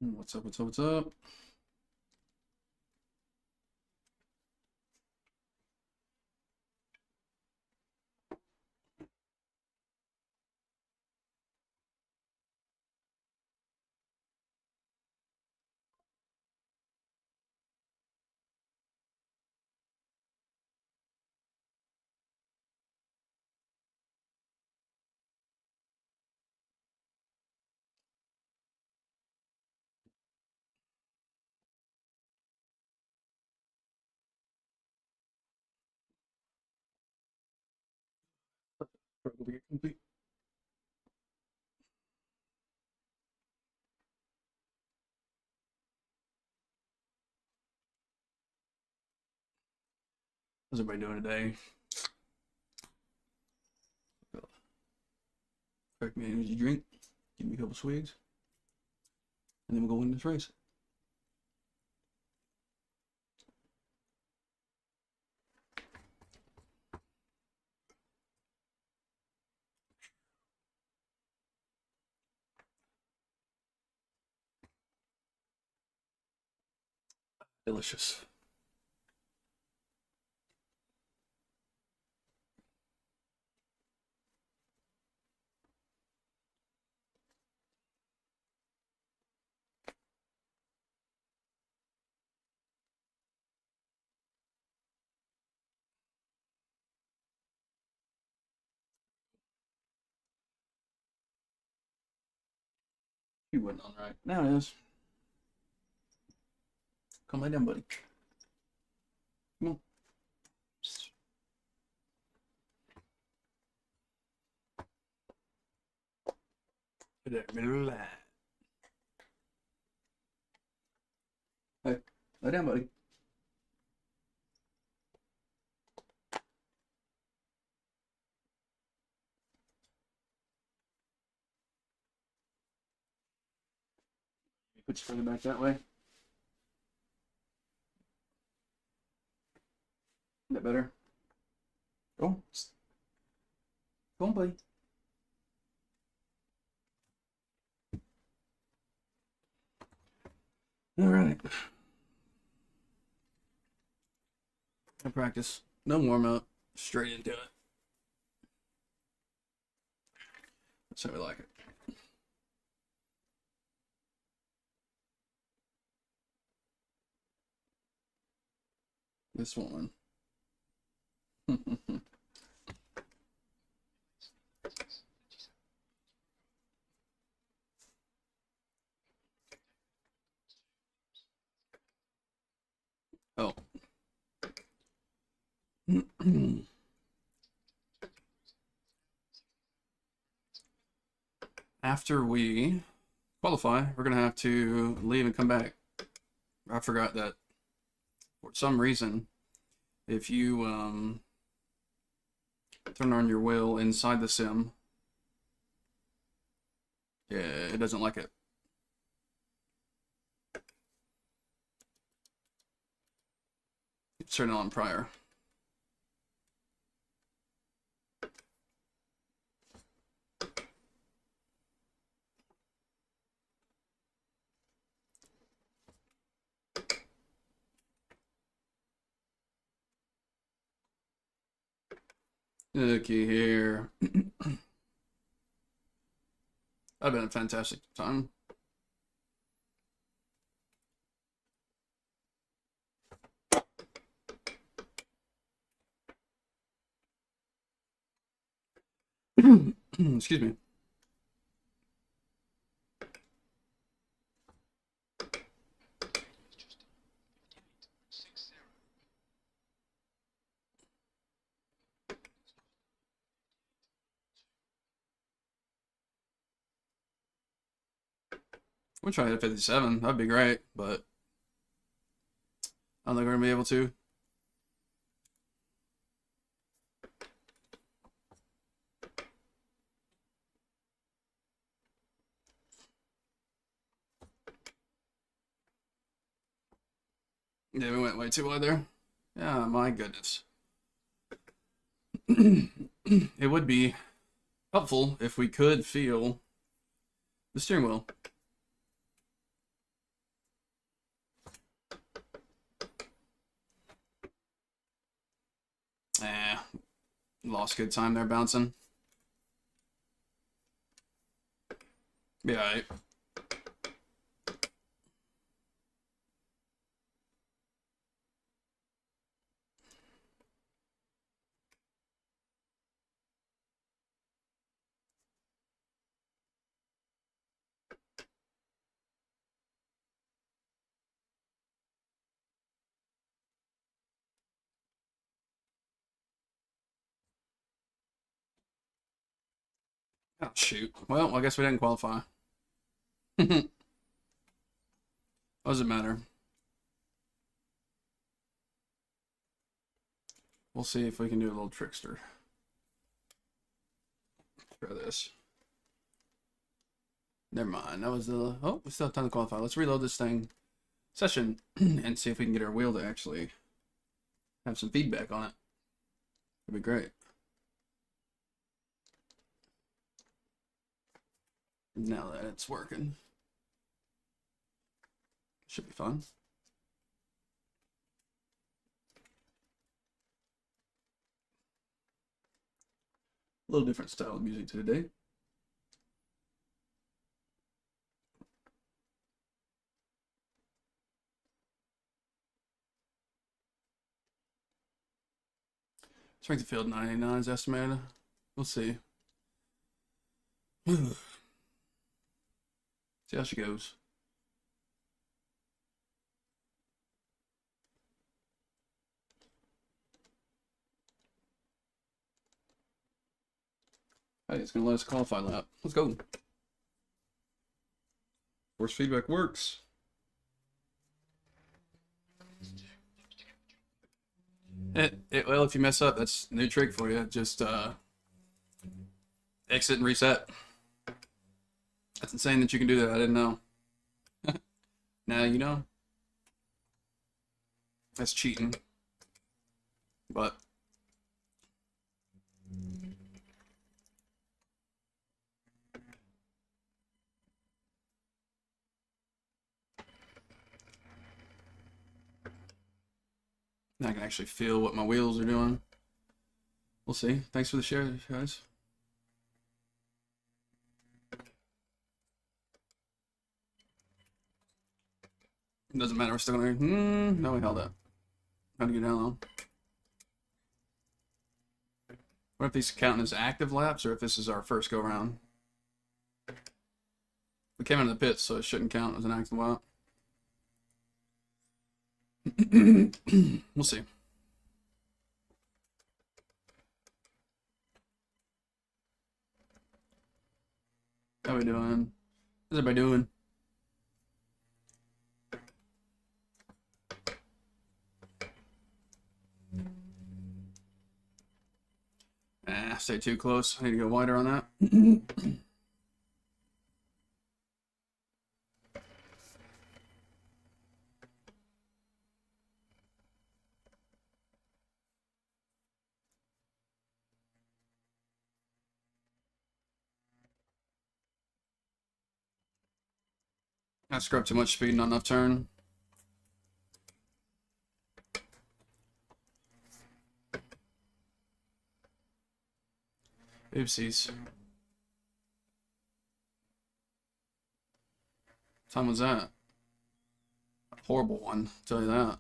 What's up, what's up, what's up? Struggle to get complete. How's everybody doing today? Correct me energy drink. Give me a couple swigs. And then we'll go win this race. Delicious. He wasn't on right. Now it is. Come lay down, buddy. Come on. Hey, lay down, buddy. Put your further back that way. Is that better? Go. Go on, buddy. All right. I practice. No warm up. Straight into it. That's how we like it. This one. Oh. After we qualify, we're going to have to leave and come back. I forgot that for some reason, if you turn on your wheel inside the sim, yeah, it doesn't like it. Turn it on prior. Okay, here. That'd been a fantastic time. Excuse me. We're trying to hit 57. That'd be great, but I don't think we're gonna be able to. Yeah, we went way too wide there. Yeah, my goodness. It would be helpful if we could feel the steering wheel. Lost good time there bouncing. Be alright. Oh, shoot. Well, I guess we didn't qualify. What does it matter? We'll see if we can do a little trickster. Try this. Never mind. That was the... Oh, we still have time to qualify. Let's reload this thing session and see if we can get our wheel to actually have some feedback on it. That'd be great. Now that it's working. Should be fun. A little different style of music today. Strength of field 99 is estimated. We'll see. See how she goes. Hey, it's gonna let us qualify lap. Let's go. Force feedback works. Well, if you mess up, that's a new trick for you. Just exit and reset. That's insane that you can do that. I didn't know. Now you know. That's cheating. But now I can actually feel what my wheels are doing. We'll see. Thanks for the share, guys. It doesn't matter. We're still gonna. No, we held up. Trying to get down low. What if these counting as active laps, or if this is our first go round? We came into the pits, so it shouldn't count as an active lap. We'll see. How we doing? How's everybody doing? Stay too close. I need to go wider on that. I scrubbed too much speed, not enough turn. Oopsies. What time was that? A horrible one, I'll tell you that.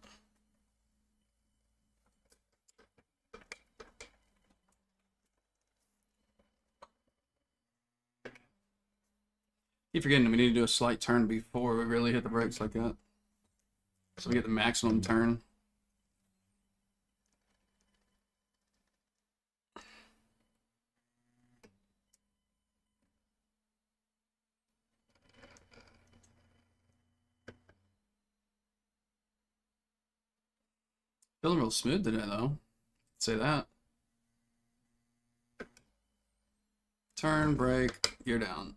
Keep forgetting we need to do a slight turn before we really hit the brakes like that. So we get the maximum turn. Feeling real smooth today, though. I'd say that. Turn, brake, gear down.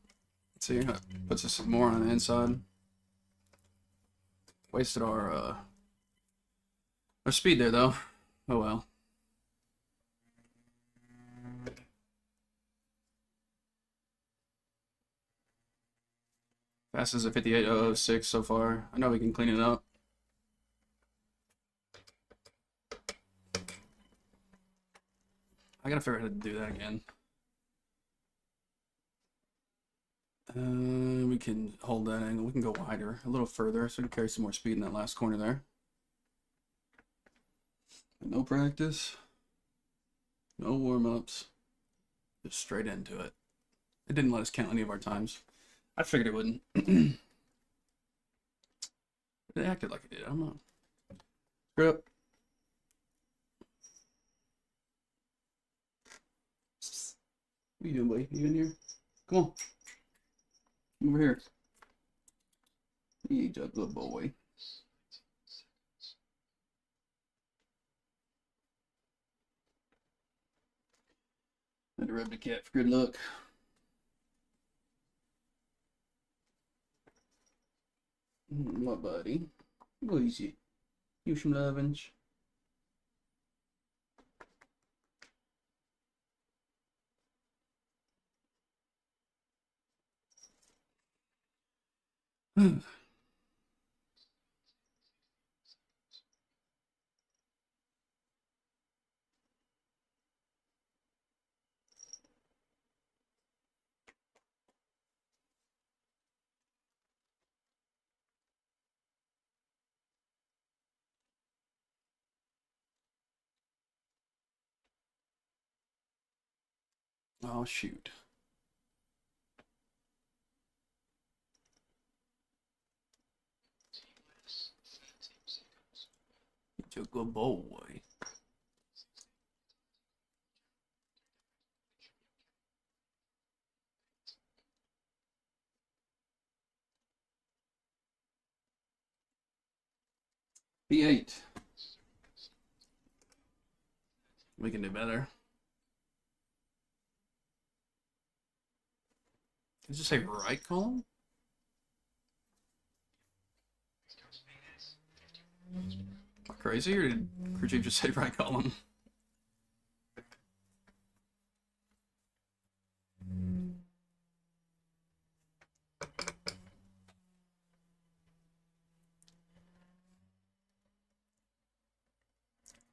See, that puts us more on the inside. Wasted our speed there, though. Oh well. Fast as a 58.006 so far. I know we can clean it up. I gotta figure out how to do that again. We can hold that angle. We can go wider, a little further, so we can carry some more speed in that last corner there. No practice, no warm-ups, just straight into it. It didn't let us count any of our times. I figured it wouldn't. It acted like it did. I don't know. Screw up. What are you doing, buddy? You in here? Come on. Come over here. He's a good boy. Had to rub the cat for good luck. My buddy. What is it? You some lovinge. Oh, shoot. You're a good boy. P8. We can do better. Did you say right column? Am I crazy, or did crew chief just say right column?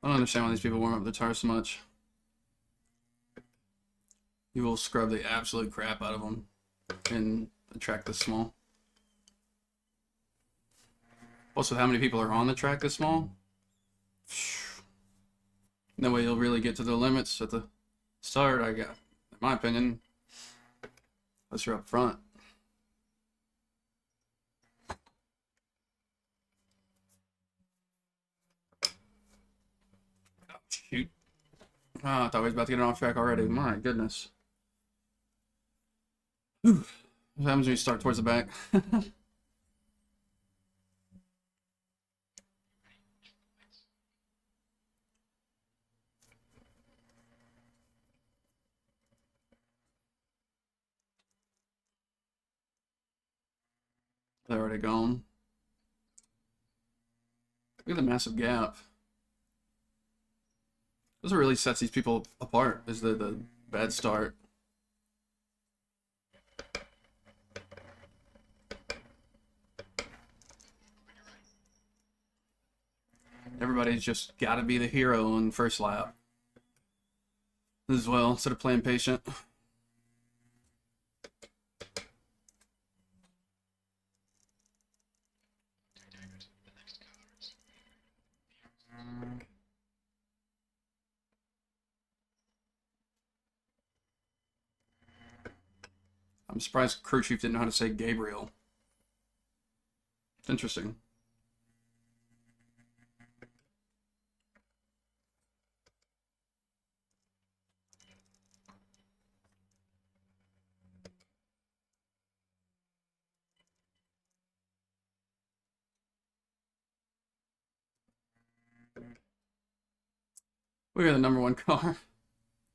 I don't understand why these people warm up their tires so much. You will scrub the absolute crap out of them in a track this small. Plus, with how many people are on the track this small, no way you'll really get to the limits at the start. I got, in my opinion, unless you're up front. Oh, shoot. Oh, I thought we was about to get off track already. My goodness. Whew. What happens when you start towards the back? They're already gone. Look at the massive gap. This is what really sets these people apart, is the bad start. Everybody's just got to be the hero on first lap as well, instead of playing patient. I'm surprised crew chief didn't know how to say Gabriel. It's interesting. We got the #1 car.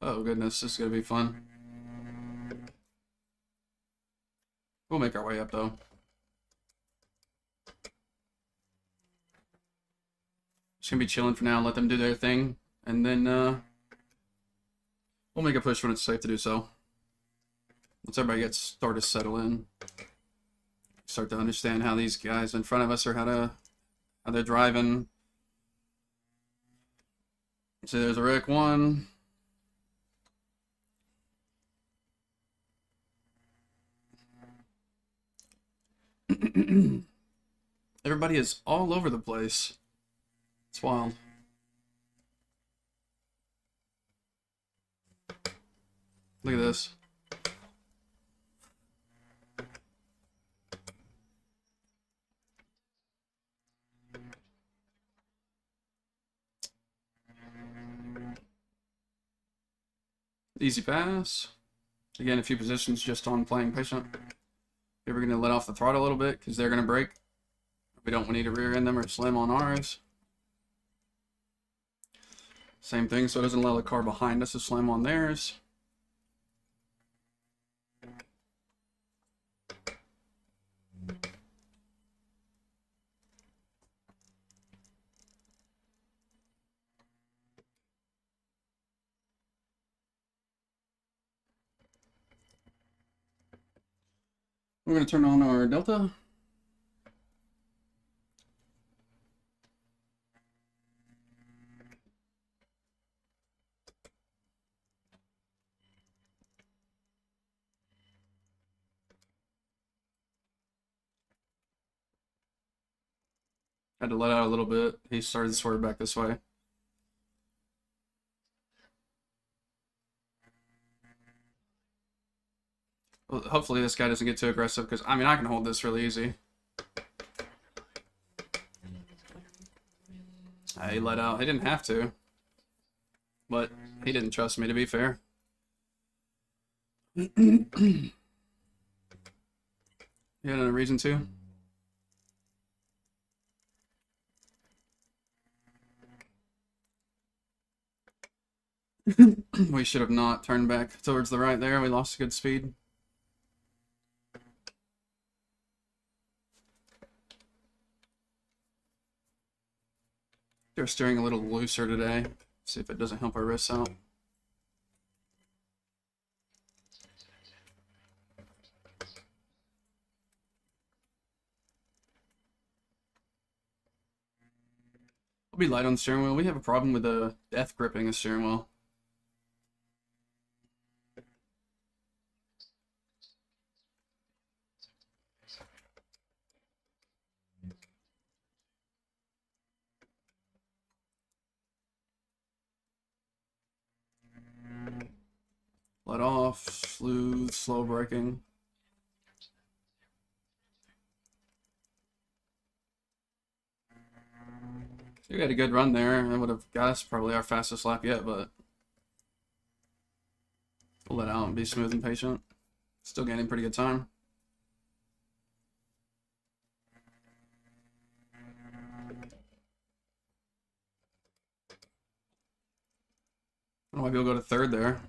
Oh goodness, this is gonna be fun. We'll make our way up though. Just gonna be chilling for now, let them do their thing, and then we'll make a push when it's safe to do so. Once everybody gets started to settle in, start to understand how these guys in front of us are, how they're driving. See, there's a wreck one. Everybody is all over the place. It's wild. Look at this. Easy pass. Again, a few positions just on playing patient. Here we're going to let off the throttle a little bit because they're going to brake. We don't need to rear end them or slam on ours. Same thing, so it doesn't allow the car behind us to slam on theirs. We're going to turn on our Delta. Had to let out a little bit. He started to swerve back this way. Well, hopefully this guy doesn't get too aggressive because, I mean, I can hold this really easy. He let out. He didn't have to. But he didn't trust me, to be fair. He had a reason to. We should have not turned back towards the right there. We lost good speed. They're steering a little looser today. See if it doesn't help our wrists out. We'll be light on the steering wheel. We have a problem with the death gripping the steering wheel. Let off, smooth, slow braking. We had a good run there. It would have got us probably our fastest lap yet, but we'll let out and be smooth and patient. Still gaining pretty good time. I might be able to go to third there.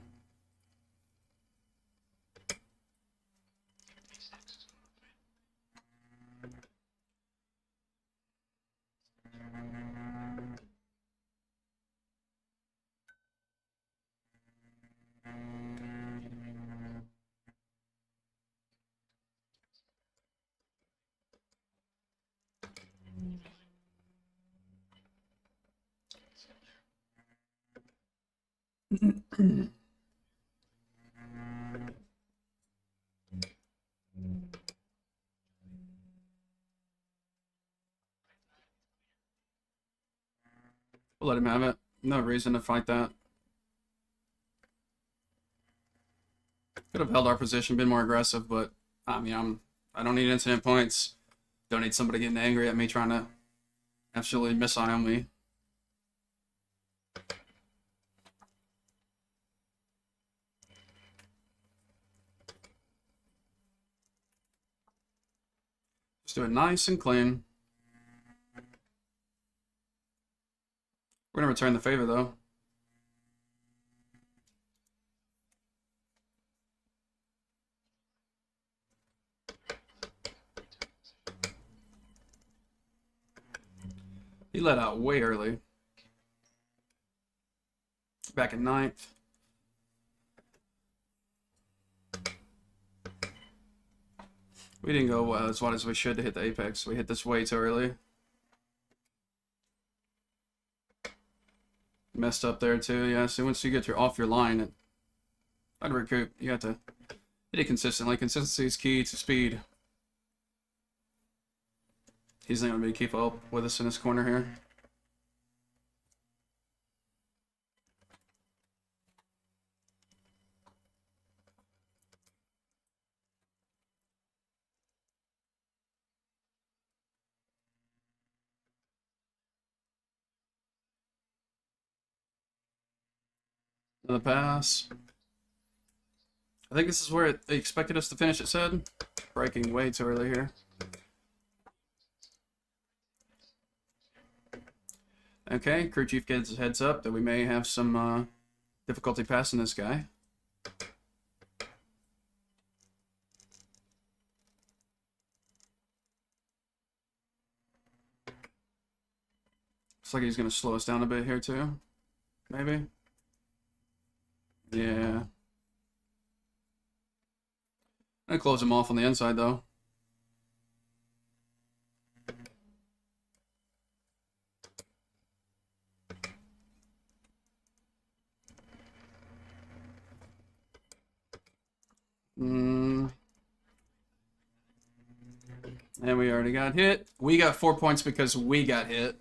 We'll let him have it. No reason to fight that. Could have held our position, been more aggressive, but I mean, I don't need incident points. Don't need somebody getting angry at me trying to absolutely missile me. Just do it nice and clean. We're gonna return the favor though. He let out way early. Back in ninth. We didn't go as wide as we should to hit the apex. We hit this way too early. Messed up there too. Yeah, so once you get off your line, I'd recoup. You have to hit it consistently. Consistency is key to speed. He's not going to be keep up with us in this corner here. Another pass. I think this is where they expected us to finish, it said. Braking way too early here. Okay, crew chief gets his heads up that we may have some difficulty passing this guy. Looks like he's going to slow us down a bit here too. Maybe. Yeah. I'm going to close him off on the inside though. And we already got hit. We got 4 points because we got hit.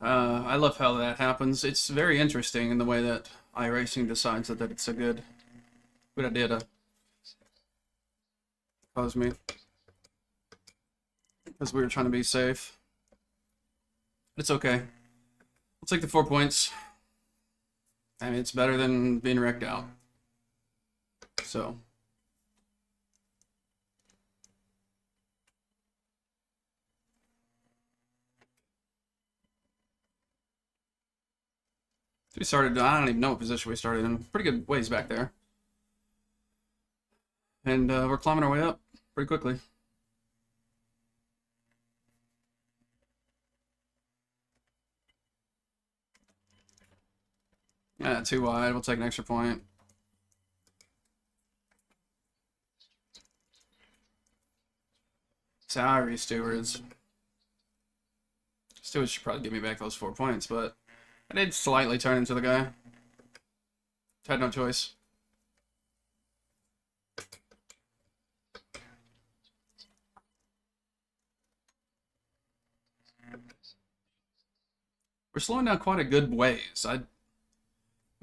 I love how that happens. It's very interesting in the way that iRacing decides that it's a good idea to cause me. Because we were trying to be safe. It's okay. We'll take the 4 points. I mean, it's better than being wrecked out. So. We started, I don't even know what position we started in. Pretty good ways back there. And we're climbing our way up pretty quickly. Yeah, too wide. We'll take an extra point. Sorry, stewards. Stewards should probably give me back those 4 points, but I did slightly turn into the guy. Had no choice. We're slowing down quite a good ways. I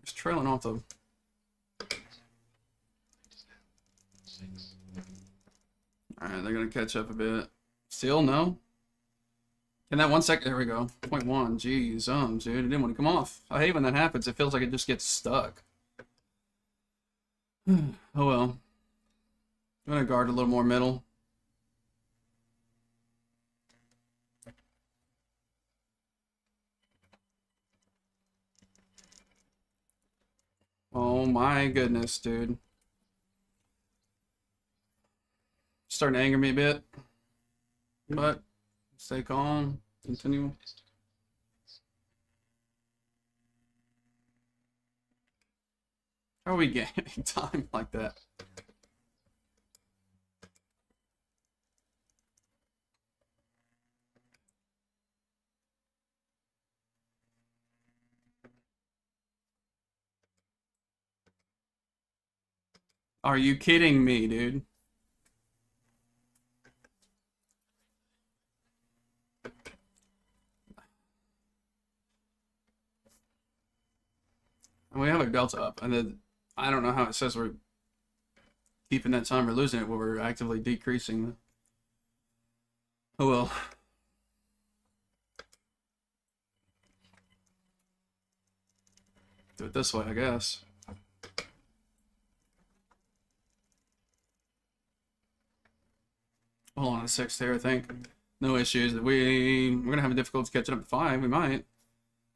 was trailing off the... Alright, they're going to catch up a bit. Still, no? In that 1 second, there we go. 0.1, geez, dude, it didn't want to come off. I hate when that happens. It feels like it just gets stuck. Oh well. I'm going to guard a little more middle. Oh my goodness, dude. Starting to anger me a bit. But stay calm. Continue. How are we getting time like that? Are you kidding me, dude? And we have a delta up, and then I don't know how it says we're keeping that time or losing it when we're actively decreasing. Oh well. Do it this way, I guess. Hold on a 6th here, I think. No issues. We're gonna have a difficulty catching up to 5. We might. I don't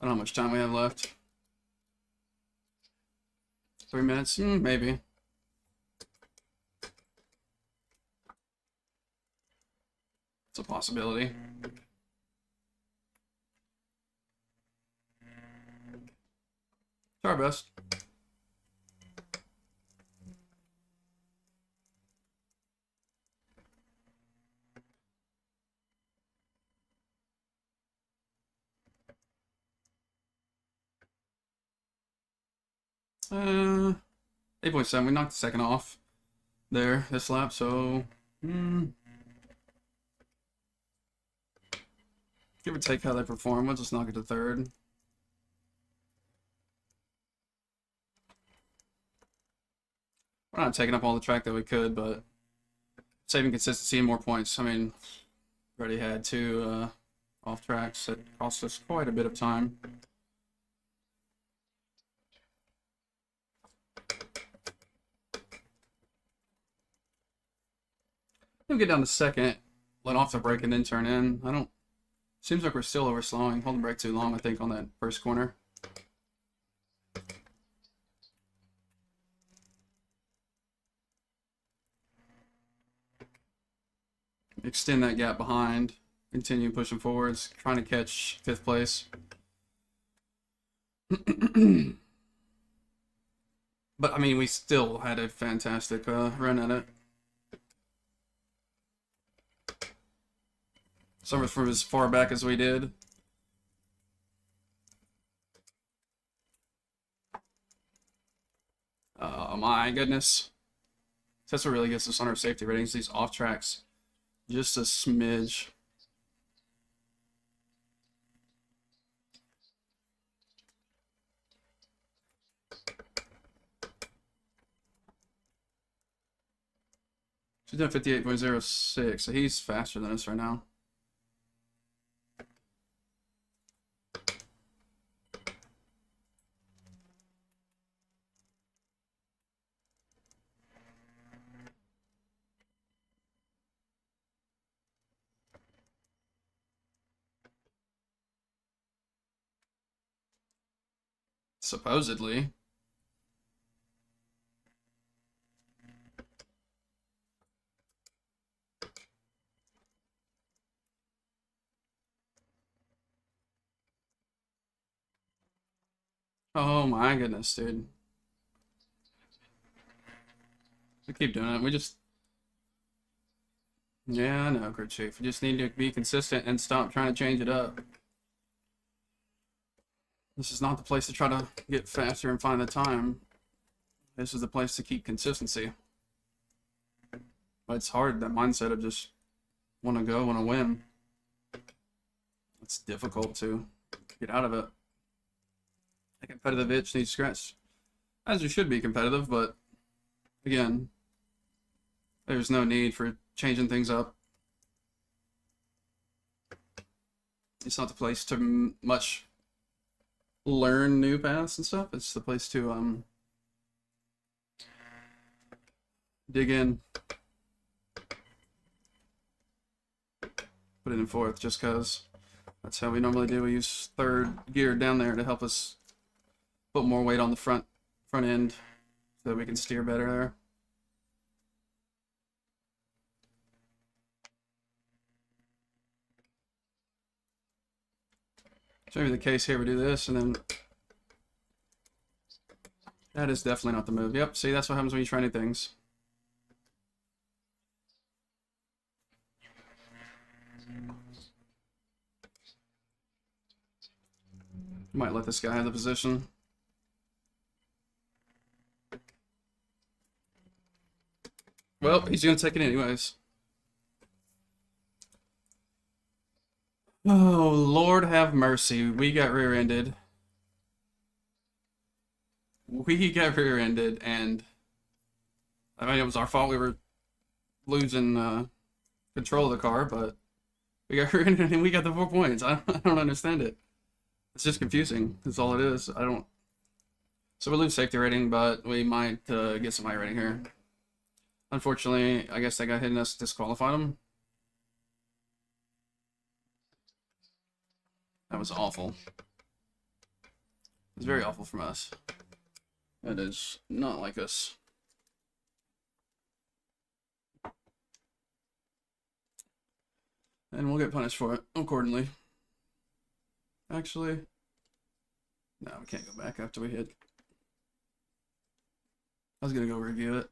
know how much time we have left. 3 minutes? Maybe. It's a possibility. Try our best. Uh, 8.7. We knocked the second off there this lap, so Give or take how they perform. We'll just knock it to third. We're not taking up all the track that we could, but saving consistency and more points. I mean, we already had 2 off tracks that cost us quite a bit of time. We'll get down to second, let off the brake, and then turn in. Seems like we're still overslowing. Hold the brake too long, I think, on that first corner. Extend that gap behind. Continue pushing forwards, trying to catch 5th place. But, I mean, we still had a fantastic run at it. Some from as far back as we did. Oh my goodness. That's what really gets us on our safety ratings, these off tracks. Just a smidge. She's doing 58.06, so he's faster than us right now. Supposedly. Oh my goodness, dude. We keep doing it. We just... Yeah, I know, crew chief. We just need to be consistent and stop trying to change it up. This is not the place to try to get faster and find the time. This is the place to keep consistency. But it's hard, that mindset of just want to go, want to win. It's difficult to get out of it. A competitive itch needs scratched. As you should be competitive, but again, there's no need for changing things up. It's not the place to much learn new paths and stuff. It's the place to dig in, put it in 4th, just because that's how we normally do. We use 3rd gear down there to help us put more weight on the front end so that we can steer better there. So maybe the case here, we do this, and then that is definitely not the move. Yep, see, that's what happens when you try new things. Might let this guy have the position. Well, he's going to take it anyways. Oh, Lord have mercy. We got rear-ended. And I mean, it was our fault. We were losing control of the car, but we got rear-ended and we got the 4 points. I don't understand it. It's just confusing. That's all it is. So we lose safety rating, but we might get some iRating here. Unfortunately, I guess that guy hitting us disqualified him. That was awful. It was very awful from us. That is not like us. And we'll get punished for it accordingly. Actually, no, we can't go back after we hit. I was gonna go review it.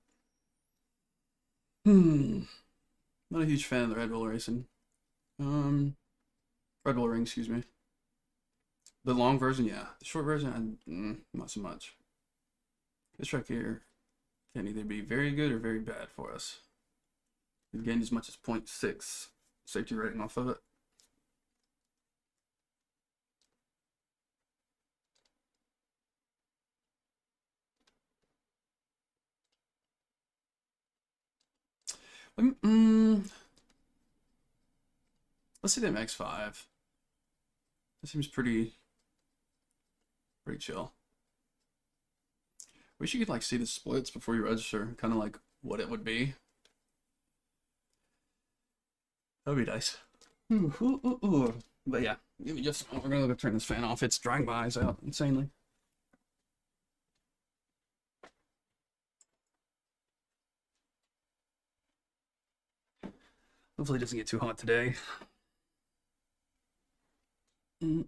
Not a huge fan of the Red Bull racing. Red Bull ring, excuse me. The long version, yeah. The short version, not so much. This track here can either be very good or very bad for us. We gained as much as 0.6 safety rating off of it. Let's see the MX5. That seems pretty chill. Wish you could like see the splits before you register, kind of like what it would be. That'd be nice. But yeah, give me just. We're gonna go turn this fan off. It's drying my eyes out insanely. Hopefully, it doesn't get too hot today. Yeah.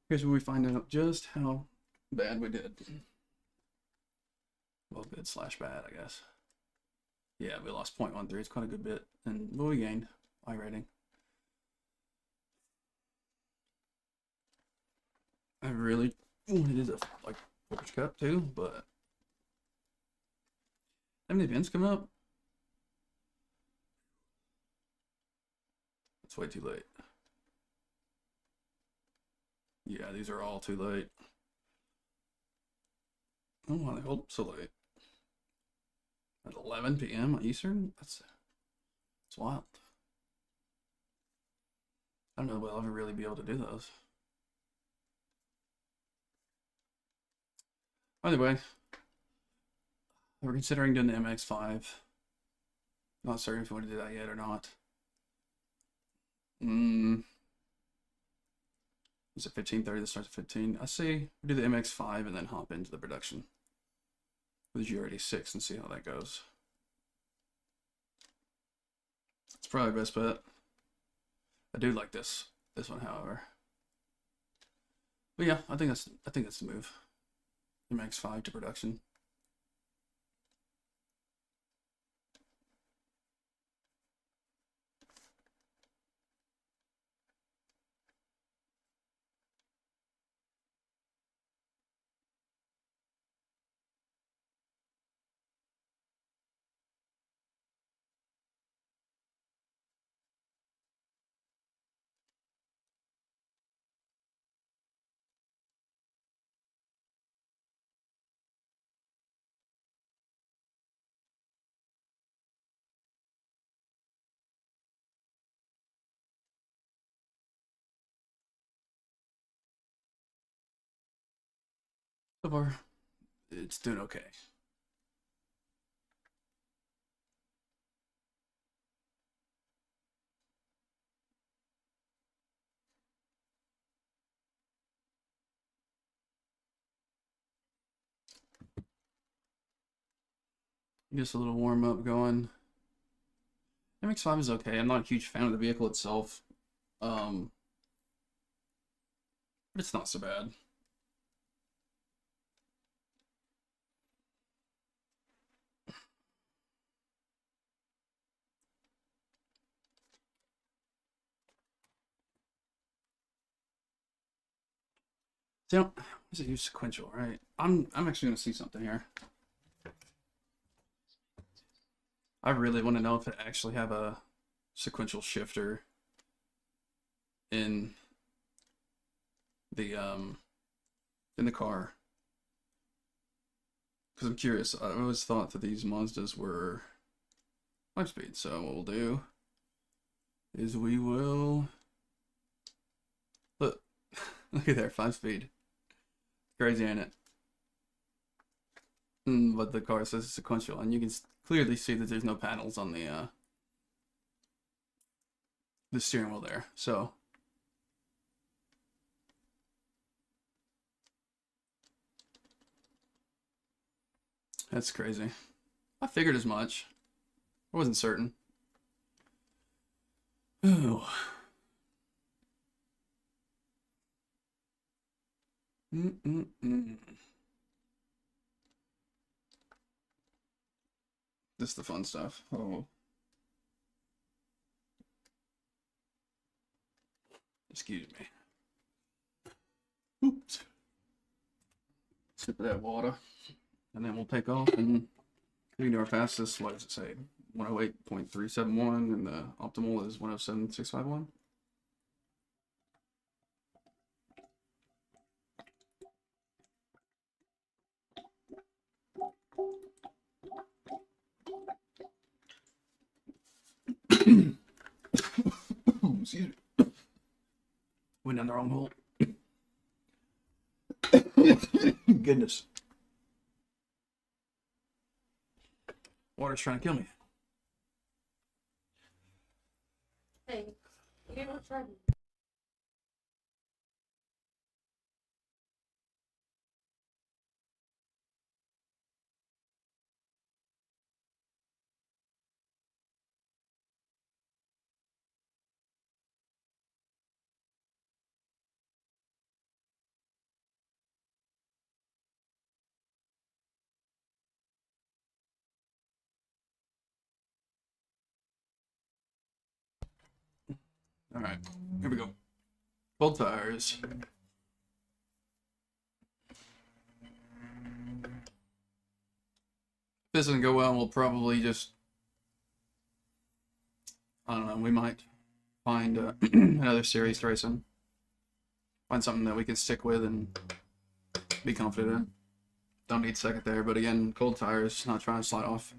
Here's where we find out just how bad we did. Well, good / bad, I guess. Yeah, we lost 0.13. It's quite a good bit, and what we gained iRating. I really wanted a like Forge Cup too, but how many events coming up? It's way too late. Yeah, these are all too late. Oh, why they hold up so late? At 11 p.m. Eastern? That's wild. I don't know if I'll ever really be able to do those. Either way, we're considering doing the MX5. Not certain if we want to do that yet or not. Is it 15:30? This starts at 15. I say we do the MX5 and then hop into the production with GR86 and see how that goes. It's probably the best bet. I do like this one, however. But yeah, I think that's the move. MX5 to production. So far, it's doing okay. Just a little warm up going. MX5 is okay. I'm not a huge fan of the vehicle itself. But it's not so bad. So, is it use sequential, right? I'm actually gonna see something here. I really want to know if it actually have a sequential shifter in the car. Because I'm curious. I always thought that these Mazdas were 5-speed. So what we'll do is we will look. Look at there, 5-speed. Crazy, ain't it? But the car says sequential, and you can clearly see that there's no panels on the steering wheel there. So that's crazy. I figured as much. I wasn't certain. Ooh. This is the fun stuff. Oh. Excuse me. Oops. Sip of that water. And then we'll take off and we can do our fastest. What does it say? 108.371 and the optimal is 107.651. Went down the wrong hole. Goodness. Water's trying to kill me. Hey, you didn't try to. All right, here we go. Cold tires. If this doesn't go well, we'll probably just, I don't know, we might find another series to race in. Find something that we can stick with and be confident in. Don't need second there, but again, cold tires, not trying to slide off.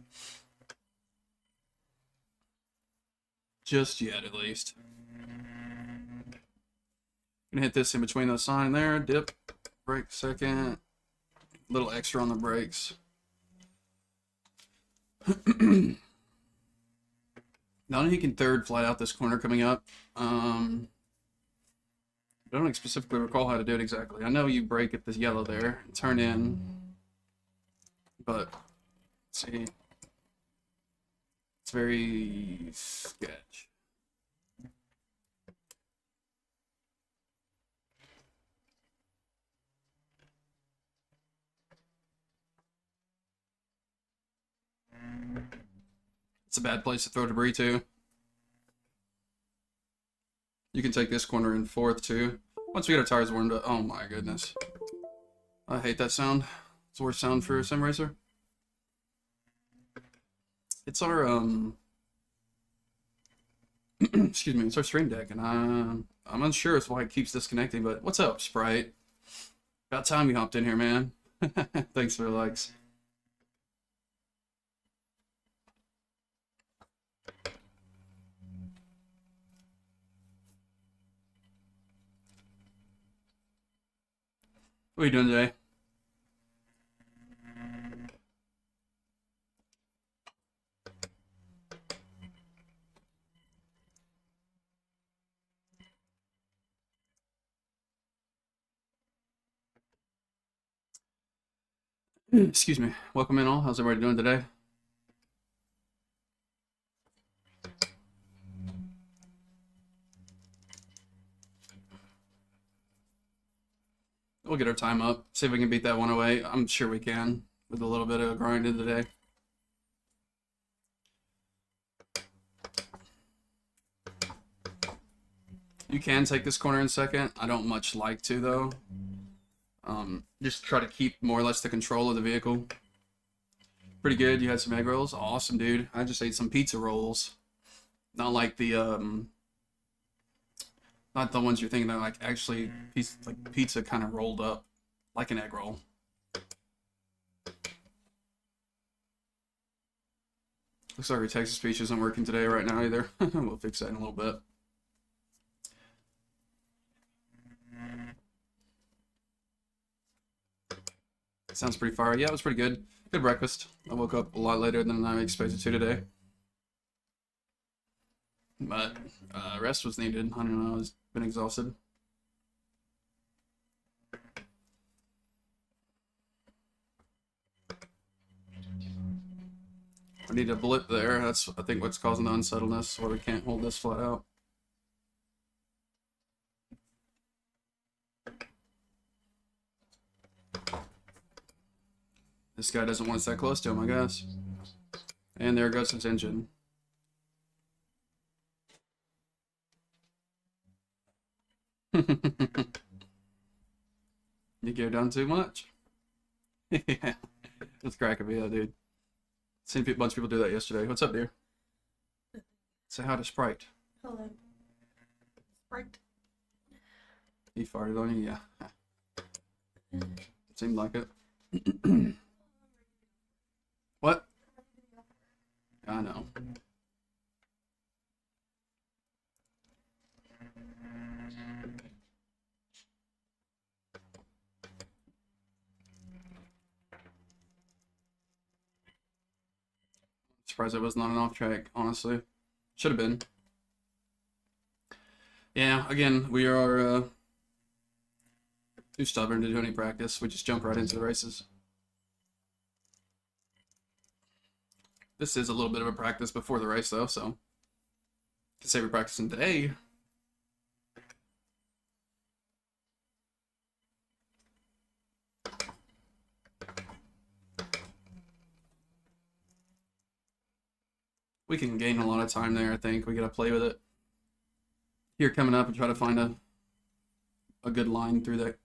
Just yet, at least. Gonna hit this in between the sign there, dip, brake second, little extra on the brakes. Not only he can third flat out this corner coming up. I don't specifically recall how to do it exactly. I know you brake at this yellow there, turn in, but let's see, it's very sketch. It's a bad place to throw debris to. You can take this corner in fourth too. Once we get our tires warmed up, oh my goodness. I hate that sound. It's the worst sound for a sim racer. It's our excuse me, it's our stream deck, and I'm unsure as to why it keeps disconnecting, but what's up, Sprite? About time you hopped in here, man. Thanks for the likes. What are you doing today? Excuse me. Welcome in all. How's everybody doing today? We'll get our time up. See if we can beat that 108. I'm sure we can with a little bit of grinding today. You can take this corner in second. I don't much like to though. Just try to keep more or less the control of the vehicle. Pretty good. You had some egg rolls. Awesome, dude. I just ate some pizza rolls. Not like the not the ones you're thinking of, like actually like pizza kind of rolled up like an egg roll. Looks like our text to speech isn't working today right now either. We'll fix that in a little bit. Sounds pretty fire. Yeah, it was pretty good. Good breakfast. I woke up a lot later than I expected to today. But rest was needed. I don't know, I've been exhausted. I need a blip there. That's, I think, what's causing the unsettledness, why we can't hold this flat out. This guy doesn't want us that close to him, I guess. And there goes his engine. You gear down too much? Yeah, that's cracking me up, dude. Seen a bunch of people do that yesterday. What's up, dear? Say hi to Sprite. Hello. Sprite. He farted on you? Yeah. Seemed like it. What? I know. surprised it was not an off track, honestly. Should have been. Yeah, again, we are too stubborn to do any practice. We just jump right into the races. This is a little bit of a practice before the race, though, so to say we're practicing today. We can gain a lot of time there, I think. We gotta play with it. Here coming up and try to find a good line through that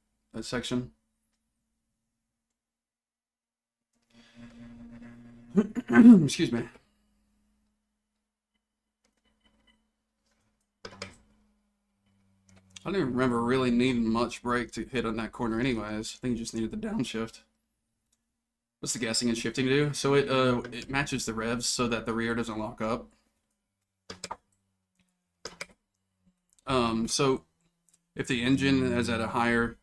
section. Excuse me. I don't even remember really needing much brake to hit on that corner anyways. I think you just needed the downshift. What's the gassing and shifting do? So it matches the revs so that the rear doesn't lock up. So if the engine is at a higher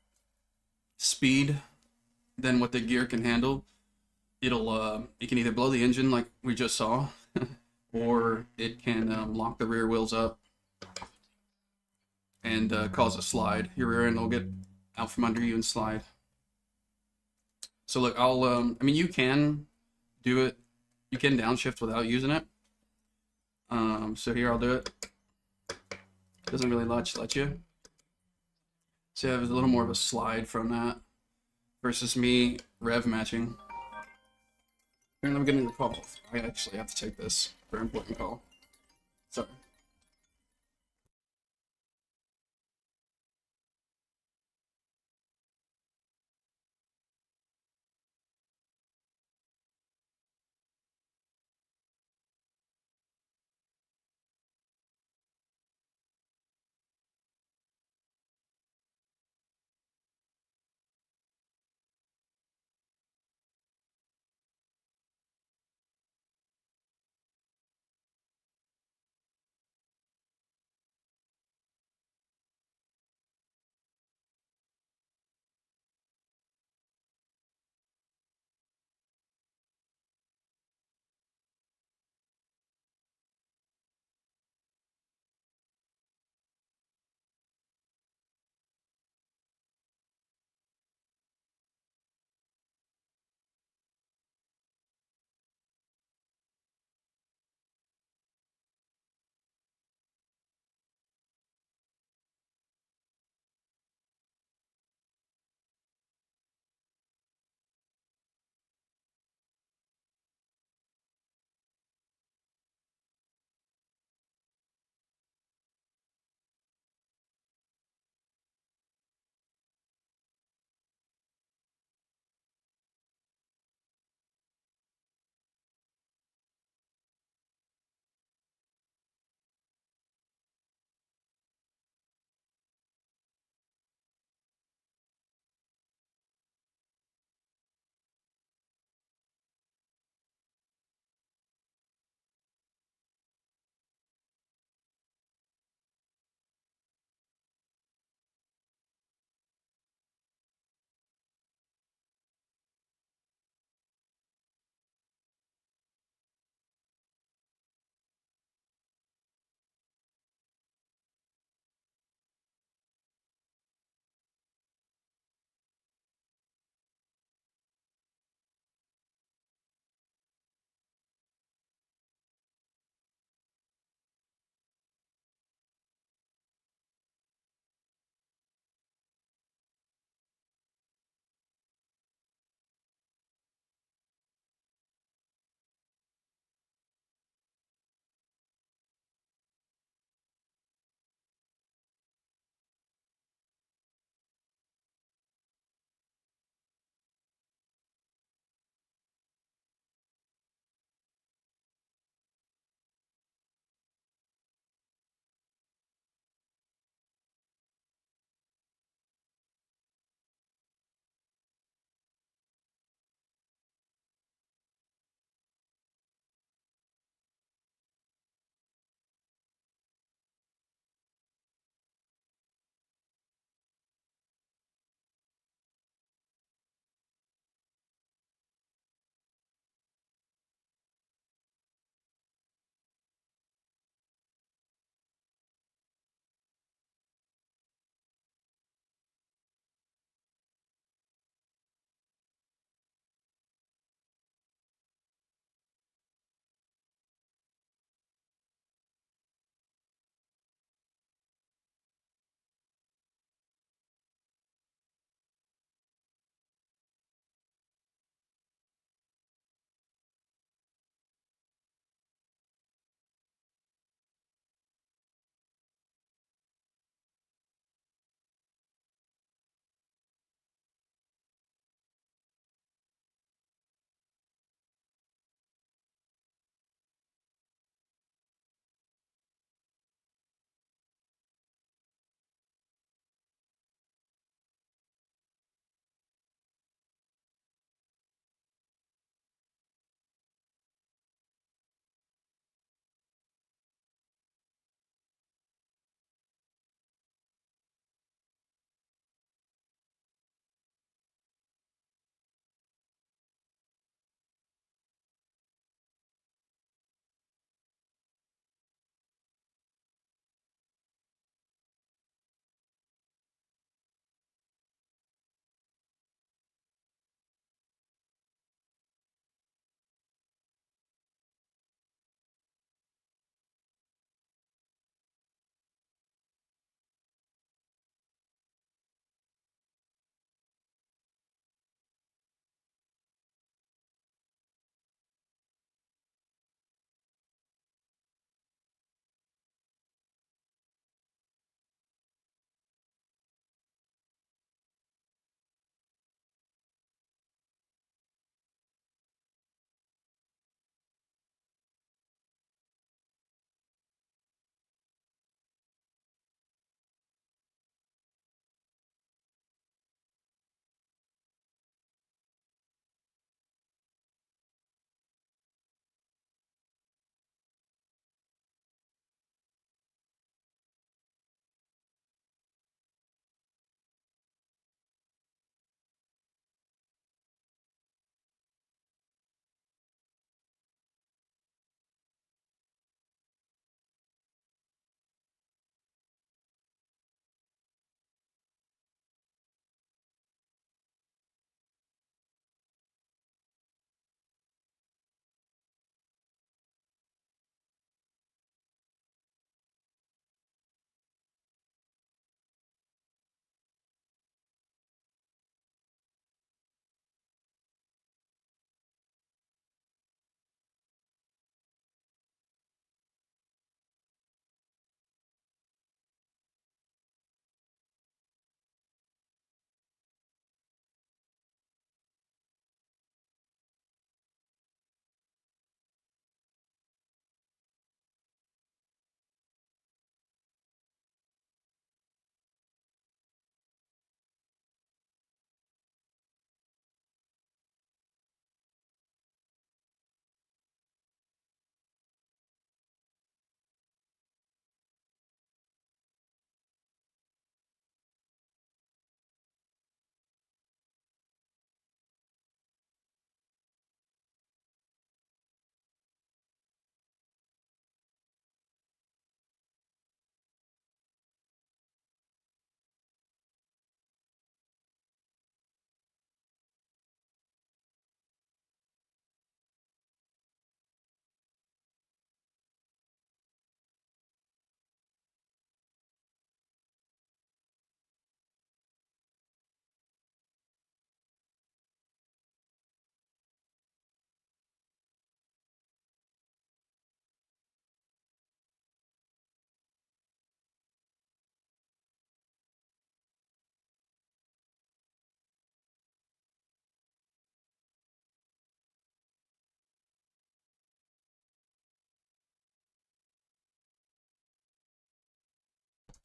speed than what the gear can handle, it can either blow the engine like we just saw, or it can lock the rear wheels up and cause a slide. Your rear end will get out from under you and slide. So look, I mean, you can do it. You can downshift without using it. So here, I'll do it. Doesn't really let you. So there's a little more of a slide from that versus me rev matching. And I'm getting the call. I actually have to take this very important call. Sorry.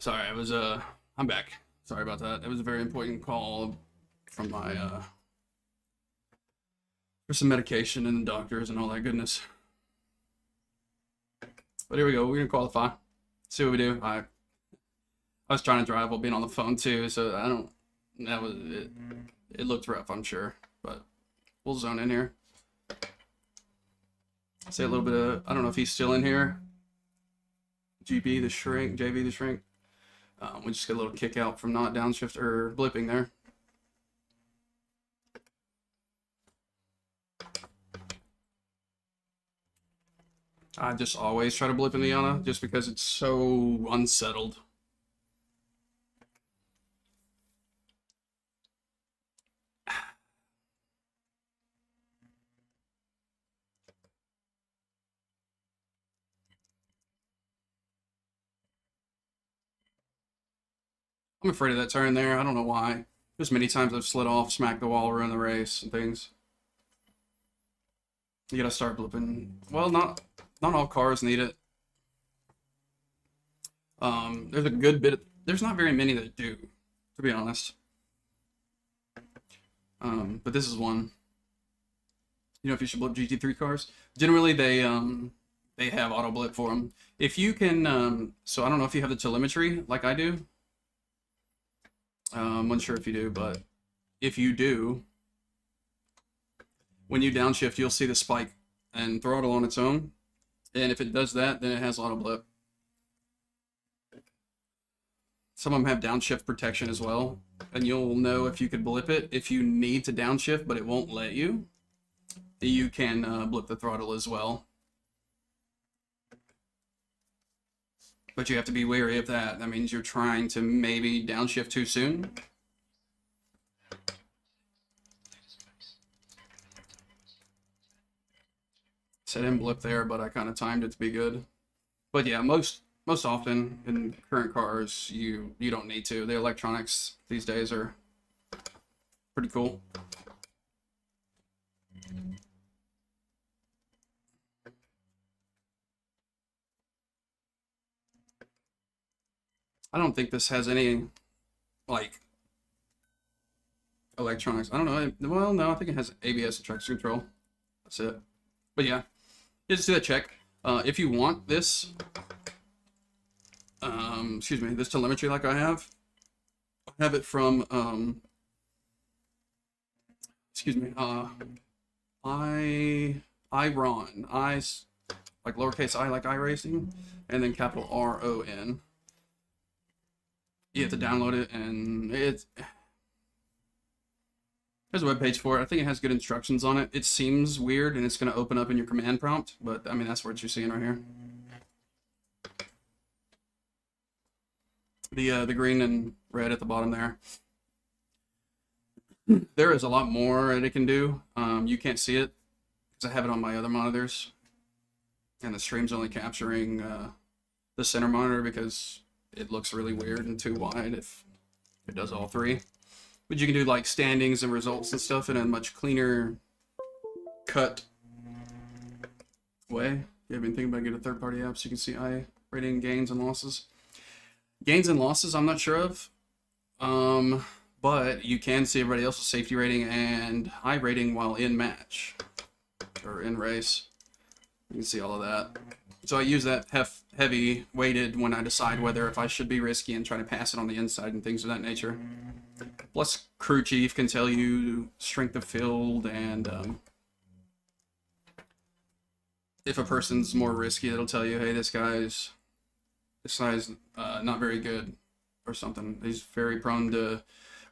Sorry, I was I'm back. Sorry about that. It was a very important call from my for some medication and the doctors and all that goodness. But here we go. We're gonna qualify. See what we do. I was trying to drive while being on the phone too, so I don't. That was it. It looked rough, I'm sure, but we'll zone in here. Say a little bit of. I don't know if he's still in here. GB the shrink, JV the shrink. We just get a little kick out from not downshift or blipping there. I just always try to blip in the Yana just because it's so unsettled. I'm afraid of that turn there. I don't know why. There's many times I've slid off, smacked the wall, ruined the race and things. You gotta start blipping. Well, not all cars need it. There's a good bit. There's not very many that do, to be honest. But this is one. You know if you should blip GT3 cars? Generally, they have auto blip for them. If you can, so I don't know if you have the telemetry like I do. I'm unsure if you do, but if you do, when you downshift, you'll see the spike and throttle on its own. And if it does that, then it has auto blip. Some of them have downshift protection as well. And you'll know if you could blip it. If you need to downshift, but it won't let you, you can blip the throttle as well. But you have to be wary of that. That means you're trying to maybe downshift too soon. Said in blip there, but I kind of timed it to be good. But yeah, most often in current cars, you don't need to. The electronics these days are pretty cool. I don't think this has any, like, electronics. I don't know. Well, no, I think it has ABS and traction control. That's it. But yeah, just do that check. If you want this, excuse me, this telemetry like I have it from, excuse me, iRon, like lowercase I like iRacing, and then capital RON. You have to download it, and there's a web page for it. I think it has good instructions on it. It seems weird, and it's going to open up in your command prompt, but I mean, that's what you're seeing right here. The green and red at the bottom there. There is a lot more that it can do. You can't see it because I have it on my other monitors, and the stream's only capturing the center monitor because it looks really weird and too wide if it does all three. But you can do like standings and results and stuff in a much cleaner cut way. You have been thinking about getting a third-party app so you can see iRating gains and losses. Gains and losses, I'm not sure of. But you can see everybody else's safety rating and iRating while in match or in race. You can see all of that. So I use that heavy weighted when I decide whether if I should be risky and try to pass it on the inside and things of that nature. Plus, crew chief can tell you strength of field, and if a person's more risky, it'll tell you, hey, this guy's not very good or something. He's very prone to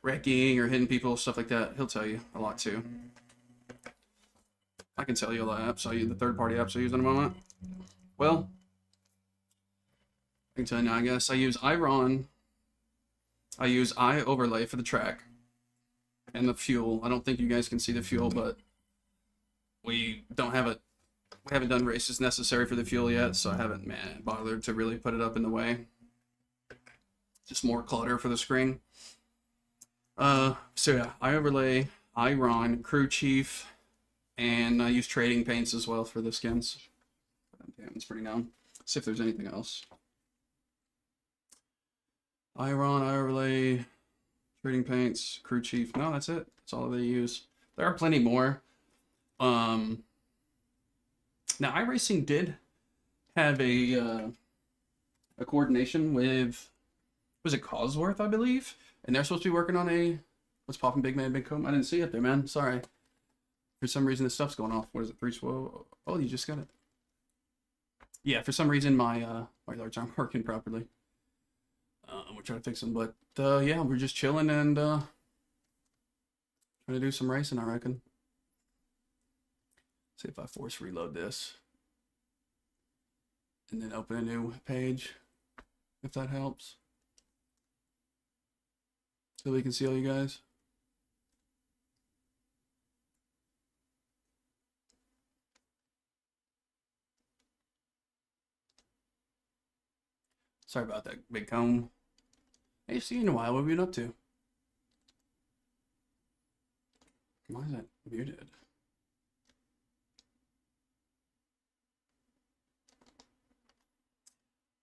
wrecking or hitting people, stuff like that. He'll tell you a lot too. I can tell you all the apps I use, the third-party apps I use in a moment. Well, I can tell you now, I guess. I use iRon. I use iOverlay for the track and the fuel. I don't think you guys can see the fuel, but we don't have it. We haven't done races necessary for the fuel yet, so I haven't bothered to really put it up in the way. Just more clutter for the screen. So yeah, iOverlay, iRon, crew chief, and I use trading paints as well for the skins. Damn, it's pretty known. See if there's anything else. Iron, iRelay, trading paints, crew chief. No, that's it. That's all they use. There are plenty more. Now iRacing did have a coordination with, was it Cosworth, I believe, and they're supposed to be working on a what's popping, Big Man, Big Comb. I didn't see it there, man. Sorry. For some reason, this stuff's going off. What is it? 312. Oh, you just got it. Yeah, for some reason my my alerts aren't working properly. We're trying to fix them, but yeah, we're just chilling and trying to do some racing, I reckon. See if I force reload this and then open a new page, if that helps, so we can see all you guys. Sorry about that, Big Cone. Hey, see you in a while. What have you been up to? Why is that muted?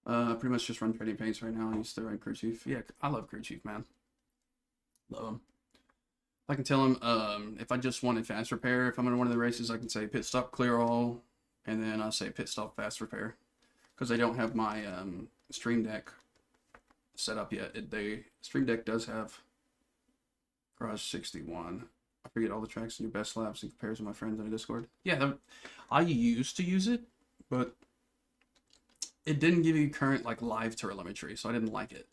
Pretty much just run trading paints right now. I used to run crew chief. Yeah, I love crew chief, man. Love him. I can tell him if I just wanted fast repair, if I'm in one of the races, I can say pit stop, clear all, and then I'll say pit stop, fast repair. Because they don't have my Stream Deck set up yet. Stream Deck does have Garage 61. I forget all the tracks in your best laps in comparison to my friends on the Discord. Yeah, I used to use it, but it didn't give you current like live telemetry, so I didn't like it.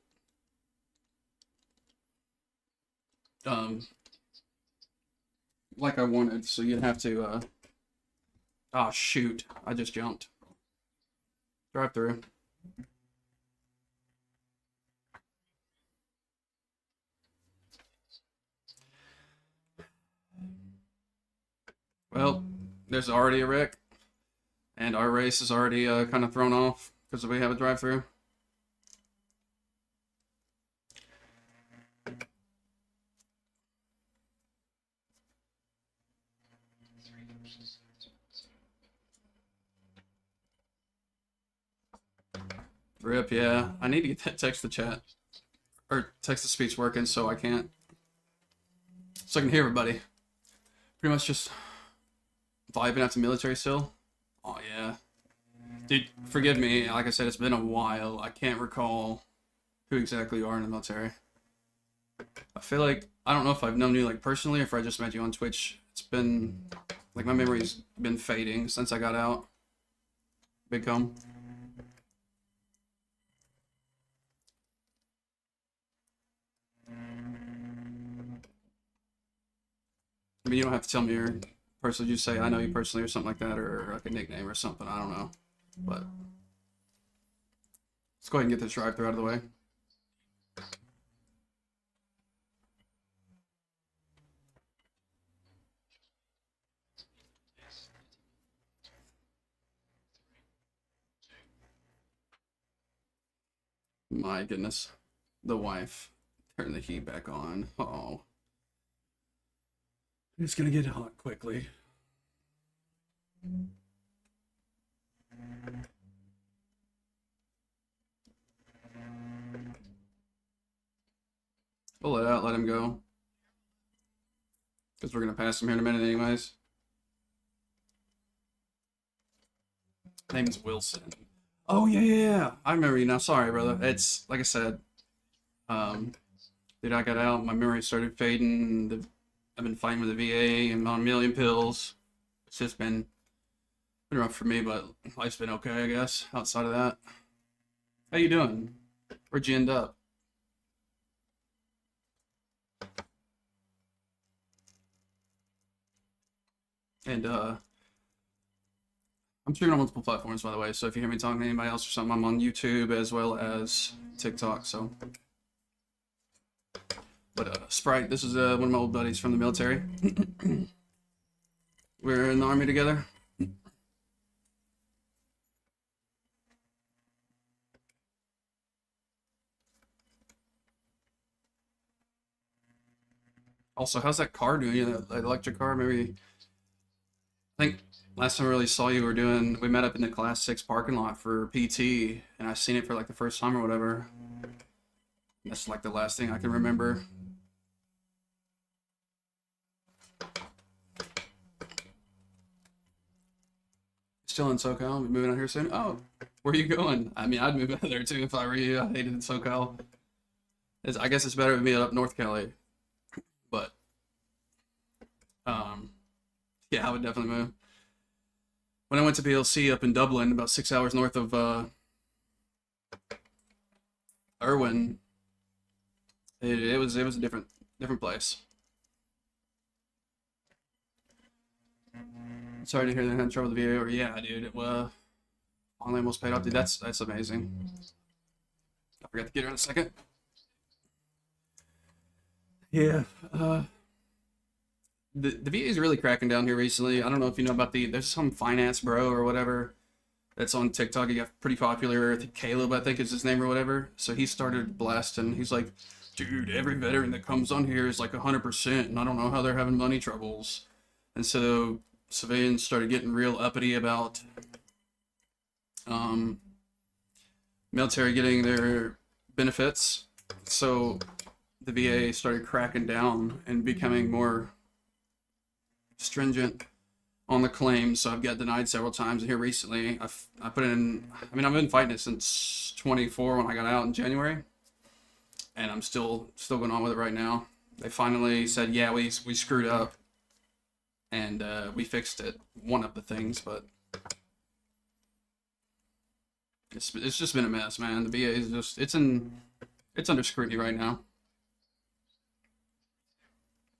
Like I wanted, so you'd have to oh shoot, I just jumped. Drive through. Well, there's already a wreck, and our race is already kind of thrown off because we have a drive-through. Rip, yeah. I need to get that text to chat or text to speech working so I can hear everybody. Pretty much just vibing out to military still. Oh yeah, dude. Forgive me. Like I said, it's been a while. I can't recall who exactly you are in the military. I feel like I don't know if I've known you like personally or if I just met you on Twitch. It's been like my memory's been fading since I got out. Big Comb. I mean, you don't have to tell me your personally. Just say I know you personally or something like that, or like a nickname or something. I don't know, but let's go ahead and get this drive-through out of the way. My goodness, the wife. Turn the heat back on. Oh, it's gonna get hot quickly. Pull it out, let him go. Because we're gonna pass him here in a minute anyways. Name's Wilson. Oh yeah. I remember you now. Sorry, brother. It's like I said. Dude, I got out. My memory started fading. I've been fighting with the VA and on a million pills. It's just been rough for me, but life's been okay, I guess. Outside of that, how you doing? Where'd you end up? And I'm streaming on multiple platforms, by the way. So if you hear me talking to anybody else or something, I'm on YouTube as well as TikTok. So, but Sprite, this is one of my old buddies from the military. We're in the army together. Also, how's that car doing? That electric car? Maybe. I think last time I really saw you, we met up in the Class 6 parking lot for PT, and I seen it for like the first time or whatever. That's like the last thing I can remember. Still in SoCal. Be moving out here soon. Oh, where are you going? I mean, I'd move out there too if I were you. I hated SoCal. I guess it's better with me up North Cali, but yeah, I would definitely move. When I went to BLC up in Dublin, about 6 hours north of Irwin, it was a different place. Sorry to hear they had trouble with the VA. Or yeah, dude, it finally almost paid off. Dude, that's amazing. I forgot to get her in a second. Yeah, the VA is really cracking down here recently. I don't know if you know about there's some finance bro or whatever that's on TikTok. He got pretty popular. I think Caleb, I think is his name or whatever. So he started blasting. He's like, dude, every veteran that comes on here is like 100%, and I don't know how they're having money troubles. And so civilians started getting real uppity about military getting their benefits. So the VA started cracking down and becoming more stringent on the claims. So I've got denied several times here recently. I put in, I mean, I've been fighting it since 24 when I got out in January, and I'm still going on with it right now. They finally said, yeah, we screwed up, and we fixed it, one of the things, but it's just been a mess, man. The VA is just, it's under scrutiny right now.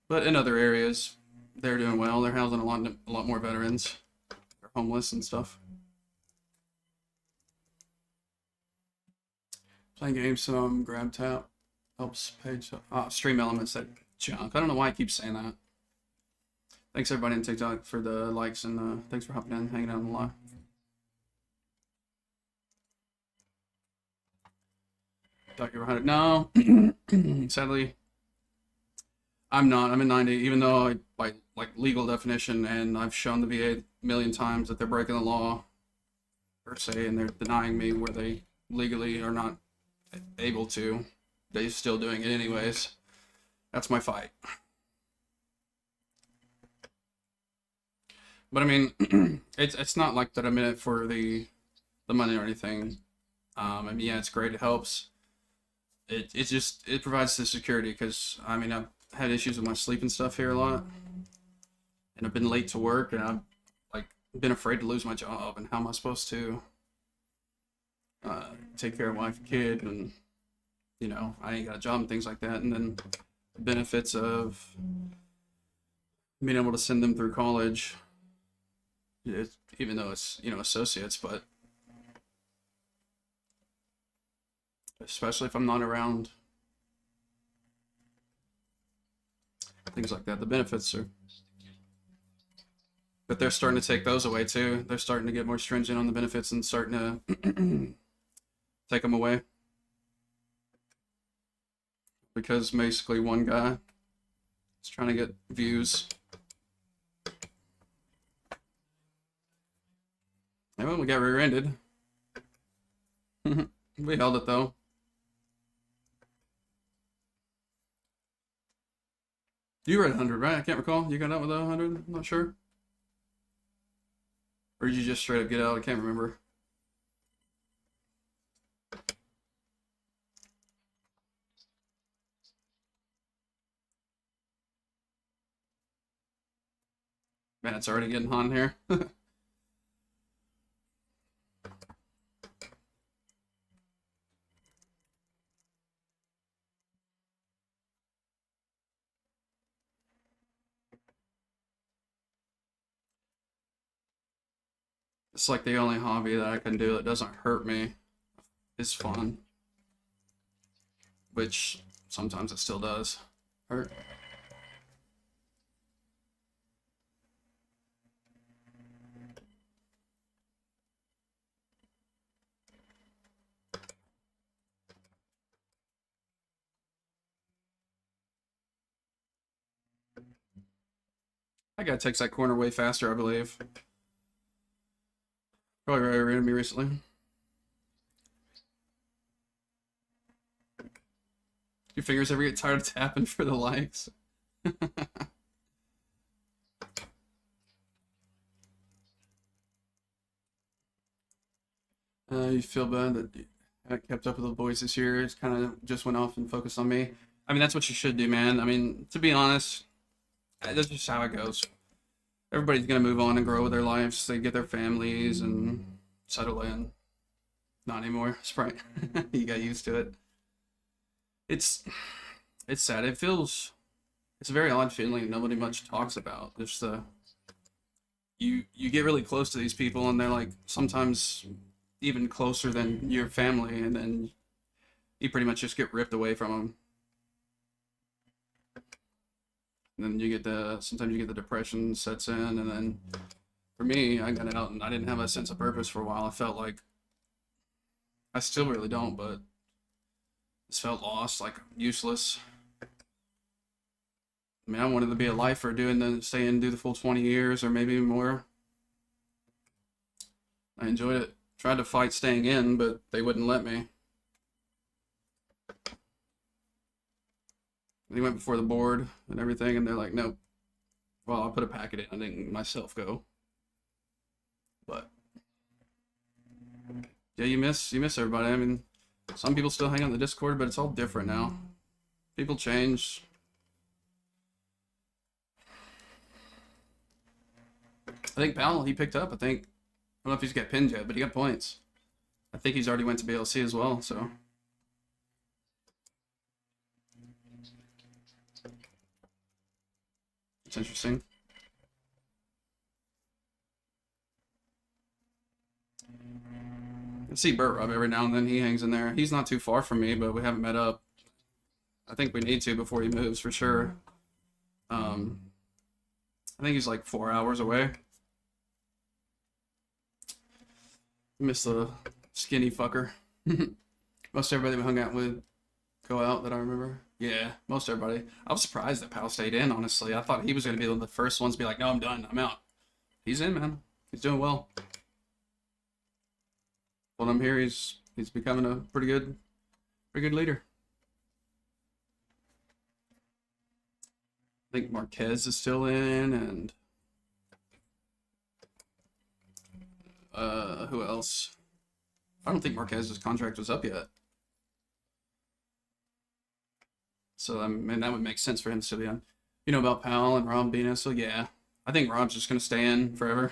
But in other areas, they're doing well. They're housing a lot more veterans. They're homeless and stuff. Playing games, some grab tap helps page stream elements that junk. I don't know why I keep saying that. Thanks everybody on TikTok for the likes, and thanks for hopping in, hanging out on the live. Thought you were 100. No, sadly, I'm not. I'm in 90, even though I like legal definition, and I've shown the VA a million times that they're breaking the law, per se, and they're denying me where they legally are not able to. They're still doing it anyways. That's my fight. But I mean, it's not like that I'm in it for the money or anything. I mean, yeah, it's great. It helps. It provides the security, because I mean, I've had issues with my sleep and stuff here a lot, and I've been late to work, and I've like been afraid to lose my job, and how am I supposed to take care of wife and kid, and you know, I ain't got a job and things like that. And then the benefits of being able to send them through college, even though it's, you know, associates, but especially if I'm not around, things like that, the benefits are, but they're starting to take those away too. They're starting to get more stringent on the benefits and starting to take them away, because basically one guy is trying to get views. And well, we got rear-ended. We held it though. You were at 100, right? I can't recall. You got out with 100? I'm not sure. Or did you just straight up get out? I can't remember. Man, it's already getting hot in here. It's like the only hobby that I can do that doesn't hurt me is fun. Which sometimes it still does hurt. That guy takes that corner way faster, I believe. Probably ran me recently. Your fingers ever get tired of tapping for the likes? You feel bad that you haven't kept up with the boys this year. It's kind of just went off and focused on me. I mean, that's what you should do, man. I mean, to be honest, that's just how it goes. Everybody's gonna move on and grow with their lives. They get their families and settle in. Not anymore, Sprite. You got used to it. It's it's sad. It's a very odd feeling nobody much talks about. Just you get really close to these people and they're like sometimes even closer than your family, and then you pretty much just get ripped away from them. And then you get sometimes you get the depression sets in, and then for me, I got out and I didn't have a sense of purpose for a while. I felt like I still really don't, but just felt lost, like useless. I mean, I wanted to be a lifer, stay and do the full 20 years or maybe even more. I enjoyed it. Tried to fight staying in, but they wouldn't let me. They went before the board and everything, and they're like, nope. Well, I'll put a packet in. I didn't myself go. But yeah, you miss everybody. I mean, some people still hang on the Discord, but it's all different now. People change. I think Powell, he picked up. I don't know if he's got pinned yet, but he got points. I think he's already went to BLC as well, so. It's interesting. I see Burt Rob every now and then. He hangs in there. He's not too far from me, but we haven't met up. I think we need to before he moves for sure. I think he's like 4 hours away. Miss the skinny fucker. Most everybody we hung out with go out that I remember. Yeah, most everybody. I was surprised that Powell stayed in, honestly. I thought he was going to be one of the first ones to be like, no, I'm done. I'm out. He's in, man. He's doing well. When I'm here, he's becoming a pretty good leader. I think Marquez is still in, and who else? I don't think Marquez's contract was up yet. So I mean, that would make sense for him to be on. You know about Powell and Rob Bina, so yeah. I think Rob's just gonna stay in forever.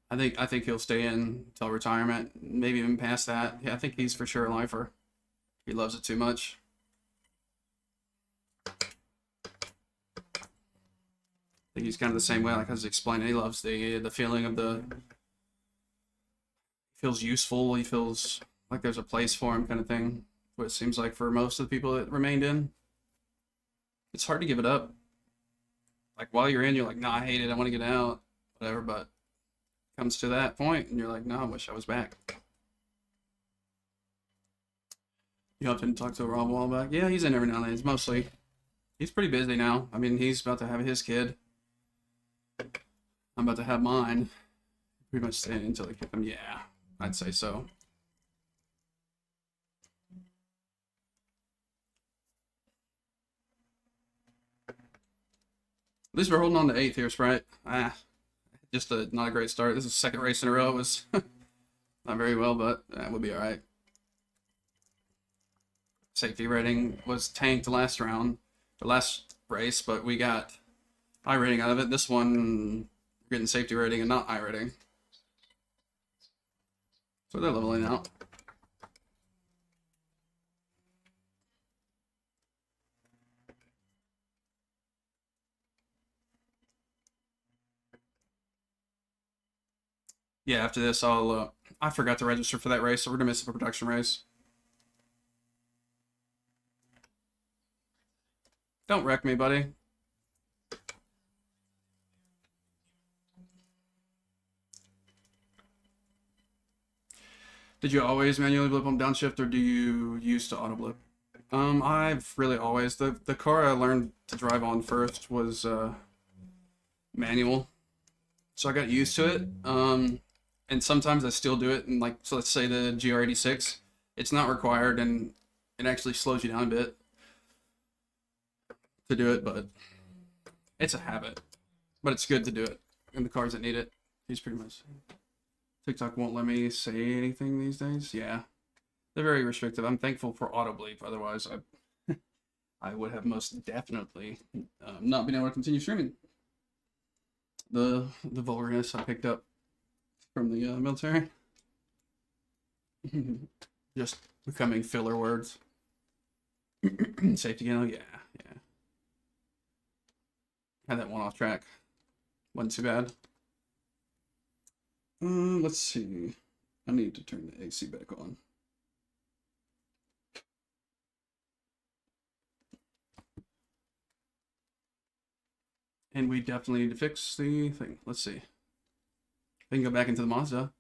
I think he'll stay in until retirement, maybe even past that. Yeah, I think he's for sure a lifer. He loves it too much. I think he's kind of the same way, like I was explaining. He loves the feeling of he feels useful. He feels like there's a place for him, kind of thing. What it seems like for most of the people that remained in. It's hard to give it up. Like while you're in, you're like, nah, I hate it. I want to get out, whatever. But comes to that point, and you're like, no, I wish I was back. You have to talk to Rob a while back. Yeah, he's in every now and then. He's pretty busy now. I mean, he's about to have his kid. I'm about to have mine. Pretty much staying until they kick him. Yeah, I'd say so. At least we're holding on to 8th here, Sprite. Just not a great start. This is the second race in a row. It was not very well, but we'll be all right. Safety rating was tanked the last race, but we got iRating out of it. This one, we're getting safety rating and not iRating. So they're leveling out. Yeah, after this, I forgot to register for that race, so we're gonna miss the production race. Don't wreck me, buddy. Did you always manually blip on downshift, or do you use to auto blip? I've really always the car I learned to drive on first was manual, so I got used to it. and sometimes I still do it. And like, so let's say the GR86, it's not required, and it actually slows you down a bit to do it, but it's a habit. But it's good to do it in the cars that need it. He's pretty much. TikTok won't let me say anything these days. Yeah, they're very restrictive. I'm thankful for auto bleep. Otherwise, I would have most definitely not been able to continue streaming. The vulgarness I picked up from the military. Just becoming filler words. Safety gun, yeah. Had that one off track. Wasn't too bad. Let's see. I need to turn the AC back on. And we definitely need to fix the thing. Let's see. We can go back into the Mazda.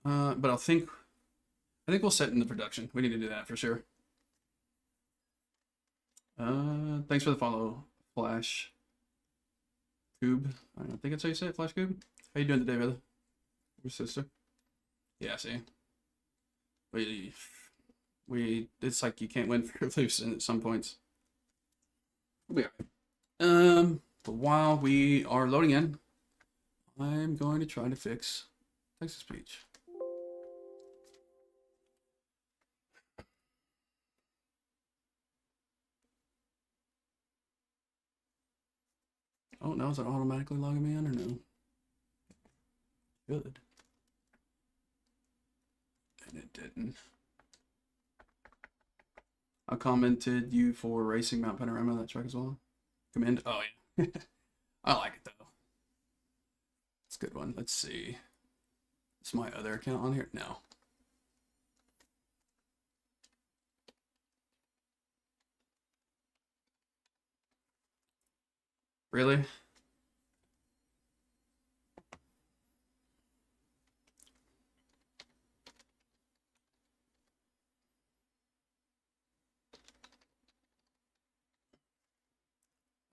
But I think we'll set in the production. We need to do that for sure. Thanks for the follow, Flash Coob. I don't think that's how you say it, Flash Coob. How you doing today, brother? Your sister? Yeah, see. We it's like you can't win for loose at some points. We'll be alright. But while we are loading in, I'm going to try to fix text-to-speech. Oh, no, is it automatically logging me in or no? Good. And it didn't. I commented you for racing Mount Panorama, that track as well. Commend. Oh, yeah. I like it, though. It's a good one. Let's see. Is my other account on here? No. Really?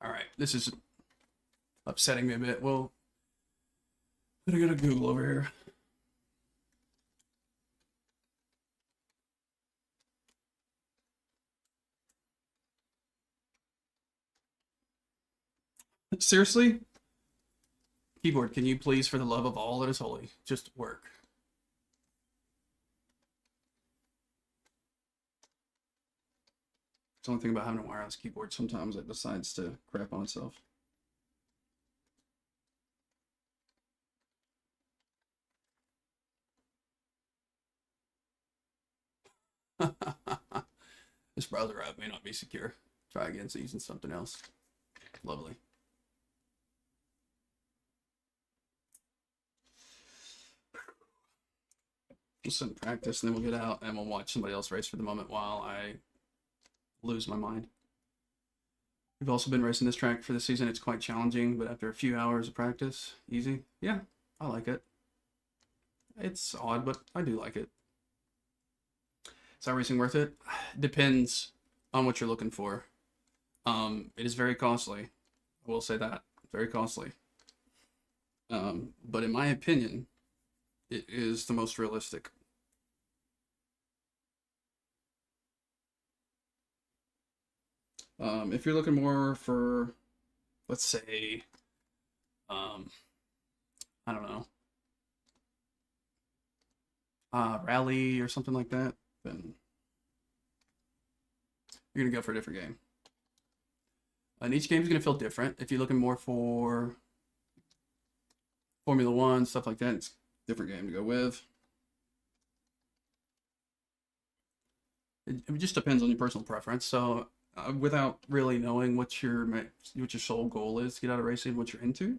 All right, this is upsetting me a bit. Well, I'm gonna go to Google over here. Seriously? Keyboard, can you please, for the love of all that is holy, just work? It's the only thing about having a wireless keyboard. Sometimes it decides to crap on itself. This browser app may not be secure. Try again, so using something else. Lovely. We'll sit and practice, and then we'll get out, and we'll watch somebody else race for the moment while I lose my mind. We've also been racing this track for the season. It's quite challenging, but after a few hours of practice, easy. Yeah, I like it. It's odd, but I do like it. Is iRacing worth it? Depends on what you're looking for. It is very costly. I will say that. Very costly. But in my opinion, it is the most realistic. If you're looking more for, let's say, I don't know, rally or something like that, then you're gonna go for a different game. And each game is gonna feel different. If you're looking more for Formula One, stuff like that, it's a different game to go with. It just depends on your personal preference. So without really knowing what your sole goal is to get out of racing, what you're into,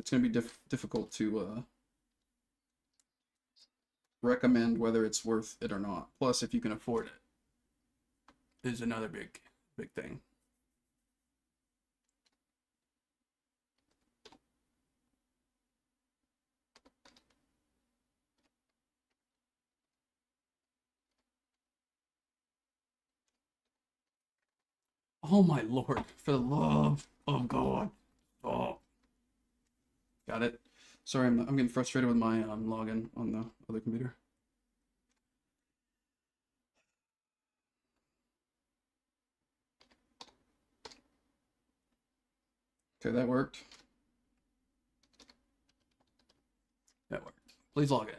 it's going to be difficult to recommend whether it's worth it or not. Plus, if you can afford it, is another big thing. Oh my lord, for the love of God. Oh. Got it. Sorry, I'm getting frustrated with my login on the other computer. Okay, that worked. That worked. Please log in.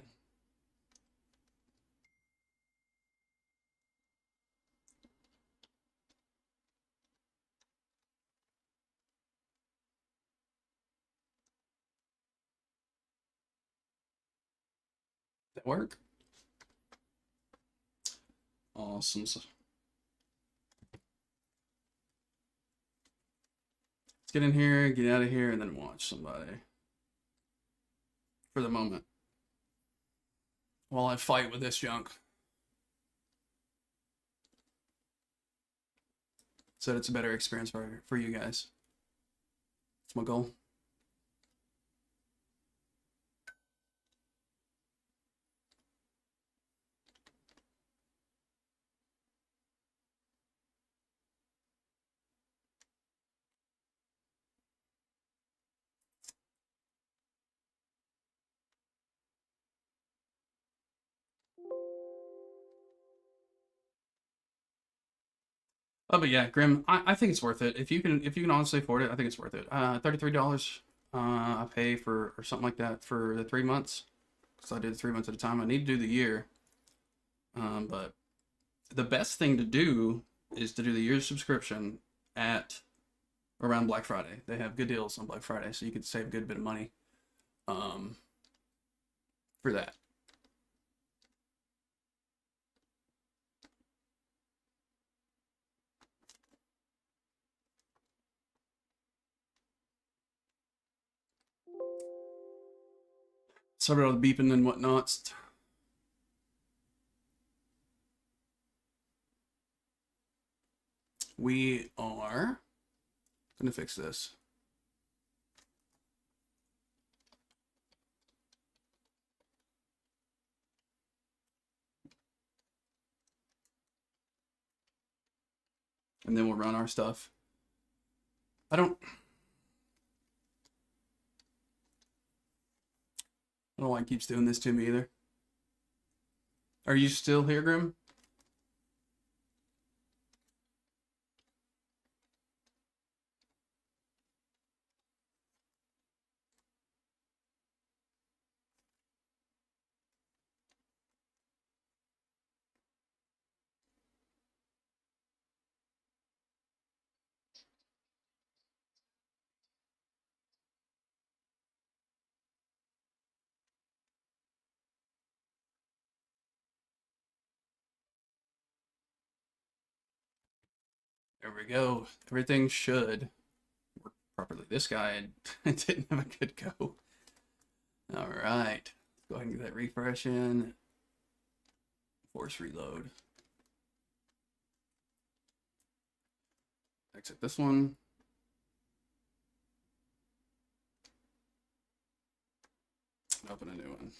That work? Awesome. So let's get in here, get out of here, and then watch somebody for the moment while I fight with this junk. So that it's a better experience for you guys. That's my goal. Oh, but yeah, Grim, I think it's worth it. If you can honestly afford it, I think it's worth it. $33 I pay for or something like that for the 3 months because I did 3 months at a time. I need to do the year, but the best thing to do is to do the year's subscription at around Black Friday. They have good deals on Black Friday, so you can save a good bit of money for that. Sorry about all the beeping and whatnot. We are gonna fix this. And then we'll run our stuff. I don't know why it keeps doing this to me either. Are you still here, Grim? There we go. Everything should work properly. This guy didn't have a good go. All right. Let's go ahead and get that refresh in. Force reload. Exit this one. Open a new one.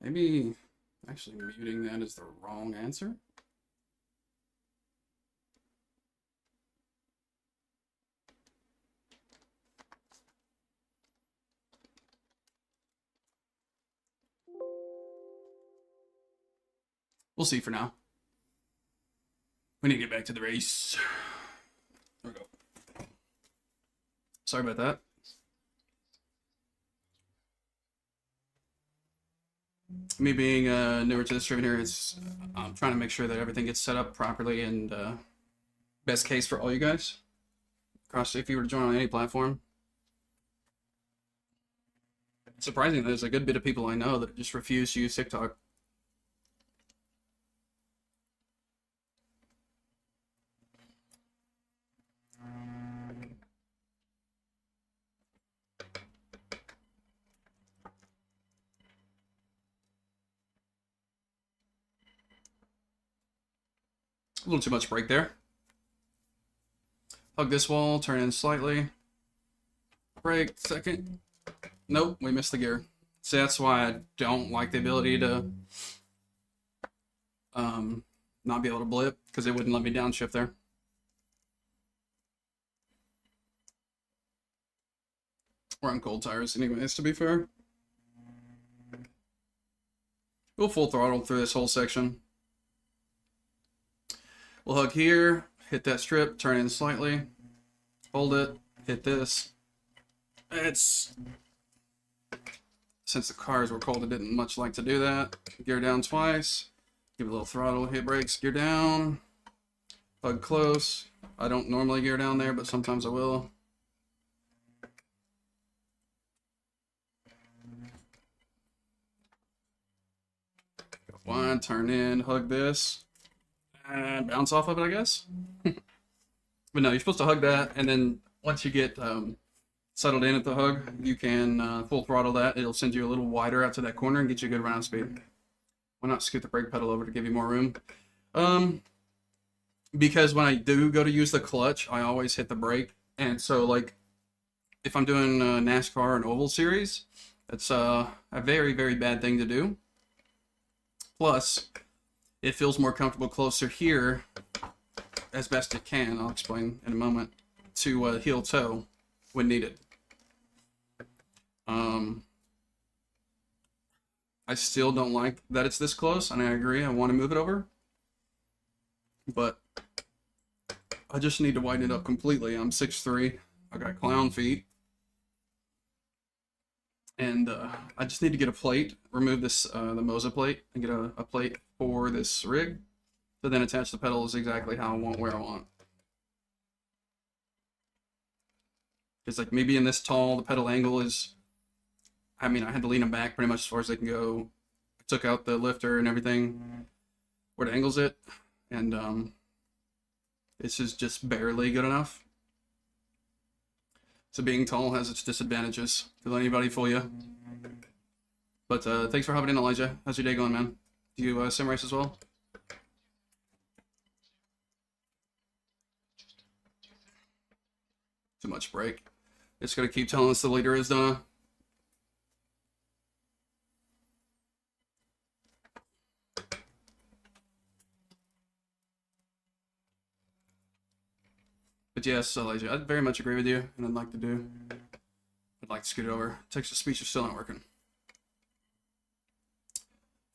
Maybe actually muting that is the wrong answer. We'll see for now. We need to get back to the race. There we go. Sorry about that. Me being newer to this stream here, I'm trying to make sure that everything gets set up properly and best case for all you guys. Across, if you were to join on any platform. Surprisingly, there's a good bit of people I know that just refuse to use TikTok. A little too much brake there. Hug this wall, turn in slightly. Brake, second. Nope, we missed the gear. So that's why I don't like the ability to not be able to blip, because it wouldn't let me downshift there. We're on cold tires anyways, to be fair. We'll full throttle through this whole section. We'll hug here, hit that strip, turn in slightly, hold it, hit this. It's... Since the cars were cold, it didn't much like to do that. Gear down twice, give it a little throttle, hit brakes, gear down, hug close. I don't normally gear down there, but sometimes I will. One, turn in, hug this, and bounce off of it, I guess. But no, you're supposed to hug that, and then once you get settled in at the hug, you can full throttle that. It'll send you a little wider out to that corner and get you a good run out speed. Why not scoot the brake pedal over to give you more room? Because when I do go to use the clutch, I always hit the brake, and so like if I'm doing NASCAR and Oval Series, that's a very, very bad thing to do. Plus, it feels more comfortable closer here, as best it can, I'll explain in a moment, to heel toe when needed. I still don't like that it's this close, and I agree, I want to move it over. But I just need to widen it up completely. I'm 6'3", I got clown feet. And I just need to get a plate, remove this the Moza plate, and get a plate for this rig, to then attach the pedals exactly how I want, where I want. Because like maybe in this tall, the pedal angle is, I mean, I had to lean them back pretty much as far as they can go. I took out the lifter and everything, where it angles it, and this is just barely good enough. So being tall has its disadvantages. Don't let anybody fool you. But thanks for hopping in, Elijah. How's your day going, man? Do you sim race as well? Too much brake. It's gonna keep telling us the leader is done. But yes, Elijah, I very much agree with you, and I'd like to scoot it over. Text to speech is still not working.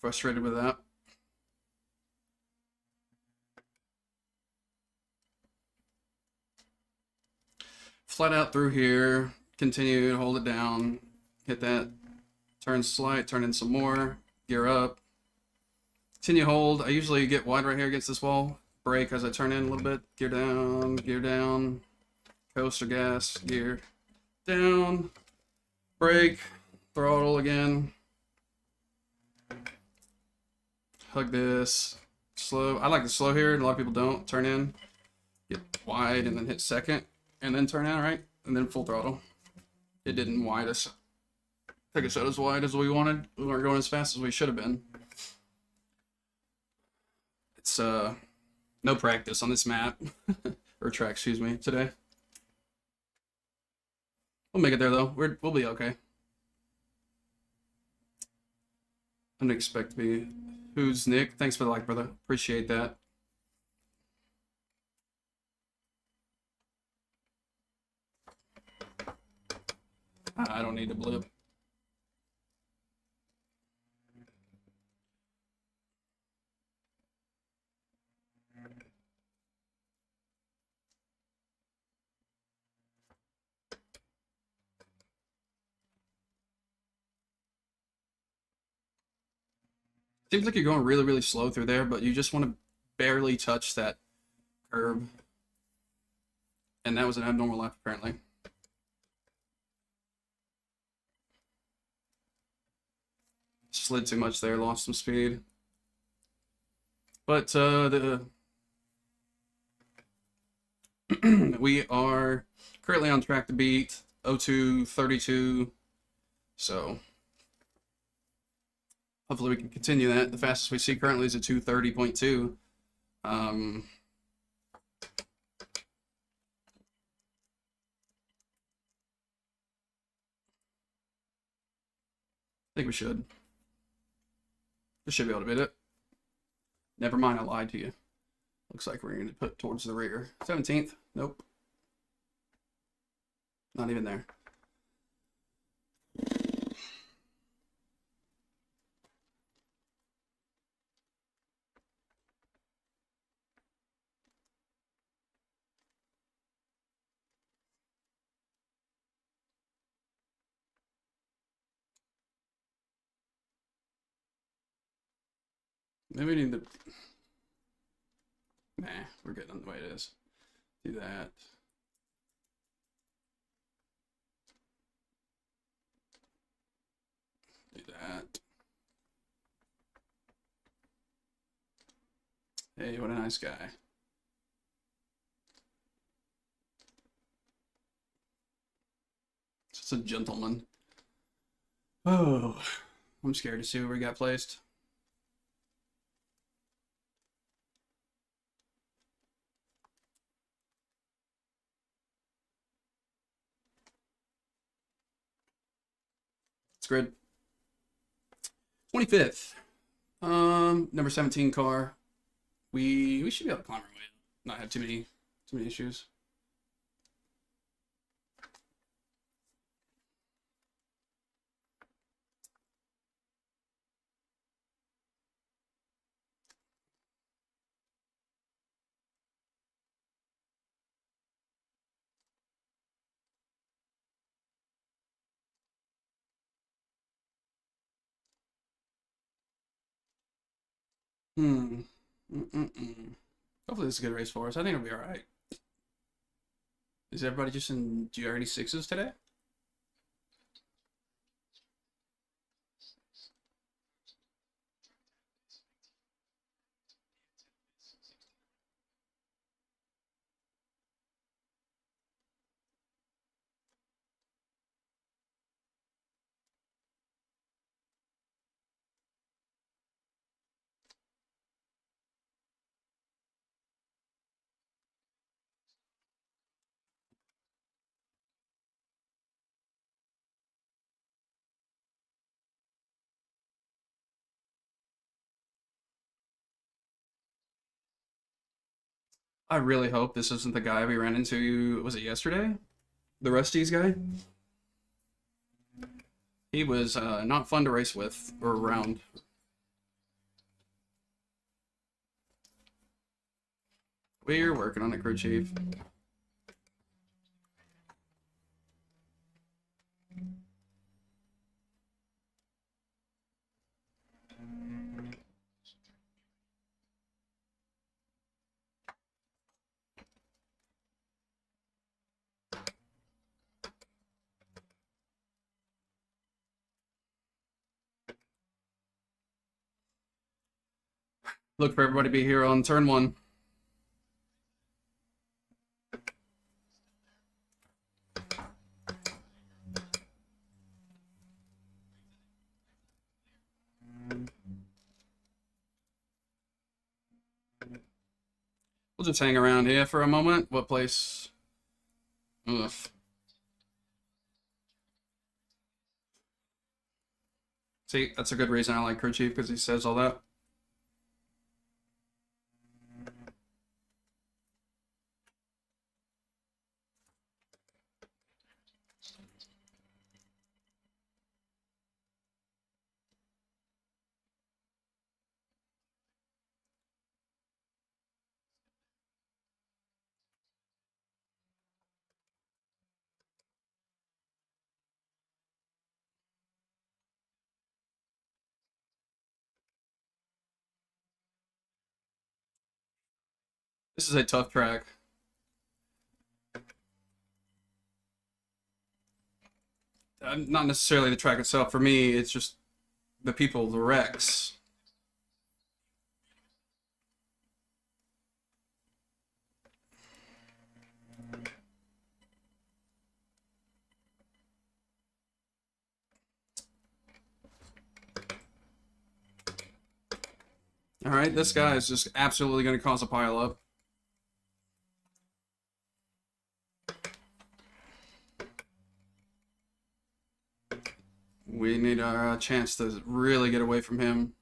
Frustrated with that. Flat out through here, continue to hold it down, hit that, turn slight, turn in some more, gear up, continue hold. I usually get wide right here against this wall. Brake as I turn in a little bit, gear down, coaster gas, gear down, brake, throttle again, hug this, slow. I like the slow here, and a lot of people don't. Turn in, get wide, and then hit second, and then turn out, right? And then full throttle. It didn't wide us. Take us out as wide as we wanted. We weren't going as fast as we should have been. It's no practice on this map, or track, excuse me, today. We'll make it there though. We'll be okay. I didn't expect to be. Who's Nick? Thanks for the like, brother. Appreciate that. I don't need to blip. Seems like you're going really, really slow through there, but you just want to barely touch that curb. And that was an abnormal lap, apparently. Slid too much there, lost some speed. But we are currently on track to beat 02:32, so hopefully we can continue that. The fastest we see currently is a 2:30.2. I think we should. We should be able to beat it. Never mind, I lied to you. Looks like we're going to put towards the rear. 17th? Nope. Not even there. Maybe we need to. Nah, we're good on the way it is. Do that. Do that. Hey, what a nice guy. Just a gentleman. Oh, I'm scared to see where we got placed. It's grid. 25th. Number 17 car. We should be able to climb our way. Not have too many issues. Mm -mm. Hopefully this is a good race for us. I think it'll be all right. Is everybody just in GR86s today? I really hope this isn't the guy we ran into, was it yesterday? The Rusty's guy? He was not fun to race with or around. We're working on it, crew chief. Look for everybody to be here on turn 1. We'll just hang around here for a moment. What place? Ugh. See, that's a good reason I like crew chief, because he says all that. This is a tough track. Not necessarily the track itself. For me, it's just the people, the wrecks. All right, this guy is just absolutely going to cause a pileup. We need a chance to really get away from him.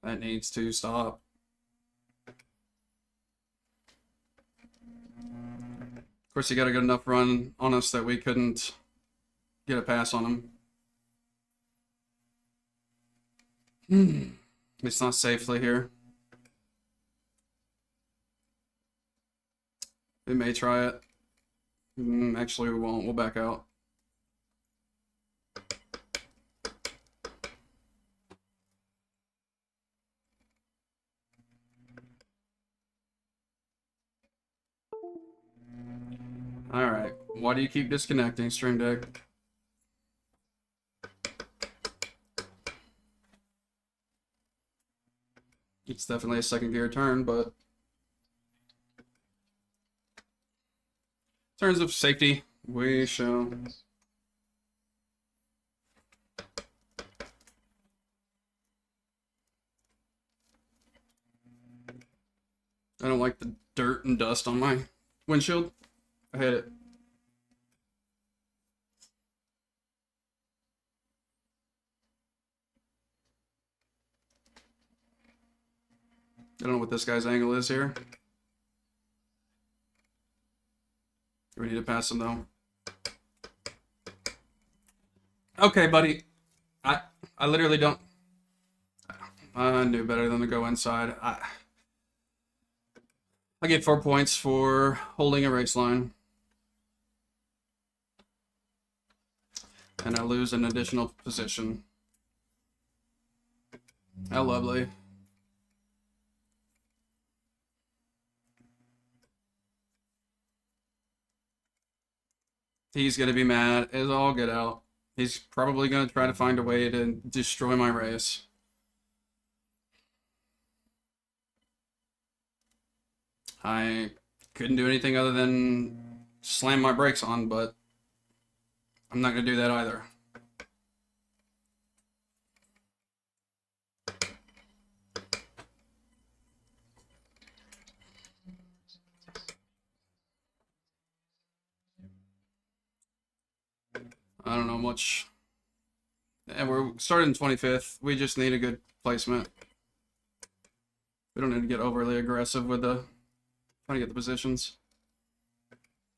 That needs to stop. course, he got a good enough run on us that we couldn't get a pass on him. At least not safely here. We may try it. Actually, we won't. We'll back out. Alright. Why do you keep disconnecting, Stream Deck? It's definitely a second gear turn, but in terms of safety, we shall. I don't like the dirt and dust on my windshield. I hate it. I don't know what this guy's angle is here. We need to pass him though. Okay, buddy. I literally don't. I knew better than to go inside. I get 4 points for holding a race line. And I lose an additional position. How lovely. He's gonna be mad. It's all get out. He's probably gonna try to find a way to destroy my race. I couldn't do anything other than slam my brakes on, but I'm not gonna do that either. I don't know much. And we're starting 25th. We just need a good placement. We don't need to get overly aggressive with the trying to get the positions.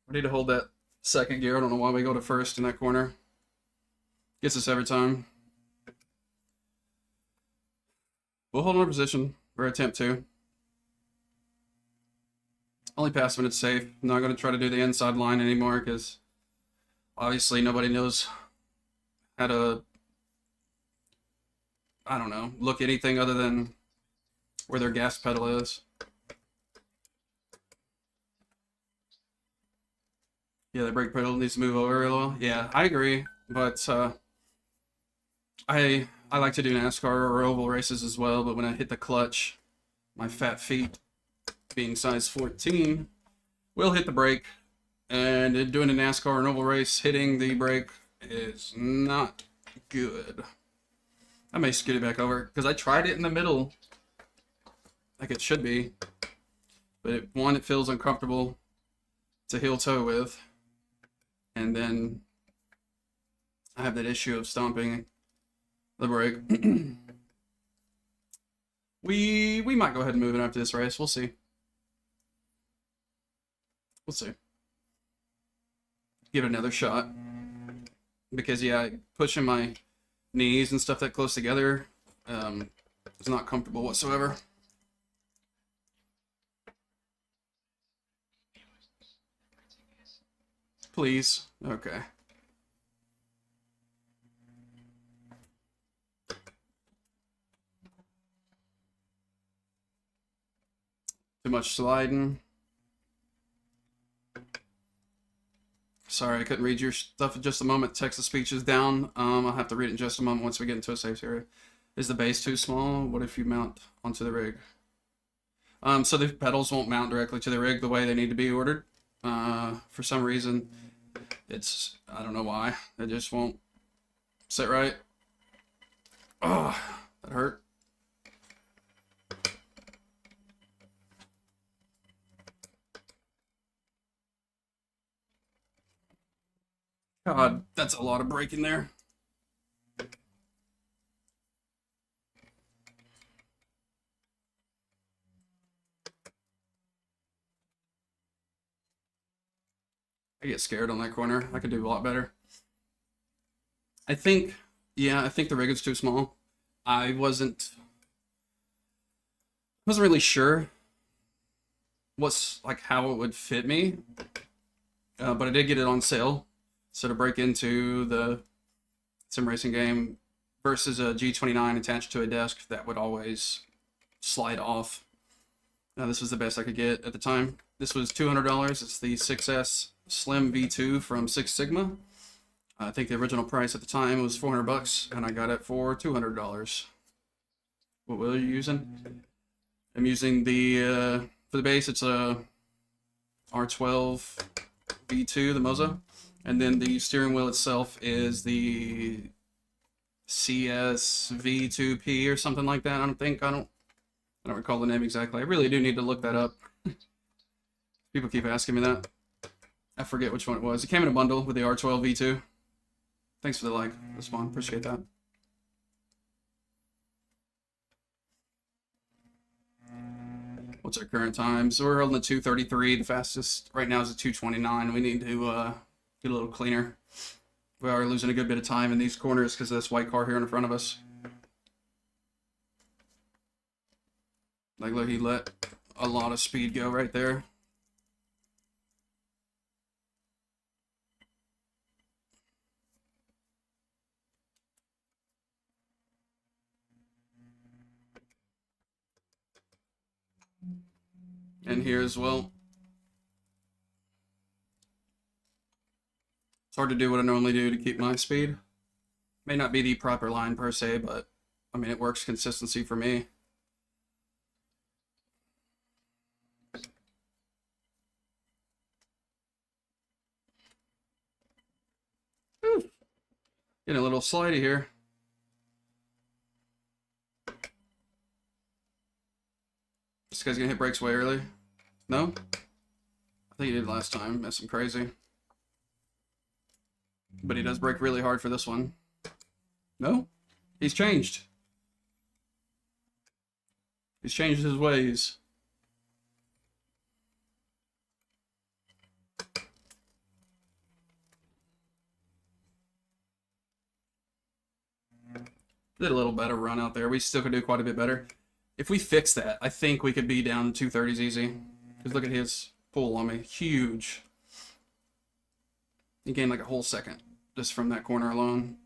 We need to hold that second gear. I don't know why we go to first in that corner. Gets us every time. We'll hold our position or attempt to. Only pass when it's safe. I'm not going to try to do the inside line anymore because obviously nobody knows how to, I don't know, look anything other than where their gas pedal is. Yeah, the brake pedal needs to move over a little. Yeah, I agree, but I like to do NASCAR or oval races as well, but when I hit the clutch, my fat feet, being size 14, will hit the brake, and doing a NASCAR or an oval race, hitting the brake is not good. I may scoot it back over, because I tried it in the middle, like it should be, but it feels uncomfortable to heel toe with. And then I have that issue of stomping the brake. we might go ahead and move it after this race. We'll see. We'll see. Give it another shot. Because, yeah, pushing my knees and stuff that close together is not comfortable whatsoever. Please. Okay. Too much sliding. Sorry, I couldn't read your stuff in just a moment. Text-to-speech is down. I'll have to read it in just a moment once we get into a safe area. Is the base too small? What if you mount onto the rig? So the pedals won't mount directly to the rig the way they need to be ordered. For some reason, I don't know why. It just won't sit right. Oh, that hurt. God, that's a lot of braking there. I get scared on that corner. I could do a lot better. I think, yeah, I think the rig is too small. I wasn't really sure what's like how it would fit me, but I did get it on sale. So to break into the sim racing game versus a G29 attached to a desk, that would always slide off. This was the best I could get at the time. This was $200. It's the 6S Slim V2 from Six Sigma. I think the original price at the time was 400 bucks, and I got it for $200. What wheel are you using? I'm using the, for the base, it's a R12 V2, the Moza. And then the steering wheel itself is the CS V2P or something like that. I don't recall the name exactly. I really do need to look that up. People keep asking me that. I forget which one it was. It came in a bundle with the R12 V2. Thanks for the like, the spawn. Appreciate that. What's our current time? So we're holding the 233. The fastest right now is a 229. We need to get a little cleaner. We are losing a good bit of time in these corners because of this white car here in front of us. Like, look, he let a lot of speed go right there. And here as well. It's hard to do what I normally do to keep my speed. May not be the proper line per se, but I mean, it works consistency for me. Whew. Getting a little slidey here. This guy's gonna hit brakes way early. No? I think he did last time. That's some crazy. But he does brake really hard for this one. No? He's changed. He's changed his ways. Did a little better run out there. We still could do quite a bit better. If we fix that, I think we could be down 230s easy. Because look at his pull on me. Huge. He gained like a whole second just from that corner alone.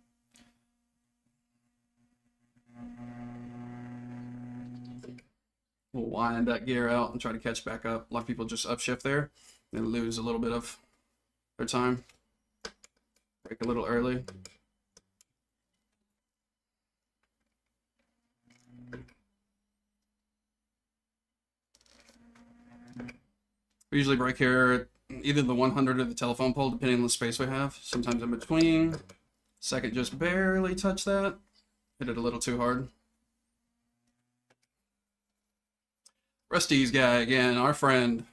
We'll wind that gear out and try to catch back up. A lot of people just upshift there and lose a little bit of their time. Brake a little early. We usually brake here at either the 100 or the telephone pole, depending on the space we have. Sometimes in between. Second, just barely touch that. Hit it a little too hard. Rusty's guy again, our friend.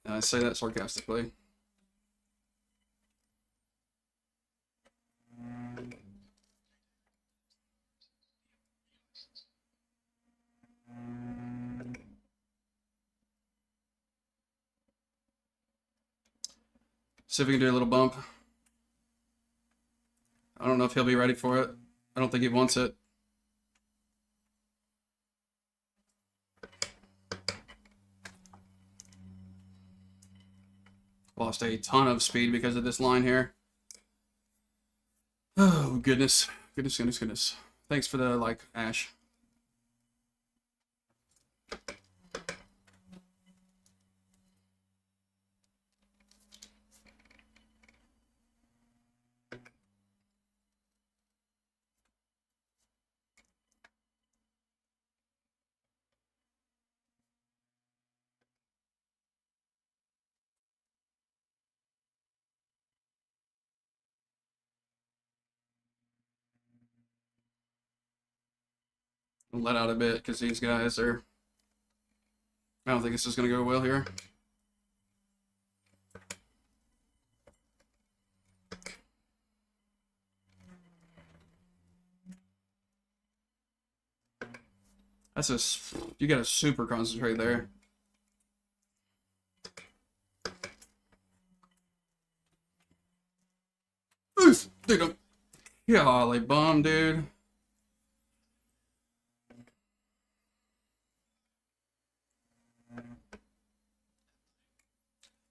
I say that sarcastically. See if we can do a little bump. I don't know if he'll be ready for it. I don't think he wants it. Lost a ton of speed because of this line here. Oh, goodness. Goodness, goodness, goodness. Thanks for the like, Ash. Let out a bit because these guys are. I don't think this is going to go well here. That's you got to super concentrate there. Dude, golly bum, dude.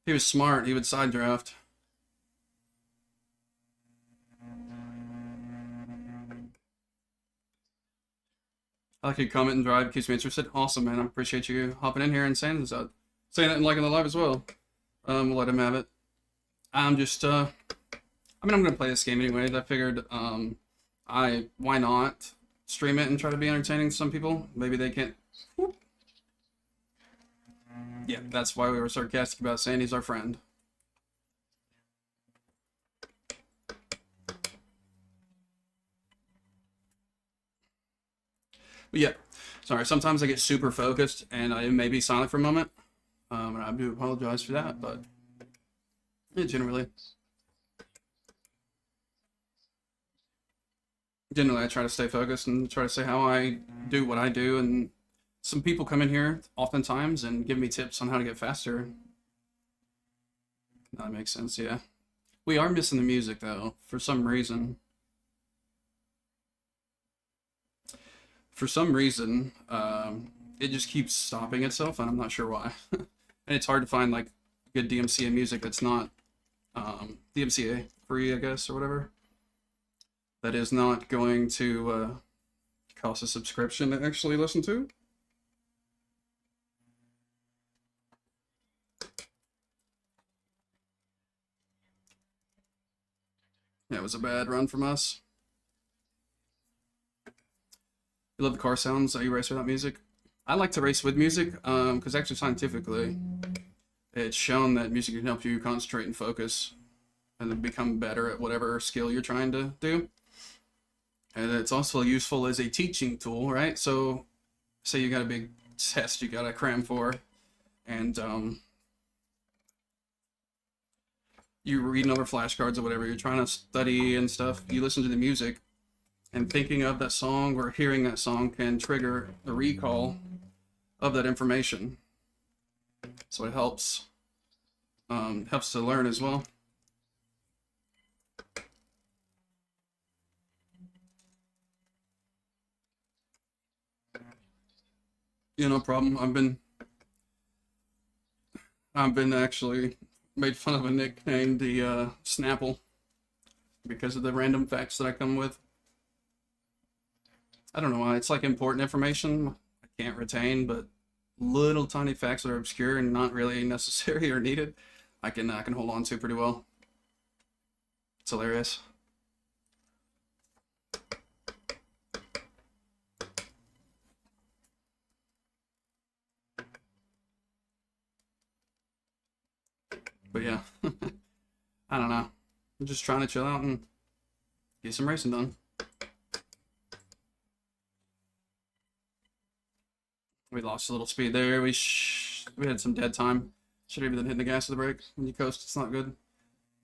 He was smart. He would side draft. I like your comment and drive. Keeps me interested. Awesome, man. I appreciate you hopping in here and saying this. Saying it and liking the live as well. We'll let him have it. I'm just, I mean, I'm gonna play this game anyways. I figured, why not stream it and try to be entertaining to some people? Maybe they can't. Whoop. Yeah, that's why we were sarcastic about saying he's our friend. But yeah, sorry. Sometimes I get super focused and I may be silent for a moment. And I do apologize for that, but yeah, generally I try to stay focused and try to say how I do what I do. And some people come in here oftentimes and give me tips on how to get faster. That makes sense, yeah. We are missing the music though, for some reason. For some reason, it just keeps stopping itself, and I'm not sure why. And it's hard to find like good DMCA music that's not DMCA free, I guess, or whatever. That is not going to cost a subscription to actually listen to. That was a bad run from us. You love the car sounds? You race without music? I like to race with music because actually scientifically it's shown that music can help you concentrate and focus and then become better at whatever skill you're trying to do. And it's also useful as a teaching tool, right? So say you got a big test you gotta cram for, and you're reading over flashcards or whatever, you're trying to study and stuff, you listen to the music, and thinking of that song or hearing that song can trigger the recall of that information. So it helps to learn as well. Yeah, no problem. I've been actually made fun of a nickname, the Snapple, because of the random facts that I come with. I don't know why. It's like important information I can't retain, but little tiny facts that are obscure and not really necessary or needed, I can hold on to pretty well. It's hilarious. But yeah, I don't know. I'm just trying to chill out and get some racing done. We lost a little speed there. We had some dead time. Should have been hitting the gas or the brake. When you coast, it's not good.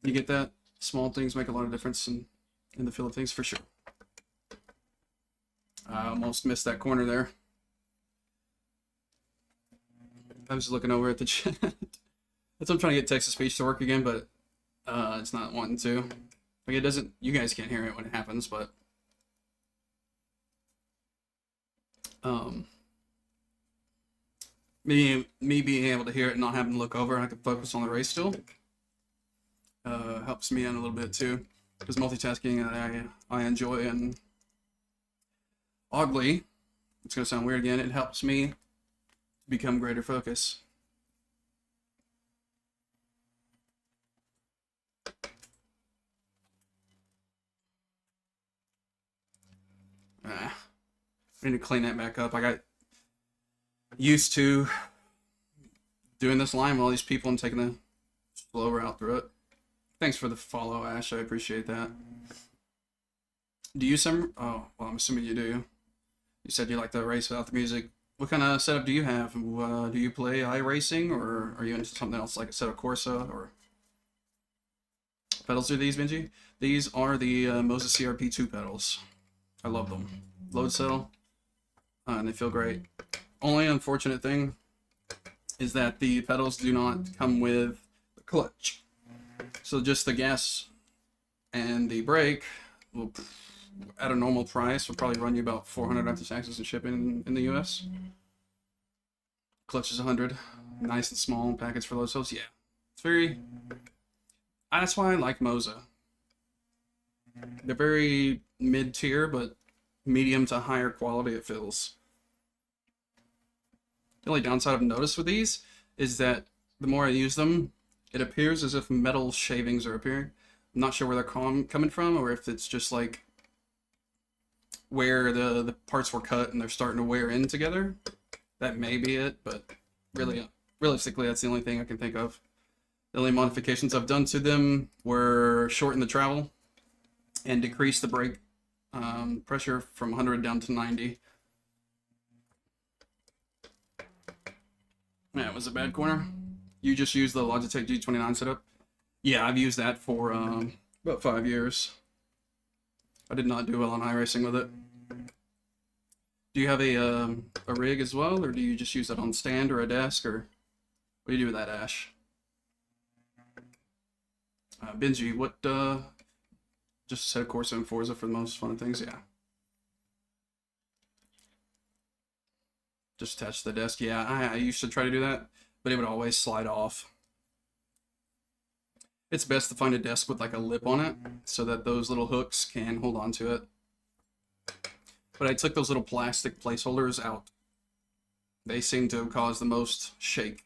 You get that? Small things make a lot of difference in the feel of things, for sure. I almost missed that corner there. I was looking over at the chat. That's I'm trying to get text-to-speech to work again, but it's not wanting to. Like it doesn't. You guys can't hear it when it happens, but me being able to hear it and not having to look over, and I can focus on the race still. Helps me out a little bit too, because multitasking I enjoy, and oddly, it's gonna sound weird again, it helps me become greater focus. I need to clean that back up. I got used to doing this line with all these people and taking the slow route through it. Thanks for the follow, Ash. I appreciate that. Do you some? Oh, well, I'm assuming you do. You said you like to race without the music. What kind of setup do you have? Do you play iRacing, or are you into something else like a set of Corsa or pedals? Are these, Benji? These are the Moza CRP2 pedals. I love them. Load cell, and they feel great. Only unfortunate thing is that the pedals do not come with the clutch. So just the gas And the brake will, at a normal price, will probably run you about $400 after taxes and shipping in the US. Clutch is 100. Nice and small package for load cells. Yeah, it's very. That's why I like Moza. They're very mid-tier, but medium to higher quality it feels. The only downside I've noticed with these is that the more I use them, it appears as if metal shavings are appearing. I'm not sure where they're coming from, or if it's just like where the parts were cut and they're starting to wear in together. That may be it, but really, realistically, that's the only thing I can think of. The only modifications I've done to them were shorten the travel and decrease the brake pressure from 100 down to 90. Yeah, it was a bad corner. You just use the Logitech G29 setup? Yeah, I've used that for about 5 years. I did not do well on iRacing with it. Do you have a rig as well, or do you just use it on stand or a desk, or what do you do with that, Ash? Benji, what, just a set of Corsa and Forza for the most fun things? Yeah. Just attach to the desk. Yeah, I used to try to do that, but it would always slide off. It's best to find a desk with like a lip on it so that those little hooks can hold on to it. But I took those little plastic placeholders out. They seem to have caused the most shake,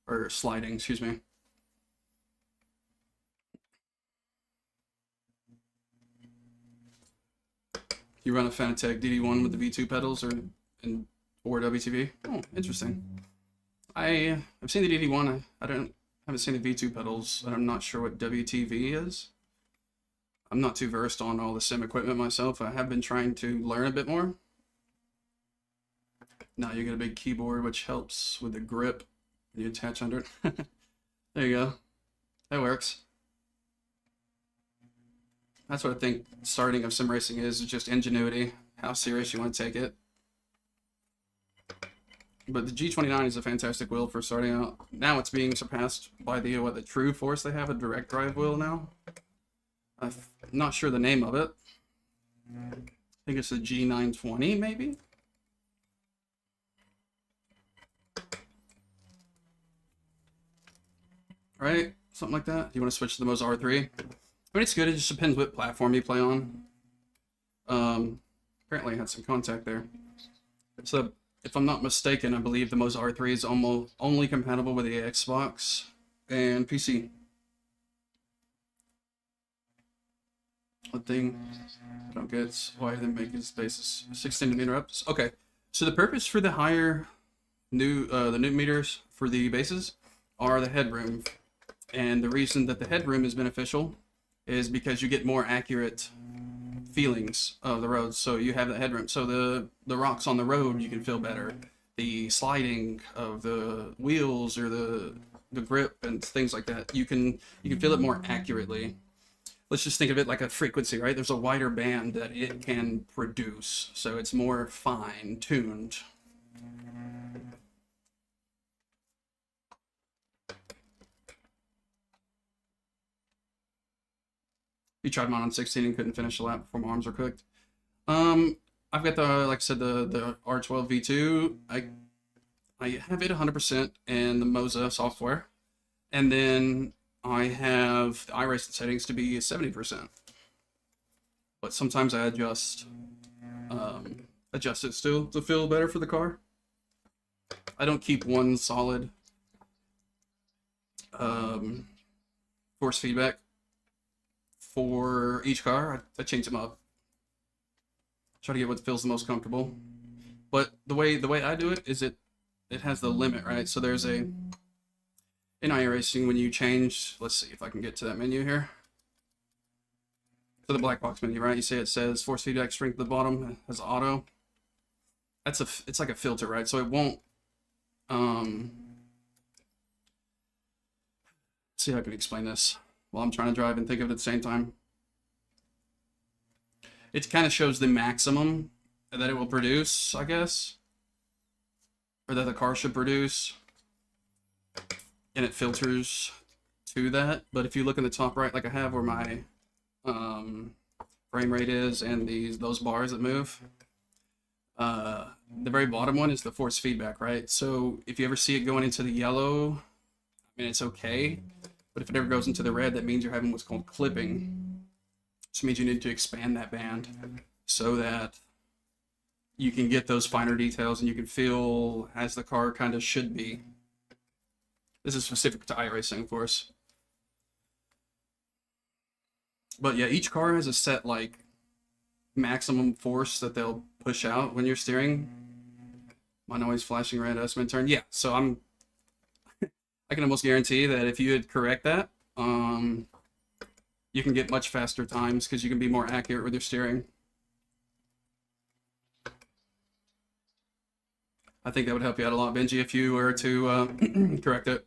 or sliding, excuse me. You run a Fanatec DD1 with the V2 pedals or WTV? Oh, interesting. I've seen the DD1. I haven't seen the V2 pedals, and I'm not sure what WTV is. I'm not too versed on all the sim equipment myself. I have been trying to learn a bit more. Now you get a big keyboard, which helps with the grip when you attach under it. There you go. That works. That's what I think starting of sim racing is just ingenuity, how serious you want to take it. But the G29 is a fantastic wheel for starting out. Now it's being surpassed by the True Force. They have a direct drive wheel now. I'm not sure the name of it. I think it's the G920, maybe? Right? Something like that. You want to switch to the Moza R3? I mean, it's good. It just depends what platform you play on. Apparently I had some contact there. So, if I'm not mistaken, I believe the Moza R3 is almost only compatible with the Xbox and PC. One thing I don't get is why they make his bases 16mm ups. Okay, so the purpose for the higher the Newton meters for the bases are the headroom, and the reason that the headroom is beneficial is because you get more accurate feelings of the road. So you have the headroom, so the rocks on the road you can feel better, the sliding of the wheels or the grip and things like that, you can feel it more accurately. Let's just think of it like a frequency, right? There's a wider band that it can produce, so it's more fine-tuned. You tried mine on 16 and couldn't finish the lap before my arms were cooked. I've got like I said, the R12 V2. I have it 100% in the Moza software, and then I have the iRacing settings to be 70%. But sometimes I adjust it still to feel better for the car. I don't keep one solid force feedback for each car. I change them up. Try to get what feels the most comfortable. But the way I do it is it has the limit, right? So there's in iRacing, when you change, let's see if I can get to that menu here. So the black box menu, right? You see it says force feedback strength at the bottom, it has auto. It's like a filter, right? So it won't see how I can explain this while I'm trying to drive and think of it at the same time. It kind of shows the maximum that it will produce, I guess, or that the car should produce, and it filters to that. But if you look in the top right, like I have where my frame rate is and those bars that move. The very bottom one is the force feedback, right? So if you ever see it going into the yellow, I mean, it's okay. But if it ever goes into the red, that means you're having what's called clipping. Which means you need to expand that band so that you can get those finer details and you can feel as the car kind of should be. This is specific to iRacing, of course. But yeah, each car has a set like maximum force that they'll push out when you're steering. Mine always flashing red as turn. Yeah, so I can almost guarantee that if you would correct that, you can get much faster times because you can be more accurate with your steering. I think that would help you out a lot, Benji, if you were to correct it.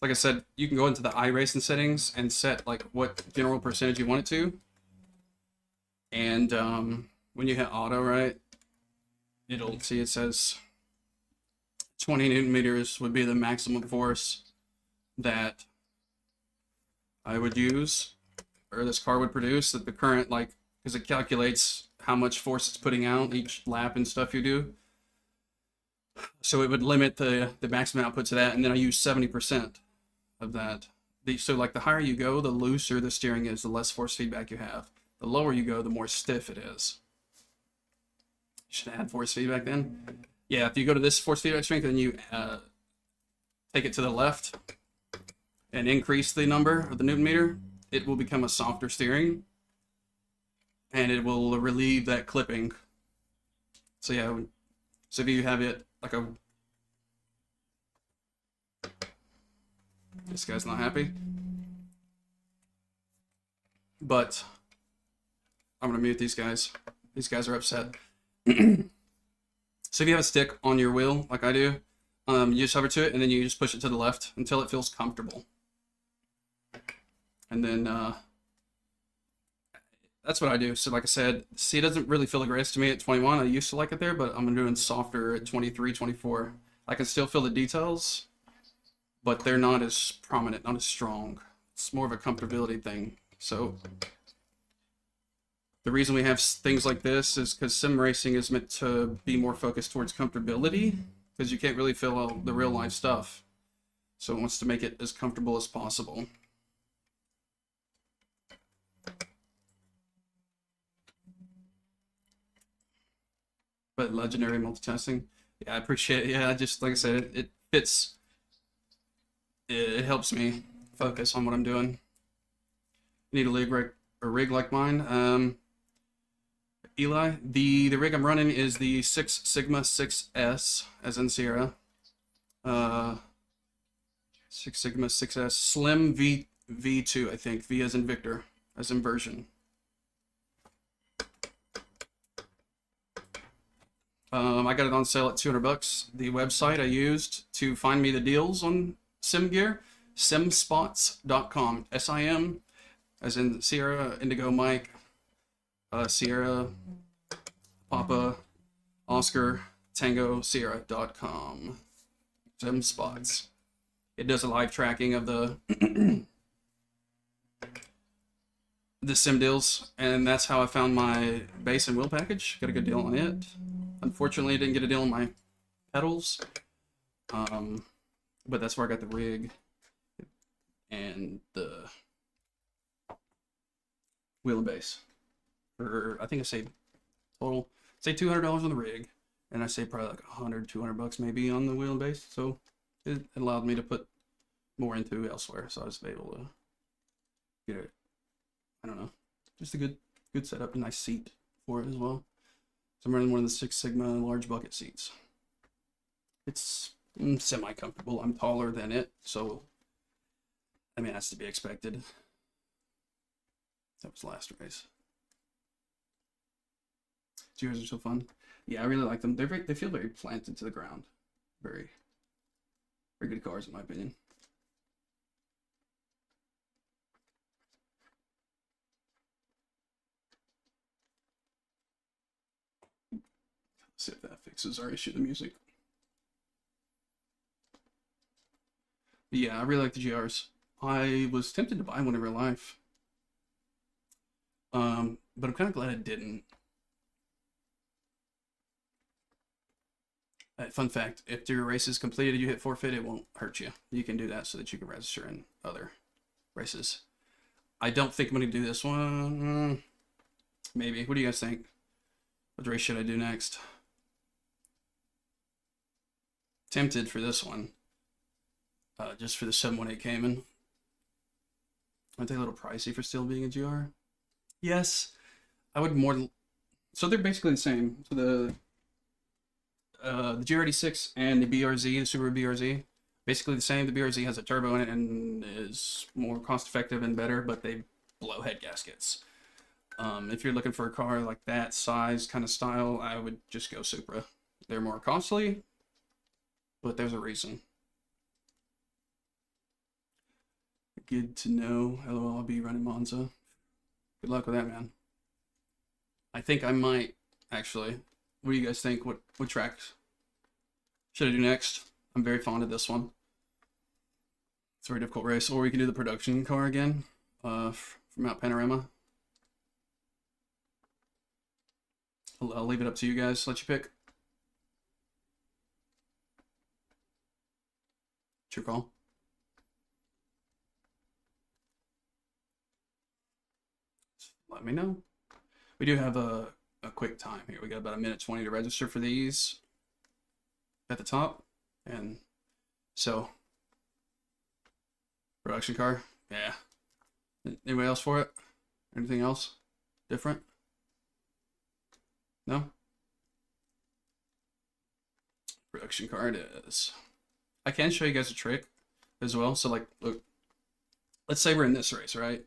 Like I said, you can go into the iRacing settings and set like what general percentage you want it to. And when you hit auto, right, it'll see it says 20 Newton meters would be the maximum force that I would use, or this car would produce, that the current, like, because it calculates how much force it's putting out each lap and stuff you do. So it would limit the maximum output to that, and then I use 70% of that. So like the higher you go, the looser the steering is, the less force feedback you have. The lower you go, the more stiff it is. You should add force feedback then. Yeah, if you go to this force feedback strength and you take it to the left and increase the number of the Newton meter, it will become a softer steering and it will relieve that clipping. So yeah, so if you have it like a... This guy's not happy. But I'm gonna mute these guys. These guys are upset. So if you have a stick on your wheel, like I do, you just hover to it and then you just push it to the left until it feels comfortable. And then that's what I do. So like I said, see, it doesn't really feel the greatest to me at 21. I used to like it there, but I'm doing softer at 23, 24. I can still feel the details, but they're not as prominent, not as strong. It's more of a comfortability thing. So the reason we have things like this is because sim racing is meant to be more focused towards comfortability, because you can't really feel all the real life stuff. So it wants to make it as comfortable as possible. But legendary multitasking, yeah, I appreciate it. Yeah, just like I said, it fits. It helps me focus on what I'm doing. You need a rig like mine. Eli, the rig I'm running is the 6 Sigma 6S, as in Sierra. 6 Sigma 6S Slim V2, I think. V as in Victor, as in version. I got it on sale at $200. The website I used to find me the deals on sim gear, simspots.com. SIM, as in Sierra, Indigo Mike, Sierra, Papa, Oscar, Tango, Sierra.com. Sim Spots. It does a live tracking of the the sim deals, and that's how I found my base and wheel package. Got a good deal on it. Unfortunately, I didn't get a deal on my pedals, but that's where I got the rig and the wheel and base. For, I think I saved total, say $200 on the rig, and I saved probably like $100-200 maybe on the wheel and base. So it allowed me to put more into elsewhere. So I was able to get it. I don't know, just a good setup, a nice seat for it as well. So I'm running one of the 6 Sigma large bucket seats. It's semi-comfortable. I'm taller than it, so I mean that's to be expected. That was last race. Gears are so fun. Yeah, I really like them. They feel very planted to the ground. Very good cars in my opinion. Let's see if that fixes our issue, the music. But yeah, I really like the GRs. I was tempted to buy one in real life. But I'm kind of glad it didn't. Fun fact, if your race is completed, you hit forfeit, it won't hurt you. You can do that so that you can register in other races. I don't think I'm going to do this one. Maybe. What do you guys think? What race should I do next? Tempted for this one. Just for the 718 Cayman. Aren't they a little pricey for still being a GR? Yes. I would more... So they're basically the same. So the GR86 and the BRZ, the Subaru BRZ, basically the same. The BRZ has a turbo in it and is more cost effective and better, but they blow head gaskets. If you're looking for a car like that size kind of style, I would just go Supra. They're more costly, but there's a reason. Good to know. LOL, I'll be running Monza. Good luck with that, man. I think I might, actually. What do you guys think? What tracks should I do next? I'm very fond of this one. It's a very difficult race. Or we can do the production car again from Mount Panorama. I'll leave it up to you guys. Let you pick. It's your call. Let me know. We do have a quick time here. We got about 1:20 to register for these at the top. And so, production car. Yeah. Anybody else for it? Anything else different? No? Production car it is. I can show you guys a trick as well. So like, look, let's say we're in this race, right?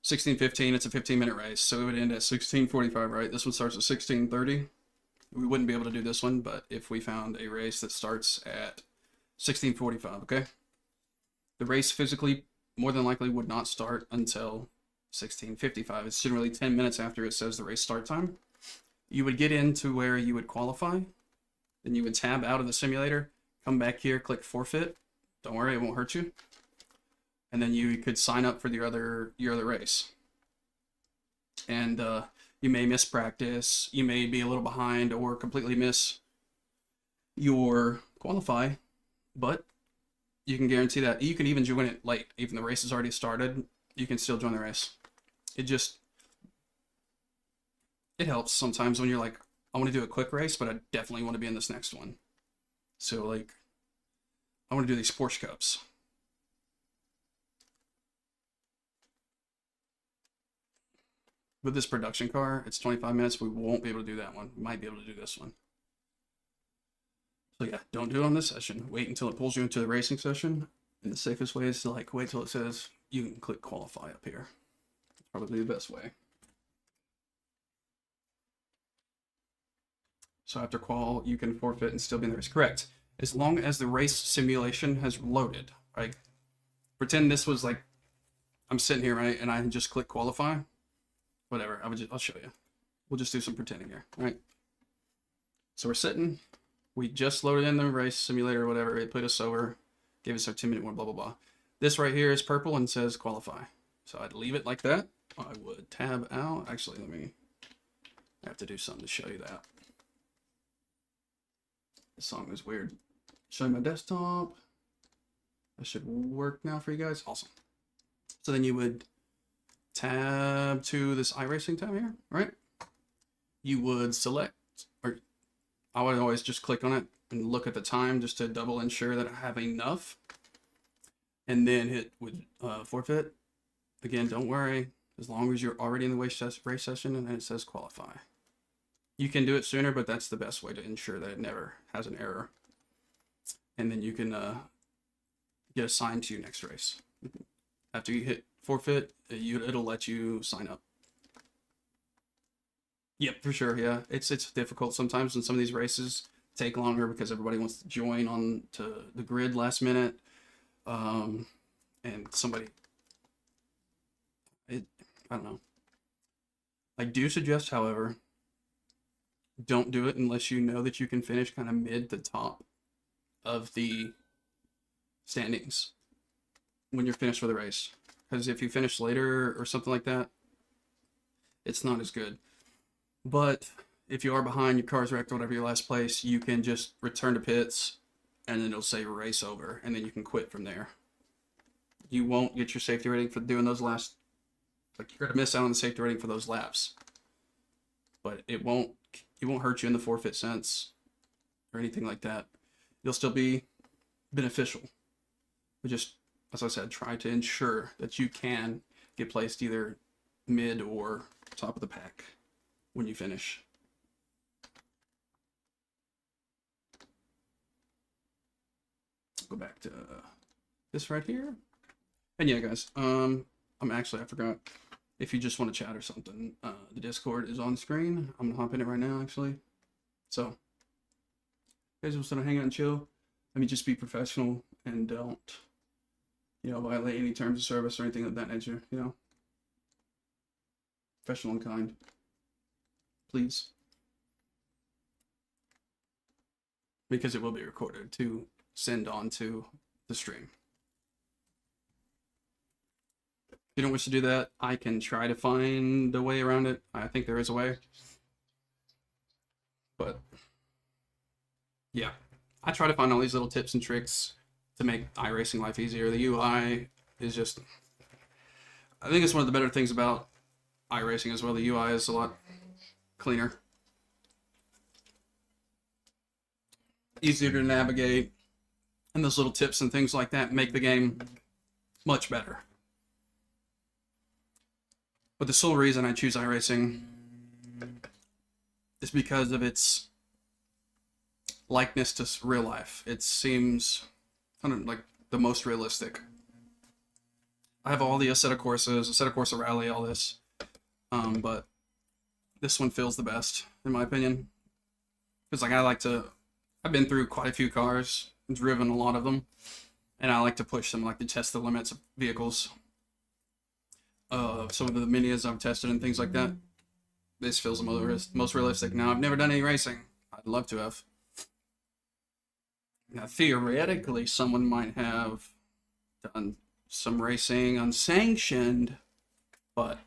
16:15, it's a 15-minute race, so it would end at 16:45, right? This one starts at 16:30. We wouldn't be able to do this one, but if we found a race that starts at 16:45, okay? The race physically, more than likely, would not start until 16:55. It's generally 10 minutes after it says the race start time. You would get into where you would qualify, then you would tab out of the simulator, come back here, click forfeit. Don't worry, it won't hurt you. And then you could sign up for your other race. And you may miss practice, you may be a little behind, or completely miss your qualify, but you can guarantee that you can even join it late. Even the race has already started, you can still join the race. It helps sometimes when you're like, I want to do a quick race, but I definitely want to be in this next one. So like, I want to do these Porsche Cups. With this production car, it's 25 minutes. We won't be able to do that one. We might be able to do this one. So yeah, don't do it on this session. Wait until it pulls you into the racing session. And the safest way is to like wait till it says you can click qualify up here. It's probably the best way. So after qual, you can forfeit and still be in the race. Correct. As long as the race simulation has loaded. Right? Pretend this was like, I'm sitting here, right? And I just click qualify. Whatever, I'll show you. We'll just do some pretending here, right? So we're sitting, we just loaded in the race simulator or whatever, it put us over, gave us our 10-minute one, blah, blah, blah. This right here is purple and says qualify. So I'd leave it like that. I would tab out. Actually, I have to do something to show you that. This song is weird. Show you my desktop. That should work now for you guys. Awesome. So then you would tab to this iRacing tab here, right? You would select, or I would always just click on it and look at the time just to double ensure that I have enough, and then hit with forfeit. Again, don't worry, as long as you're already in the race session and then it says qualify. You can do it sooner, but that's the best way to ensure that it never has an error. And then you can get assigned to your next race. After you hit forfeit, it'll let you sign up. Yep, for sure. Yeah, it's difficult sometimes when some of these races take longer because everybody wants to join on to the grid last minute, and somebody, I don't know. I do suggest, however, don't do it unless you know that you can finish kind of mid to top of the standings when you're finished with the race. Because if you finish later or something like that, it's not as good. But if you are behind, your car's wrecked or whatever, your last place, you can just return to pits, and then it'll say race over, and then you can quit from there. You won't get your safety rating for doing those last, like you're gonna miss out on the safety rating for those laps. But it won't hurt you in the forfeit sense or anything like that. You'll still be beneficial. But just, as I said, try to ensure that you can get placed either mid or top of the pack when you finish. Go back to this right here. And yeah, guys, I forgot. If you just want to chat or something, the Discord is on screen. I'm gonna hop in it right now, actually. So, you guys just want to hang out and chill. Let me just be professional and don't, violate any terms of service or anything of that nature. Professional and kind, please, because it will be recorded to send on to the stream. If you don't wish to do that, I can try to find a way around it. I think there is a way. But yeah, I try to find all these little tips and tricks to make iRacing life easier. The UI is just, I think it's one of the better things about iRacing as well. The UI is a lot cleaner, easier to navigate, and those little tips and things like that make the game much better. But the sole reason I choose iRacing is because of its likeness to real life. It seems kind of like the most realistic. I have all the Assetto Corsas, Assetto Corsa Rally, all this. But this one feels the best, in my opinion. Because I've been through quite a few cars, driven a lot of them, and I like to push them, like to test the limits of vehicles. Some of the Minias I've tested and things like that. This feels the most realistic. Now, I've never done any racing. I'd love to have. Now, theoretically, someone might have done some racing unsanctioned, but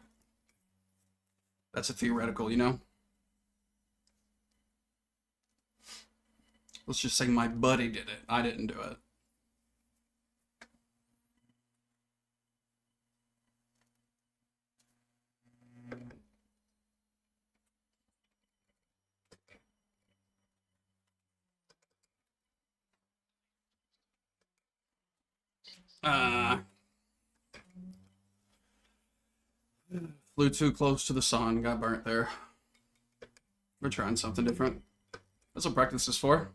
that's a theoretical, Let's just say my buddy did it. I didn't do it. Flew too close to the sun, got burnt there. We're trying something different. That's what practice is for.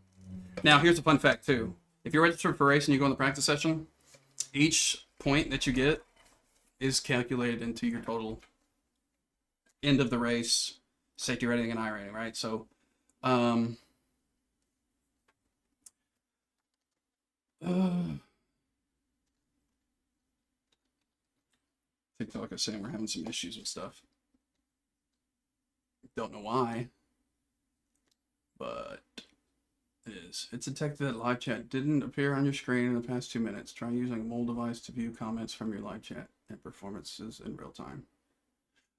Now, here's a fun fact, too. If you're registered for a race and you go in the practice session, each point that you get is calculated into your total end of the race safety rating and iRating, right? So, TikTok is saying we're having some issues with stuff. Don't know why, but it is. It's detected that live chat didn't appear on your screen in the past 2 minutes. Try using a mobile device to view comments from your live chat and performances in real time.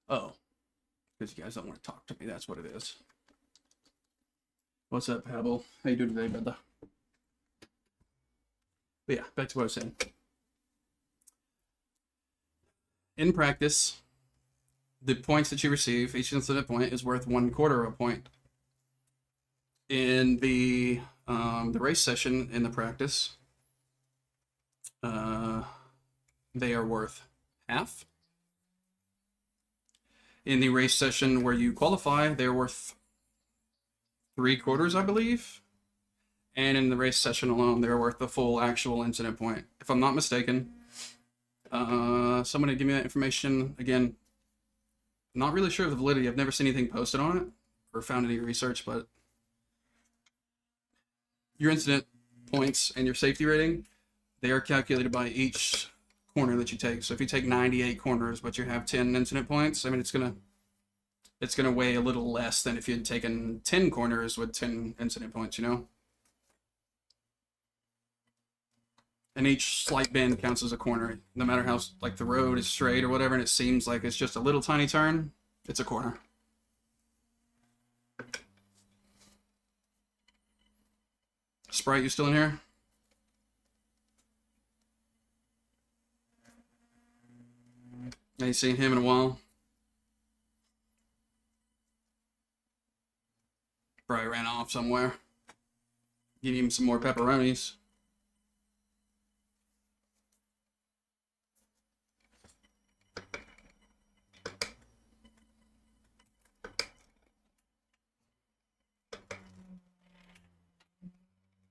Oh, because you guys don't want to talk to me. That's what it is. What's up, Pebble? How you doing today, brother? But yeah, back to what I was saying. In practice, the points that you receive, each incident point is worth 1/4 of a point. In the race session in the practice, they are worth half. In the race session where you qualify, they're worth 3/4, I believe. And in the race session alone, they're worth the full actual incident point. If I'm not mistaken, somebody give me that information. Again, not really sure of the validity. I've never seen anything posted on it or found any research, but your incident points and your safety rating, they are calculated by each corner that you take. So if you take 98 corners, but you have 10 incident points, I mean, it's gonna weigh a little less than if you had taken 10 corners with 10 incident points, And each slight bend counts as a corner, no matter how, like, the road is straight or whatever, and it seems like it's just a little tiny turn. It's a corner. Sprite, you still in here? I ain't seen him in a while. Probably ran off somewhere. Give him some more pepperonis.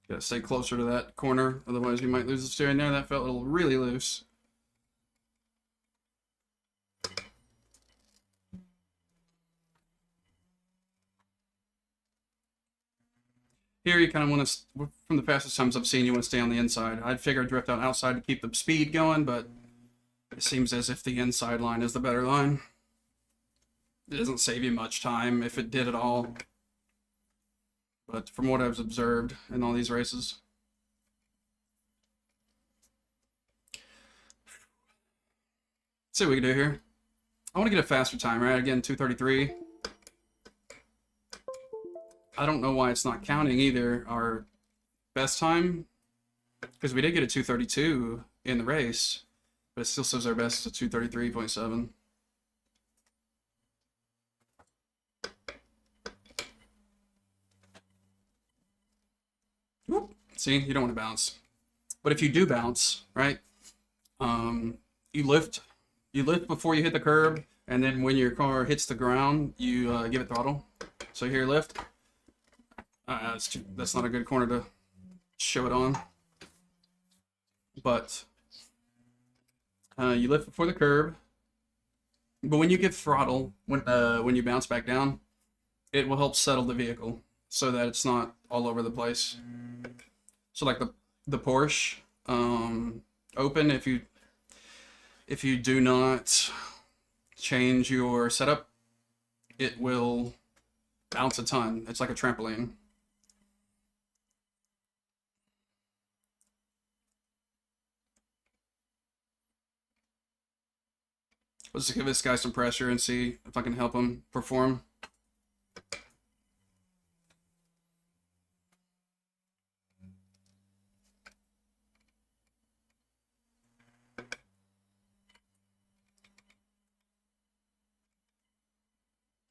Gotta stay closer to that corner, otherwise you might lose the steering there. That felt really loose. Here you kind of want to, from the fastest times I've seen, you want to stay on the inside. I'd figure drift out outside to keep the speed going, but it seems as if the inside line is the better line. It doesn't save you much time, if it did at all. But from what I've observed in all these races. Let's see what we can do here. I want to get a faster time, right? Again, 2:33. I don't know why it's not counting either our best time, because we did get a 2:32 in the race, but it still says our best is a 2:33.7. See, you don't want to bounce, but if you do bounce, right? You lift before you hit the curb, and then when your car hits the ground, you give it throttle. So here, lift. That's not a good corner to show it on. But you lift before the curb. But when you give throttle, when you bounce back down, it will help settle the vehicle so that it's not all over the place. So like the Porsche, open, if you do not change your setup, it will bounce a ton. It's like a trampoline. Let's give this guy some pressure and see if I can help him perform.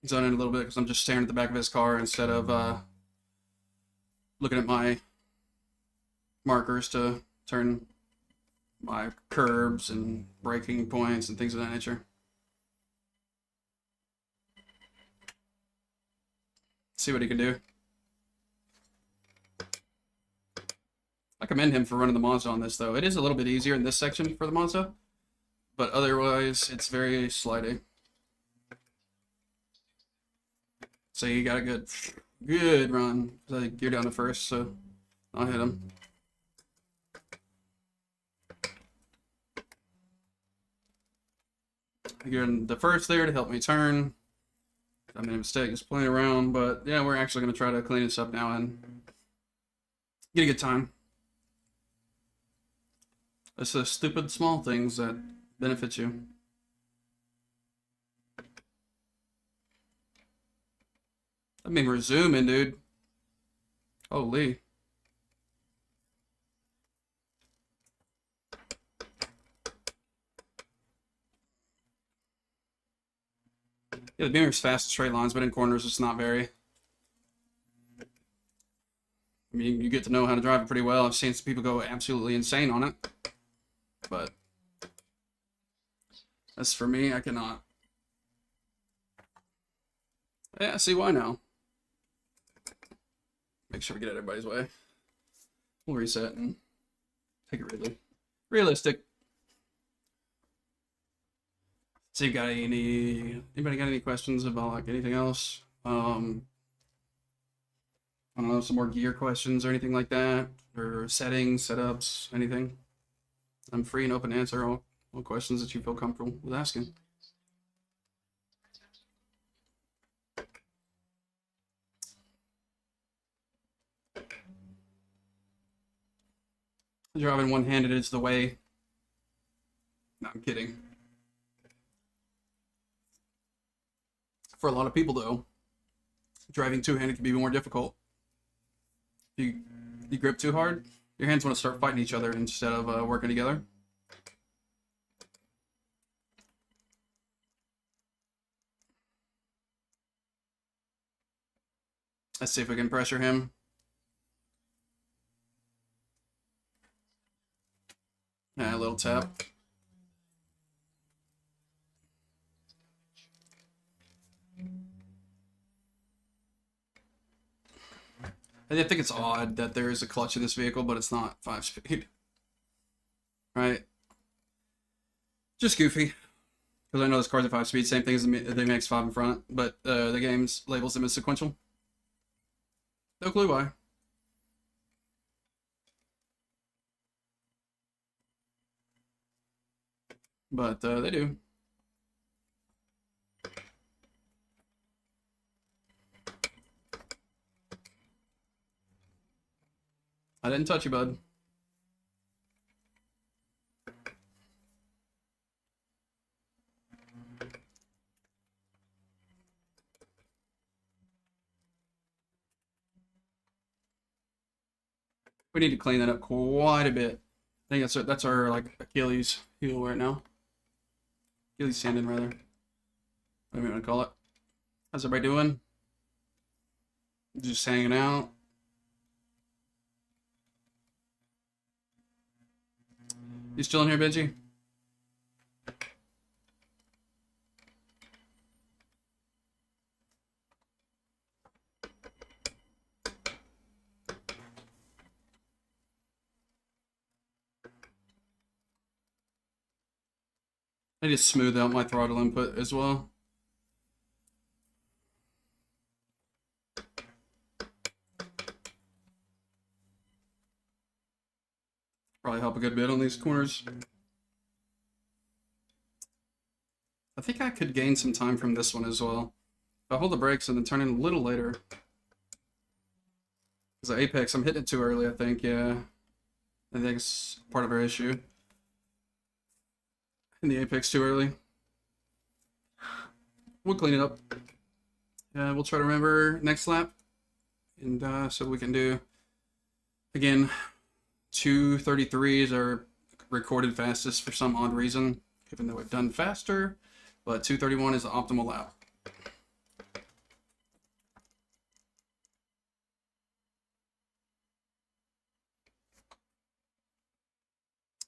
Zone in a little bit because I'm just staring at the back of his car instead of looking at my markers to turn my curbs and braking points and things of that nature. See what he can do. I commend him for running the Moza on this, though. It is a little bit easier in this section for the Moza, but otherwise it's very slidey. So you got a good run. You're down to first, so I'll hit him. You're in the first there to help me turn. I made a mistake just playing around, but yeah, we're actually going to try to clean this up now and get a good time. It's the stupid small things that benefit you. I mean, we're zooming, dude. Holy. Yeah, the Beamer's fast in straight lines, but in corners it's not very. I mean, you get to know how to drive it pretty well. I've seen some people go absolutely insane on it, but as for me, I cannot. Yeah, see why now. Make sure we get out of everybody's way. We'll reset and take it really realistic. So you got anybody got any questions about like anything else? I don't know, some more gear questions or anything like that, or settings, setups, anything. I'm free and open to answer all questions that you feel comfortable with asking. Driving one-handed is the way. No, I'm kidding. For a lot of people, though, driving two-handed can be more difficult. You grip too hard, your hands want to start fighting each other instead of working together. Let's see if we can pressure him. Yeah, a little tap. I think it's odd that there is a clutch in this vehicle, but it's not 5-speed. Right? Just goofy. Because I know this car's at 5-speed, same thing as the MX-5 in front, but the game labels them as sequential. No clue why. But they do. I didn't touch you, bud. We need to clean that up quite a bit. I think that's our like Achilles heel right now. Achilles tendon, rather. Whatever you want to call it. How's everybody doing? Just hanging out. You still in here, Benji? I need to smooth out my throttle input as well. Probably help a good bit on these corners. I think I could gain some time from this one as well. If I hold the brakes and then turn in a little later. Because the apex, I'm hitting it too early, I think, yeah. I think it's part of our issue. In the apex too early. We'll clean it up. We'll try to remember next lap. And so we can do, again, 2:33s are recorded fastest for some odd reason, even though we've done faster. But 2:31 is the optimal lap.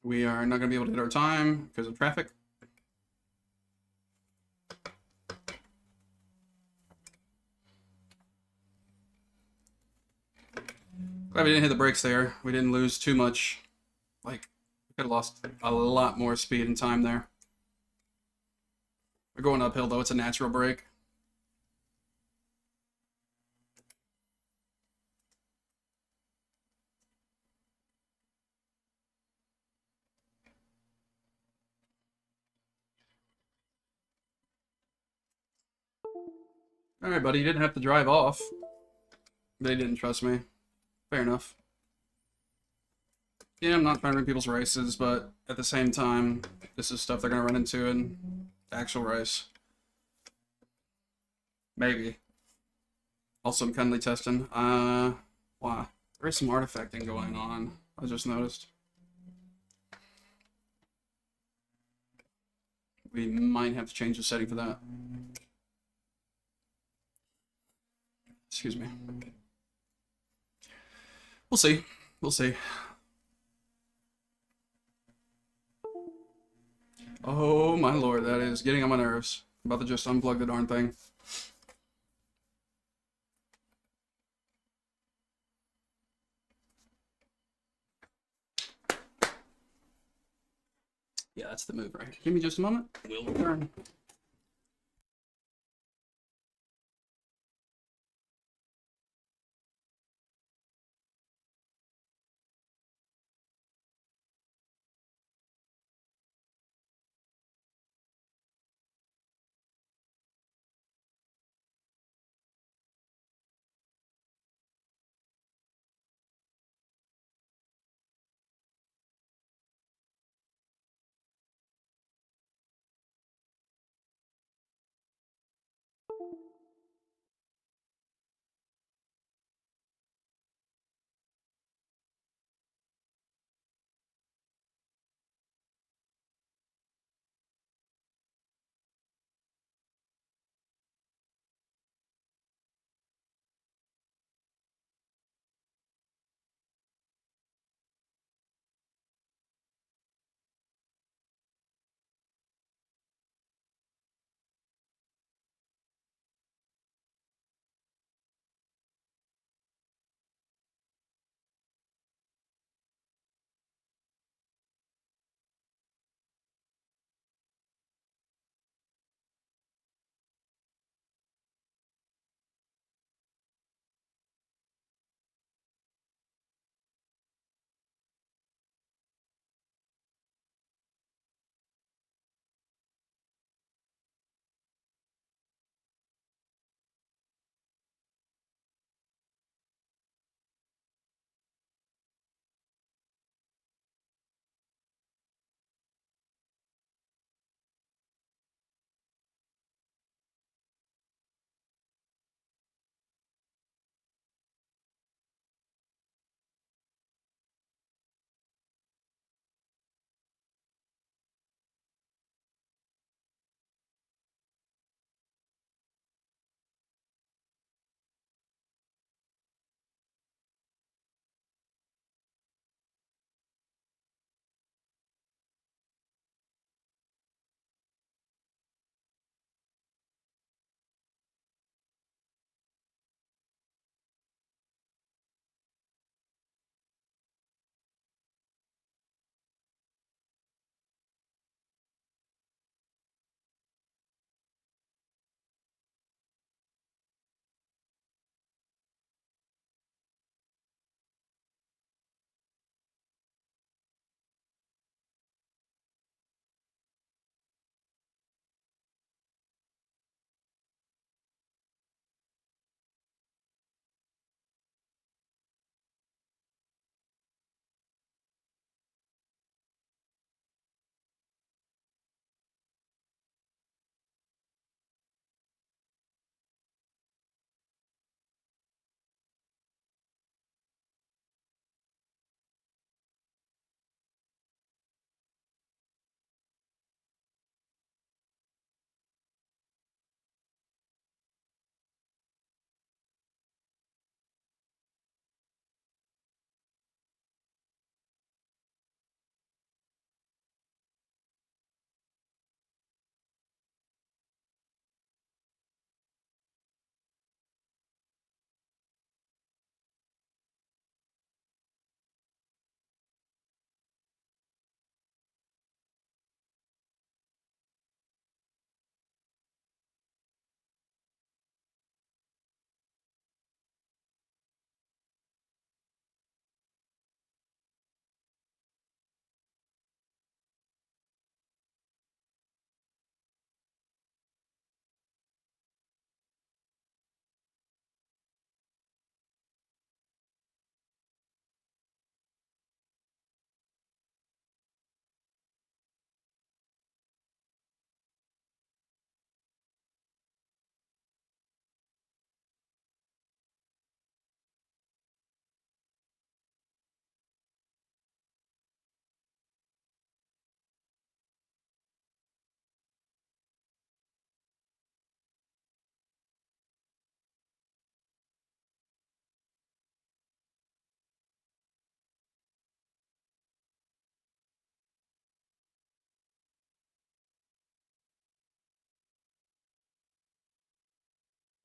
We are not going to be able to hit our time because of traffic. Glad we didn't hit the brakes there. We didn't lose too much. Like, we could have lost a lot more speed and time there. We're going uphill, though. It's a natural brake. Alright, buddy. You didn't have to drive off. They didn't trust me. Fair enough. Yeah, I'm not trying to win people's races, but at the same time, this is stuff they're going to run into in the actual race. Maybe. Also, I'm kindly testing. Why? There is some artifacting going on. I just noticed. We might have to change the setting for that. Excuse me. We'll see. We'll see. Oh my lord, that is getting on my nerves. I'm about to just unplug the darn thing. Yeah, that's the move right here. Give me just a moment. We'll return.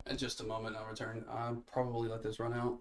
In just a moment, I'll return. I'll probably let this run out.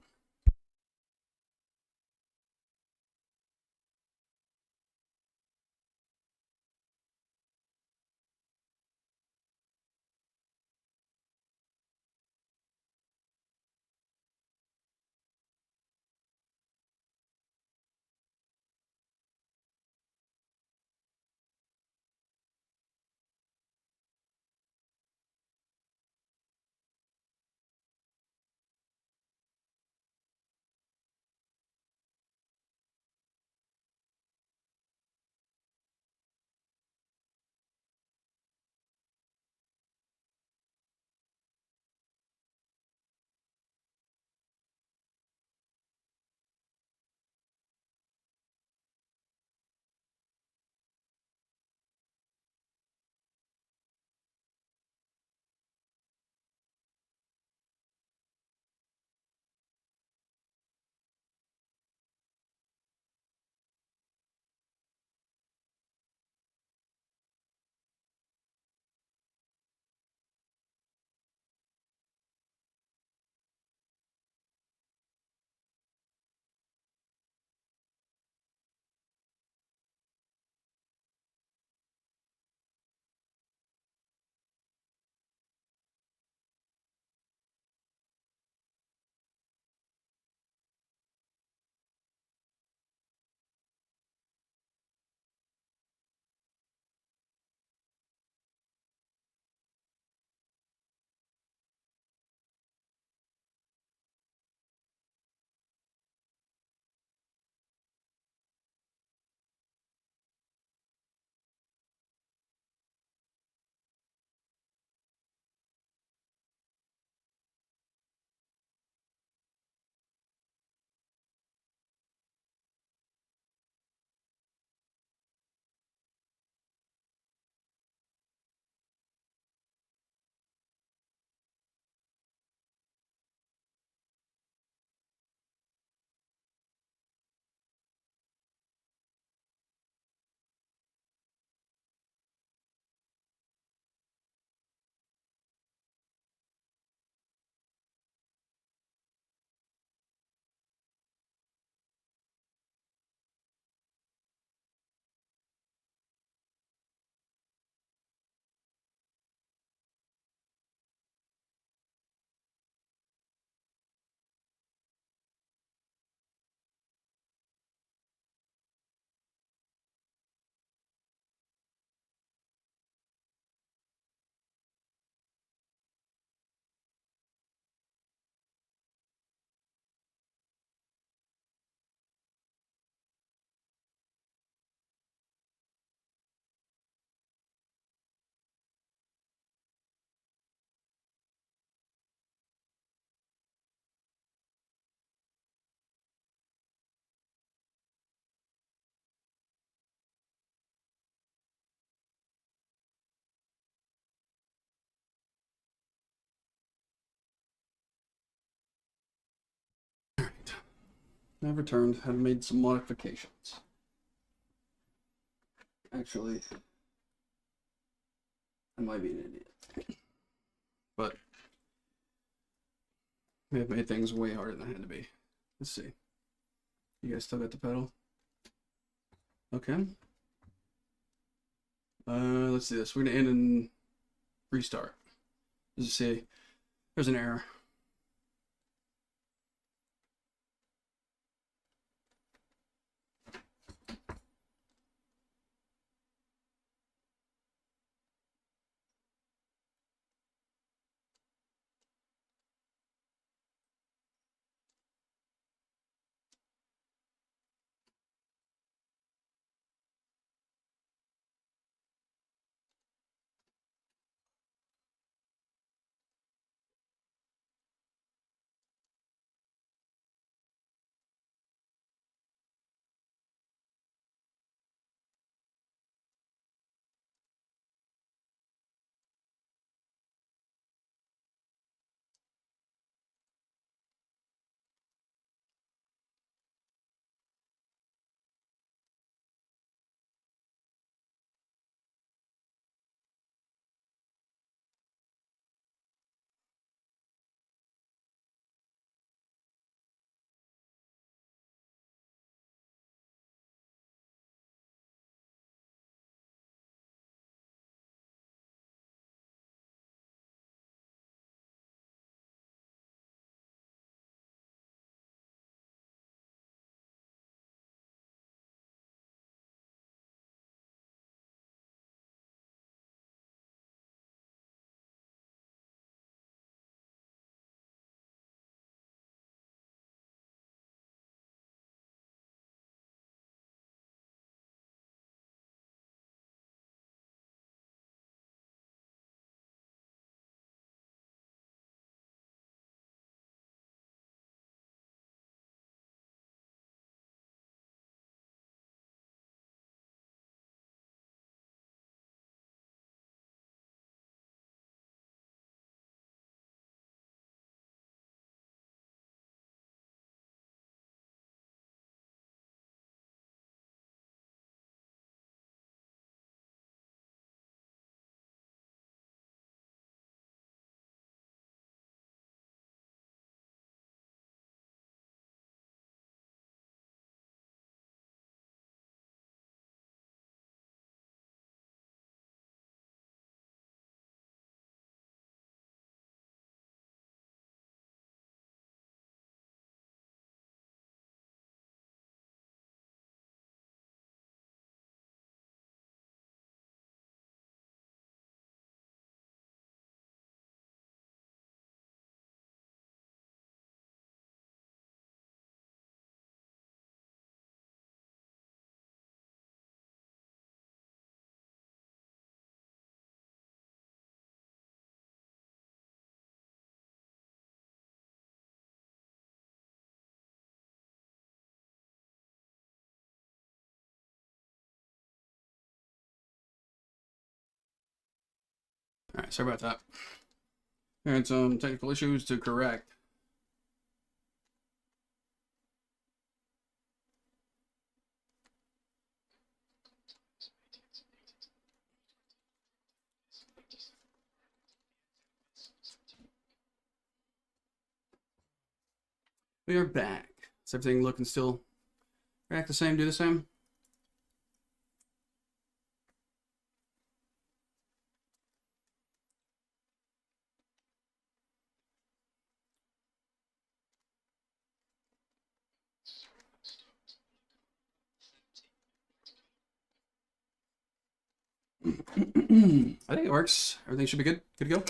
I've returned. I've made some modifications. Actually, I might be an idiot. But we have made things way harder than they had to be. Let's see. You guys still got the pedal? Okay. Let's do this. We're gonna end and restart. As you see, there's an error. Alright, sorry about that. And some technical issues to correct. We are back. Is everything looking still act the same, do the same? I think it works. Everything should be good. Good to go.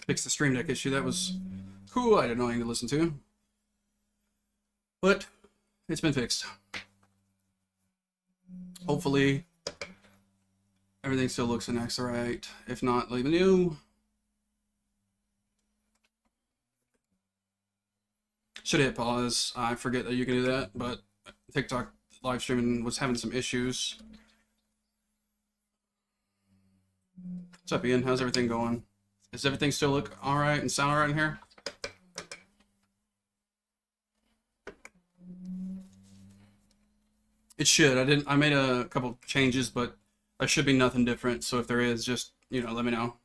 Fix the Stream Deck issue. That was cool. I didn't know I needed to listen to. But it's been fixed. Hopefully, everything still looks and acts alright. If not, leave a new. Should hit pause. I forget that you can do that, but TikTok live streaming was having some issues. What's up, Ian? How's everything going? Does everything still look alright and sound alright in here? It should. I made a couple changes, but there should be nothing different. So if there is, just, let me know.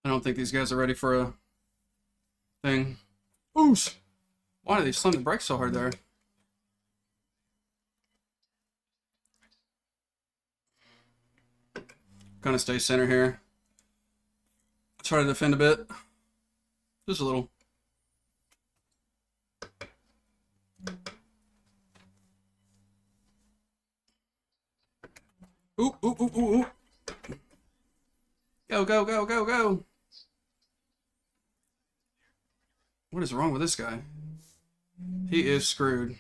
I don't think these guys are ready for a thing. Oosh! Why do they slam the brakes so hard there? Gonna stay center here. Try to defend a bit. Just a little. Ooh, ooh, ooh, ooh, ooh. Go, go, go, go, go. What is wrong with this guy? He is screwed.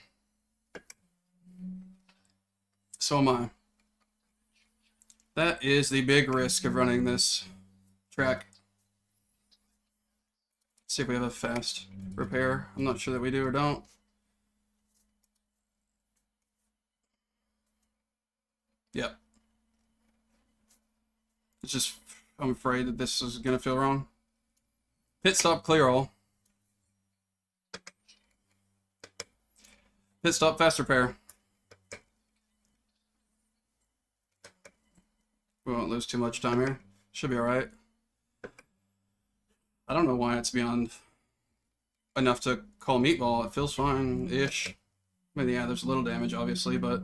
So am I. That is the big risk of running this track. Let's see if we have a fast repair. I'm not sure that we do or don't. Yep. It's just, I'm afraid that this is going to feel wrong. Pit stop, clear all. Pit stop, fast repair. We won't lose too much time here. Should be alright. I don't know why it's beyond enough to call meatball. It feels fine-ish. I mean, yeah, there's a little damage, obviously, but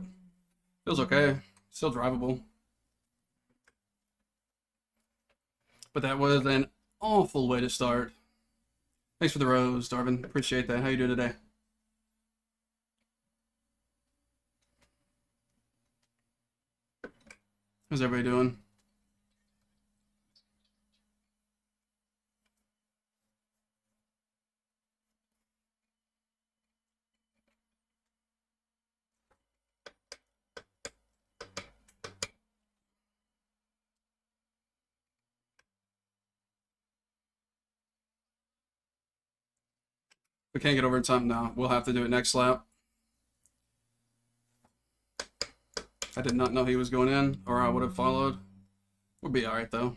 feels okay. Still drivable. But that was an awful way to start. Thanks for the rose, Darvin. Appreciate that. How you doing today? How's everybody doing? We can't get over time now. We'll have to do it next lap. I did not know he was going in, or I would have followed. We'll be alright, though.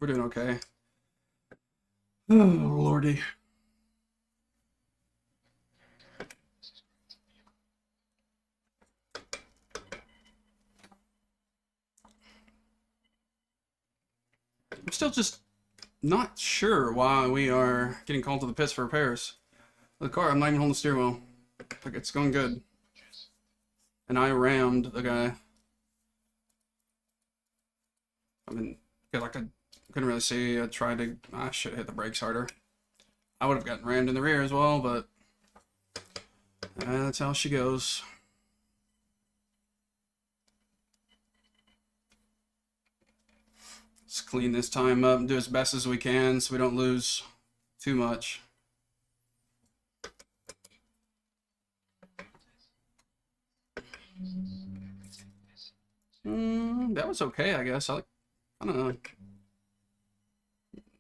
We're doing okay. Oh, lordy. I'm still just not sure why we are getting called to the pits for repairs. The car, I'm not even holding the steering wheel. Like, it's going good. And I rammed the guy. I mean, like, I couldn't really see. I tried to, I should have hit the brakes harder. I would have gotten rammed in the rear as well, but that's how she goes. Just clean this time up and do as best as we can so we don't lose too much. That was okay, I guess. I don't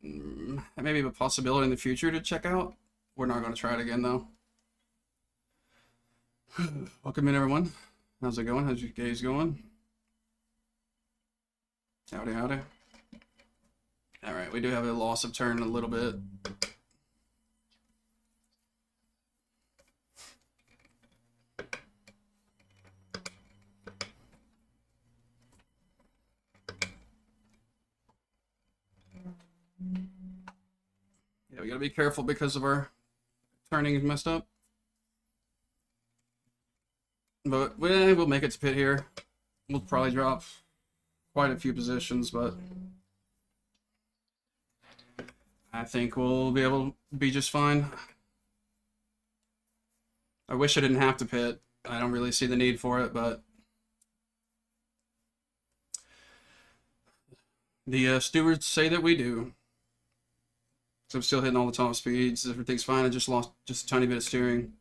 know. Maybe a possibility in the future to check out. We're not going to try it again, though. Welcome in, everyone. How's it going? How's your days going? Howdy, howdy. All right, we do have a loss of turn a little bit. Yeah, we gotta be careful because of our turning is messed up. But we'll make it to pit here. We'll probably drop quite a few positions, but I think we'll be able to be just fine. I wish I didn't have to pit. I don't really see the need for it, but the stewards say that we do. So I'm still hitting all the top speeds. Everything's fine. I just lost just a tiny bit of steering.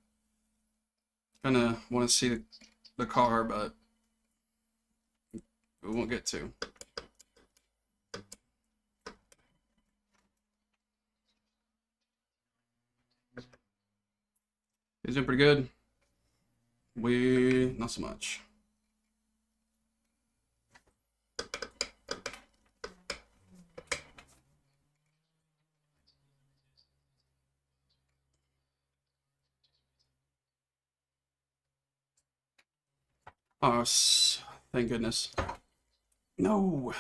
Kind of want to see the car, but we won't get to. He's doing pretty good. We not so much. Oh, thank goodness. No.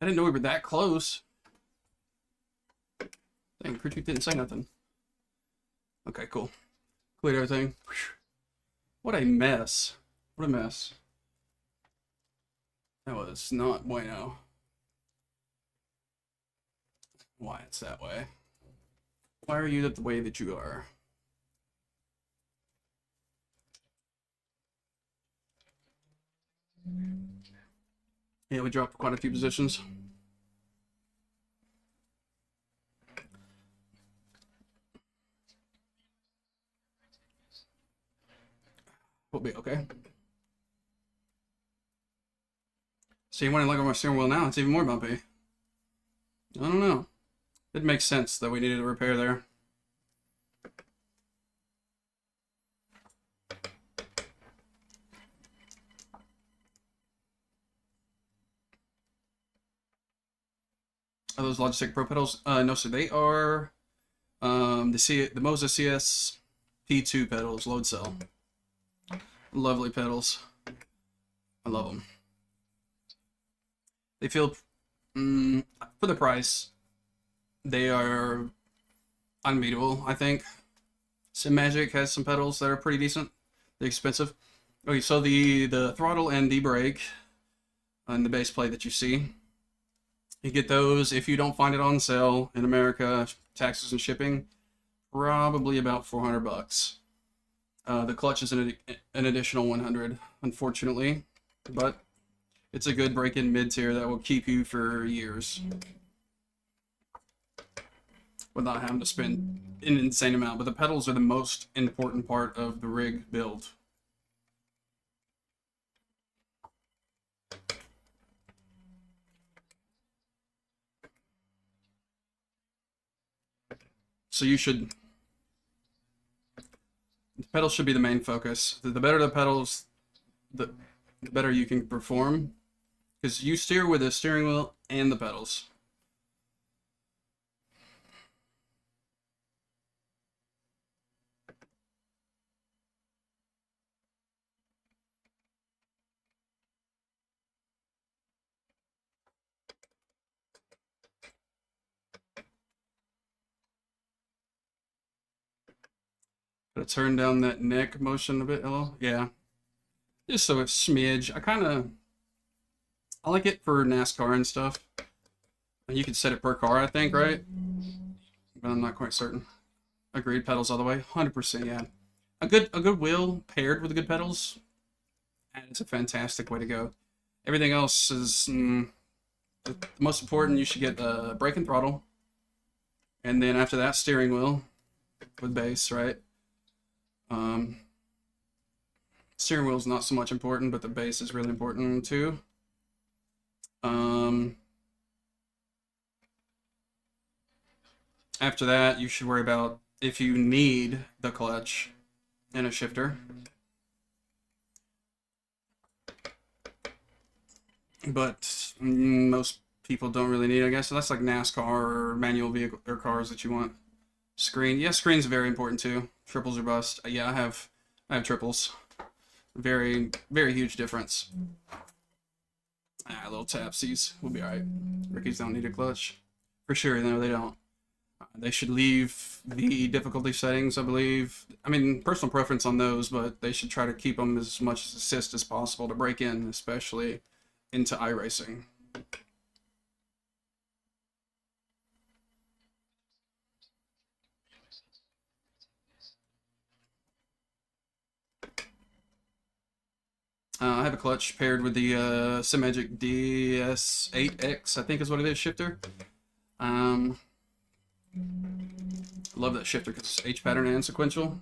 I didn't know we were that close. Dang, crew chief didn't say nothing. Okay, cool. Cleared everything. What a mess. What a mess. That was not bueno. Why it's that way? Why are you the way that you are? Yeah, we dropped quite a few positions. We'll be okay. See, when I look at my steering wheel now, it's even more bumpy. I don't know. It makes sense that we needed a repair there. Are those Logitech Pro pedals? No, sir. They are the Moza CS P2 pedals, load cell. Lovely pedals. I love them. They feel, for the price, they are unbeatable, I think. SimMagic has some pedals that are pretty decent. They're expensive. Okay, so the throttle and the brake and the base plate that you see, you get those if you don't find it on sale in America, taxes and shipping, probably about $400. The clutch is an additional 100, unfortunately, but it's a good break-in mid-tier that will keep you for years without having to spend an insane amount. But the pedals are the most important part of the rig build. So you should... The pedals should be the main focus. The better the pedals, the better you can perform. Because you steer with the steering wheel and the pedals. Gotta turn down that neck motion a bit, hello? Yeah. Just so it's smidge. I like it for NASCAR and stuff. You can set it per car, I think, right? But I'm not quite certain. Agreed, pedals all the way. 100%, yeah. A good wheel paired with good pedals, and it's a fantastic way to go. Everything else is the most important. You should get brake and throttle, and then after that, steering wheel with base, right? Steering wheel is not so much important, but the base is really important too. After that, you should worry about if you need the clutch and a shifter. But most people don't really need it, I guess. So that's like NASCAR or manual vehicle or cars that you want. Screen, yeah, screen's very important too. Triples or bust. Yeah, I have triples. Very, very huge difference. Little tapsies will be alright. Rickies don't need a clutch. For sure, no, they don't. They should leave the difficulty settings, I believe. I mean, personal preference on those, but they should try to keep them as much assist as possible to break in, especially into iRacing. I have a clutch paired with the Symagic DS8X, I think is what it is, shifter. Love that shifter because it's H pattern and sequential.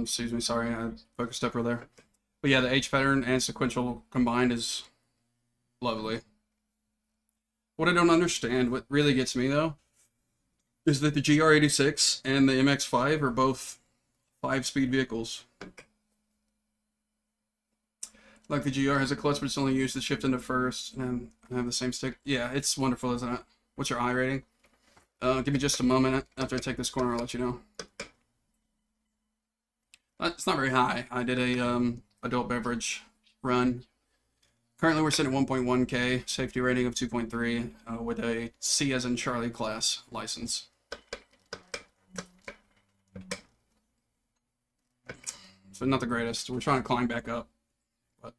Excuse me, sorry, I focused up real there. But yeah, the H pattern and sequential combined is lovely. What I don't understand, what really gets me though, is that the GR86 and the MX5 are both 5-speed vehicles. Like the GR has a clutch, but it's only used to shift into first, and I have the same stick. Yeah, it's wonderful, isn't it? What's your iRating? Give me just a moment. After I take this corner, I'll let you know. It's not very high. I did a adult beverage run. Currently, we're sitting at 1.1K, safety rating of 2.3, with a C as in Charlie class license. So not the greatest. We're trying to climb back up. But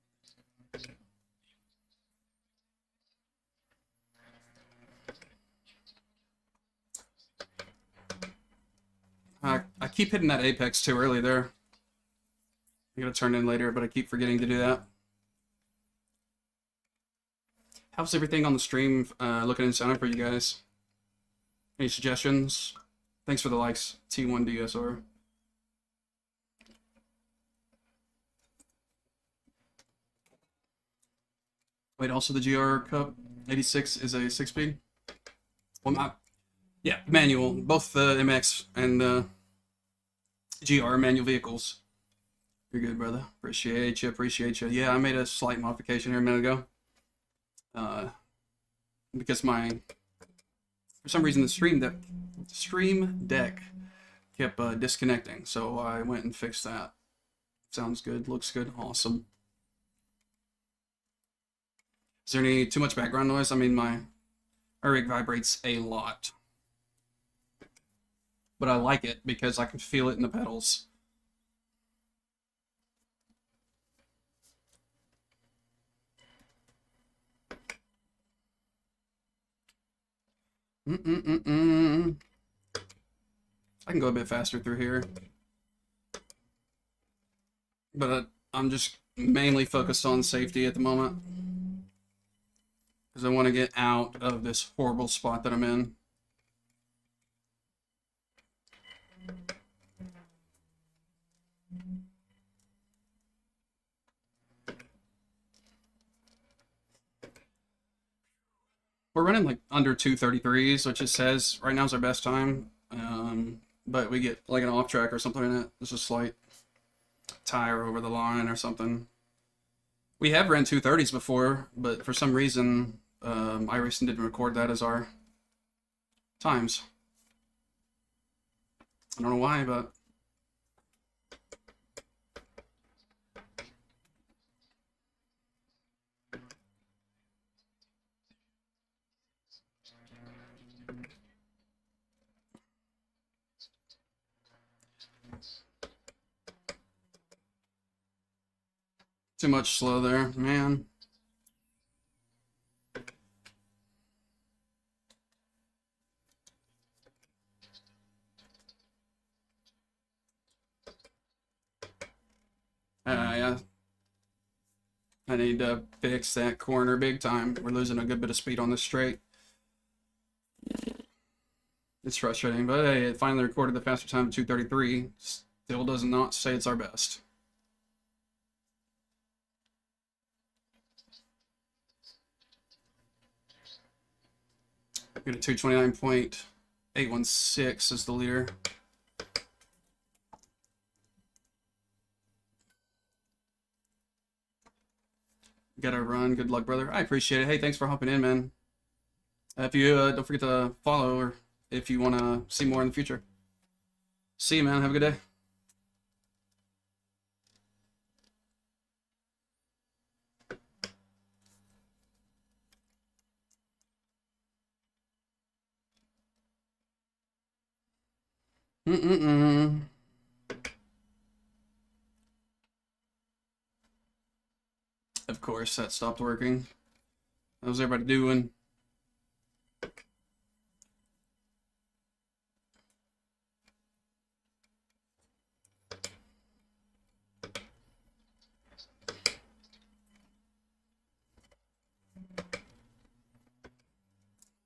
I keep hitting that apex too early there. I'm gonna turn in later, but I keep forgetting to do that. How's everything on the stream looking and sounding for you guys? Any suggestions? Thanks for the likes, T1DSR. Wait, also the GR Cup 86 is a 6-speed? Well, not. Yeah, manual. Both the MX and the GR manual vehicles. You're good, brother. Appreciate you. Appreciate you. Yeah, I made a slight modification here a minute ago. Because for some reason the stream deck kept disconnecting, so I went and fixed that. Sounds good. Looks good. Awesome. Is there any too much background noise? I mean, my rig vibrates a lot, but I like it because I can feel it in the pedals. I can go a bit faster through here, but I'm just mainly focused on safety at the moment because I want to get out of this horrible spot that I'm in. We're running like under 233s, which it says right now is our best time. But we get like an off track or something in it. There's a slight tire over the line or something. We have ran 230s before, but for some reason, iRacing didn't record that as our times. I don't know why, but too much slow there, man. I need to fix that corner big time. We're losing a good bit of speed on this straight. It's frustrating, but hey, it finally recorded the faster time of 2:33. Still does not say it's our best. We got a 2:29.816 is the leader. Gotta run. Good luck, brother. I appreciate it. Hey, thanks for hopping in, man. If you don't forget to follow, or if you want to see more in the future. See you, man. Have a good day. Of course, that stopped working. How's everybody doing?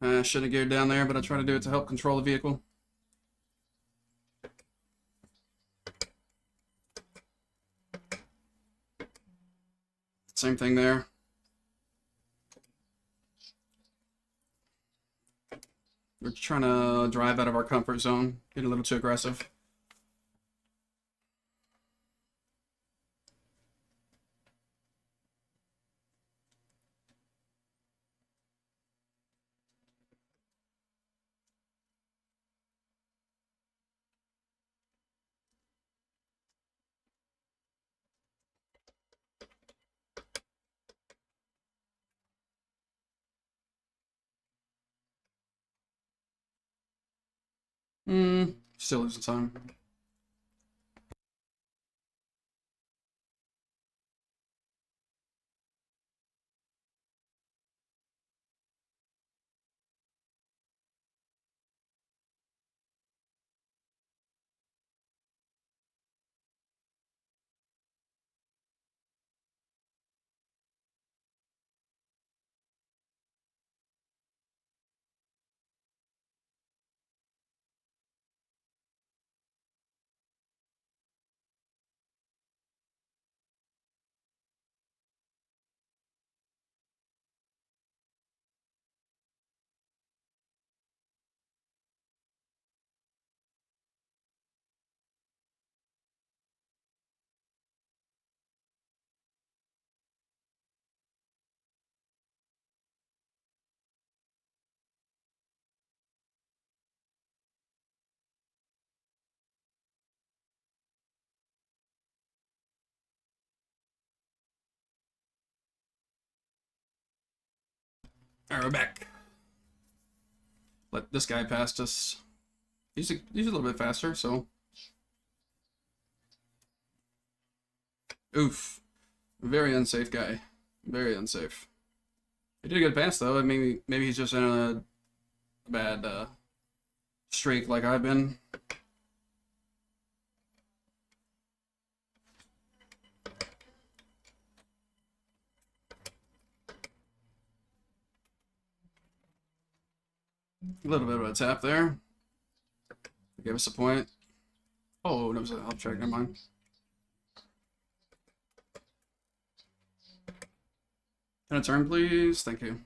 I shouldn't have geared down there, but I try to do it to help control the vehicle. Same thing there. We're trying to drive out of our comfort zone, get a little too aggressive. Still losing time. Alright, we're back. Let this guy past us. He's a little bit faster, so. Oof. Very unsafe guy. Very unsafe. He did a good pass, though. I mean, maybe he's just in a bad streak like I've been. A little bit of a tap there. Gave us a point. Oh, that was a help track. Never mind. Can I turn, please? Thank you.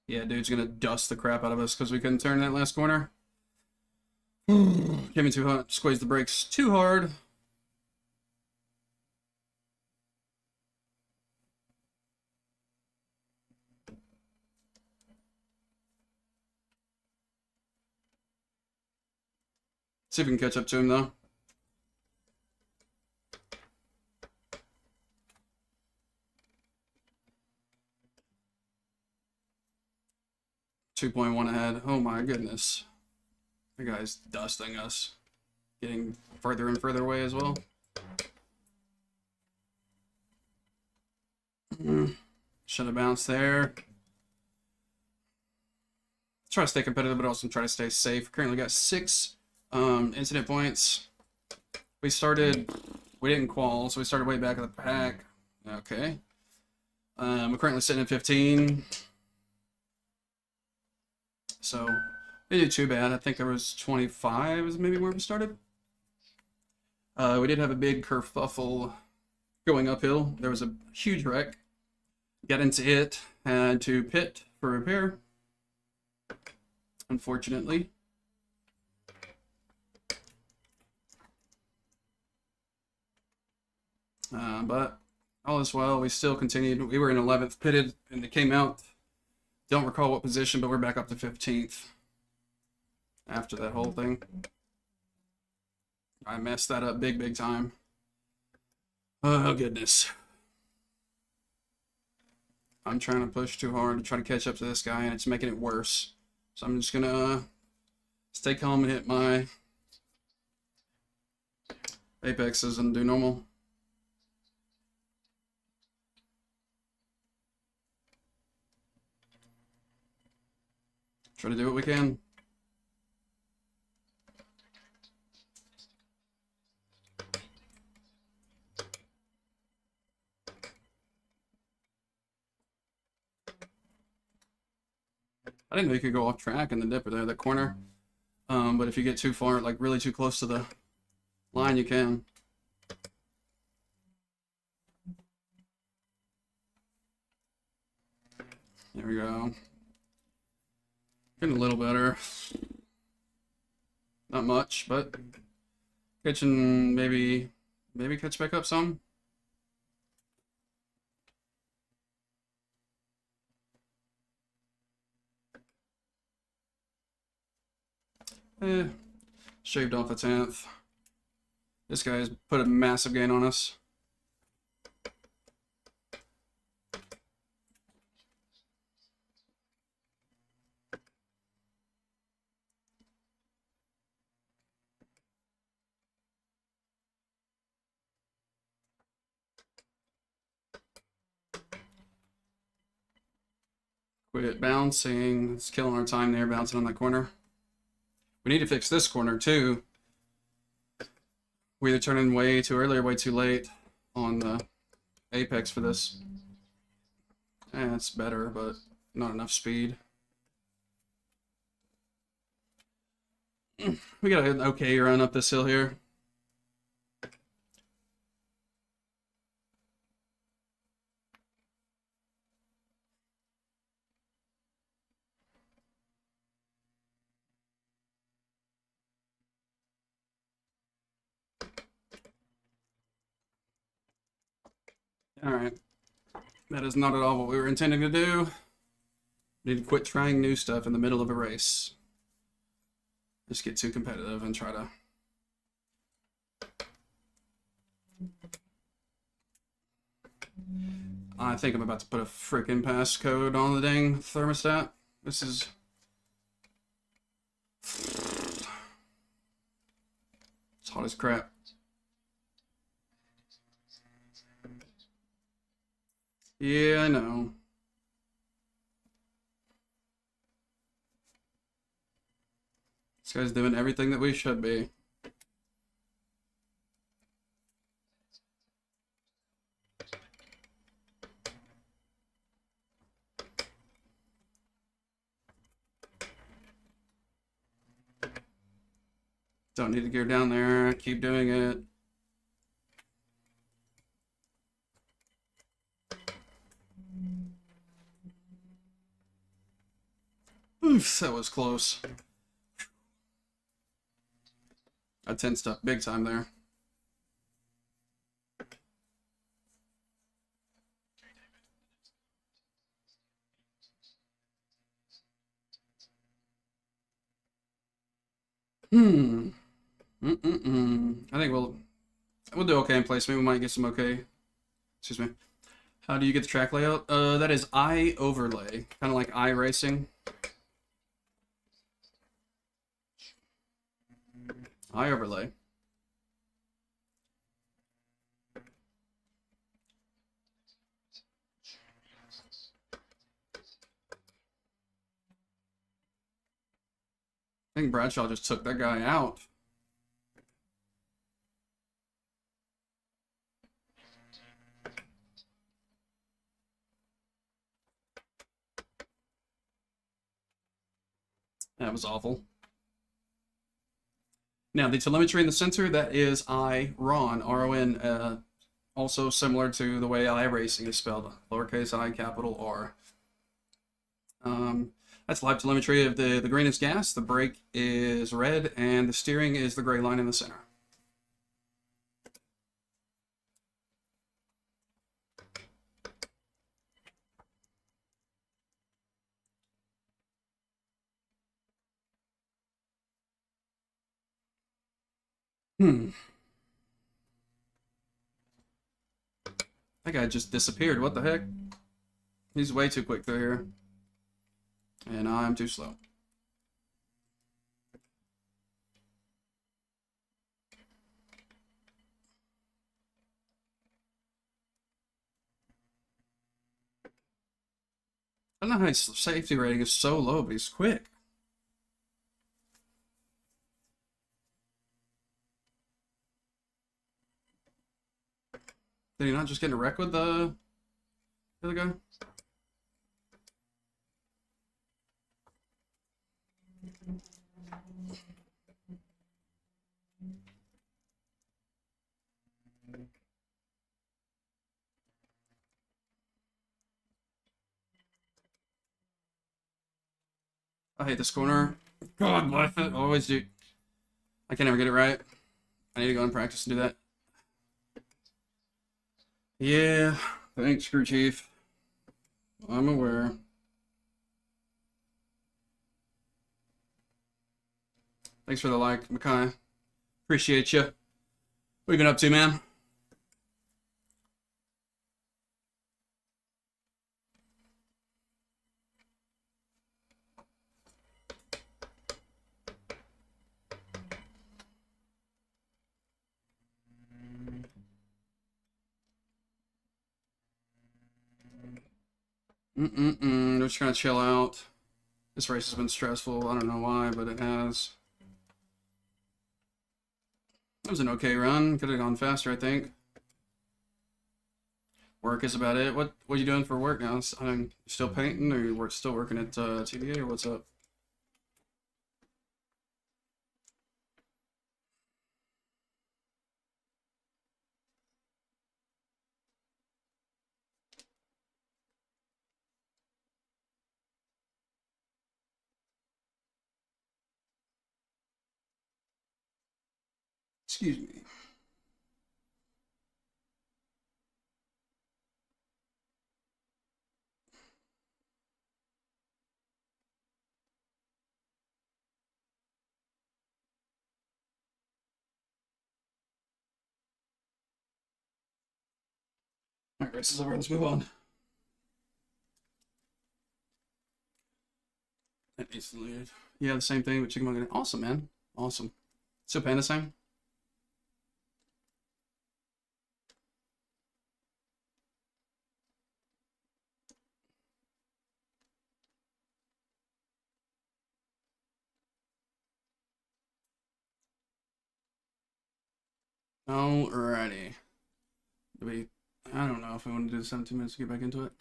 Yeah, dude's gonna dust the crap out of us because we couldn't turn that last corner. Came in too hot. Squeezed the brakes too hard. See if we can catch up to him, though. .1 ahead. Oh my goodness. The guy's dusting us. Getting further and further away as well. Should have bounced there. Try to stay competitive, but also try to stay safe. Currently got 6 incident points. We started, we didn't qual, so we started way back at the pack. Okay. We're currently sitting at 15. So, we did too bad. I think there was 25 is maybe where we started. We did have a big kerfuffle going uphill. There was a huge wreck. Got into it, had to pit for repair. Unfortunately. But all is well. We still continued. We were in 11th, pitted, and it came out. Don't recall what position, but we're back up to 15th after that whole thing. I messed that up big time. Oh, goodness. I'm trying to push too hard to try to catch up to this guy, and it's making it worse. So I'm just going to stay calm and hit my apexes and do normal. Try to do what we can. I didn't know you could go off track in the dipper there, that corner. But if you get too far, like really too close to the line, you can. There we go. Getting a little better. Not much, but catching maybe catch back up some. Shaved off a 10th. This guy's put a massive gain on us. Quit bouncing. It's killing our time there, bouncing on that corner. We need to fix this corner too. We either turn in way too early or way too late on the apex for this. It's better, but not enough speed. We got an okay run up this hill here. Alright. That is not at all what we were intending to do. We need to quit trying new stuff in the middle of a race. Just get too competitive and try to... I think I'm about to put a freaking passcode on the dang thermostat. This is... It's hot as crap. Yeah, I know. This guy's doing everything that we should be. Don't need to gear down there. Keep doing it. Oof, that was close. I tensed up big time there. I think we'll do okay in placement. We might get some okay. Excuse me. How do you get the track layout? That is iOverlay, kind of like iRacing. iOverlay. I think Bradshaw just took that guy out. That was awful. Now, the telemetry in the sensor, that is iRon, R-O-N, also similar to the way iRacing is spelled, lowercase I, capital R. That's live telemetry of the green is gas, the brake is red, and the steering is the gray line in the center. That guy just disappeared. What the heck? He's way too quick through here. And I'm too slow. I don't know how his safety rating is so low, but he's quick. Did he not just get in a wreck with the other guy? I hate this corner. God, bless it. I always do. I can't ever get it right. I need to go and practice and do that. Yeah, thanks, crew chief. I'm aware. Thanks for the like, Makai. Appreciate you. What have you been up to, man? We're just gonna chill out. This race has been stressful. I don't know why, but it has. It was an okay run. Could have gone faster, I think. Work is about it. What are you doing for work now? I'm still painting, or you're still working at TVA, or what's up? Excuse me. Alright, race is over. Let's move on. That needs to lead. Yeah, the same thing with chicken mugger. Awesome, man. Awesome. Still paying the same? Alrighty. I don't know if I want to do the 17 minutes to get back into it.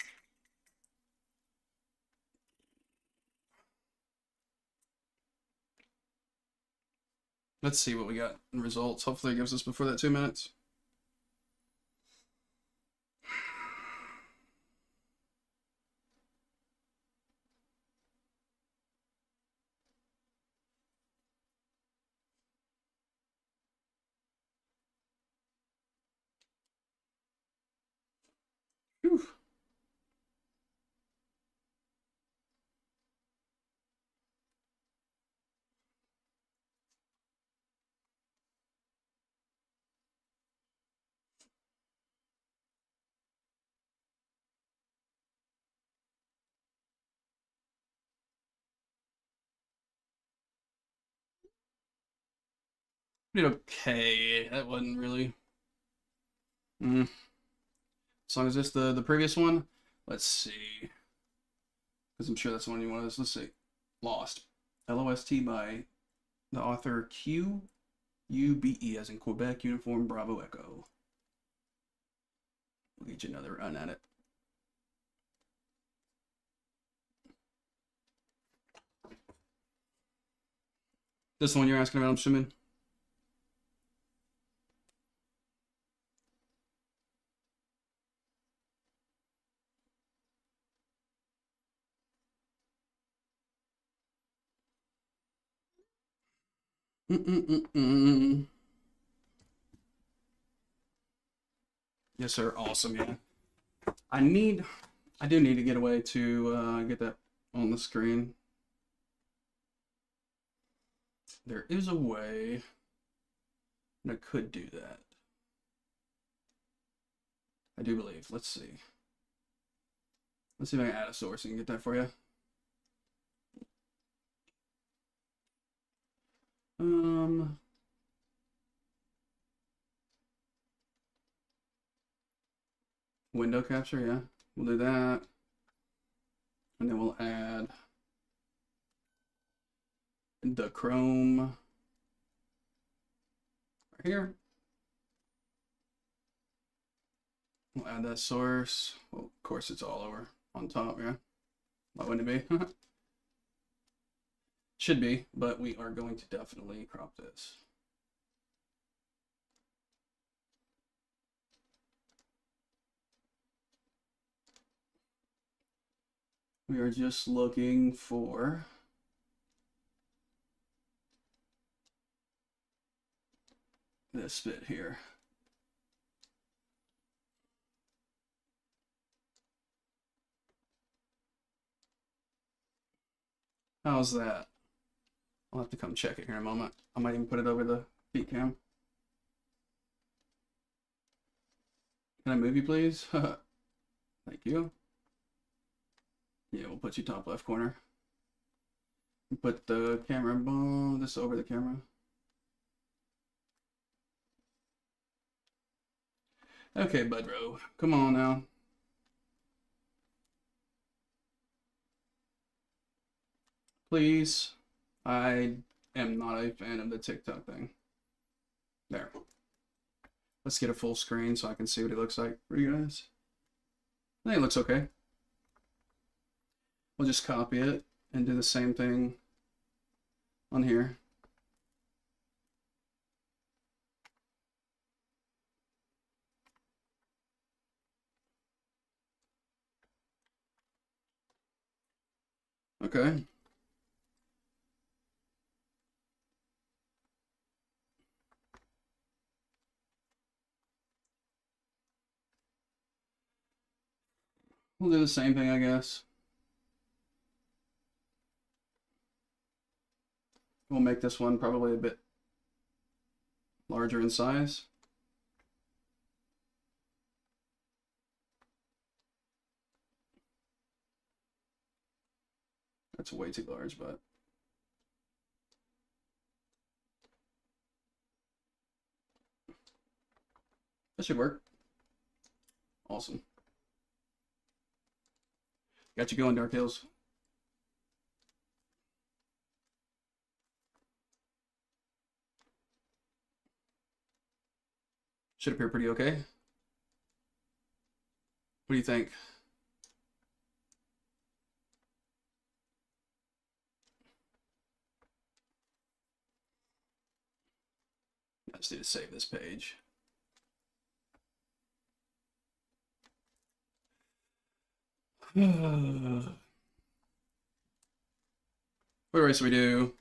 Let's see what we got in results. Hopefully it gives us before that 2 minutes. Whew. Did okay. That wasn't really. As long as it's the previous one. Let's see. Because I'm sure that's the one you wanted. Let's see. Lost. LOST by the author QUBE, as in Quebec Uniform Bravo Echo. We'll get you another run at it. This one you're asking about, I'm assuming? Yes, sir. Awesome, yeah. I do need to get a way to get that on the screen. There is a way that I could do that. I do believe. Let's see. Let's see if I can add a source and get that for you. Window capture, yeah. We'll do that. And then we'll add the Chrome right here. We'll add that source. Well, of course, it's all over on top, yeah. Why wouldn't it be? Should be, but we are going to definitely crop this. We are just looking for this bit here. How's that? I'll have to come check it here in a moment. I might even put it over the feet cam. Can I move you, please? Thank you. Yeah, we'll put you top left corner. Put the camera, boom, this over the camera. Okay, Budro, come on now. Please. I am not a fan of the TikTok thing. There. Let's get a full screen so I can see what it looks like for you guys. I think it looks okay. We'll just copy it and do the same thing on here. Okay. We'll do the same thing, I guess. We'll make this one probably a bit larger in size. That's way too large, but that should work. Awesome. Got you going, Dark Hills. Should appear pretty okay. What do you think? I just need to save this page. What race do we do?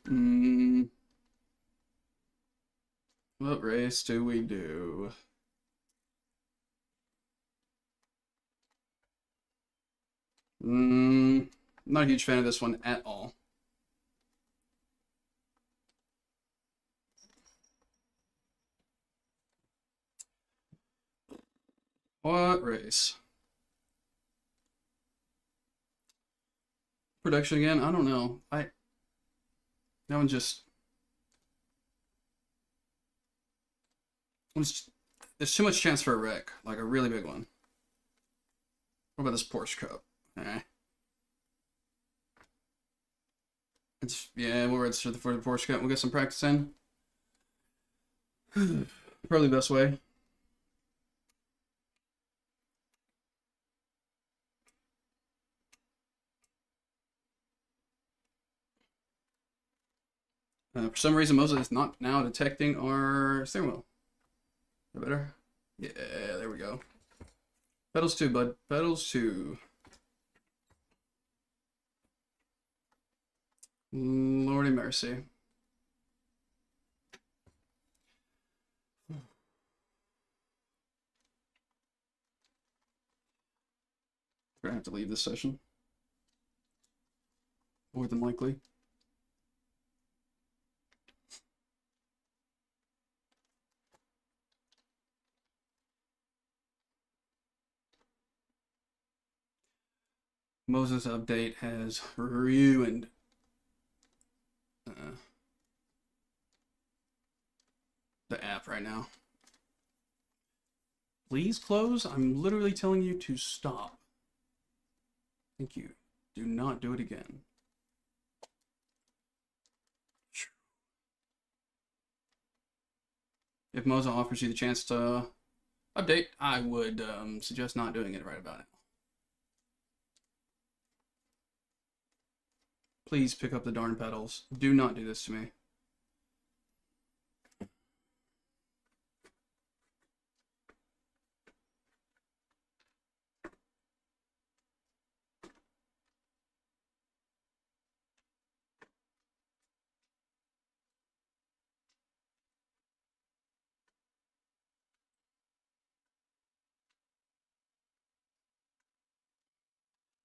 What race do we do? Not a huge fan of this one at all. What race? Production again? I don't know. That one just there's too much chance for a wreck, like a really big one. What about this Porsche Cup? We'll register for the Porsche Cup. We'll get some practice in. Probably the best way. For some reason, Moza is not now detecting our steering wheel. Is that better? Yeah, there we go. Pedals 2, bud. Pedals 2. Lordy mercy. We're gonna have to leave this session. More than likely. Moza's update has ruined the app right now. Please close. I'm literally telling you to stop. Thank you. Do not do it again. If Moza offers you the chance to update, I would suggest not doing it right about now. Please pick up the darn pedals. Do not do this to me.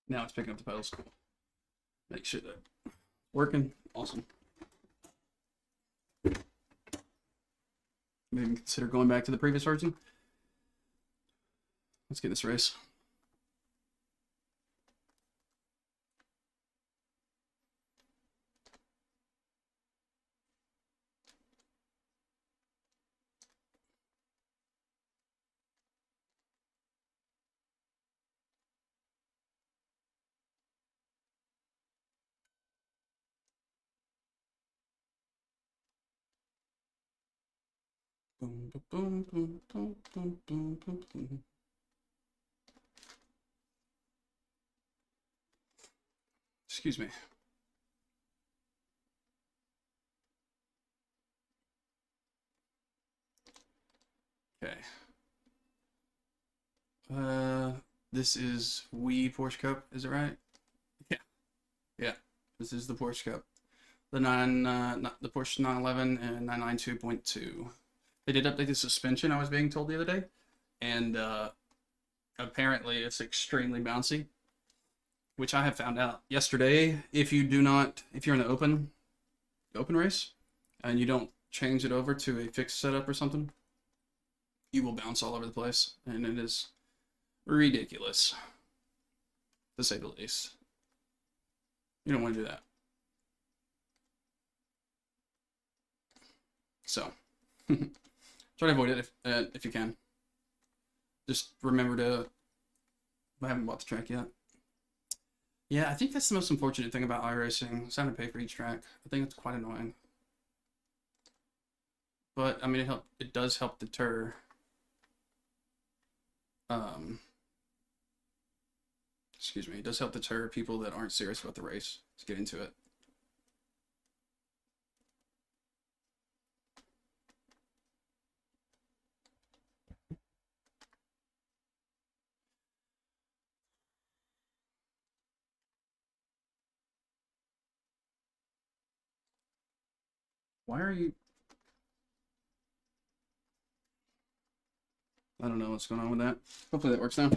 Now it's picking up the pedals. Cool. Make sure that working. Awesome. Maybe consider going back to the previous version. Let's get this race. Boom, boom, boom, boom, boom, boom, boom, boom. Excuse me. Okay. This is Porsche Cup, is it right? Yeah. Yeah. This is the Porsche Cup. The not the Porsche 911 and 992.2. They did update the suspension, I was being told the other day, and apparently it's extremely bouncy, which I have found out yesterday. If you're in the open race, and you don't change it over to a fixed setup or something, you will bounce all over the place, and it is ridiculous, to say the least. You don't want to do that. So, try to avoid it if you can. Just remember to... I haven't bought the track yet. Yeah, I think that's the most unfortunate thing about iRacing. It's having to pay for each track. I think it's quite annoying. But, I mean, it does help deter... excuse me, it does help deter people that aren't serious about the race to get into it. Why are you... I don't know what's going on with that. Hopefully that works now.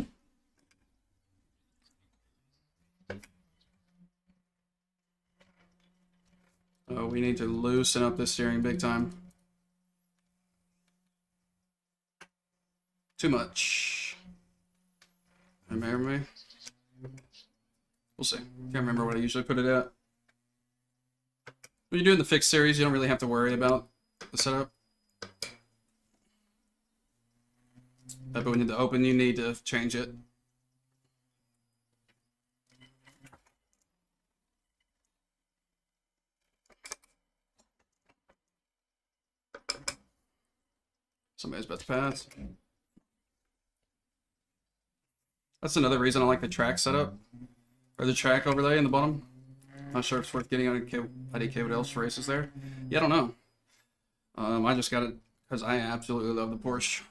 Oh, we need to loosen up this steering big time. Too much. Remember me? We'll see. Can't remember what I usually put it at. When you're doing the fixed series, you don't really have to worry about the setup. But when you need to open, you need to change it. Somebody's about to pass. That's another reason I like the track setup, or the track overlay in the bottom. Not sure if it's worth getting on IDK. What else races there? Yeah, I don't know. I just got it because I absolutely love the Porsche.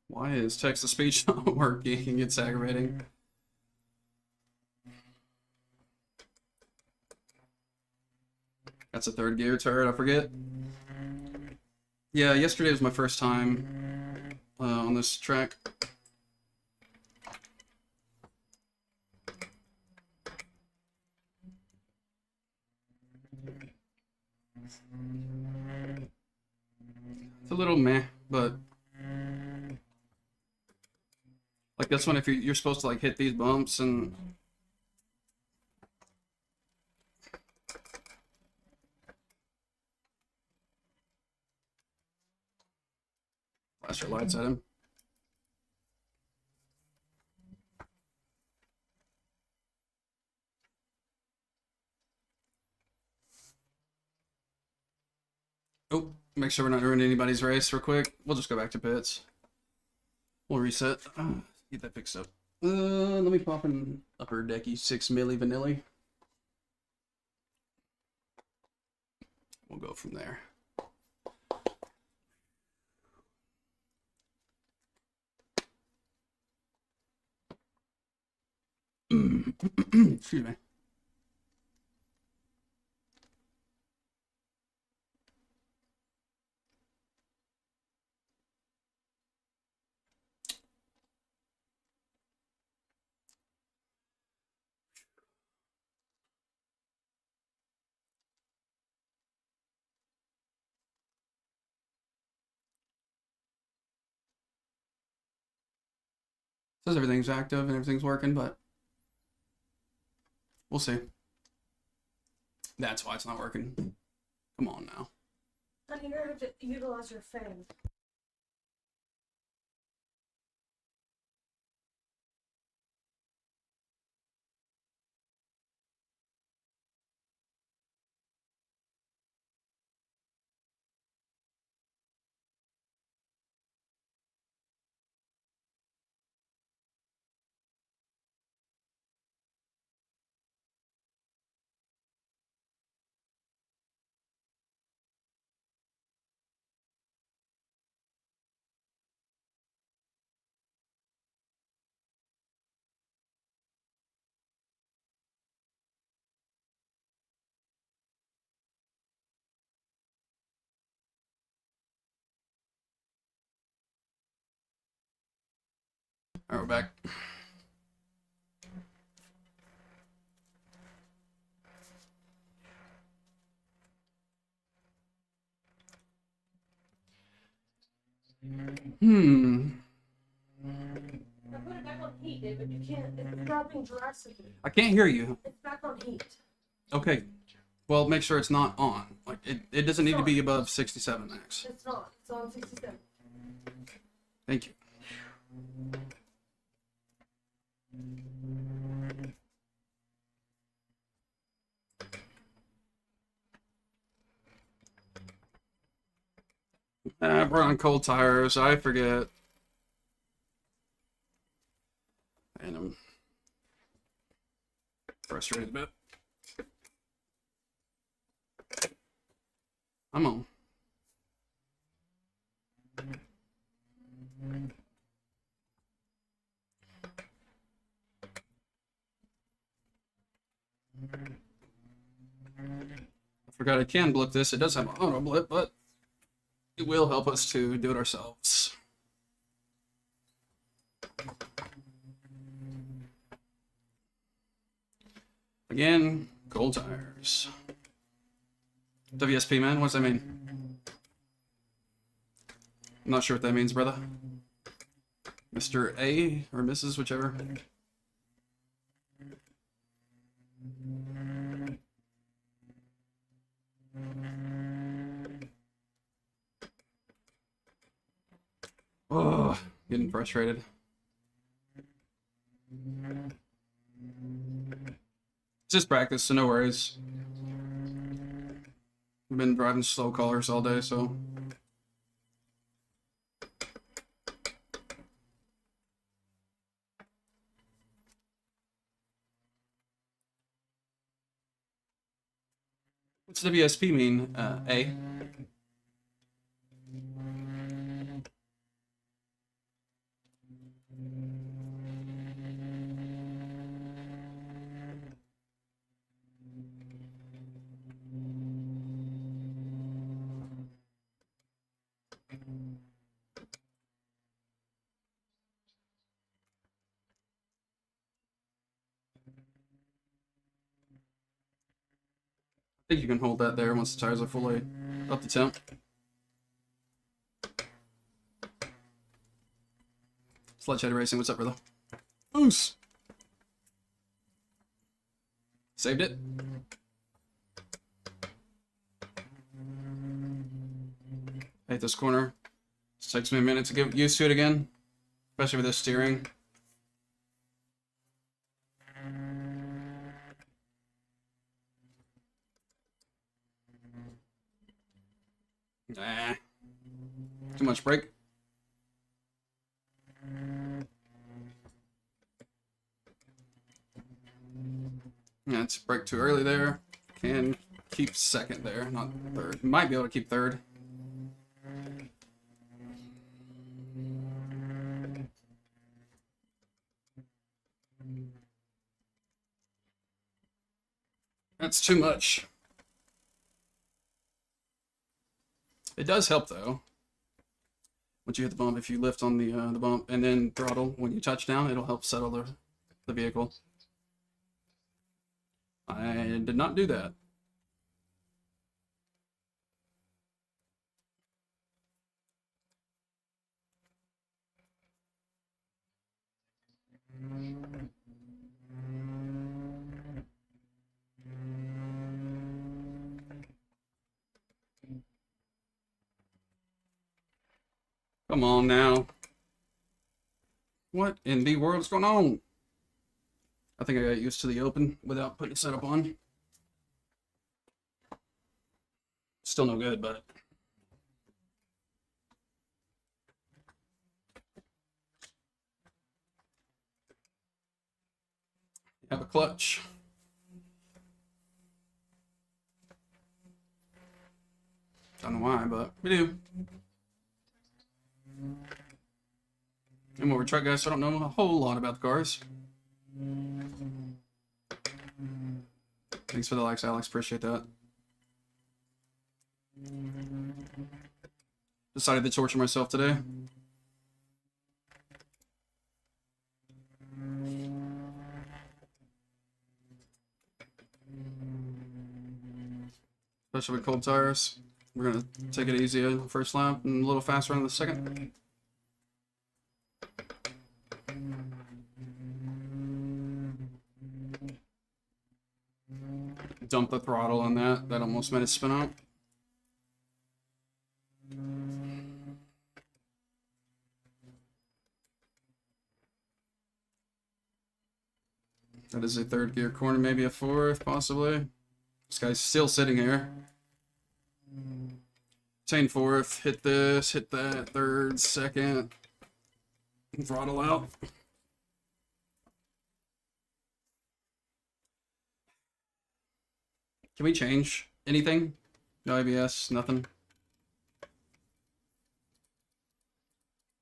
Why is text-to-speech not working? It's aggravating. That's a third gear turret, I forget. Yeah, yesterday was my first time on this track. It's a little meh, but like this one, if you're supposed to like hit these bumps and flash your lights at him. Oh, make sure we're not ruining anybody's race real quick. We'll just go back to pits. We'll reset. Get that fixed up. Let me pop in upper decky 6 milli vanilli. We'll go from there. Excuse me. Says everything's active and everything's working, but we'll see. That's why it's not working. Come on now. Honey, you're going to have to utilize your fan. All right, we're back. I put it back on heat, David. You can't. It's dropping drastically. I can't hear you. It's back on heat. Okay. Well, make sure it's not on. Like it doesn't need to be above 67 max. It's not. It's on 67. Thank you. We're on cold tires. I forget. And I'm frustrated a bit. I'm on. I forgot I can blip this. It does have an auto blip, but it will help us to do it ourselves. Again, cold tires. WSP, man, what does that mean? I'm not sure what that means, brother. Mr. A or Mrs., whichever. Oh, getting frustrated. It's just practice, so no worries. I've been driving slow cars all day, so. What's WSP mean? A. I think you can hold that there once the tires are fully up to temp. Sledge iRacing, what's up, brother? Oos! Saved it. I hate this corner. It takes me a minute to get used to it again, especially with this steering. Nah. Too much brake. Yeah, it's brake too early there. Can keep second there, not third. Might be able to keep third. That's too much. It does help though. Once you hit the bump, if you lift on the bump and then throttle when you touch down, it'll help settle the vehicle. I did not do that. Come on now. What in the world is going on? I think I got used to the open without putting setup on. Still no good, but have a clutch. Don't know why, but we do. I'm over truck guys, so I don't know a whole lot about the cars. Thanks for the likes, Alex. Appreciate that. Decided to torture myself today. Especially with cold tires. We're gonna take it easy on the first lap and a little faster on the second. Dump the throttle on that. That almost made it spin out. That is a third gear corner, maybe a fourth, possibly. This guy's still sitting here. Chain fourth, hit this, hit that, third, second. Throttle out. Can we change anything? No ABS, nothing.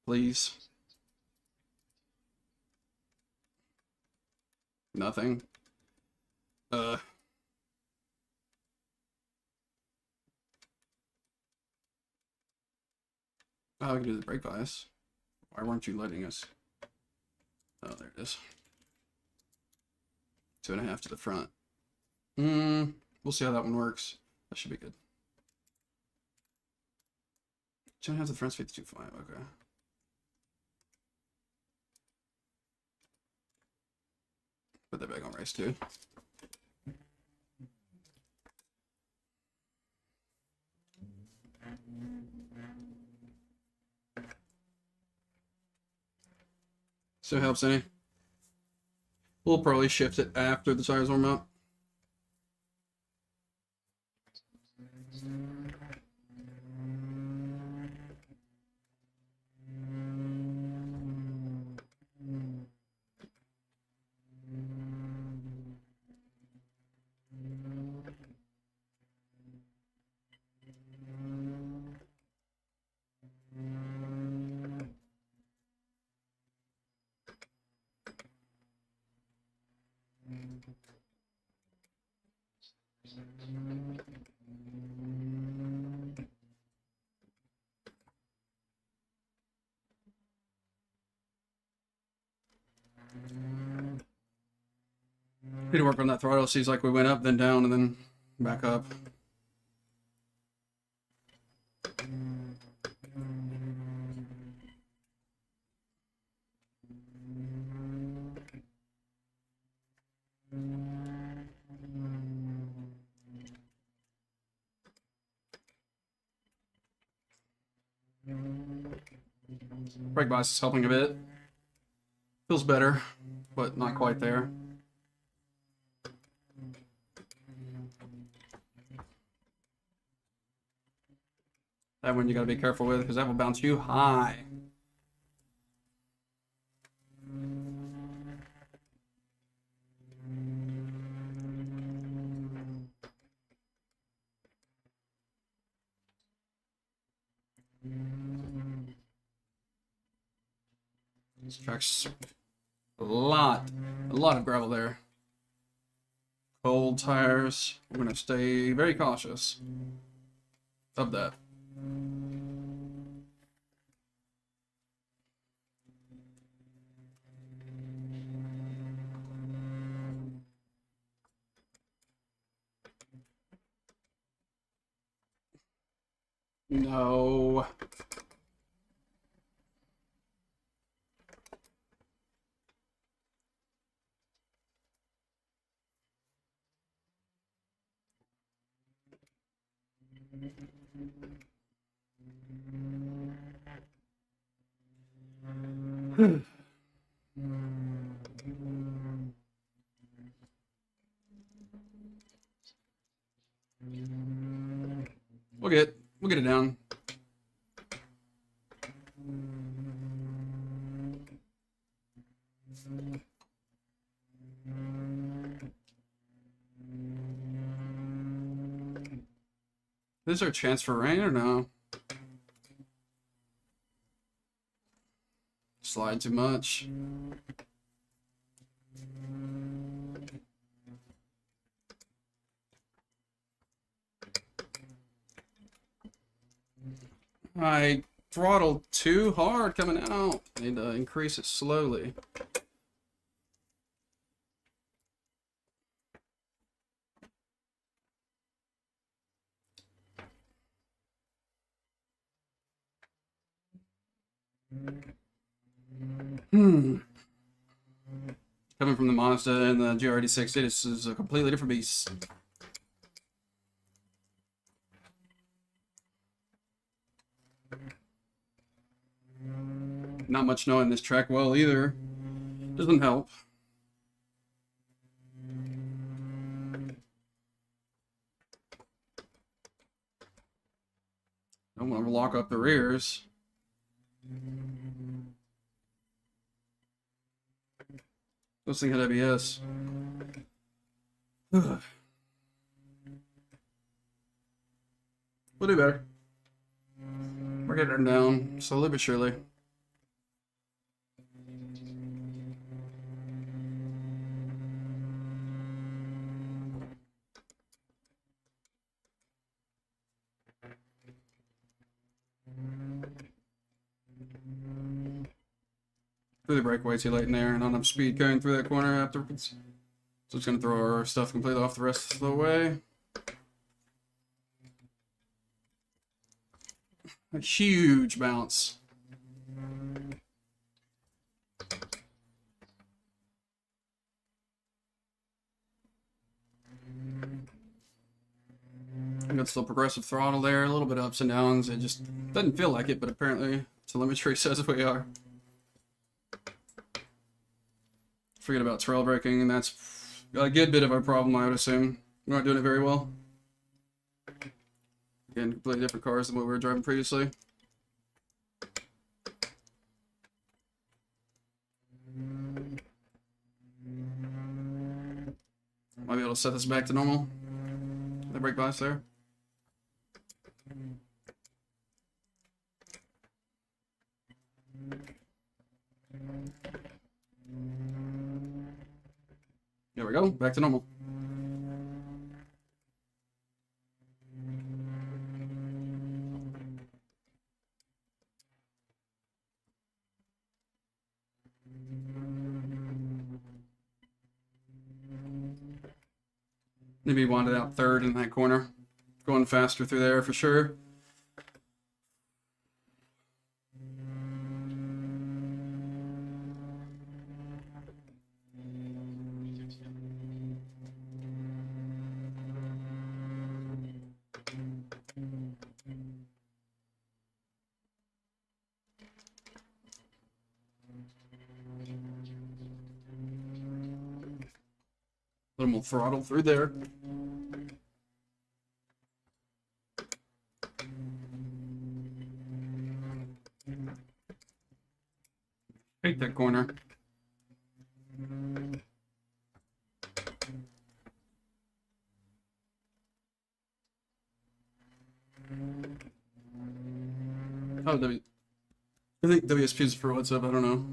Please. Nothing. Oh, we can do the brake bias. Why weren't you letting us? Oh, there it is. 2.5 to the front. We'll see how that one works. That should be good. 2.5 to the front's 52.5. Okay. Put that back on race 2. So it helps any. We'll probably shift it after the tires warm up. Need to work on that throttle. Seems like we went up, then down, and then back up. Brake bias is helping a bit. Feels better, but not quite there. That one you gotta be careful with because that will bounce you high. This track's a lot of gravel there. Cold tires. We're gonna stay very cautious of that. No. We'll get it down. Is there a chance for rain or no? Slide too much. I throttled too hard coming out. Need to increase it slowly. Coming from the Mazda and the GR86, this is a completely different beast. Not much knowing this track well either. Doesn't help. Don't want to lock up the rears. Those things had ABS. We'll do better. We're getting her down slowly but surely. Threw the brake way too late in there, and not enough speed going through that corner afterwards. So it's going to throw our stuff completely off the rest of the way. A huge bounce. I got still progressive throttle there, a little bit of ups and downs. It just doesn't feel like it, but apparently telemetry says we are. Forget about trail braking, and that's a good bit of our problem, I would assume. We're not doing it very well. Again, completely different cars than what we were driving previously. Might be able to set this back to normal. The brake bias there. There we go, back to normal. Maybe wanted out third in that corner. Going faster through there for sure. A little more throttle through there. Hate that corner. Oh, I think WSP's for what's up, I don't know.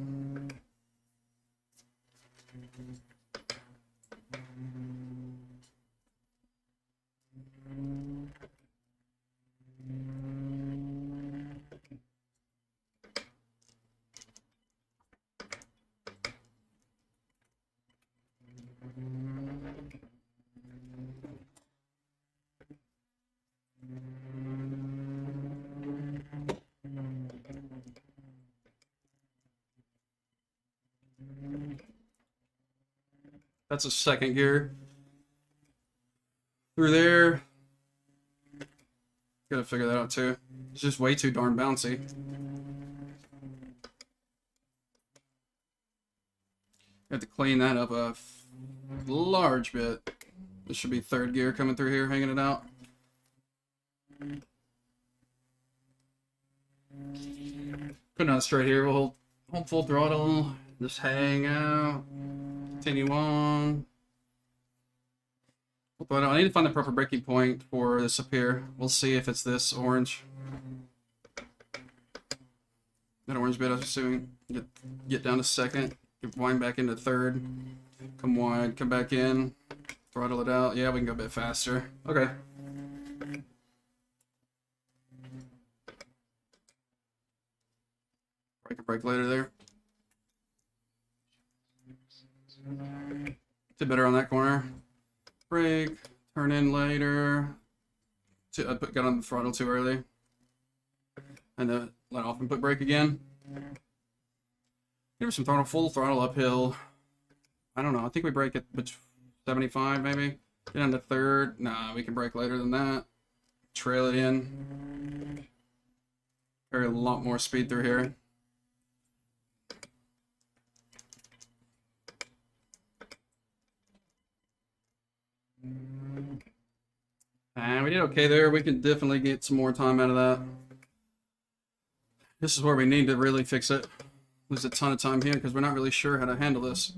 That's a second gear. Through there. Gotta figure that out too. It's just way too darn bouncy. Have to clean that up a large bit. This should be third gear coming through here, hanging it out. Put it on straight here. We'll hold full throttle. Just hang out. Continue on. But I need to find the proper breaking point for this up here. We'll see if it's this orange. That orange bit, I was assuming. Get down to second. Wind back into third. Come wide. Come back in. Throttle it out. Yeah, we can go a bit faster. Okay. Break a brake later there. Did better on that corner. Brake, turn in later. I got on the throttle too early. And let off and put brake again. Give her some throttle, full throttle uphill. I don't know. I think we brake at 75 maybe. Get on to third. Nah, we can brake later than that. Trail it in. Carry a lot more speed through here. And we did okay there. We can definitely get some more time out of that. This is where we need to really fix it. Lose a ton of time here because we're not really sure how to handle this.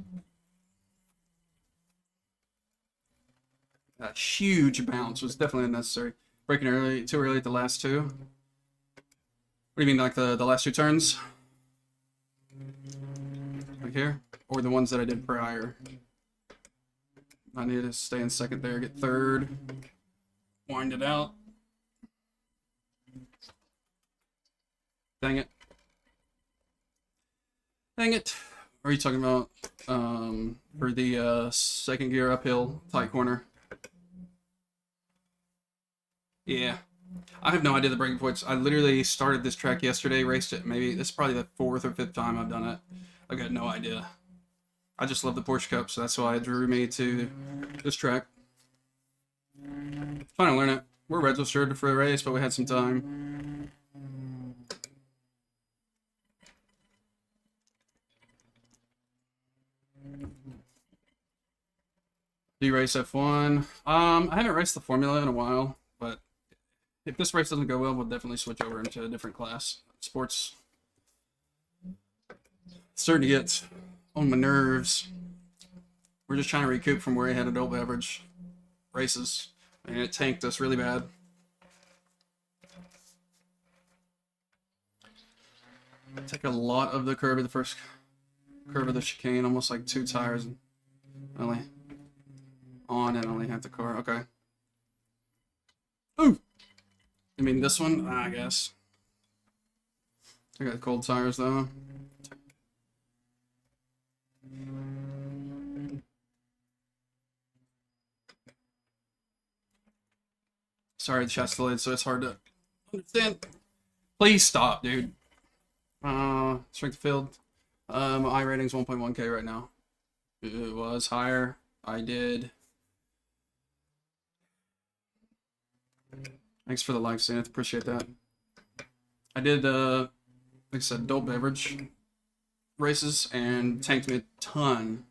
That huge bounce was definitely unnecessary. Braking early, too early at the last two. What do you mean, like the last two turns? Like here? Or the ones that I did prior? I need to stay in second there, get third. Wind it out. Dang it. Dang it. What are you talking about? For the second gear uphill tight corner. Yeah. I have no idea the breaking points. I literally started this track yesterday, raced it. Maybe this is probably the 4th or 5th time I've done it. I got no idea. I just love the Porsche Cup, so that's why it drew me to this track. Trying to learn it. We're registered for the race, but we had some time. Do you race F1? I haven't raced the Formula in a while, but if this race doesn't go well, we'll definitely switch over into a different class. Sports. It's starting to get on my nerves. We're just trying to recoup from where he had adult beverage races, and it tanked us really bad. Take a lot of the curve of the first curve of the chicane, almost like 2 tires, and only on and only half the car. Okay. Ooh. I mean this one, I guess. I got cold tires though. Sorry, the chat's delayed, so it's hard to understand. Please stop, dude. Strength of field. iRating's 1.1k right now. It was higher. I did. Thanks for the like, Zenith. Appreciate that. I did, like I said, adult beverage races and tanked me a ton.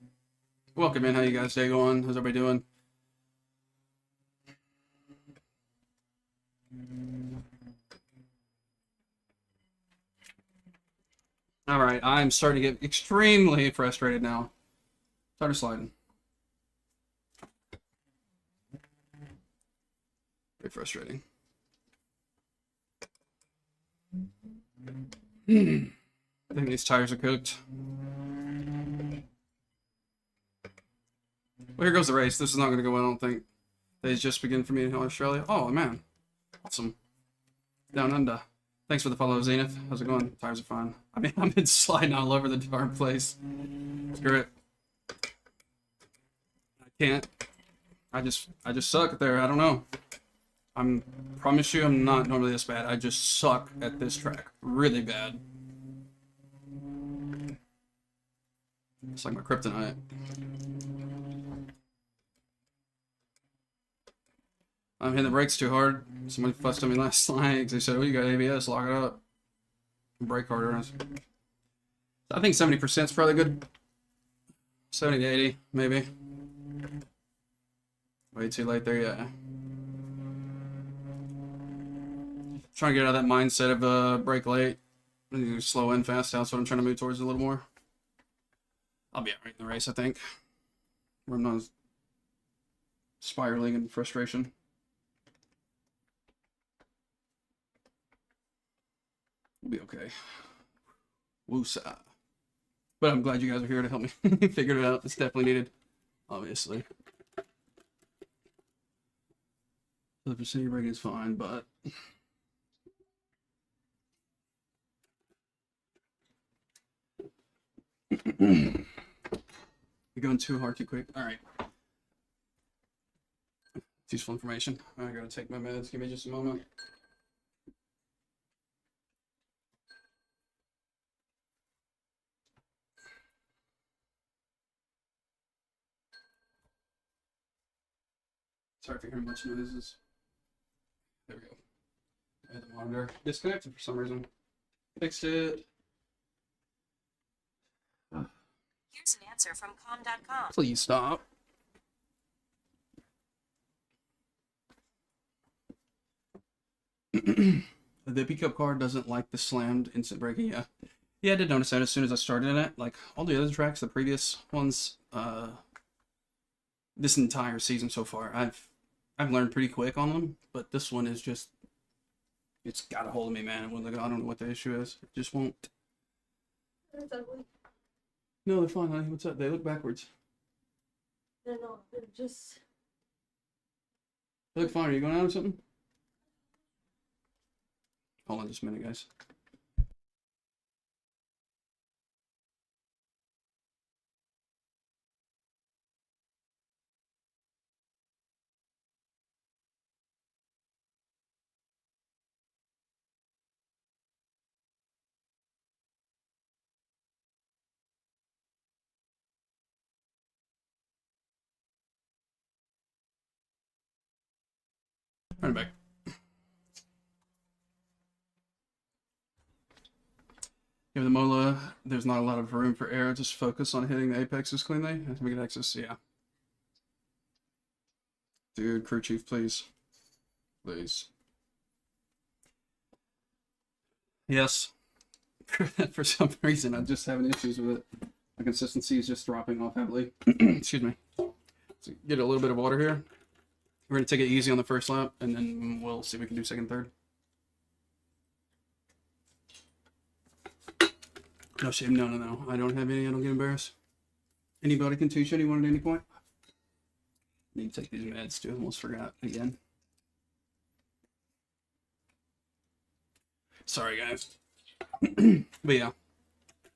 Welcome in. How you guys day going? How's everybody doing? All right, I'm starting to get extremely frustrated now. Started sliding. Very frustrating. I think these tires are cooked. Well, here goes the race. This is not going to go well, I don't think. They just begin for me in Australia. Oh, man. Awesome. Down under. Thanks for the follow, Zenith. How's it going? Tires are fine. I mean, I've been sliding all over the darn place. Screw it. I can't. I just suck there. I don't know. Promise you, I'm not normally this bad. I just suck at this track. Really bad. It's like my kryptonite. I'm hitting the brakes too hard. Somebody fussed at me last night because they said, "Oh, you got ABS, lock it up. Brake harder." I think 70% is probably good. 70 to 80, maybe. Way too late there, yeah. Trying to get out of that mindset of brake late. Slow in, fast out. So I'm trying to move towards a little more. I'll be alright in the race, I think. Where I'm not spiraling in frustration. We'll be okay. Woosah. But I'm glad you guys are here to help me figure it out. It's definitely needed, obviously. The precision braking is fine, but you're going too hard too quick. All right. It's useful information. I gotta take my meds. Give me just a moment. Sorry if you hear much noises. There we go. I had the monitor disconnected for some reason. Fixed it. Here's an answer from com.com. Please stop. The pickup car doesn't like the slammed instant braking. Yeah, I did notice that as soon as I started in it. Like all the other tracks, the previous ones, this entire season so far, I've learned pretty quick on them. But this one is just, it's got a hold of me, man. I don't know what the issue is. It just won't. That's ugly. No, they're fine, honey. What's up? They look backwards. They're not. They're just. They look fine. Are you going out or something? Hold on just a minute, guys. Right back. Yeah, the Mola, there's not a lot of room for air. Just focus on hitting the apexes cleanly. And we get access, yeah. Dude, crew chief, please. Please. Yes. For some reason, I'm just having issues with it. My consistency is just dropping off heavily. Excuse me. So get a little bit of water here. We're going to take it easy on the first lap, and then we'll see if we can do second, third. No shame, no. I don't have any, I don't get embarrassed. Anybody can teach anyone at any point? Need to take these meds too, almost forgot again. Sorry guys. But yeah.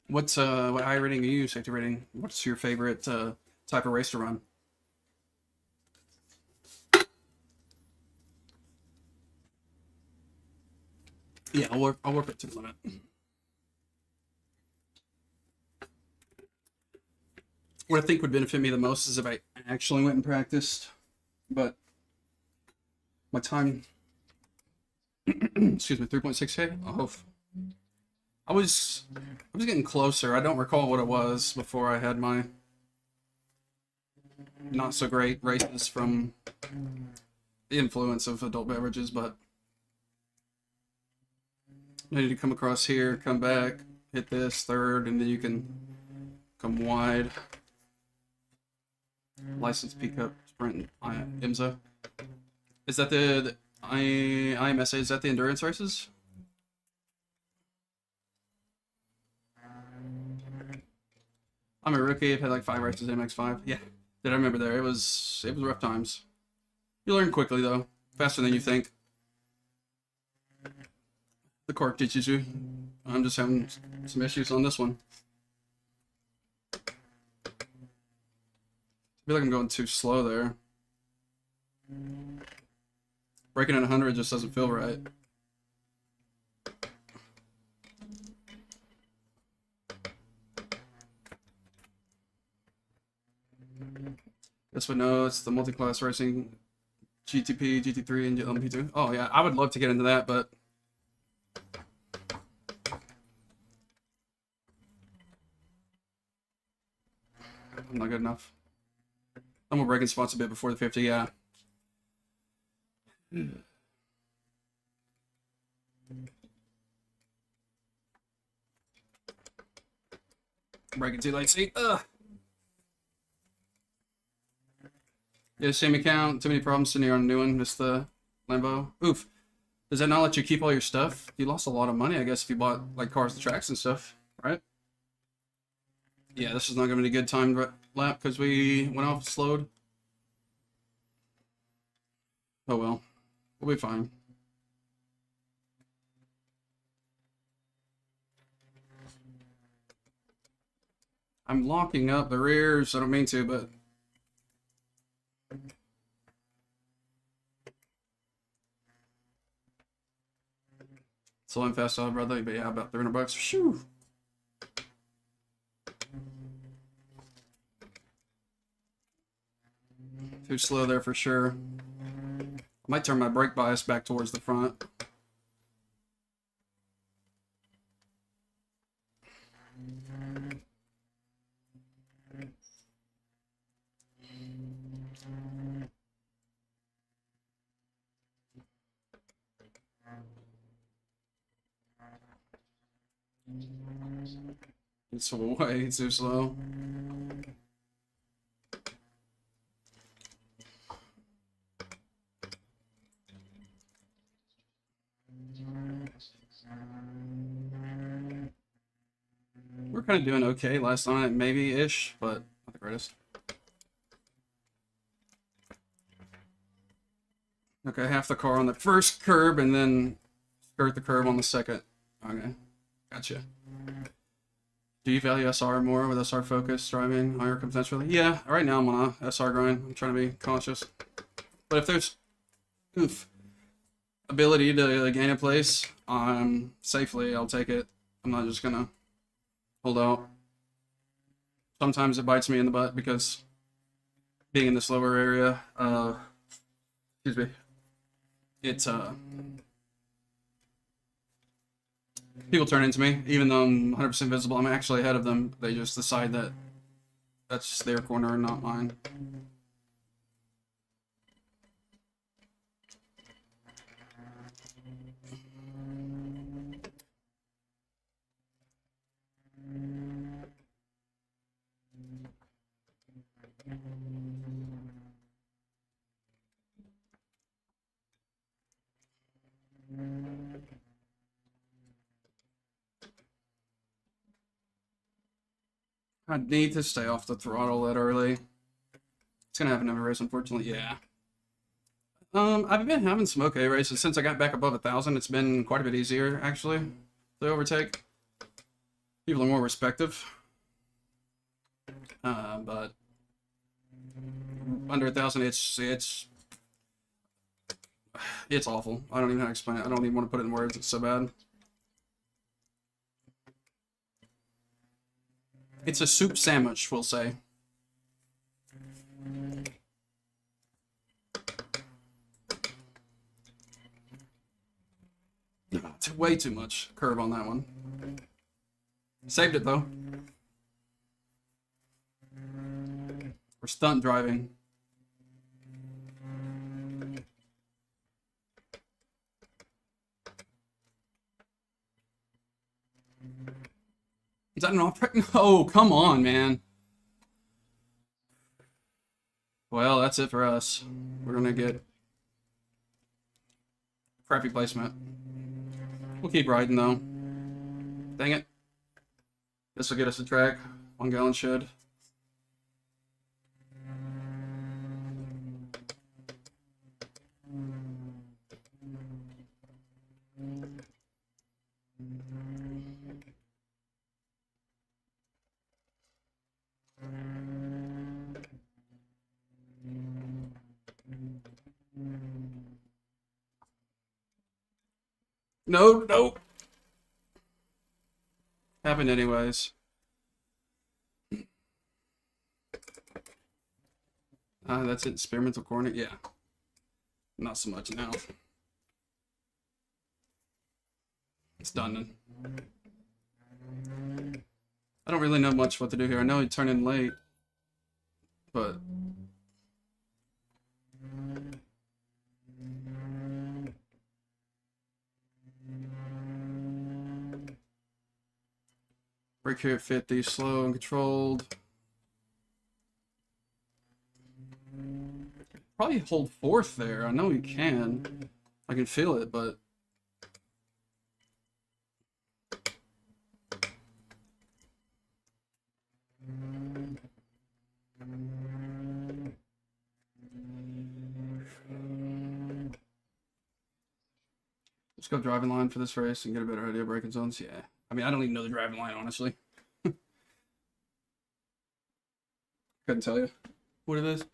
What iRating are you, safety rating? What's your favorite type of race to run? Yeah, I'll work it to the limit. What I think would benefit me the most is if I actually went and practiced, but my time, excuse me, 3.6K. Oh, I was getting closer. I don't recall what it was before I had my not so great races from the influence of adult beverages, but I need to come across here, come back, hit this third, and then you can come wide. License Pickup Sprint IMSA. Is that the IMSA? Is that the endurance races? I'm a rookie. I've had like 5 races in MX5. Yeah, did I remember there? It was rough times. You learn quickly though, faster than you think. The cork teaches you. I'm just having some issues on this one. I feel like I'm going too slow there. Breaking at 100 just doesn't feel right. Guess what? No, it's the multi-class racing, GTP, GT3, and LMP2. Oh yeah, I would love to get into that, but I'm not good enough. I'm gonna break spots a bit before the 50, yeah. Breaking too late, see? Ugh. Yeah, same account, too many problems sitting here on a new one, missed the Lambo. Oof. Does that not let you keep all your stuff? You lost a lot of money, I guess, if you bought like cars and tracks and stuff, right? Yeah, this is not gonna be a good timed lap because we went off slowed. Oh well, we'll be fine. I'm locking up the rears. I don't mean to, but slow and fast out, brother. But yeah, about 300 bucks. Shoo. Too slow there for sure. I might turn my brake bias back towards the front. It's way too slow. We're kind of doing okay last night, maybe-ish, but not the greatest. Okay, half the car on the first curb and then skirt the curb on the second. Okay, gotcha. Do you value SR more with SR focus driving higher potentially? Yeah, right now I'm on a SR grind. I'm trying to be cautious. But if there's ability to gain a place safely, I'll take it. I'm not just gonna hold out. Sometimes it bites me in the butt because being in this lower area, excuse me, it's people turn into me, even though I'm 100% visible. I'm actually ahead of them. They just decide that that's their corner and not mine. I need to stay off the throttle that early. It's gonna happen every race, unfortunately. Yeah. I've been having some okay races since I got back above 1,000. It's been quite a bit easier actually to overtake. People are more respective. But under 1,000, it's awful. I don't even know how to explain it. I don't even want to put it in words. It's so bad. It's a soup sandwich, we'll say. Way too much curve on that one. Saved it though. We're stunt driving. Is that an off? No, come on, man. Well, that's it for us. We're gonna get crappy placement. We'll keep riding though. Dang it. This will get us a track. 1 gallon shed. No, no. Happened anyways. That's it. Experimental corner. Yeah. Not so much now. It's done then. I don't really know much what to do here. I know he turned in late, but brake here at 50, slow and controlled. Probably hold fourth there. I know you can. I can feel it, but let's go driving line for this race and get a better idea of braking zones. Yeah. I mean, I don't even know the driving line, honestly. Couldn't tell you what it is.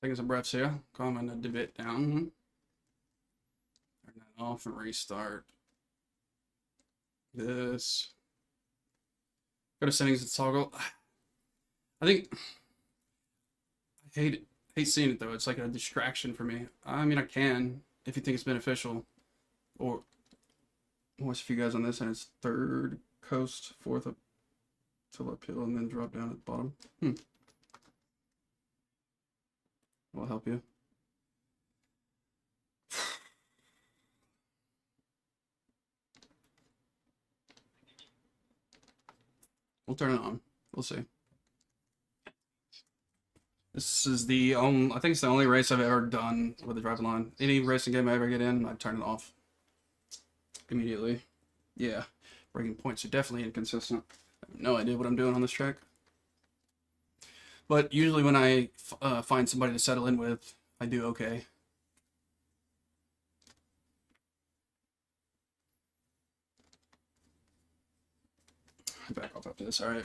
Taking some breaths here. Calming the divot down. Turn that off and restart. This. Go to settings and toggle. I think I hate it. Hate seeing it though. It's like a distraction for me. I mean, I can if you think it's beneficial. Or watch a few guys on this, and it's third coast, fourth up till uphill, and then drop down at the bottom. Will help you. We'll turn it on. We'll see. This is the only, I think it's the only race I've ever done with the driving line. Any racing game I ever get in, I turn it off immediately. Yeah, breaking points are definitely inconsistent. I have no idea what I'm doing on this track. But usually when I find somebody to settle in with, I do okay. Back off after this, all right.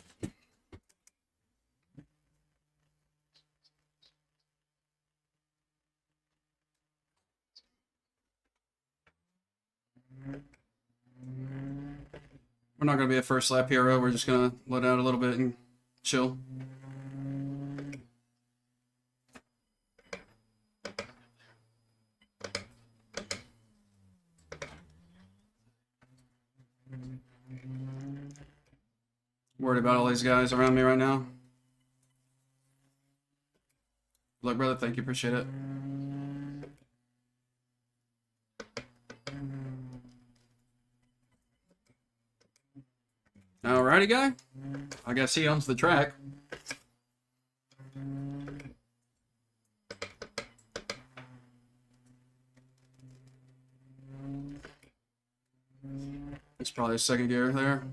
We're not going to be a first lap hero. We're just going to let out a little bit and chill. Worried about all these guys around me right now. Look, brother, thank you. Appreciate it. Alrighty, guy. I guess he owns the track. It's probably a second gear there.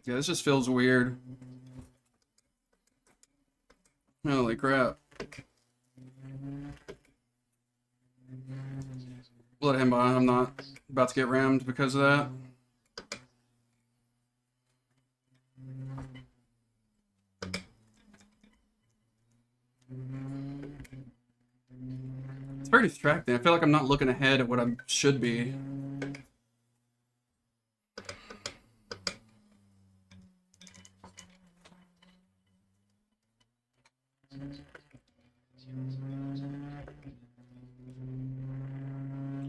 Yeah, this just feels weird. Holy crap. let him by. I'm not about to get rammed because of that. It's very distracting. I feel like I'm not looking ahead at what I should be.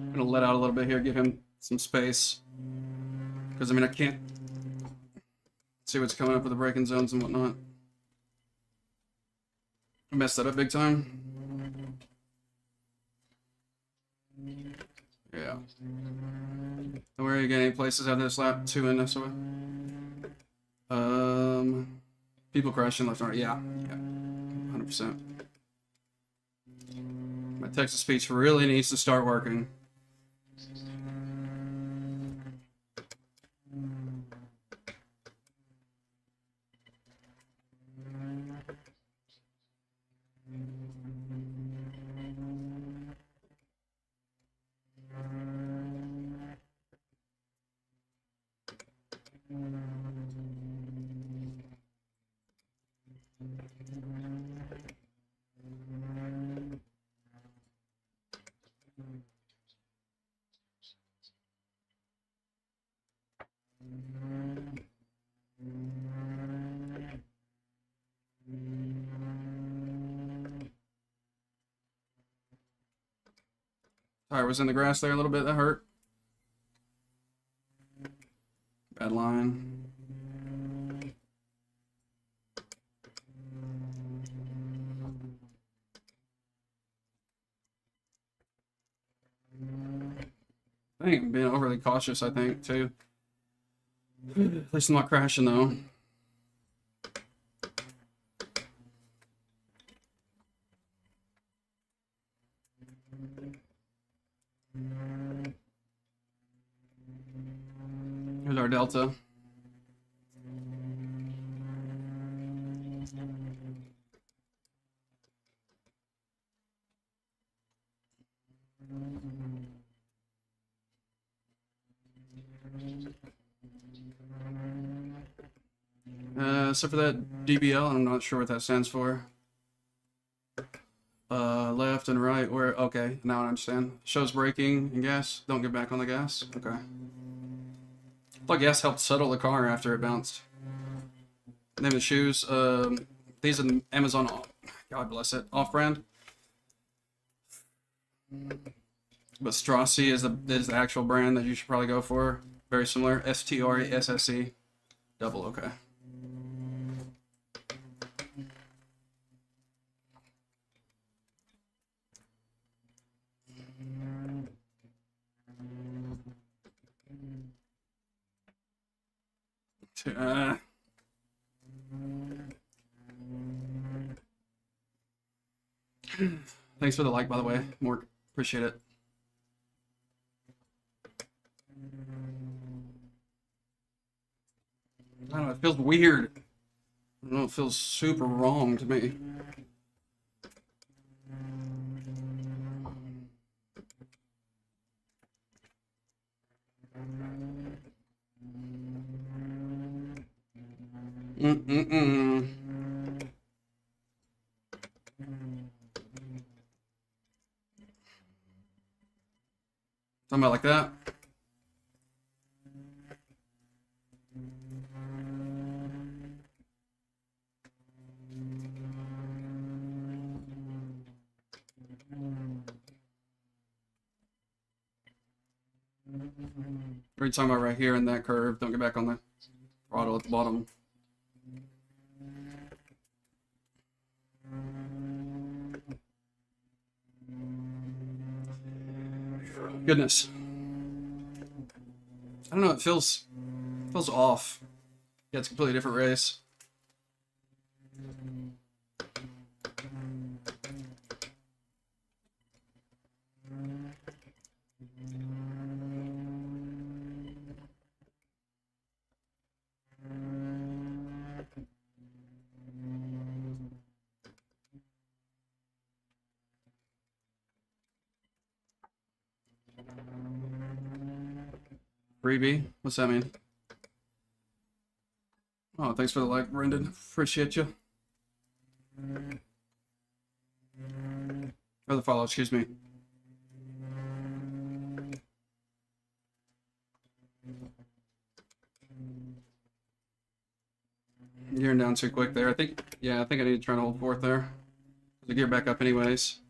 I'm gonna let out a little bit here, give him some space. Because, I mean, I can't see what's coming up with the braking zones and whatnot. I messed that up big time. Yeah. Don't worry, you get any places out of this lap? 2 in this way. People crashing left and right. Yeah. 100%. My text-to-speech really needs to start working. Tire was in the grass there a little bit. That hurt. Bad line. I think I'm being overly cautious, I think, too. At least I'm not crashing, though. Here's our delta. Except for that DBL, I'm not sure what that stands for. Left and right, where, okay, now I understand. Shows braking and gas, don't get back on the gas, okay. I thought gas helped settle the car after it bounced. Name of the shoes, these are the Amazon, God bless it, off-brand. But Strassi is the actual brand that you should probably go for. Very similar, STRASSE, double, okay. Thanks for the like, by the way. More appreciate it. I don't know, it feels weird. I don't know, it feels super wrong to me. Something about like that. What are you talking about right here in that curve? Don't get back on the throttle at the bottom. Goodness. I don't know, it feels off. Yeah, it's a completely different race. Freebie? What's that mean? Oh, thanks for the like, Brendan. Appreciate you. Or the follow, excuse me. Gearing down too quick there. I think I need to try to hold fourth there. The gear back up anyways.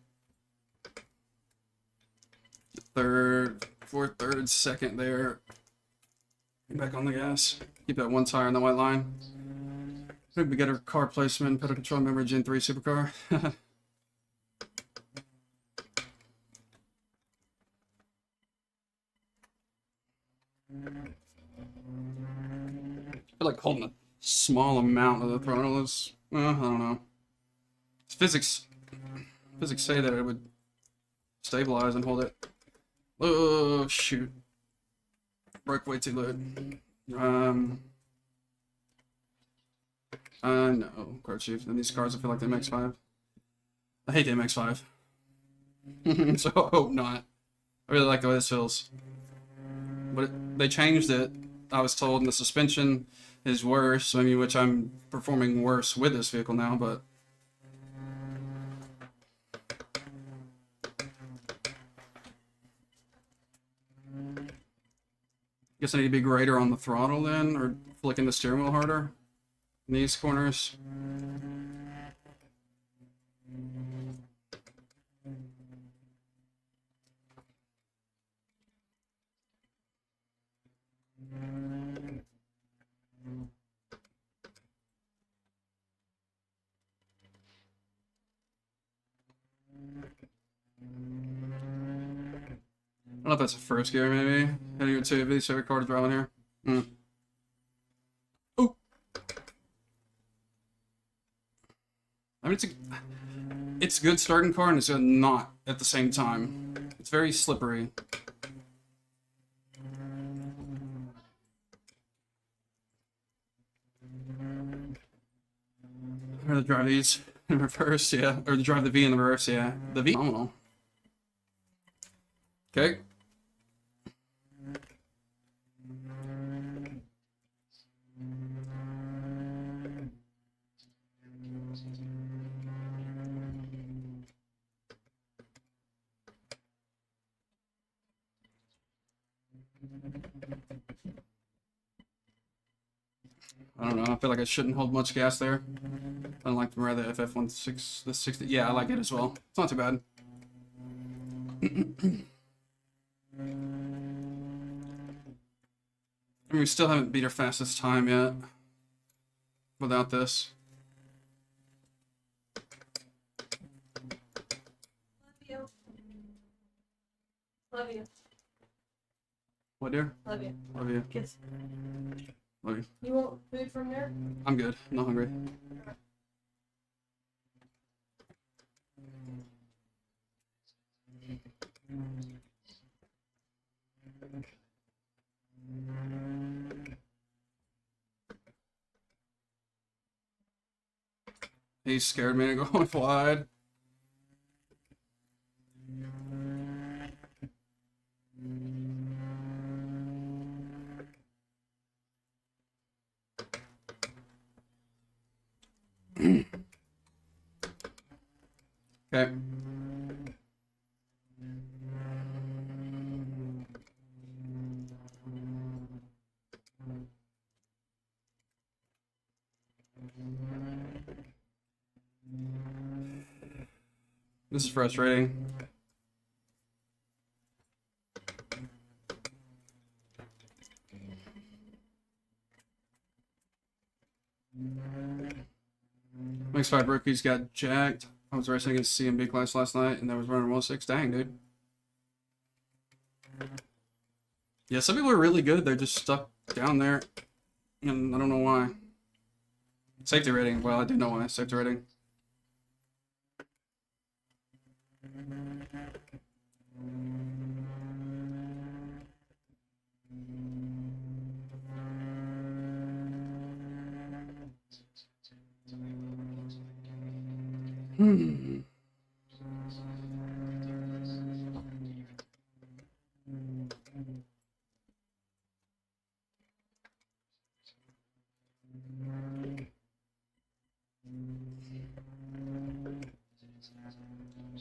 Third, fourth, third, second there. Back on the gas. Keep that one tire on the white line. I think we get our car placement, pedal control member, Gen 3 supercar. I feel like holding a small amount of the throttle is, well, I don't know. Physics say that it would stabilize and hold it. Oh, shoot. Broke way too low. No, car chief. And these cars, I feel like the MX-5. I hate the MX-5. So I hope not. I really like the way this feels. But they changed it, I was told, and the suspension is worse. I mean, which I'm performing worse with this vehicle now, but guess I need to be greater on the throttle then, or flicking the steering wheel harder in these corners. I don't know if that's a first gear, maybe. Heading into the favorite car to drive in here. Oh! I mean, it's a good starting car, and it's not at the same time. It's very slippery. Or to drive these in reverse, yeah. Or to drive the V in the reverse, yeah. The V, phenomenal. Okay. I don't know. I feel like I shouldn't hold much gas there. I don't like the rather FF16, the 60. Yeah, I like it as well. It's not too bad. I mean, we still haven't beat our fastest time yet without this. Love you. Love you. What, dear? Love you. Love you. Kiss. Love you. You want food from there? I'm good. I'm not hungry. He scared me to go wide. Okay. This is frustrating. MX-5 rookies got jacked. I was racing against CMB class last night, and there was running 106. Dang, dude. Yeah, some people are really good. They're just stuck down there, and I don't know why. Safety rating. Well, I do know why. Safety rating.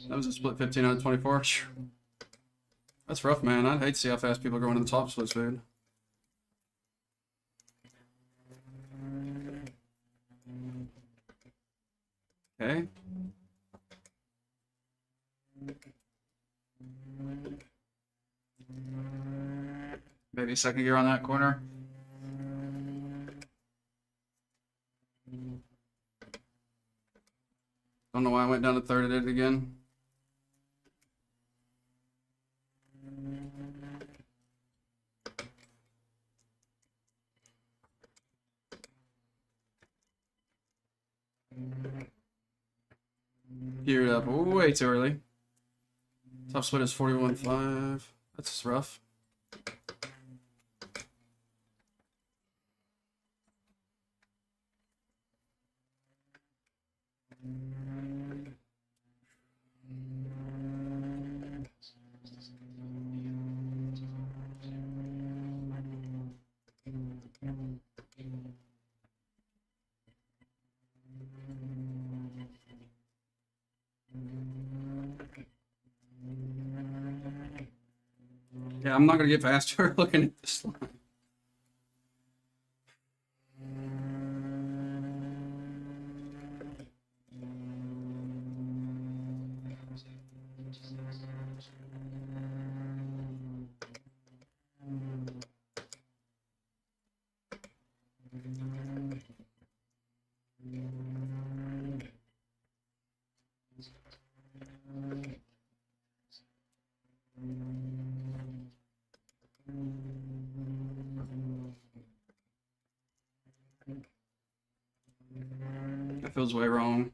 That was a split 15 out of 24. That's rough, man. I'd hate to see how fast people are going to the top split speed. Okay. Maybe second gear on that corner. Don't know why I went down to third and did it again. Geared up way too early. Top split is 41.5. That's rough. Yeah, I'm not gonna get faster looking at this line. That feels way wrong.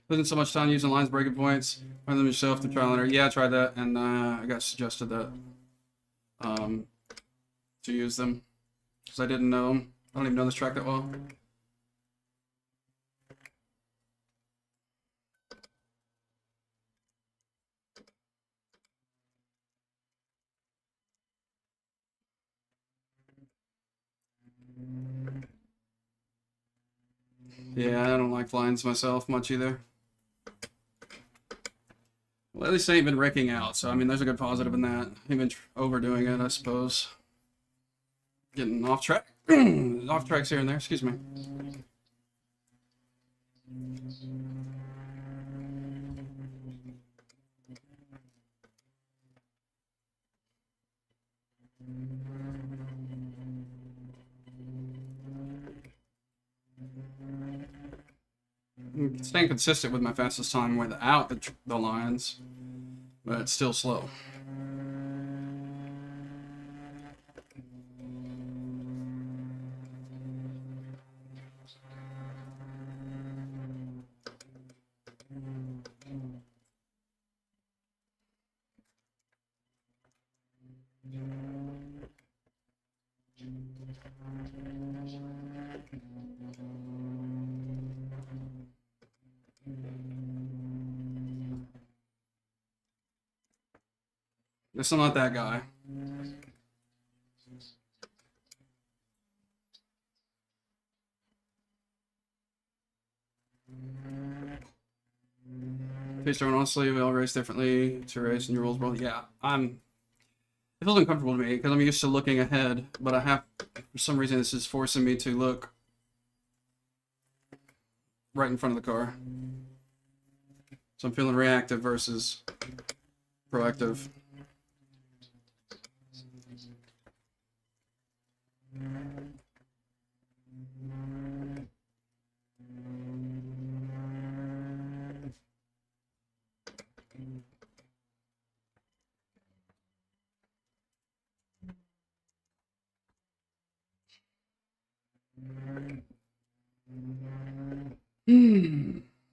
Wasn't so much time using lines breaking points. Find them yourself to trial and error. Yeah, I tried that, and I got suggested that to use them because I didn't know them. I don't even know this track that well. Yeah, I don't like lines myself much either. Well, at least I ain't been wrecking out, so I mean, there's a good positive in that. I've been overdoing it, I suppose. Getting off track, off tracks here and there. Excuse me. I'm staying consistent with my fastest time without the lines, but it's still slow. Guess I'm not that guy. Taste honestly, we all race differently to race in your rules world. Yeah, it feels uncomfortable to me because I'm used to looking ahead, but I have, for some reason, this is forcing me to look right in front of the car. So I'm feeling reactive versus proactive.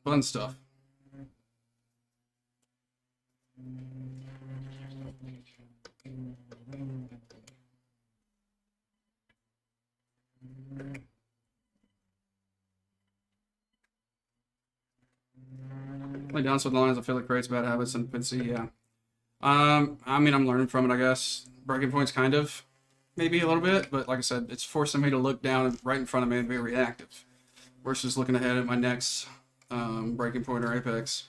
Fun stuff. Play down with the lines I feel like creates bad habits and see, yeah. I mean, I'm learning from it, I guess. Breaking points, kind of. maybe a little bit, but like I said, it's forcing me to look down right in front of me and be reactive versus looking ahead at my next breaking point or apex.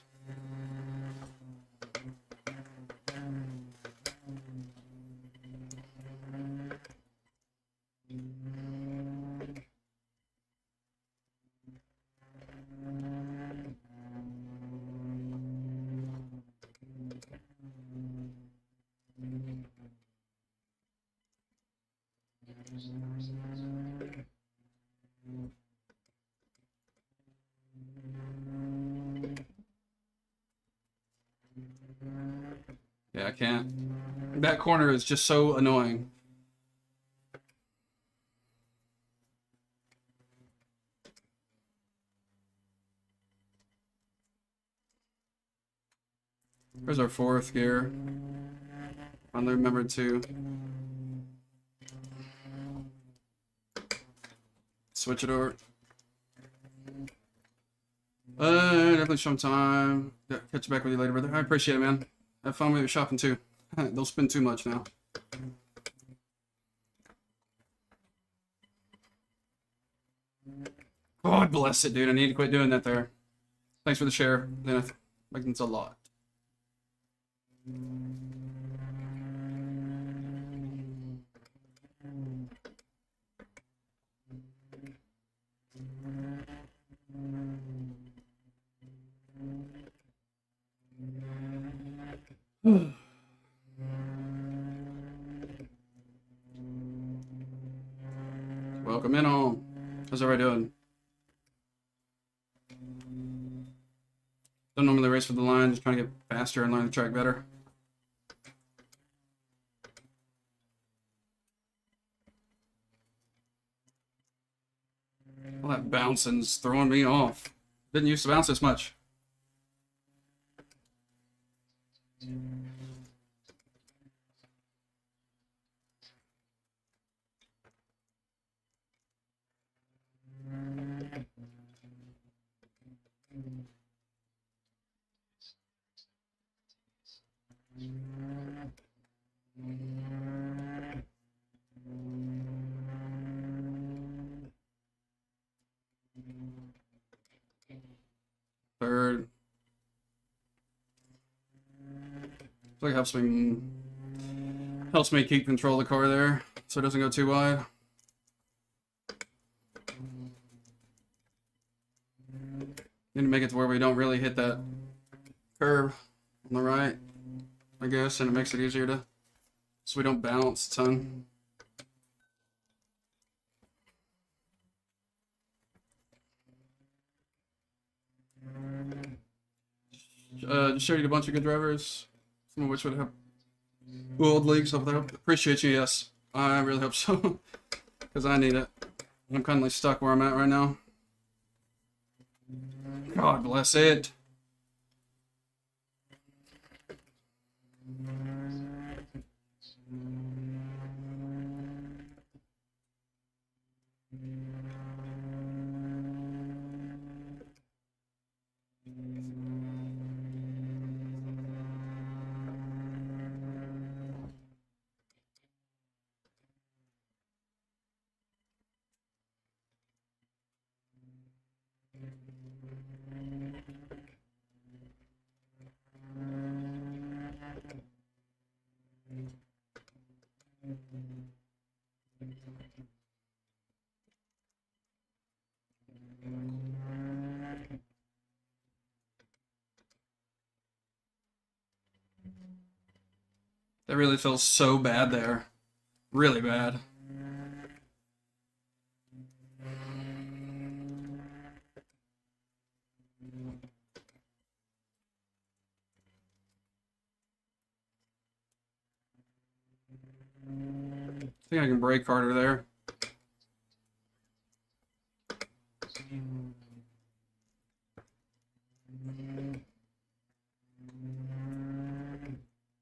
Yeah, I can't. That corner is just so annoying. There's our fourth gear. Finally remembered to switch it over. Definitely sometime. Yeah, catch back with you later, brother. I appreciate it, man. Have fun with your shopping too. Don't spend too much now. God bless it, dude. I need to quit doing that there. Thanks for the share. Then I think it's a lot. Welcome in all. How's everybody doing? Don't normally race for the line, just trying to get faster and learn the track better. All that bouncing's throwing me off. Didn't used to bounce this much. Third. Like helps me keep control of the car there, so it doesn't go too wide. Need to make it to where we don't really hit that curve on the right, I guess, and it makes it easier to, so we don't bounce a ton. Just showed you a bunch of good drivers, some of which would have world leagues. Hope they appreciate you. Yes, I really hope so, because I need it. I'm kind of stuck where I'm at right now. God bless it. That really feels so bad there. Really bad. I think I can brake harder there.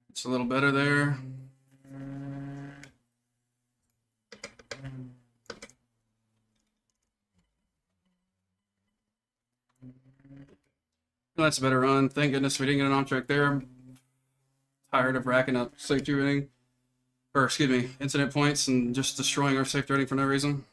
It's a little better there. That's a better run. Thank goodness we didn't get an on track there. I'm tired of racking up safety rating or excuse me, incident points and just destroying our safety rating for no reason.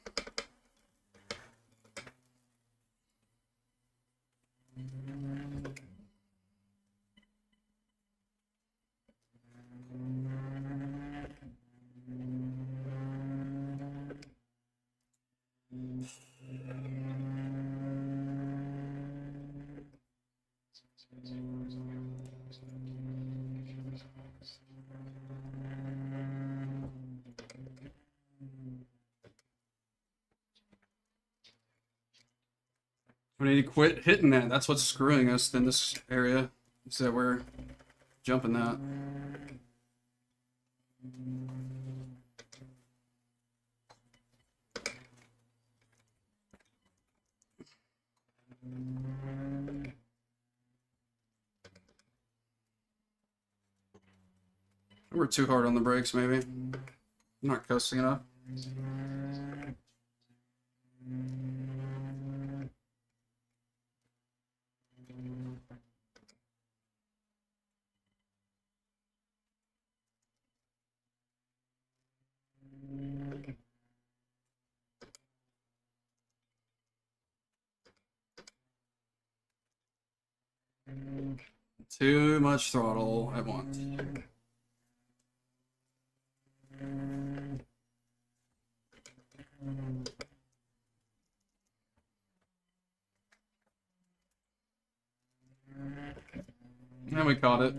We need to quit hitting that. That's what's screwing us in this area. Is that we're jumping that. We're too hard on the brakes, maybe. I'm not coasting enough. Too much throttle at once. And we caught it.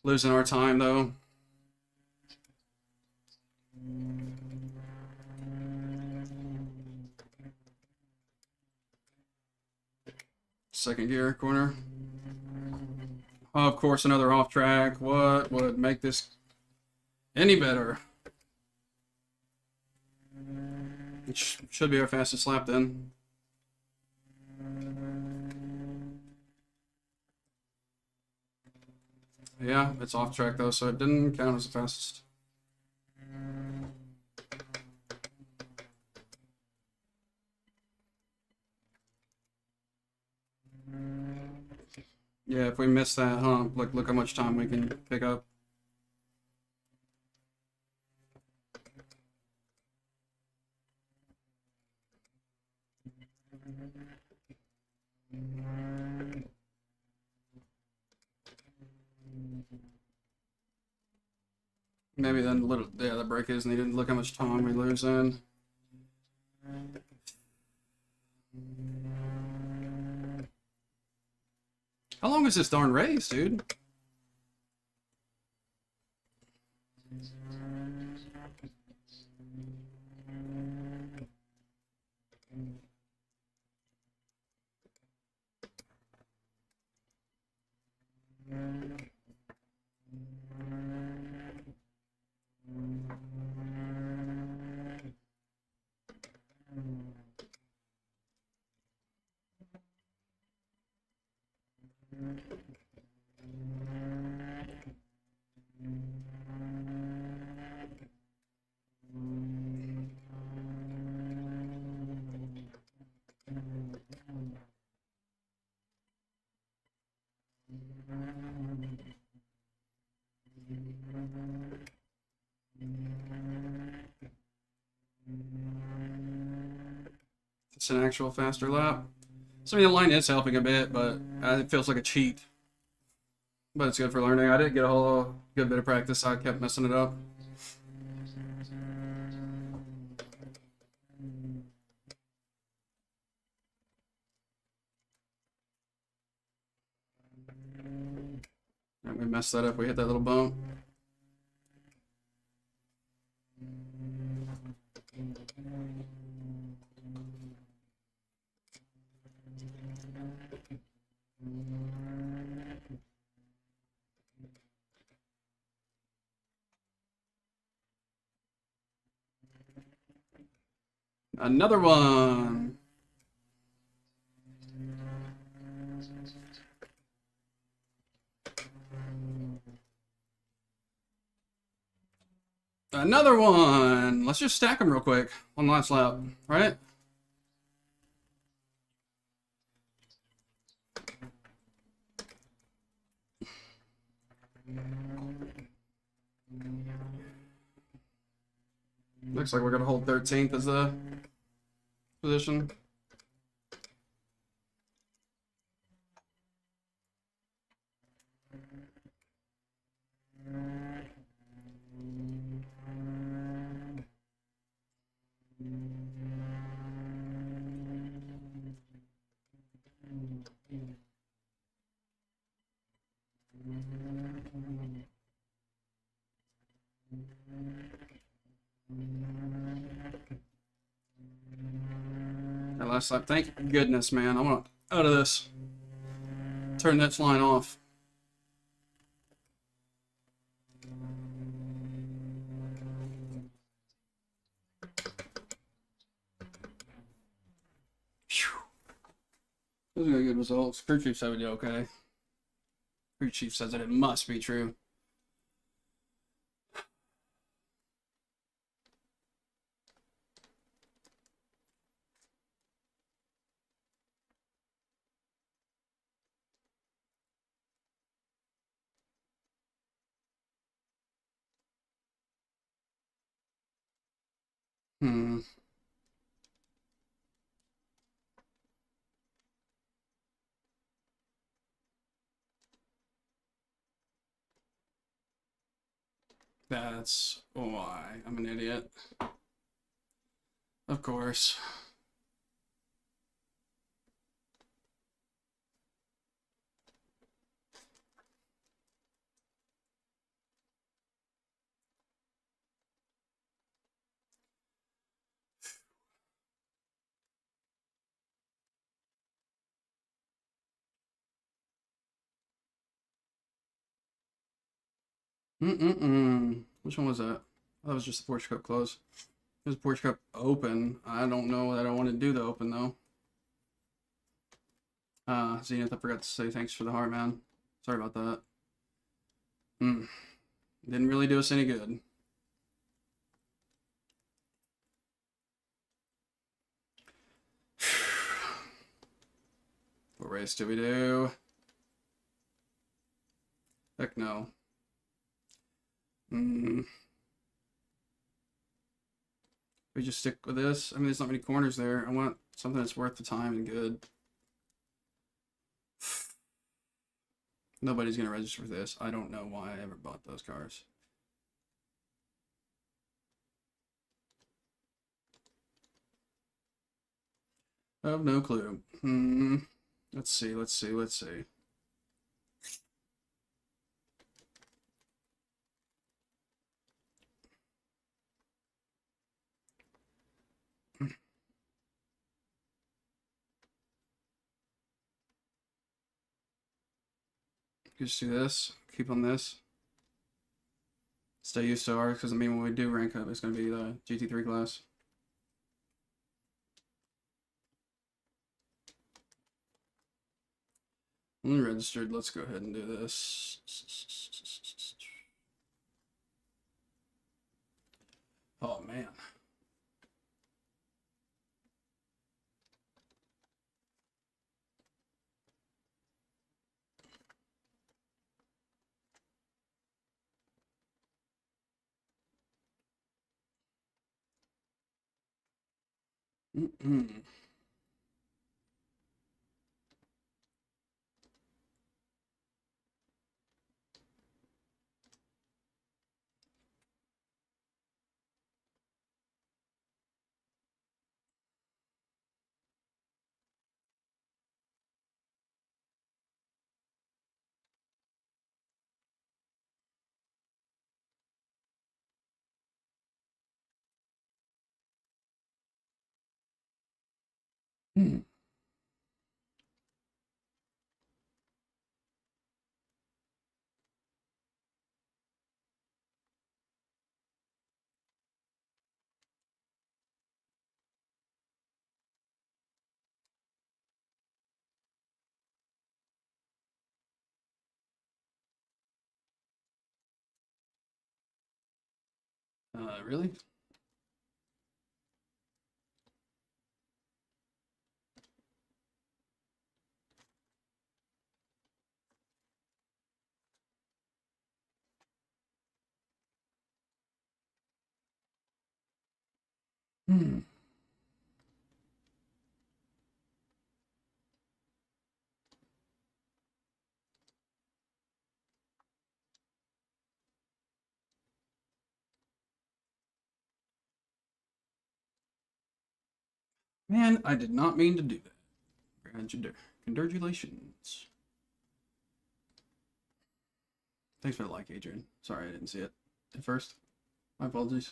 Losing our time though. Second gear, corner. Of course, another off track. What would make this any better? It should be our fastest lap then. Yeah, it's off track though, so it didn't count as the fastest. Yeah, if we miss that hump, look how much time we can pick up. Maybe then the brake is needed. Look how much time we lose in. How long is this darn race, dude? It's an actual faster lap. So I mean, the line is helping a bit, but it feels like a cheat. But it's good for learning. I did get a whole good bit of practice. I kept messing it up. And we messed that up. We hit that little bump. Another one. Another one. Let's just stack them real quick. One last lap, right? Looks like we're gonna hold 13th as the position. That last lap, thank goodness, man. I want out of this. Turn that flying off. Those are good results. Crew chief said we did okay. Crew chief says that it must be true. Hmm. That's why I'm an idiot. Of course. Which one was that? That was just the Porsche Cup close. There's a Porsche Cup open. I don't know that I want to do the open though. Zenith, I forgot to say thanks for the heart, man. Sorry about that. Didn't really do us any good. What race do we do? Heck no. We just stick with this. I mean, there's not many corners there. I want something that's worth the time and good. Nobody's gonna register for this. I don't know why I ever bought those cars. I have no clue. Let's see. Just do this. Keep on this. Stay used to ours, because I mean, when we do rank up, it's going to be the GT3 class. Unregistered. Let's go ahead and do this. Oh, man. Really? Hmm. Man, I did not mean to do that. Congratulations. Thanks for the like, Adrian. Sorry I didn't see it at first. My apologies.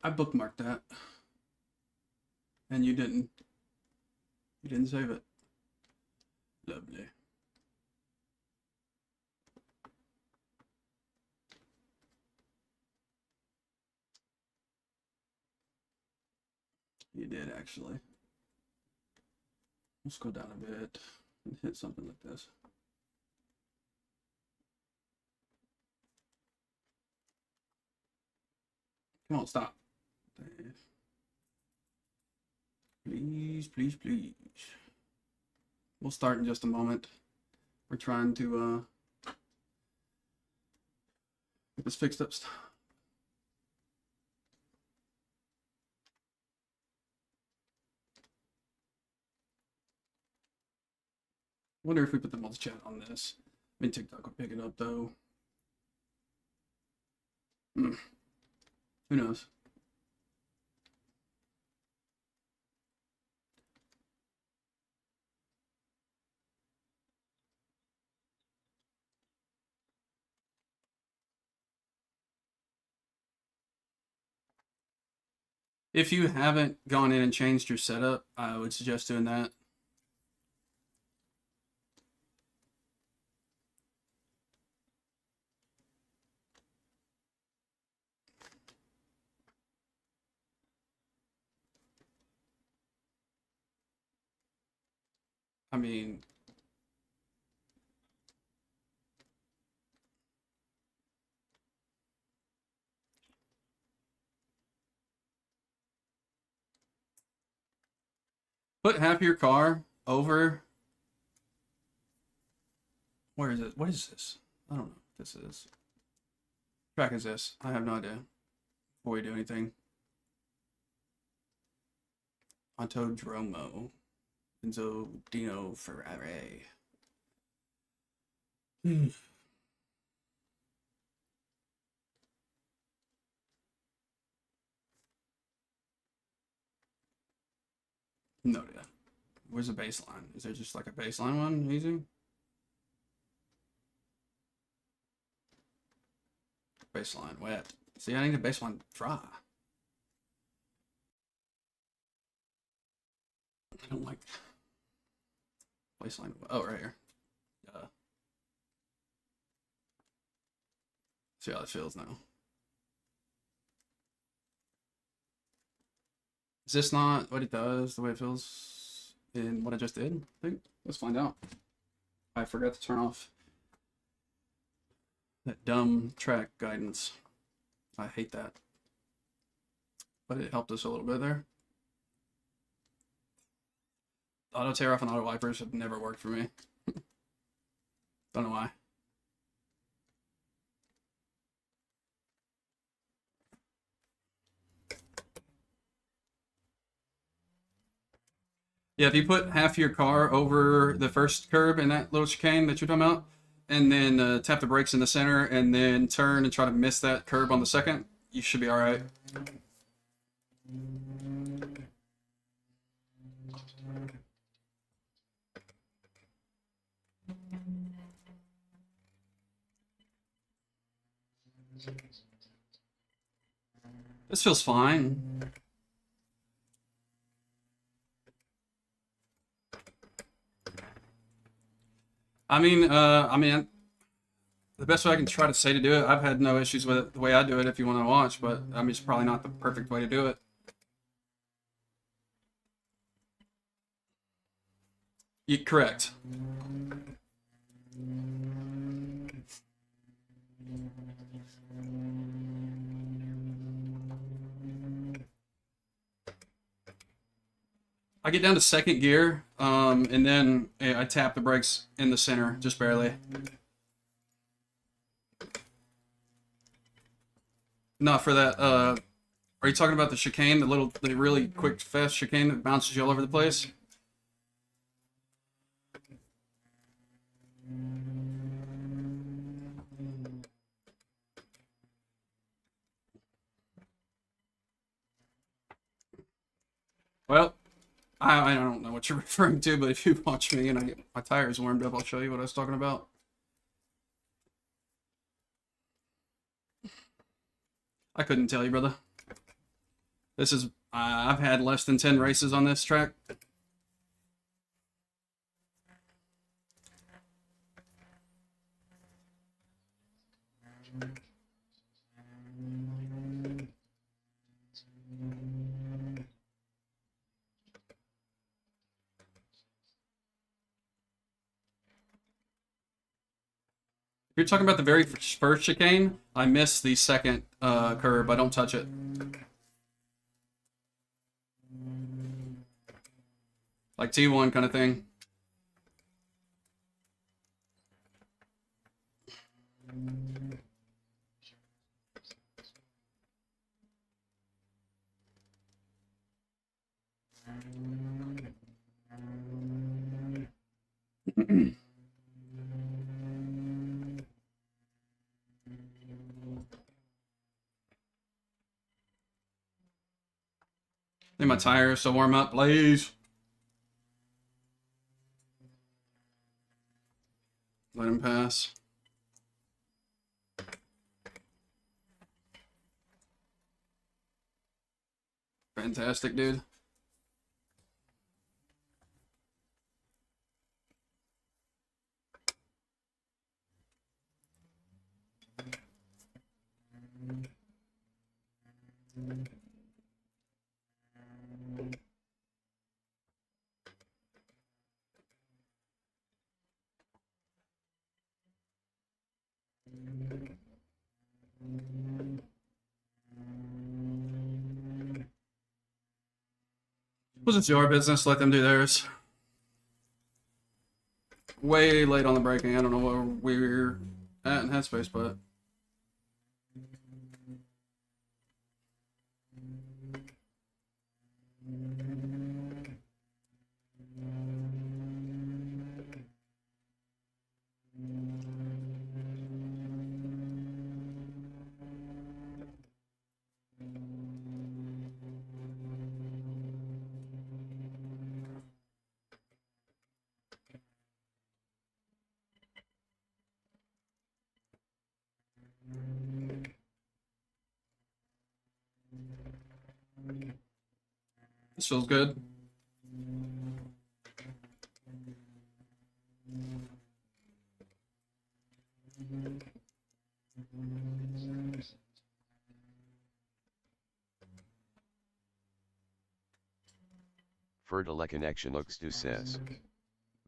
I bookmarked that. And you didn't. You didn't save it. Lovely. You did, actually. Let's go down a bit and hit something like this. Come on, stop. Please, please, please. We'll start in just a moment. We're trying to get this fixed up. Wonder if we put the multi chat on this. I mean, TikTok will pick it up though. Who knows? If you haven't gone in and changed your setup, I would suggest doing that. I mean, put half your car over. Where is it? What is this? I don't know what this is. What track is this? I have no idea. Before we do anything. Autodromo. Enzo Dino Ferrari. No idea. Where's the baseline? Is there just like a baseline one? Easy? Baseline wet. See, I need a baseline dry. I don't like baseline. Oh, right here. See how it feels now. Is this not what it does, the way it feels in what I just did? I think. Let's find out. I forgot to turn off that dumb track guidance. I hate that. But it helped us a little bit there. Auto tear off and auto wipers have never worked for me. Don't know why. Yeah, if you put half your car over the first curb in that little chicane that you're talking about, and then tap the brakes in the center, and then turn and try to miss that curb on the second, you should be all right. This feels fine. I mean, the best way I can try to say to do it, I've had no issues with it the way I do it if you want to watch, but I mean, it's probably not the perfect way to do it. Correct. I get down to second gear, and then I tap the brakes in the center, just barely. Not for that Are you talking about the chicane, the really quick, fast chicane that bounces you all over the place? Well, I don't know what you're referring to, but if you watch me and I get my tires warmed up, I'll show you what I was talking about. I couldn't tell you, brother. This is, I've had less than 10 races on this track. If you're talking about the very first chicane, I missed the second curb. I don't touch it. Like T1 kind of thing. Need my tires to warm up, please. Let him pass. Fantastic, dude. Was it your business? Let them do theirs. Way late on the braking. I don't know where we're at in headspace, but this feels good. Fertile connection Uxdu says.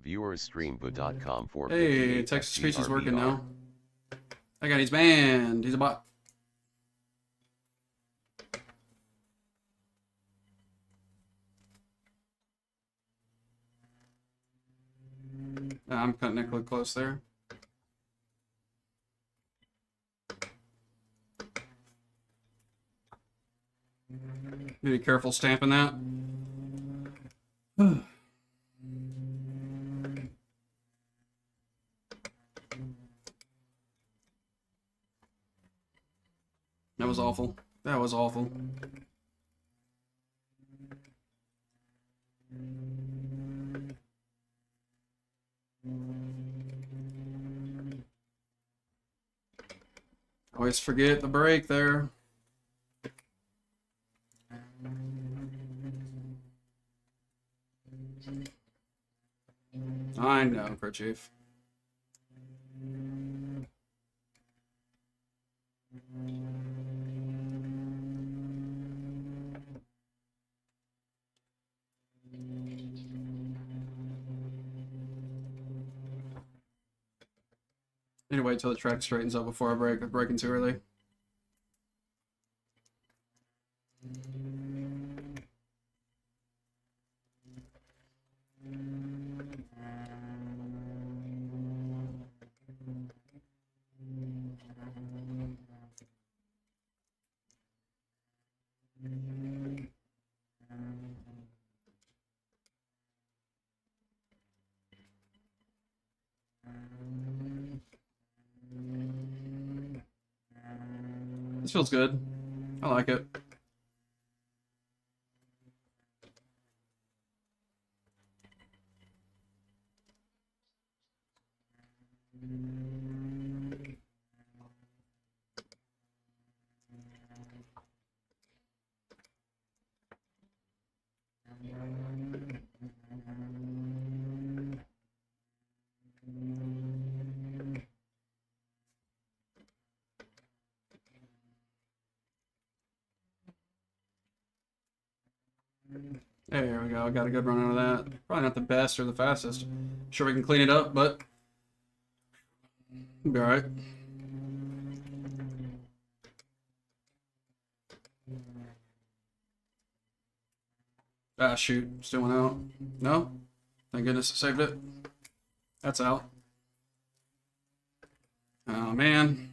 Viewers streambo.com for Hey, text to speech is working now. That guy needs banned. He's a bot. I'm cutting it close there. Be careful stamping that. That was awful. That was awful. Always forget the brake there. I know, Kerchief. Need to wait till the track straightens up before I brake. I'm braking too early. This feels good. I like it. There we go. I got a good run out of that. Probably not the best or the fastest. Sure we can clean it up, but it'll be alright. Ah, shoot. Still went out. No? Thank goodness I saved it. That's out. Oh, man.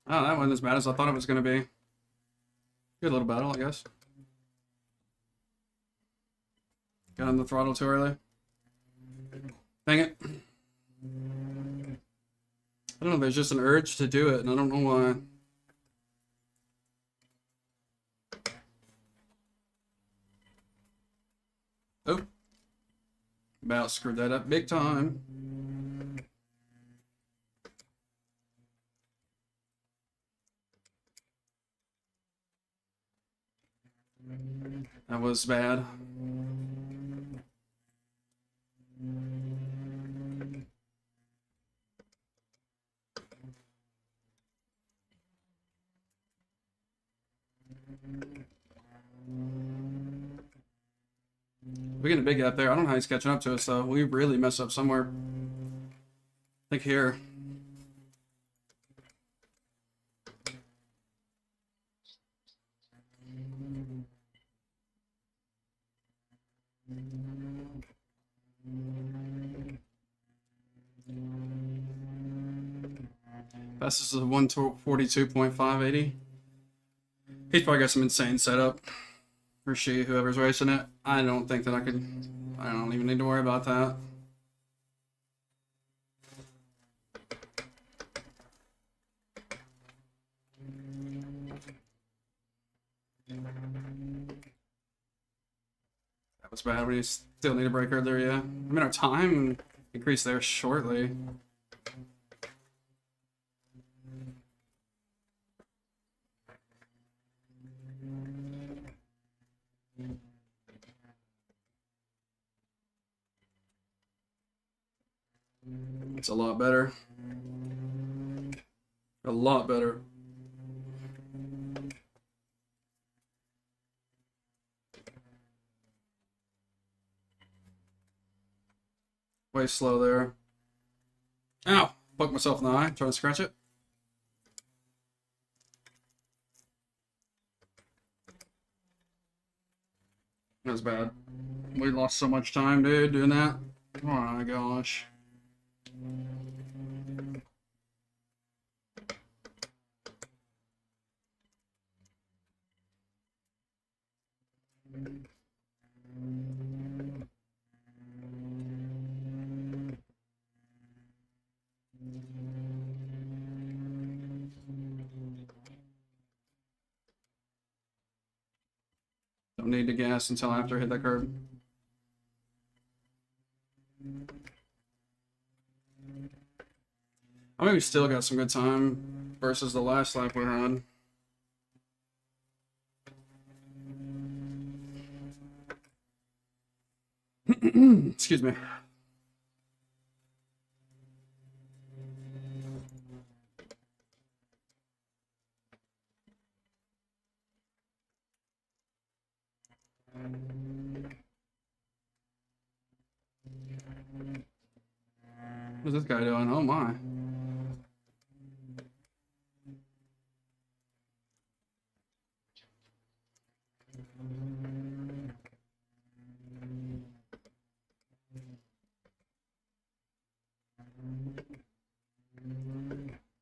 Oh, that wasn't as bad as I thought it was going to be. Good little battle, I guess. Got on the throttle too early. Dang it. I don't know, there's just an urge to do it, and I don't know why. Oh. About screwed that up big time. That was bad. We're getting a big gap there. I don't know how he's catching up to us, though. We really messed up somewhere. I think here. Fastest is a 142.580. He's probably got some insane setup. Or she, whoever's racing it. I don't think that I don't even need to worry about that. That was bad. We still need a breaker there, yeah. I mean, our time increased there shortly. It's a lot better. A lot better. Way slow there. Ow! Poked myself in the eye, trying to scratch it. That was bad. We lost so much time, dude, doing that. Oh my gosh. Don't need to gas until after I hit that curb. I mean, we still got some good time versus the last lap we had. Excuse me. What's this guy doing? Oh my.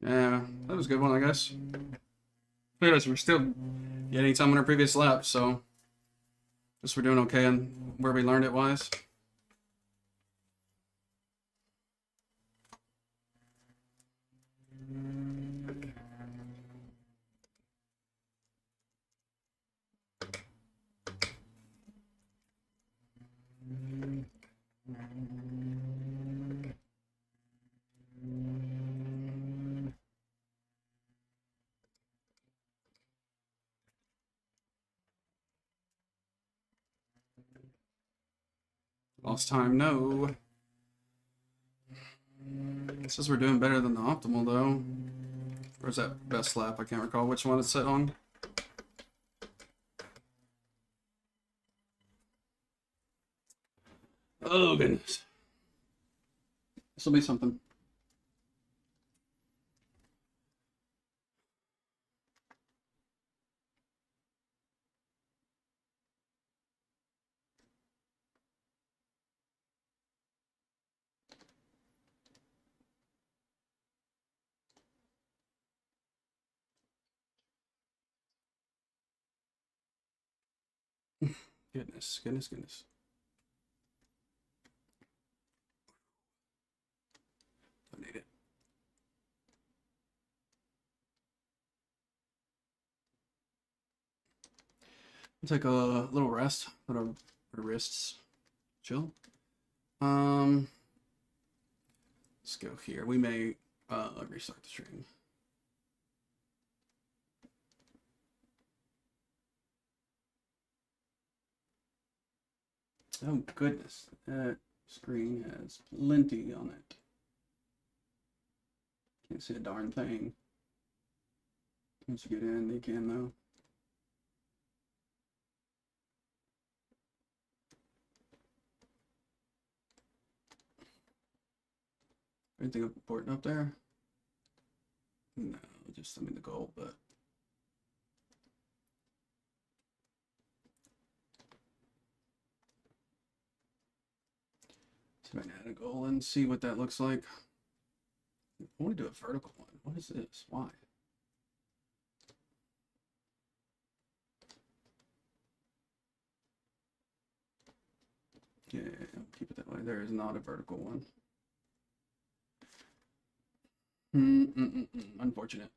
Yeah, that was a good one, I guess. Look at us, we're still getting time on our previous lap, so just we're doing okay on where we learned it wise. Lost time, no. It says we're doing better than the optimal, though. Where's that best lap? I can't recall which one it's set on. Oh, goodness. This will be something. Goodness, goodness, goodness. Don't need it. Take a little rest. Let our wrists chill. Let's go here. We may restart the stream. Oh goodness, that screen has plenty on it. Can't see a darn thing. Once you get in, you can though. Anything important up there? No, just the goal, but see if I can add a goal and see what that looks like. I want to do a vertical one. What is this? Why? Yeah, keep it that way. There is not a vertical one. Unfortunate.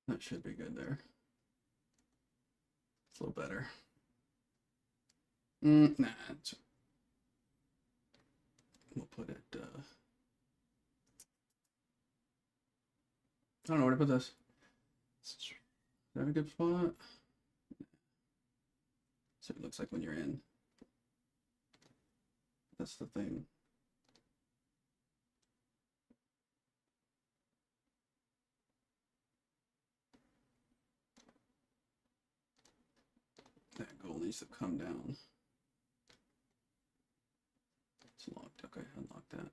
That should be good there. It's a little better. Nah, we'll put it, I don't know where to put this. Is that a good spot? So it looks like when you're in. That's the thing. That goal needs to come down. It's locked. Okay, unlock that.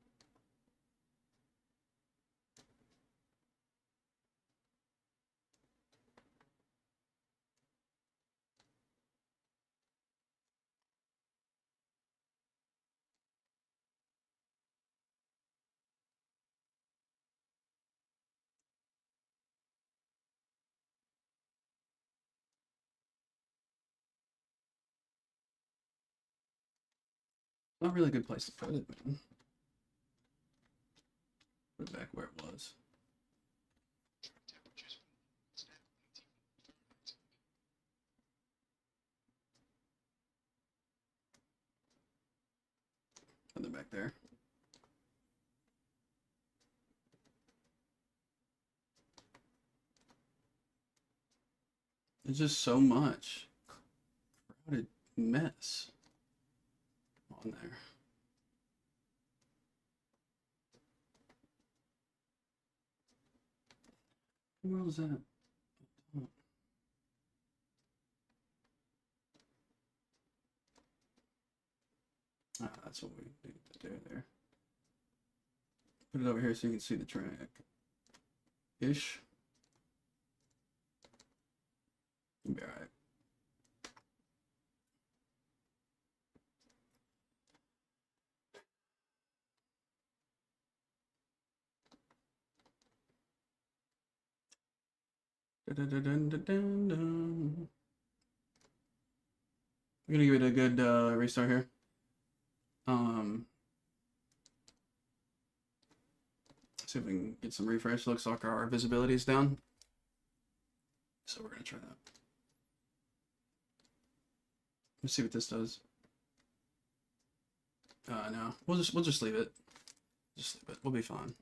Not really a good place to put it, man. Put it back where it was. Put it back there. There's just so much crowded mess on there. Where was that? Ah, that's what we need to do there. Put it over here so you can see the track. Ish. You'll be alright. Dun, dun, dun, dun, dun, dun. I'm gonna give it a good restart here. See if we can get some refresh. Looks like our visibility is down, so we're gonna try that. Let's see what this does. No, we'll just leave it. Just leave it. We'll be fine.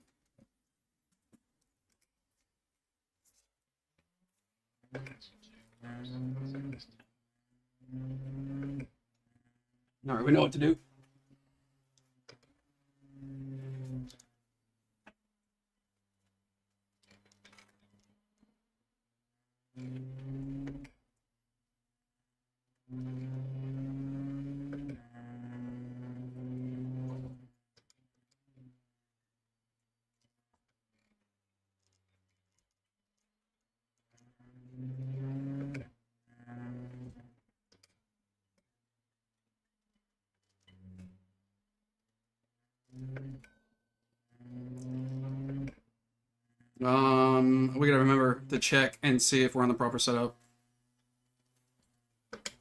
All right, we know what to do. We gotta remember to check and see if we're on the proper setup.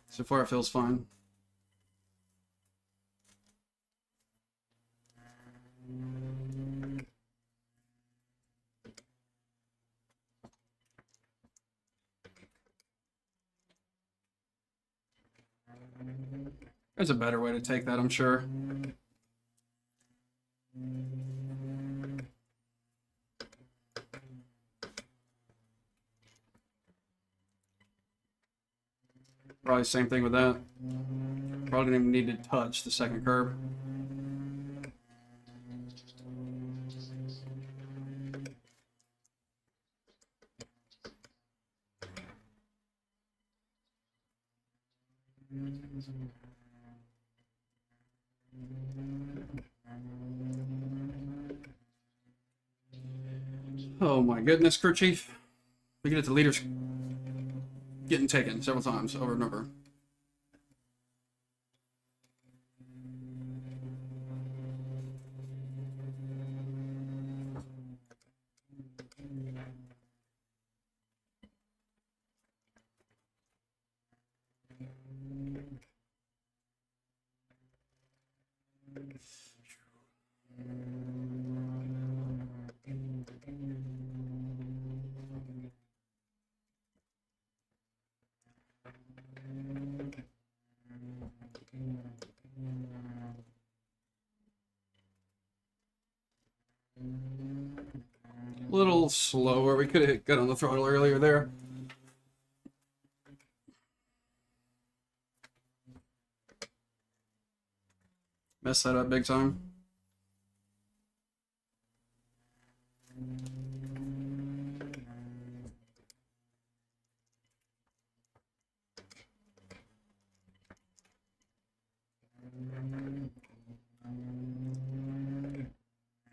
So far, it feels fine. There's a better way to take that, I'm sure. Probably same thing with that. Probably didn't even need to touch the second curb. Oh my goodness, crew chief. We get it to leaders getting taken several times over and over. A little slower. We could have got on the throttle earlier there. Messed that up big time.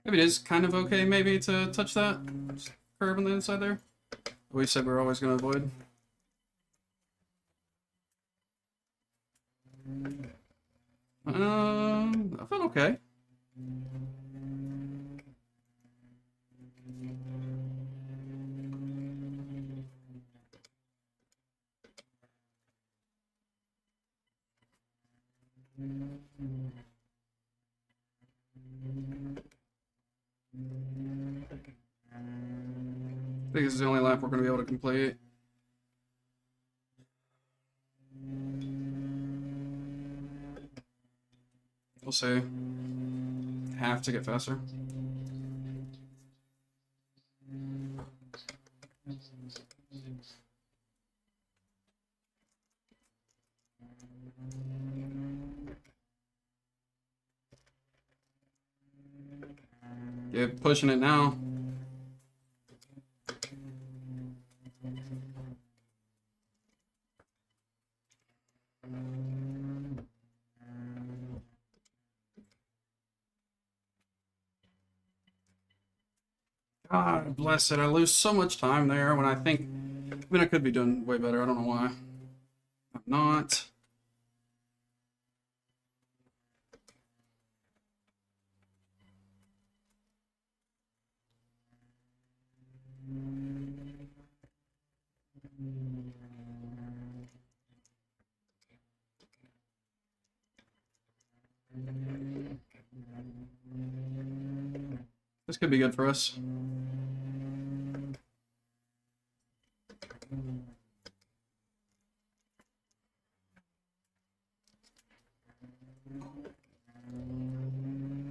Maybe it is kind of okay, maybe, to touch that curb on the inside there. We said we're always going to avoid. I felt okay. I think this is the only lap we're going to be able to complete. We'll see. Have to get faster. Get pushing it now. God bless it. I lose so much time there when I think, I mean, I could be doing way better. I don't know why. I'm not. This could be good for us.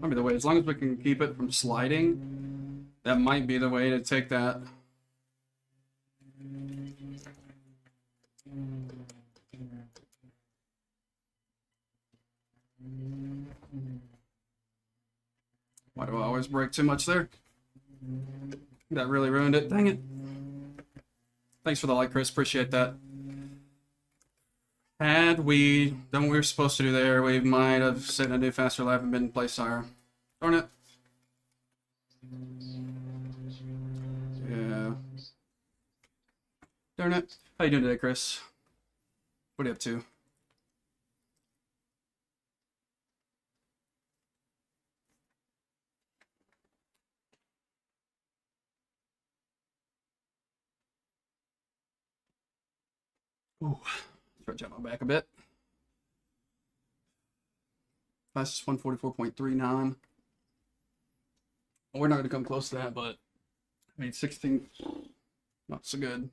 Might be the way. As long as we can keep it from sliding, that might be the way to take that. Why do I always break too much there? That really ruined it. Dang it. Thanks for the like, Chris. Appreciate that. Had we done what we were supposed to do there, we might have set a new faster lap and been place higher. Darn it. Yeah. Darn it. How you doing today, Chris? What are you up to? Ooh, stretch out my back a bit. Fastest 144.39. Well, we're not going to come close to that, but I mean, 16, not so good.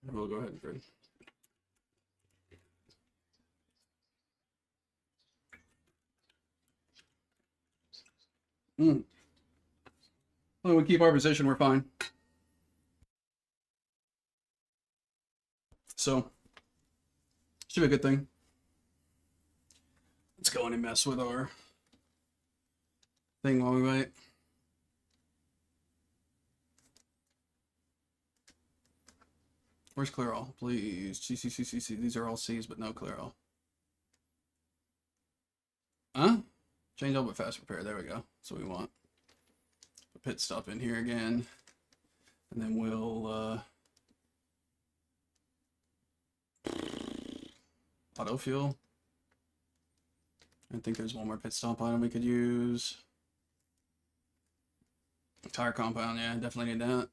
We'll go ahead and grid. Well, we keep our position, we're fine. So, should be a good thing. Let's go in and mess with our thing while we wait. Where's clear all? Please. C. These are all C's, but no clear all. Huh? Change all but fast repair. There we go. That's what we want. A pit stop in here again. And then we'll auto fuel. I think there's one more pit stop item we could use. Tire compound, yeah, definitely need that.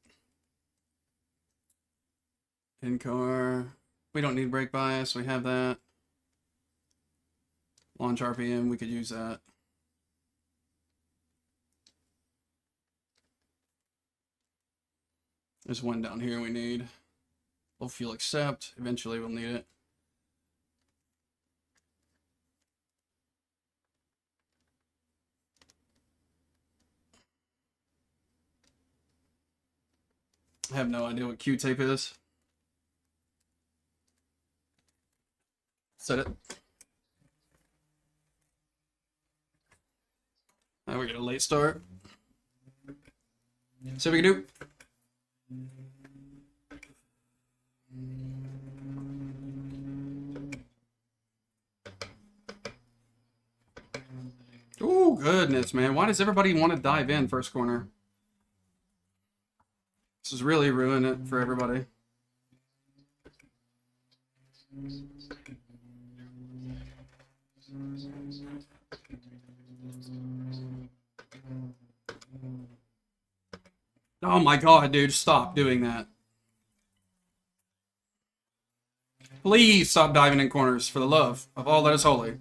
In car, we don't need brake bias, we have that. Launch RPM, we could use that. There's one down here we need. Low fuel accept, eventually we'll need it. I have no idea what Q tape is. Set it. Now we get a late start. See what we can do. Oh, goodness, man. Why does everybody want to dive in first corner? This is really ruining it for everybody. Oh my god, dude, stop doing that. Please stop diving in corners for the love of all that is holy.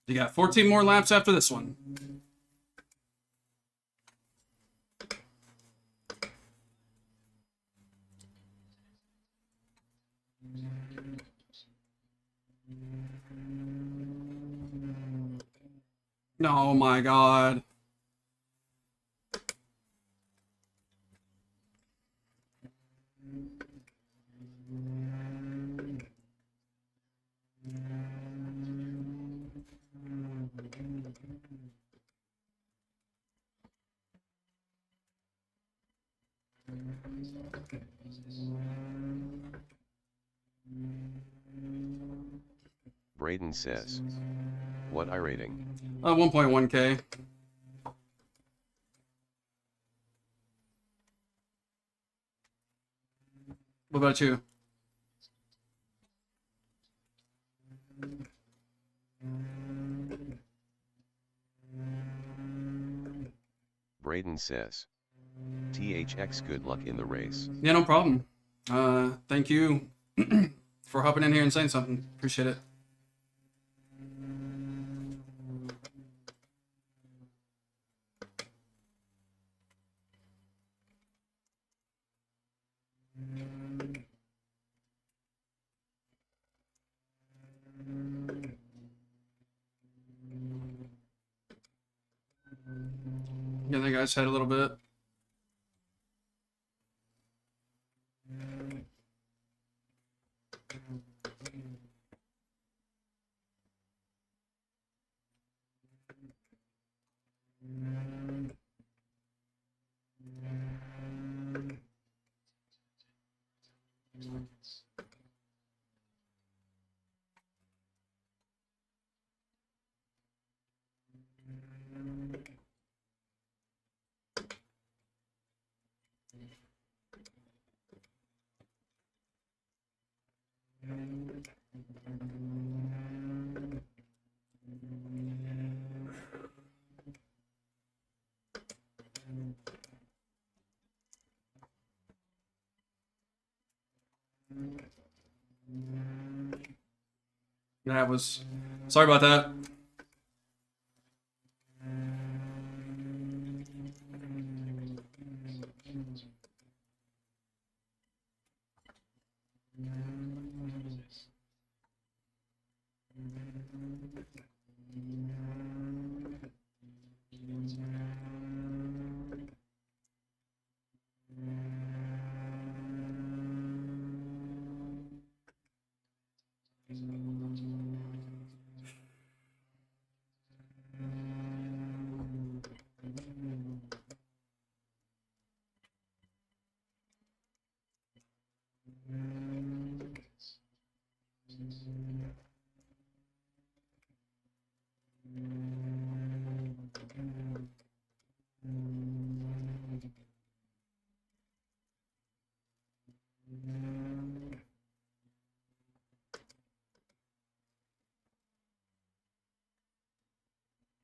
You got 14 more laps after this one. Oh my god. Braden says. What iRating? 1.1K. What about you? Braden says. THX, good luck in the race. Yeah, no problem. Thank you for hopping in here and saying something. Appreciate it. Yeah, the guys had a little bit. That was. Sorry about that.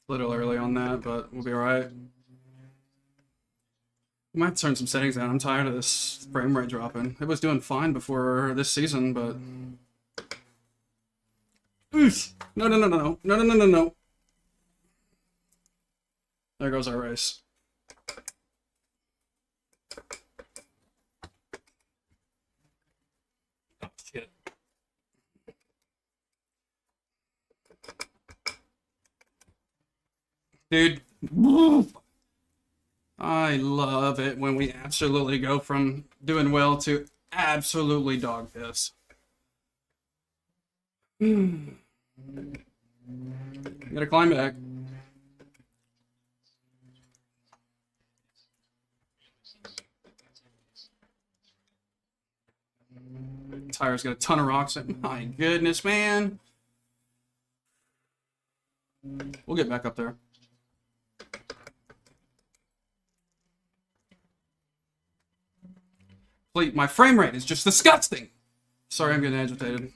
A little early on that, but we'll be alright. I might turn some settings down. I'm tired of this frame rate dropping. It was doing fine before this season, but... Oof. No, no, no, no, no. No, no, no, no, no. There goes our race. Oh, shit. Dude. I love it when we absolutely go from doing well to absolutely dog piss. Gotta climb back. Tire's got a ton of rocks in. My goodness, man. We'll get back up there. My frame rate is just disgusting. Sorry, I'm getting agitated.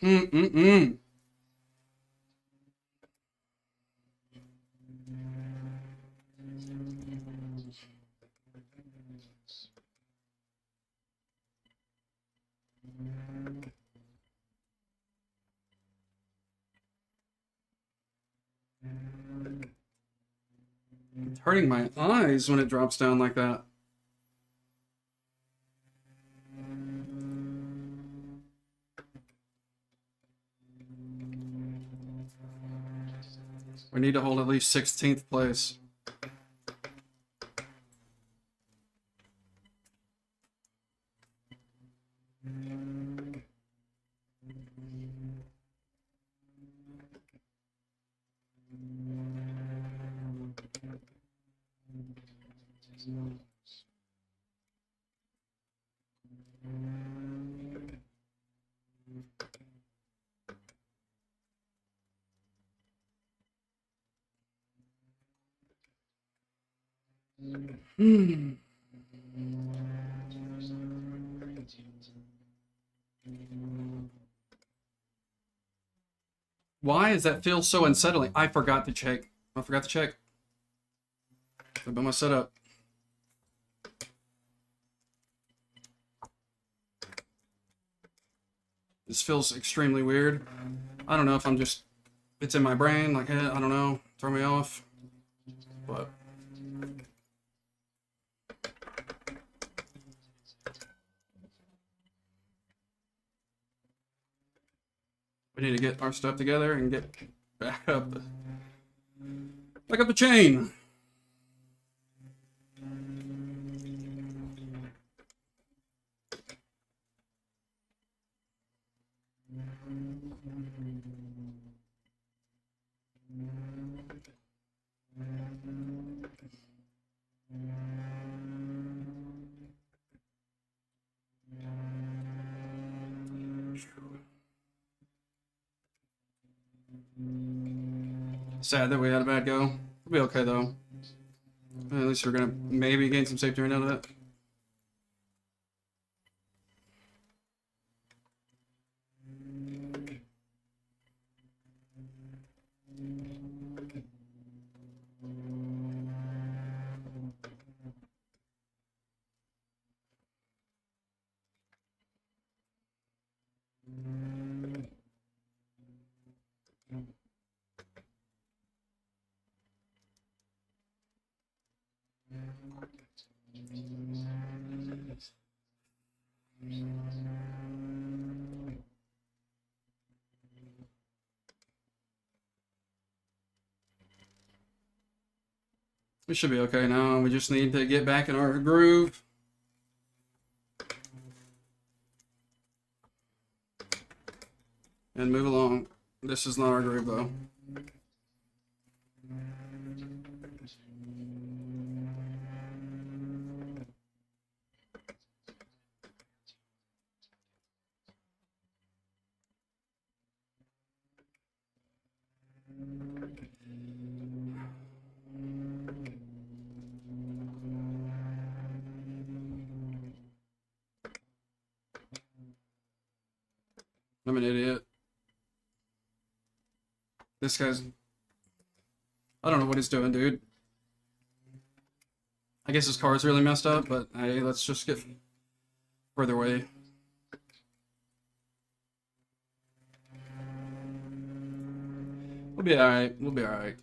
It's hurting my eyes when it drops down like that. We need to hold at least 16th place. Hmm. Why does that feel so unsettling? I forgot to check. I forgot to check about my setup. This feels extremely weird. I don't know if I'm just, it's in my brain, like, I don't know, throw me off. But we need to get our stuff together and get back up the chain. Sad that we had a bad go. We'll be okay though. At least we're gonna maybe gain some safety right out of it. We should be okay now. We just need to get back in our groove. And move along. This is not our groove though. I'm an idiot. This guy's... I don't know what he's doing, dude. I guess his car is really messed up, but hey, let's just get further away. We'll be alright. We'll be alright.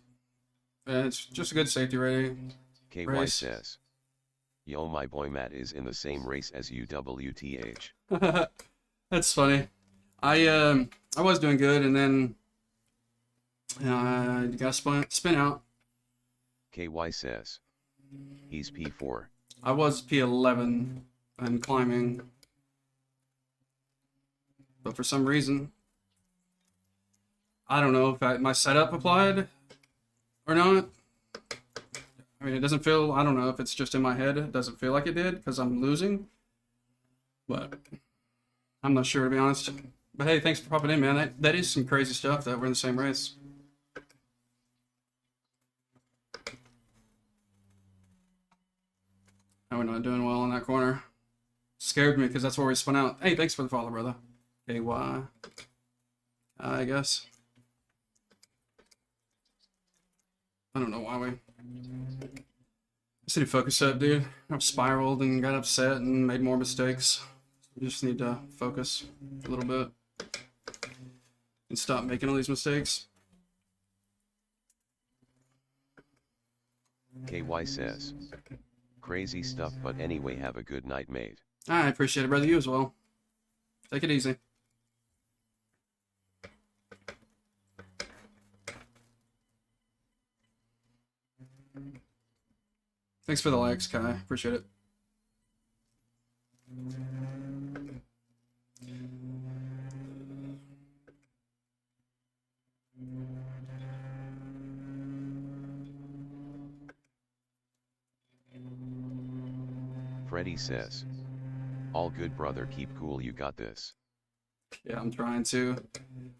It's just a good safety rating. KY Race. says, yo, my boy Matt is in the same race as you, WTH. That's funny. I was doing good, and then I got spin out. KY says, he's P4. I was P11 and climbing, but for some reason, I don't know if my setup applied or not. I mean, it doesn't feel, I don't know if it's just in my head. It doesn't feel like it did because I'm losing, but I'm not sure, to be honest. But hey, thanks for popping in, man. That is some crazy stuff that we're in the same race. Now we're not doing well in that corner. Scared me because that's where we spun out. Hey, thanks for the follow, brother. KY. I guess. I don't know why we... Just need to focus up, dude. I've spiraled and got upset and made more mistakes. We just need to focus a little bit and stop making all these mistakes. KY says, crazy stuff, but anyway, have a good night, mate. I appreciate it, brother. You as well. Take it easy. Thanks for the likes, Kai. Appreciate it. Freddy says, all good, brother, keep cool, you got this. Yeah, I'm trying to.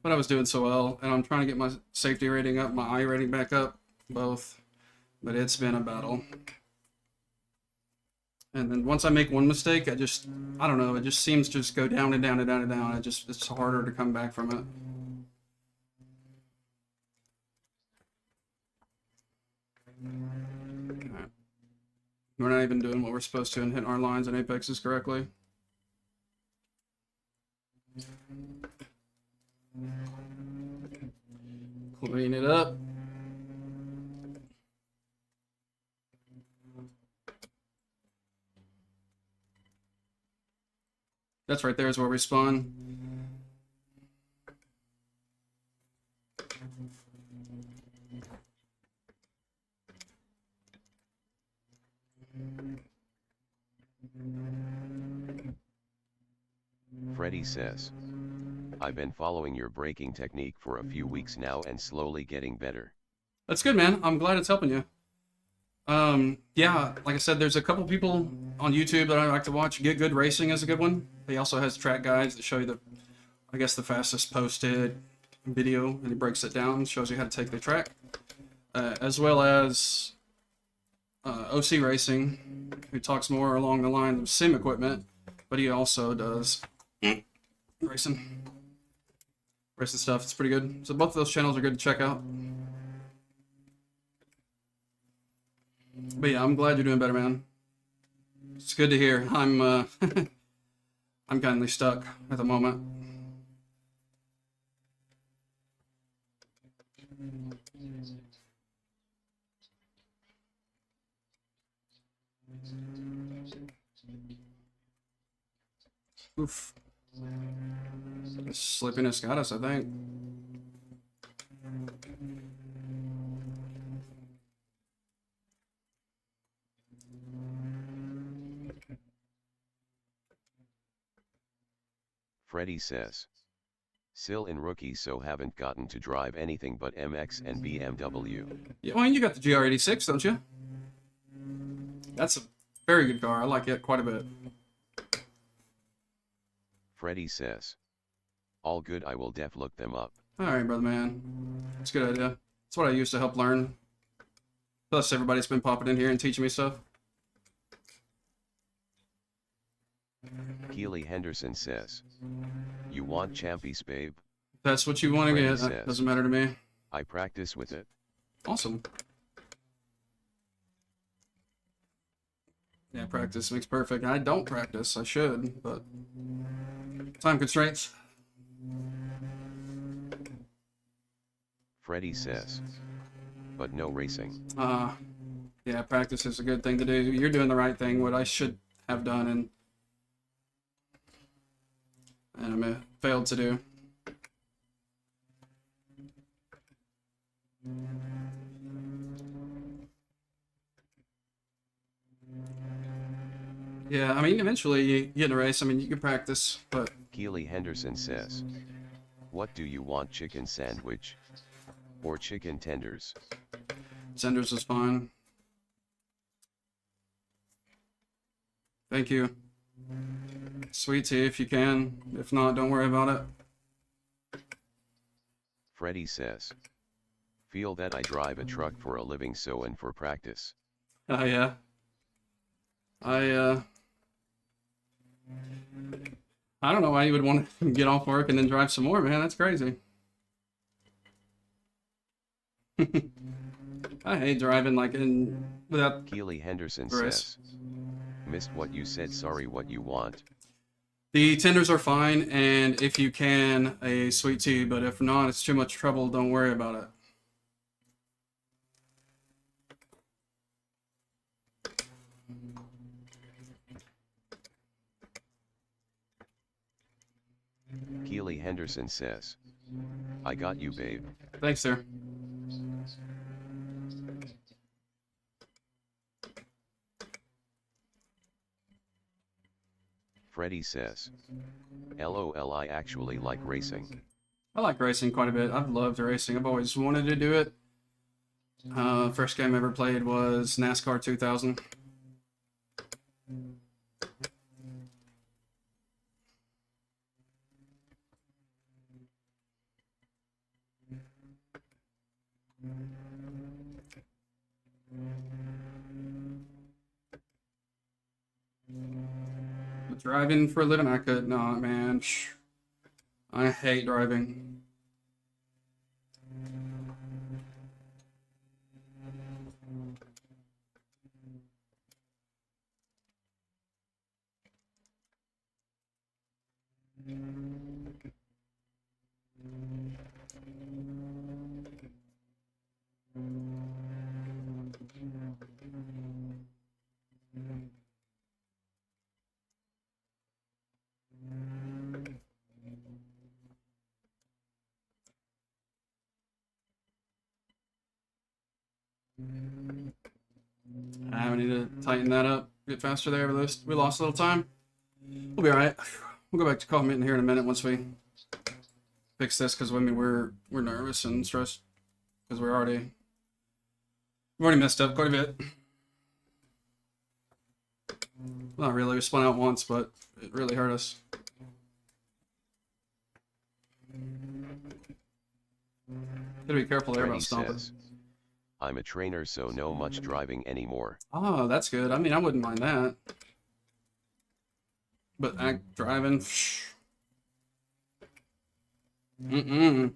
But I was doing so well, and I'm trying to get my safety rating up, my iRating back up, both. But it's been a battle. And then once I make one mistake, I don't know, it just seems to just go down and down and down and down. It's harder to come back from it. Alright. We're not even doing what we're supposed to and hitting our lines and apexes correctly. Clean it up. That's right there is where we spawn. Freddy says, I've been following your braking technique for a few weeks now and slowly getting better. That's good, man. I'm glad it's helping you. Yeah, like I said, there's a couple people on YouTube that I like to watch. Get Good Racing is a good one. He also has track guides that show you the fastest posted video, and he breaks it down, shows you how to take the track. As well as OC Racing, who talks more along the lines of sim equipment, but he also does racing stuff. It's pretty good. So both of those channels are good to check out. But yeah, I'm glad you're doing better, man. It's good to hear. I'm I'm kindly stuck at the moment. Oof. Sleepiness got us, I think. Freddy says, still in rookie, so haven't gotten to drive anything but MX and BMW. Yeah, well, you got the GR86, don't you? That's a very good car. I like it quite a bit. Freddy says, all good, I will def look them up. Alright, brother man. It's a good idea. It's what I used to help learn. Plus, everybody's been popping in here and teaching me stuff. Keely Henderson says, you want champies, babe? If that's what you want to Freddy get. says, That doesn't matter to me. I practice with it. Awesome. Yeah, practice makes perfect. I don't practice. I should, but time constraints. Freddy says, but no racing. Yeah, practice is a good thing to do. You're doing the right thing, what I should have done, and I failed to do. Yeah, I mean, eventually you get in a race. I mean, you can practice, but Keely Henderson says, what do you want, chicken sandwich or chicken tenders? Senders is fine. Thank you. Sweet tea if you can. If not, don't worry about it. Freddy says, feel that I drive a truck for a living, so and for practice. Yeah. I don't know why you would want to get off work and then drive some more, man. That's crazy. I hate driving like without. Keely Henderson Chris. says, missed what you said, sorry, what you want? The tenders are fine, and if you can, a sweet tea, but if not, it's too much trouble, don't worry about it. Keely Henderson says, I got you, babe. Thanks, sir. Freddy says, LOL, I actually like racing. I like racing quite a bit. I've loved racing. I've always wanted to do it. First game I ever played was NASCAR 2000. Driving for a living, I could not, man. I hate driving. I need to tighten that up, get faster there. We lost a little time. We'll be all right. We'll go back to commenting here in a minute once we fix this, because I mean we're nervous and stressed because we've already messed up quite a bit. Not really. We spun out once, but it really hurt us. Gotta be careful there about stomping. Says, I'm a trainer, so no much driving anymore. Oh, that's good. I mean, I wouldn't mind that. But driving. Mm-mm.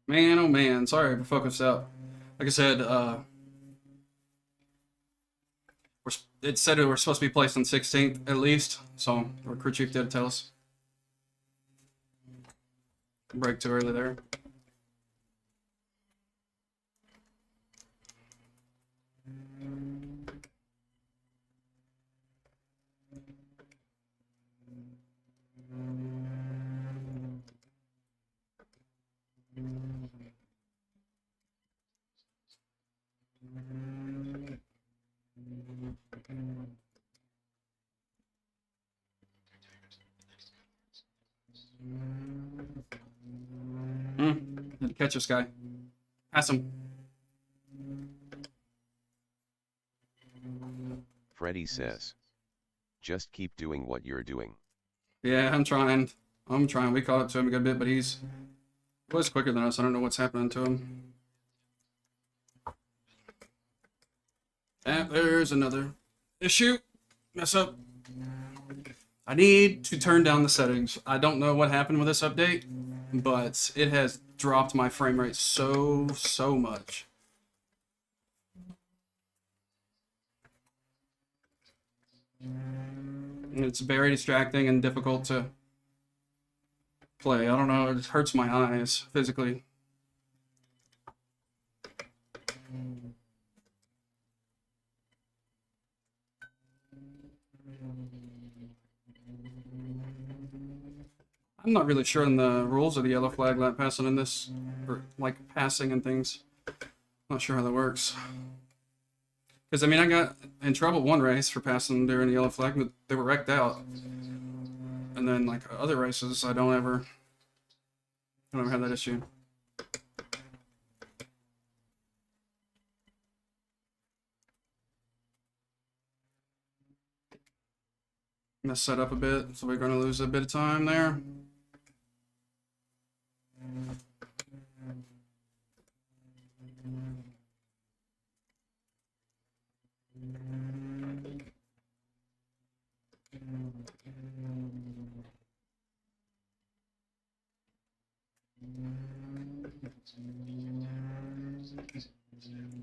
Man, oh man, sorry for focus out. Like I said, it said we're supposed to be placed on 16th at least, so our crew chief did tell us. Break too early there. Had to catch this guy. Pass him. Freddy says, just keep doing what you're doing. Yeah, I'm trying. We caught up to him a good bit, but he was quicker than us. I don't know what's happening to him. And there's another issue. Mess up. I need to turn down the settings. I don't know what happened with this update, but it has dropped my frame rate so much. It's very distracting and difficult to play. I don't know, it hurts my eyes physically. I'm not really sure on the rules of the yellow flag lap passing in this, or like passing and things. Not sure how that works. Because I mean, I got in trouble one race for passing during the yellow flag, but they were wrecked out. And then like other races, I don't ever have that issue. Mess that up a bit, so we're going to lose a bit of time there.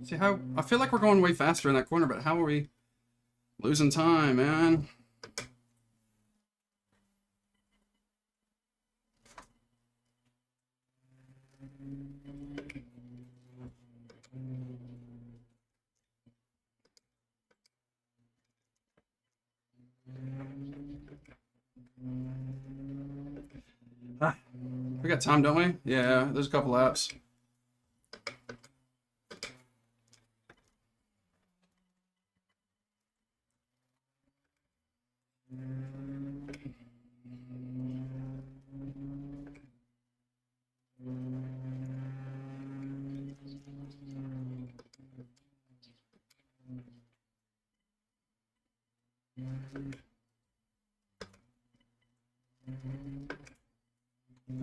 See how I feel like we're going way faster in that corner, but how are we losing time, man? We got time, don't we? Yeah, there's a couple laps.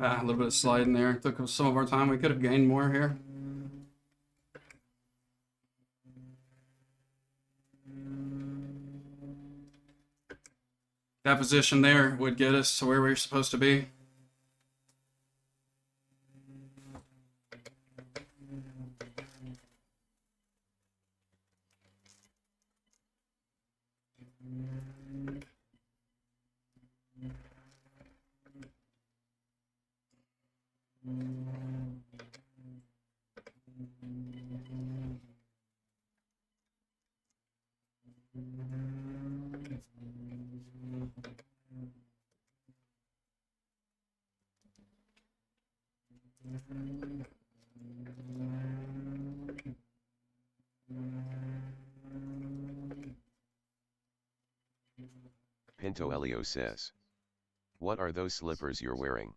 Ah, a little bit of sliding there. Took us some of our time. We could have gained more here. That position there would get us to where we were supposed to be. Pinto Elio says. What are those slippers you're wearing?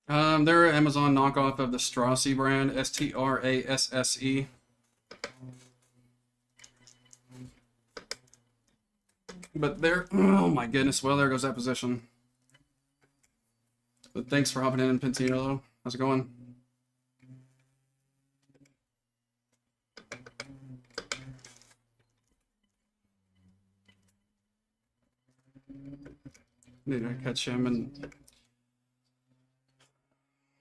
They're an Amazon knockoff of the Strasse brand, Strasse. But they're, oh my goodness, well, there goes that position. But thanks for hopping in, Pinto. How's it going? Need to catch him and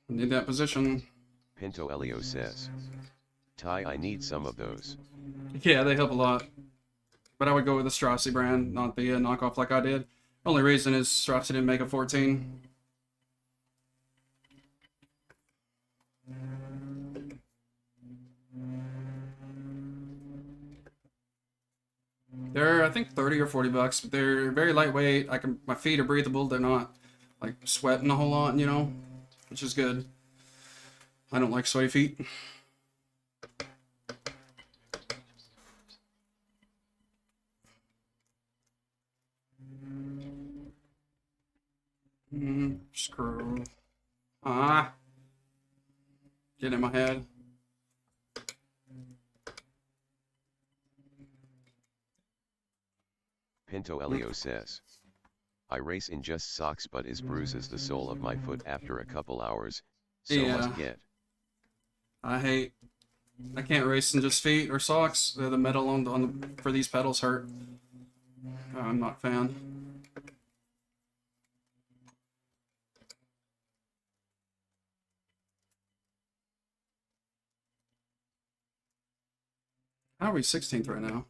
need that position. Pinto Elio says. Ty, I need some of those. Yeah, they help a lot. But I would go with the Strasse brand, not the knockoff like I did. Only reason is Strasse didn't make a 14. They're, I think, 30 or 40 bucks, but they're very lightweight. My feet are breathable. They're not like sweating a whole lot, you know, which is good. I don't like sweaty feet. Screw. Ah. Get in my head. Pinto Elio says. I race in just socks but is bruises the sole of my foot after a couple hours, so Yeah. must get. I can't race in just feet or socks. The metal on the for these pedals hurt. I'm not a fan. How are we 16th right now?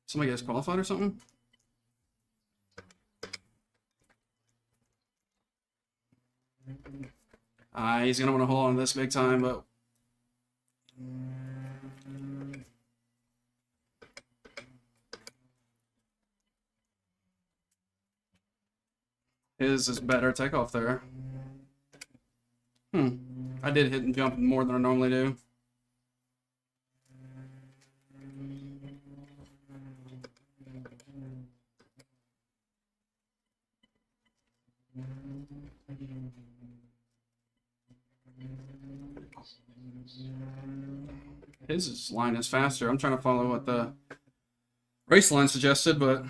Somebody gets qualified or something? He's gonna want to hold on to this big time, but his is better takeoff there. I did hit and jump more than I normally do. His line is faster. I'm trying to follow what the race line suggested, but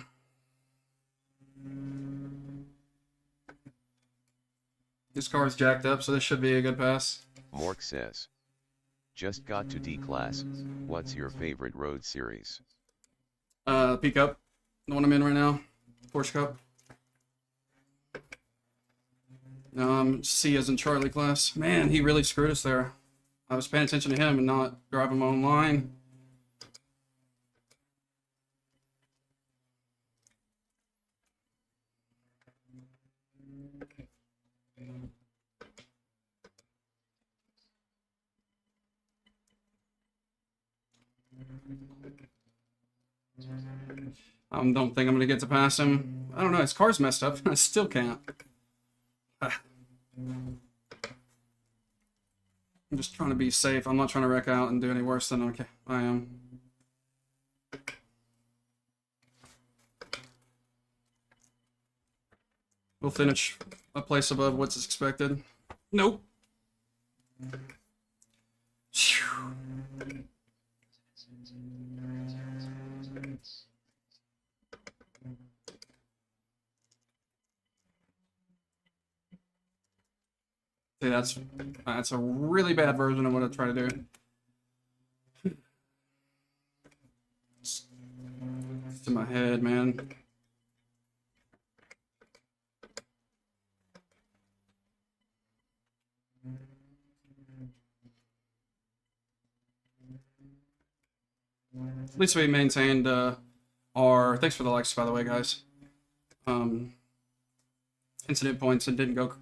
this car is jacked up, so this should be a good pass. Mork says. Just got to D class. What's your favorite road series? Peak Up, the one I'm in right now, Porsche Cup. C as in Charlie class. Man, he really screwed us there. I was paying attention to him and not driving my own line. I don't think I'm going to get to pass him. I don't know, his car's messed up. I still can't. I'm just trying to be safe. I'm not trying to wreck out and do any worse than I am. We'll finish a place above what's expected. Nope. See, that's a really bad version of what I try to do. It's in my head, man. At least we maintained our. Thanks for the likes, by the way, guys. Incident points and didn't go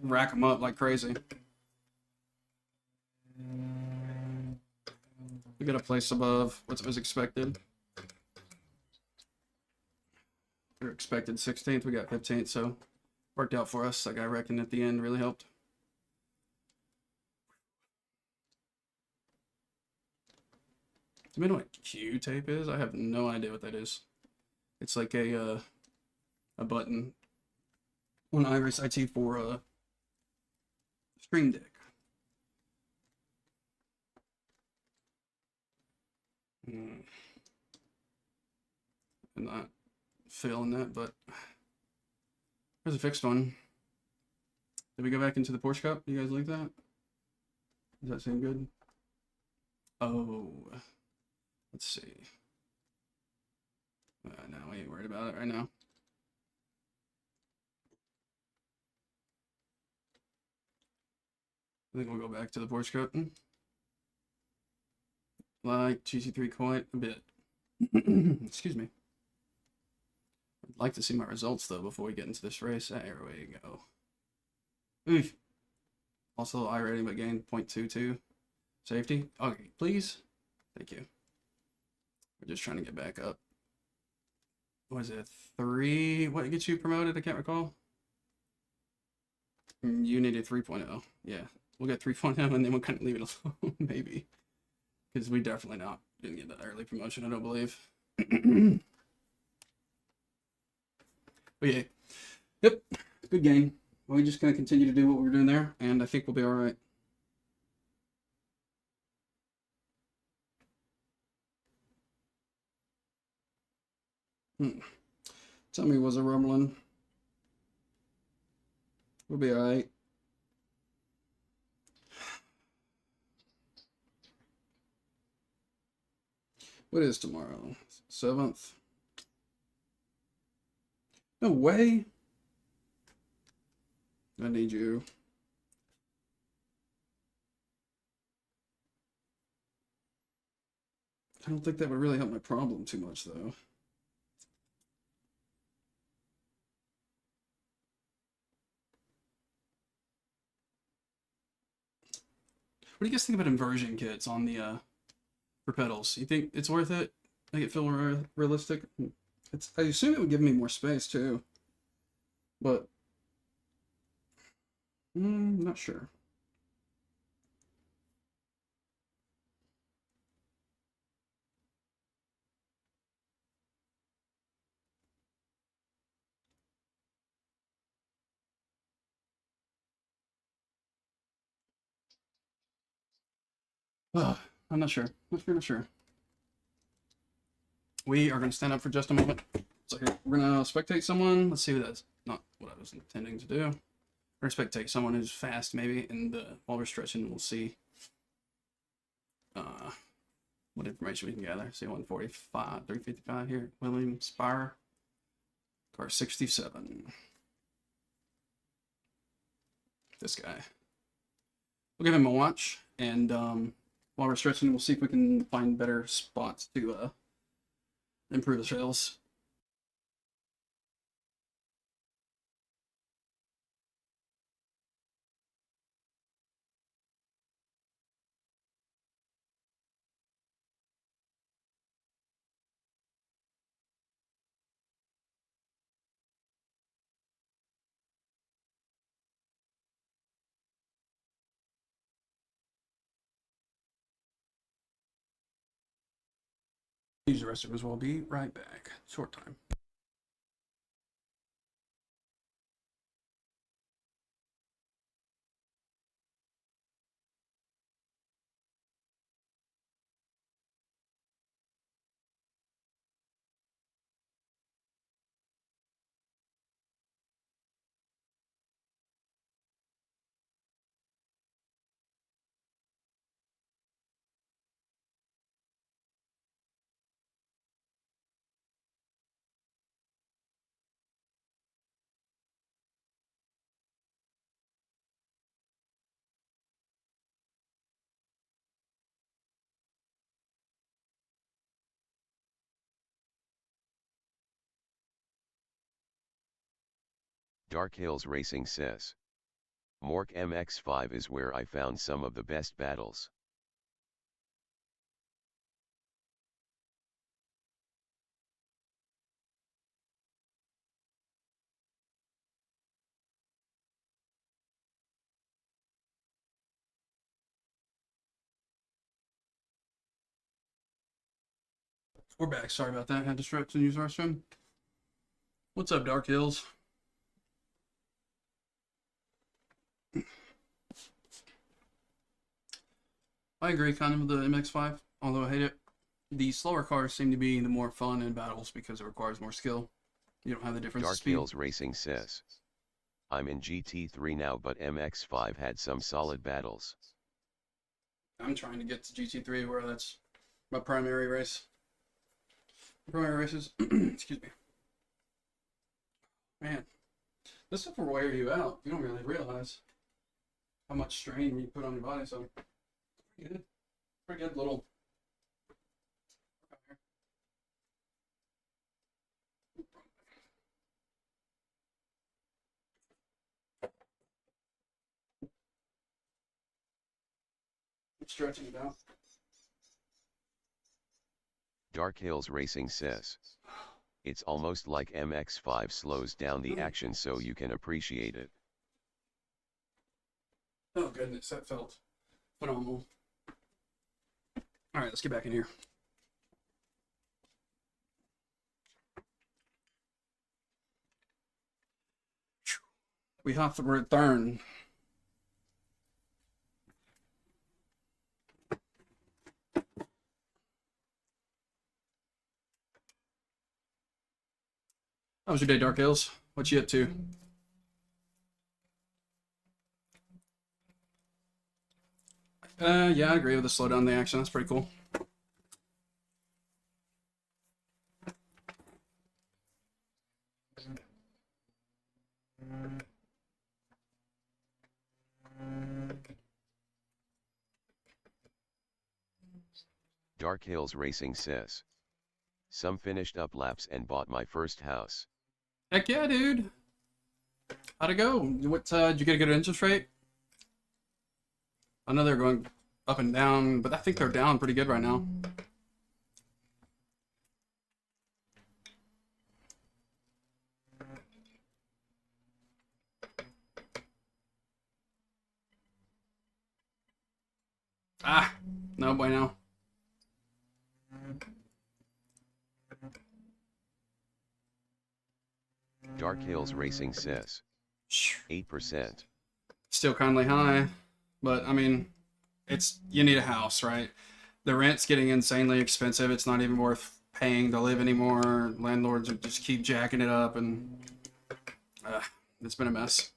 rack them up like crazy. We got a place above what was expected. We were expected 16th, we got 15th, so worked out for us. That guy reckoned at the end really helped. Do you know what Q tape is? I have no idea what that is. It's like a button on iRace IT for a Stream Deck. I'm not feeling that, but there's a fixed one. Did we go back into the Porsche Cup? You guys like that? Does that seem good? Oh, let's see. No, we ain't worried about it right now. I think we'll go back to the Porsche Cup. Like GT3 quite a bit. Excuse me. I'd like to see my results though before we get into this race. There we go. Oof. Also iRating but gained 0.22. Safety. Okay, please. Thank you. We're just trying to get back up. What is it? 3? What gets you promoted? I can't recall. You needed 3.0. Yeah. We'll get 3.0 and then we'll kind of leave it alone, maybe. Because we definitely didn't get that early promotion, I don't believe. But yeah. Yep. Good game. We're just going to continue to do what we're doing there, and I think we'll be alright. Tell me, was it rumbling? We'll be alright. What is tomorrow? 7th? No way. I need you. I don't think that would really help my problem too much, though. What do you guys think about inversion kits on the for pedals? You think it's worth it? Make it feel realistic? I assume it would give me more space too, but not sure. I'm not sure. Not sure. We are going to stand up for just a moment. So here, we're going to spectate someone. Let's see who that's not what I was intending to do. We're going to spectate someone who's fast, maybe, and while we're stretching, we'll see what information we can gather. See 145, 355 here. William Spire, car 67. This guy. We'll give him a watch, and while we're stretching, we'll see if we can find better spots to improve his rails. Use the rest of us. We'll be right back. Short time. Dark Hills Racing says. Mork MX5 is where I found some of the best battles. We're back. Sorry about that. Had to stretch and use the restroom. What's up, Dark Hills? I agree kind of with the MX5, although I hate it. The slower cars seem to be the more fun in battles because it requires more skill. You don't have the difference in Dark speed. Hills Racing says. I'm in GT3 now, but MX5 had some solid battles. I'm trying to get to GT3 where that's my primary race. Primary races. Excuse me. Man, this stuff will wear you out. You don't really realize how much strain you put on your body. So, pretty good. Pretty good little. I'm stretching it out. Dark Hills Racing says. It's almost like MX5 slows down the action so you can appreciate it. Oh goodness, that felt phenomenal. All right, let's get back in here. We have to return. How was your day, Dark Hills? What you up to? Yeah, I agree with the slow down the action. That's pretty cool. Dark Hills Racing says. Some finished up laps and bought my first house. Heck yeah, dude. How'd it go? What, did you get a good interest rate? I know they're going up and down, but I think they're down pretty good right now. Ah, no bueno. Dark Hills Racing says. 8%. Still kindly high, but I mean, you need a house, right? The rent's getting insanely expensive. It's not even worth paying to live anymore. Landlords are just keep jacking it up, and it's been a mess.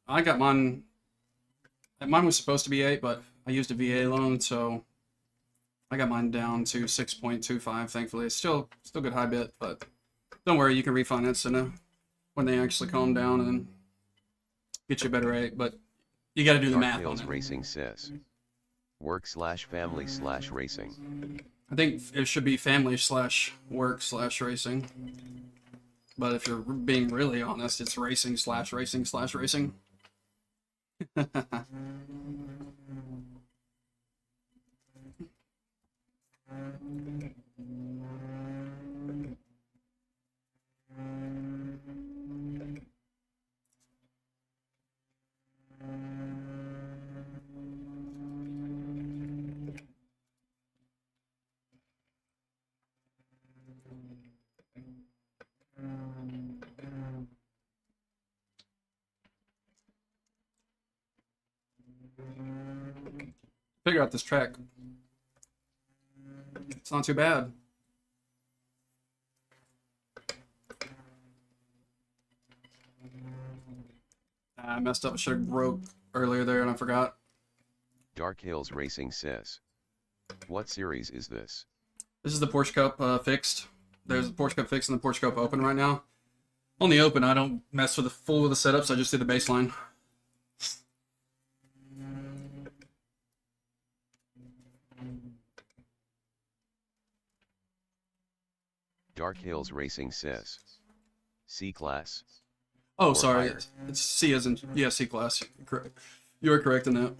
I got mine. Mine was supposed to be 8, but I used a VA loan, so I got mine down to 6.25. Thankfully, it's still a good high bit, but don't worry, you can refinance when they actually calm down and get you a better rate. But you got to do the math Hills on it. Racing says. Work/family/racing. I think it should be family/work/racing. But if you're being really honest, it's racing/racing/racing. Figure out this track. It's not too bad. I messed up. I should have broke earlier there and I forgot. Dark Hills Racing says. What series is this? This is the Porsche Cup fixed. There's the Porsche Cup fixed and the Porsche Cup Open right now. On the Open, I don't mess with the full of the setups. I just do the baseline. Dark Hills Racing says. C-Class. Oh, Or sorry. higher. It's C as in, yeah, C class. Correct. You are correct in that.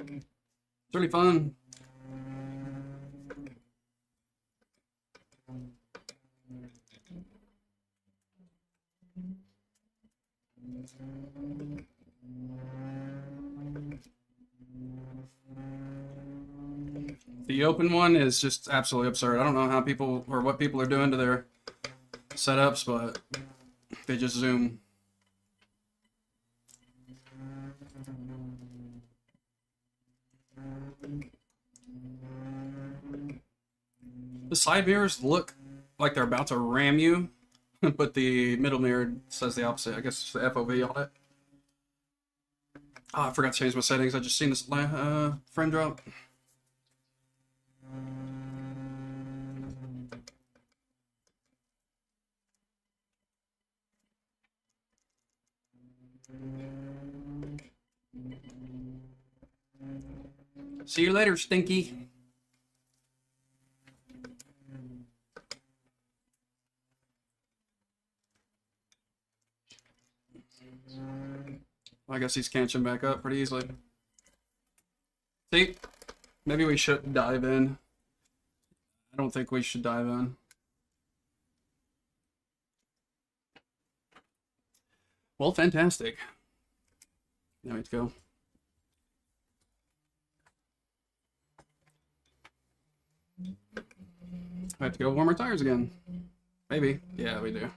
It's really fun. The open one is just absolutely absurd. I don't know how people or what people are doing to their setups, but they just zoom. The side mirrors look like they're about to ram you, but the middle mirror says the opposite. I guess it's the FOV on it. Oh, I forgot to change my settings. I just seen this frame drop. See you later, Stinky. I guess he's catching back up pretty easily. See, maybe we should dive in. I don't think we should dive in. Well, fantastic. Now we have to go. I have to go warm our tires again. Maybe. Yeah, we do.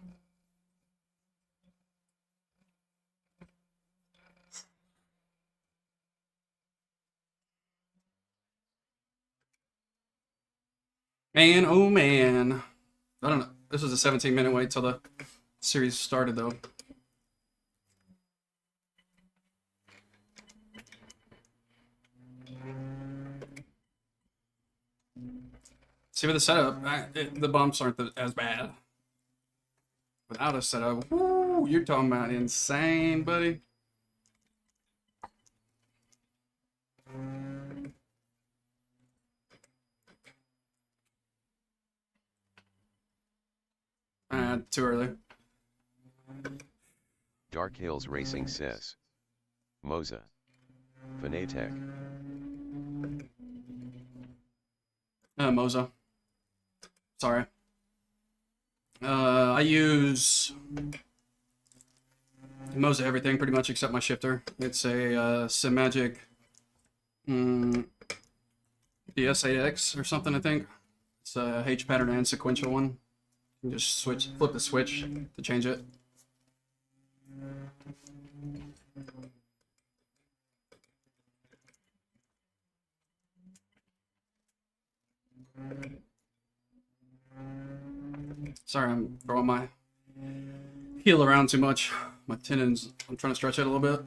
Man, oh man. I don't know. This was a 17-minute wait till the series started, though. See, with the setup, the bumps aren't as bad. Without a setup, woo, you're talking about insane, buddy. Too early. Dark Hills Racing says. Moza. Fanatec. Moza. Sorry. I use Moza everything pretty much except my shifter. It's a Simagic DS8X or something, I think. It's a H pattern and sequential one. You just flip the switch to change it. Sorry, I'm throwing my heel around too much. My tendons, I'm trying to stretch it a little bit.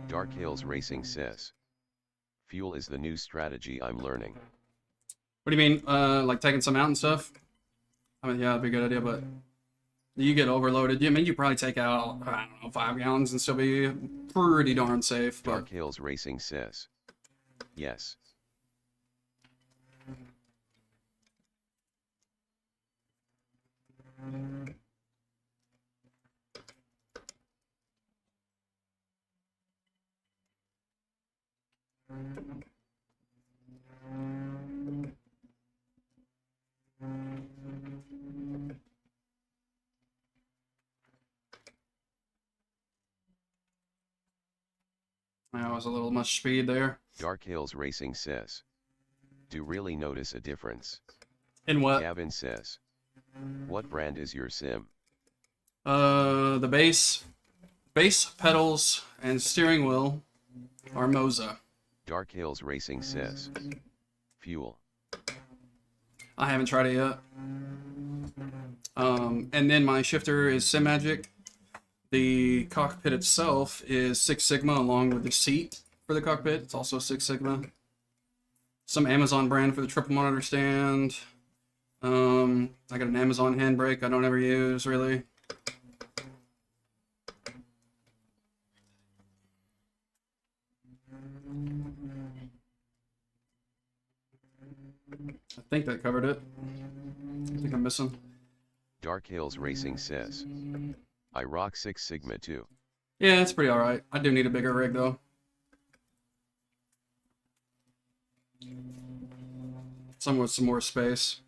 Dark Hills Racing says. Fuel is the new strategy I'm learning. What do you mean? Like taking some out and stuff? I mean, yeah, that'd be a good idea, but you get overloaded. I mean, you probably take out, I don't know, 5 gallons and still be pretty darn safe. But Dark Hills Racing says. Yes. that was a little much speed there. Dark Hills Racing says. Do really notice a difference. In what? Gavin says. What brand is your sim? The bass pedals and steering wheel are Moza. Dark Hills Racing says. Fuel. I haven't tried it yet. And then my shifter is Simagic. The cockpit itself is Six Sigma along with the seat for the cockpit. It's also Six Sigma. Some Amazon brand for the triple monitor stand. I got an Amazon handbrake I don't ever use really. I think that covered it. I think I'm missing. Dark Hills Racing says, I rock Six Sigma too. Yeah, it's pretty alright. I do need a bigger rig though. Some with some more space.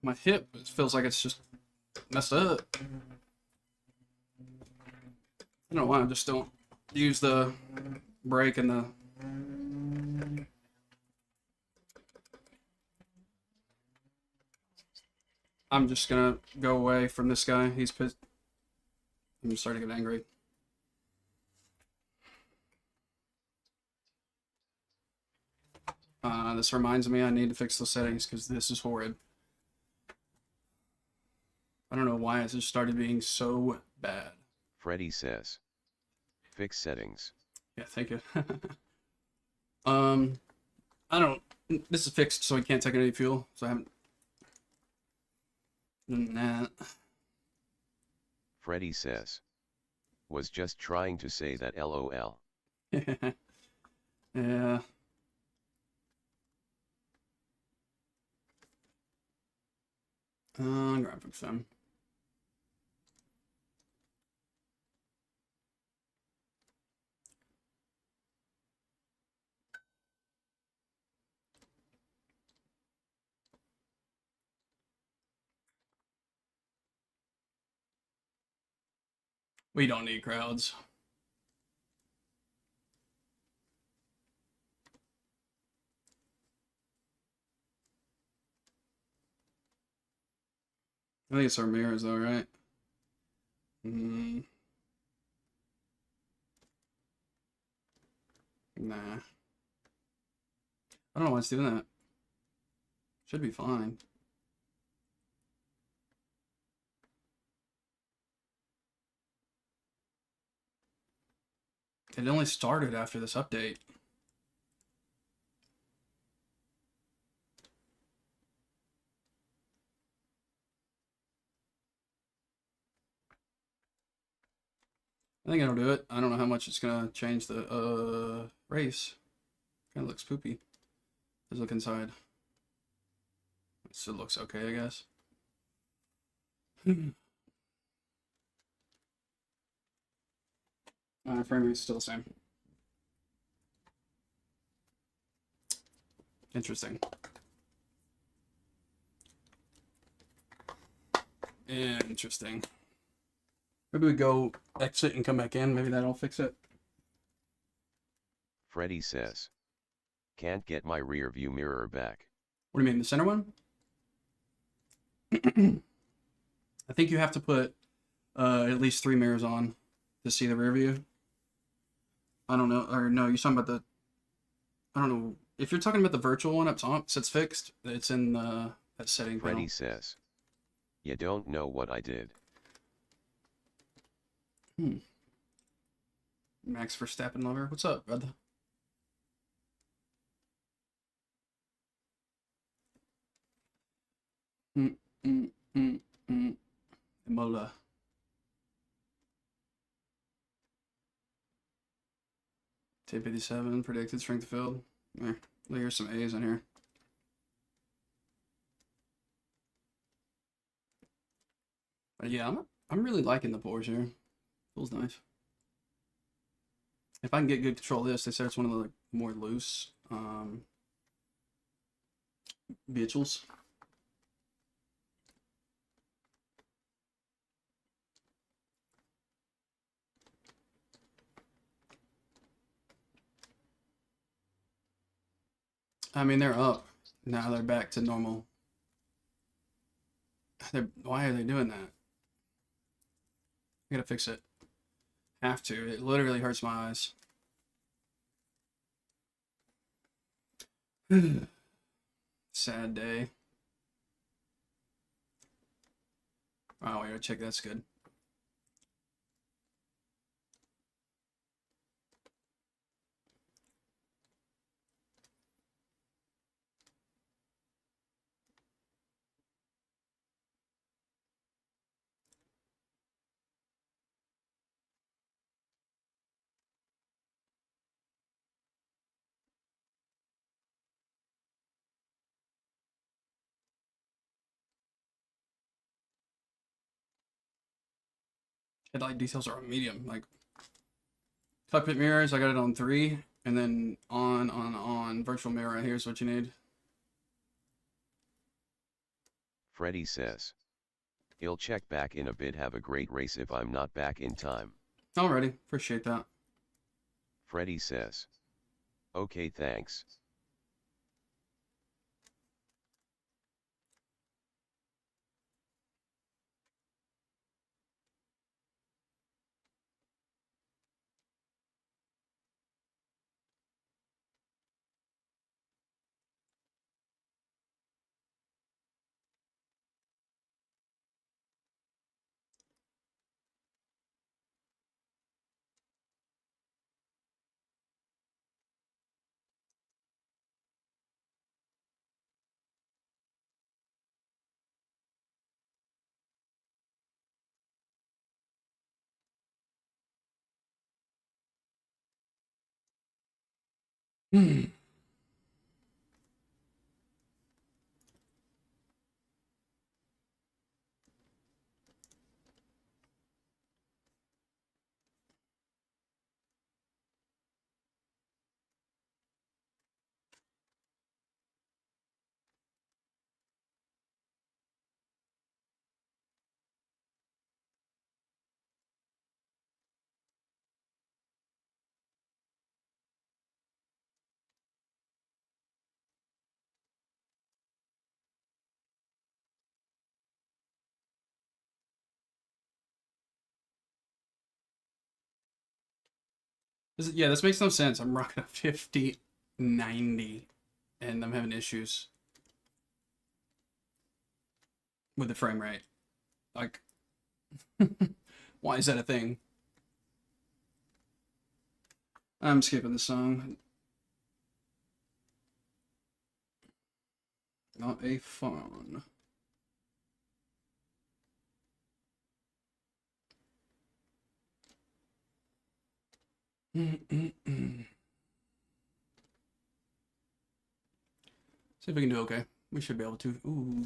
My hip, it feels like it's just messed up. I don't know why I just don't use the brake and the... I'm just gonna go away from this guy. He's pissed. I'm starting to get angry. This reminds me I need to fix the settings because this is horrid. I don't know why it just started being so bad. Freddy says, fix settings. Yeah, thank you. I don't... This is fixed so I can't take any fuel, so I haven't done that. Freddy says, was just trying to say that LOL. Yeah. Graphics then. We don't need crowds. I think it's our mirrors though, right? Nah. I don't know why it's doing that. Should be fine. It only started after this update. I think it'll do it. I don't know how much it's gonna change the race. Kind of looks poopy. Let's look inside. It still looks okay, I guess. Frame rate's still the same. Interesting. Interesting. Maybe we go exit and come back in. Maybe that'll fix it. Freddy says, can't get my rear view mirror back. What do you mean, the center one? I think you have to put at least 3 mirrors on to see the rear view. I don't know, or no, you're talking about the... I don't know. If you're talking about the virtual one up top, so it's fixed, it's in that setting panel. Freddy says, you don't know what I did. Max Verstappen lover. What's up, brother? Imola. Tape 87, predicted strength of field. Here's some A's in here. But yeah, I'm really liking the pores here. Feels nice. If I can get good control of this, they said it's one of the like, more loose vehicles. I mean, they're up. Now they're back to normal. Why are they doing that? I gotta fix it. Have to. It literally hurts my eyes. Sad day. Oh, we gotta check. That's good. Headlight details are on medium. Like cockpit mirrors, I got it on 3, and then on virtual mirror. Here's what you need. Freddy says. He'll check back in a bit. Have a great race if I'm not back in time. Alrighty, appreciate that. Freddy says. Okay, thanks. Hmm. Yeah, this makes no sense. I'm rocking a 5090 and I'm having issues with the frame rate. Like, why is that a thing? I'm skipping the song. Not a phone. See if we can do okay. We should be able to. Ooh.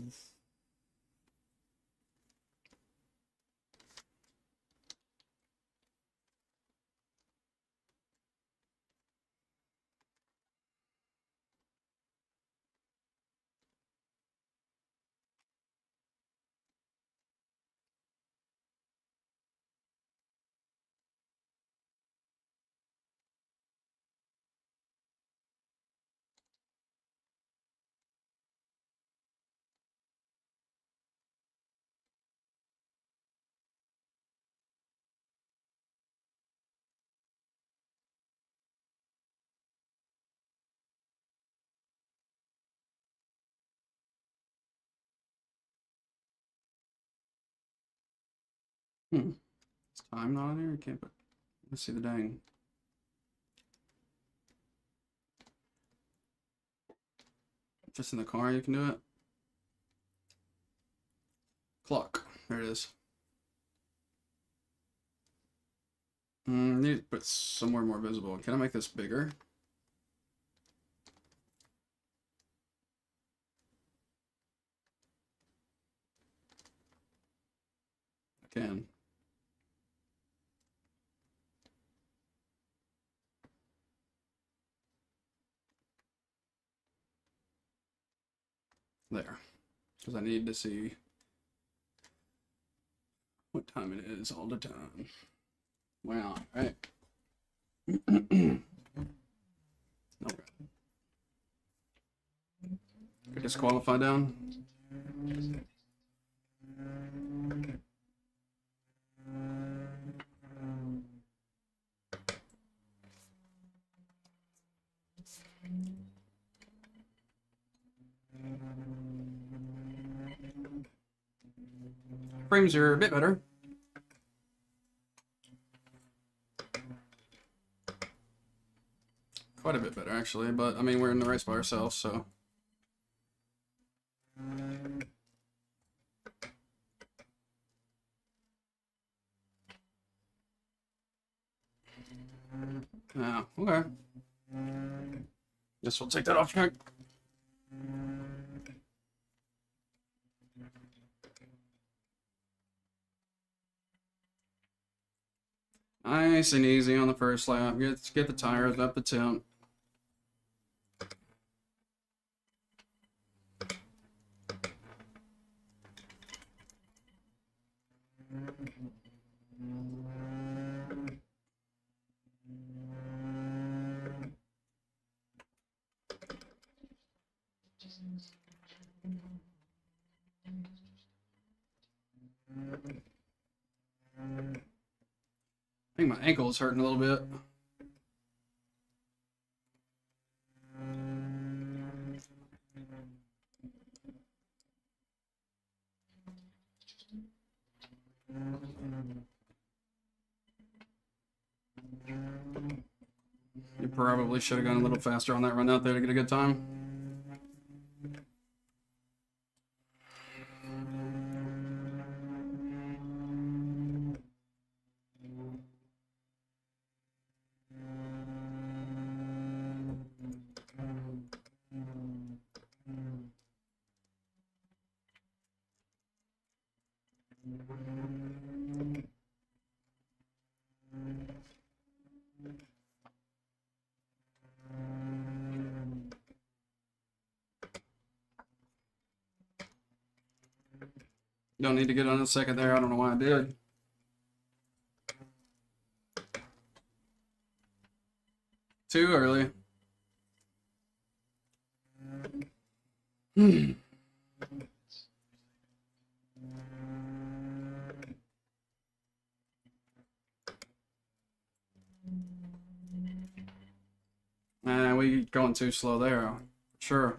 Is time not on there? You can't put. Let's see the dang. Just in the car, you can do it. Clock. There it is. Need to put somewhere more visible. Can I make this bigger? I can. There. Because I need to see what time it is all the time. Wow, right. Okay. Get disqualified down. frames are a bit better. Quite a bit better, actually, but I mean, we're in the race by ourselves, so. Yeah, okay. Guess we'll take that off track. Nice and easy on the first lap. Get the tires up to temp. I think my ankle is hurting a little bit. You probably should have gone a little faster on that run out there to get a good time. Don't need to get on a second there. I don't know why I did. Too early. We going too slow there. Sure.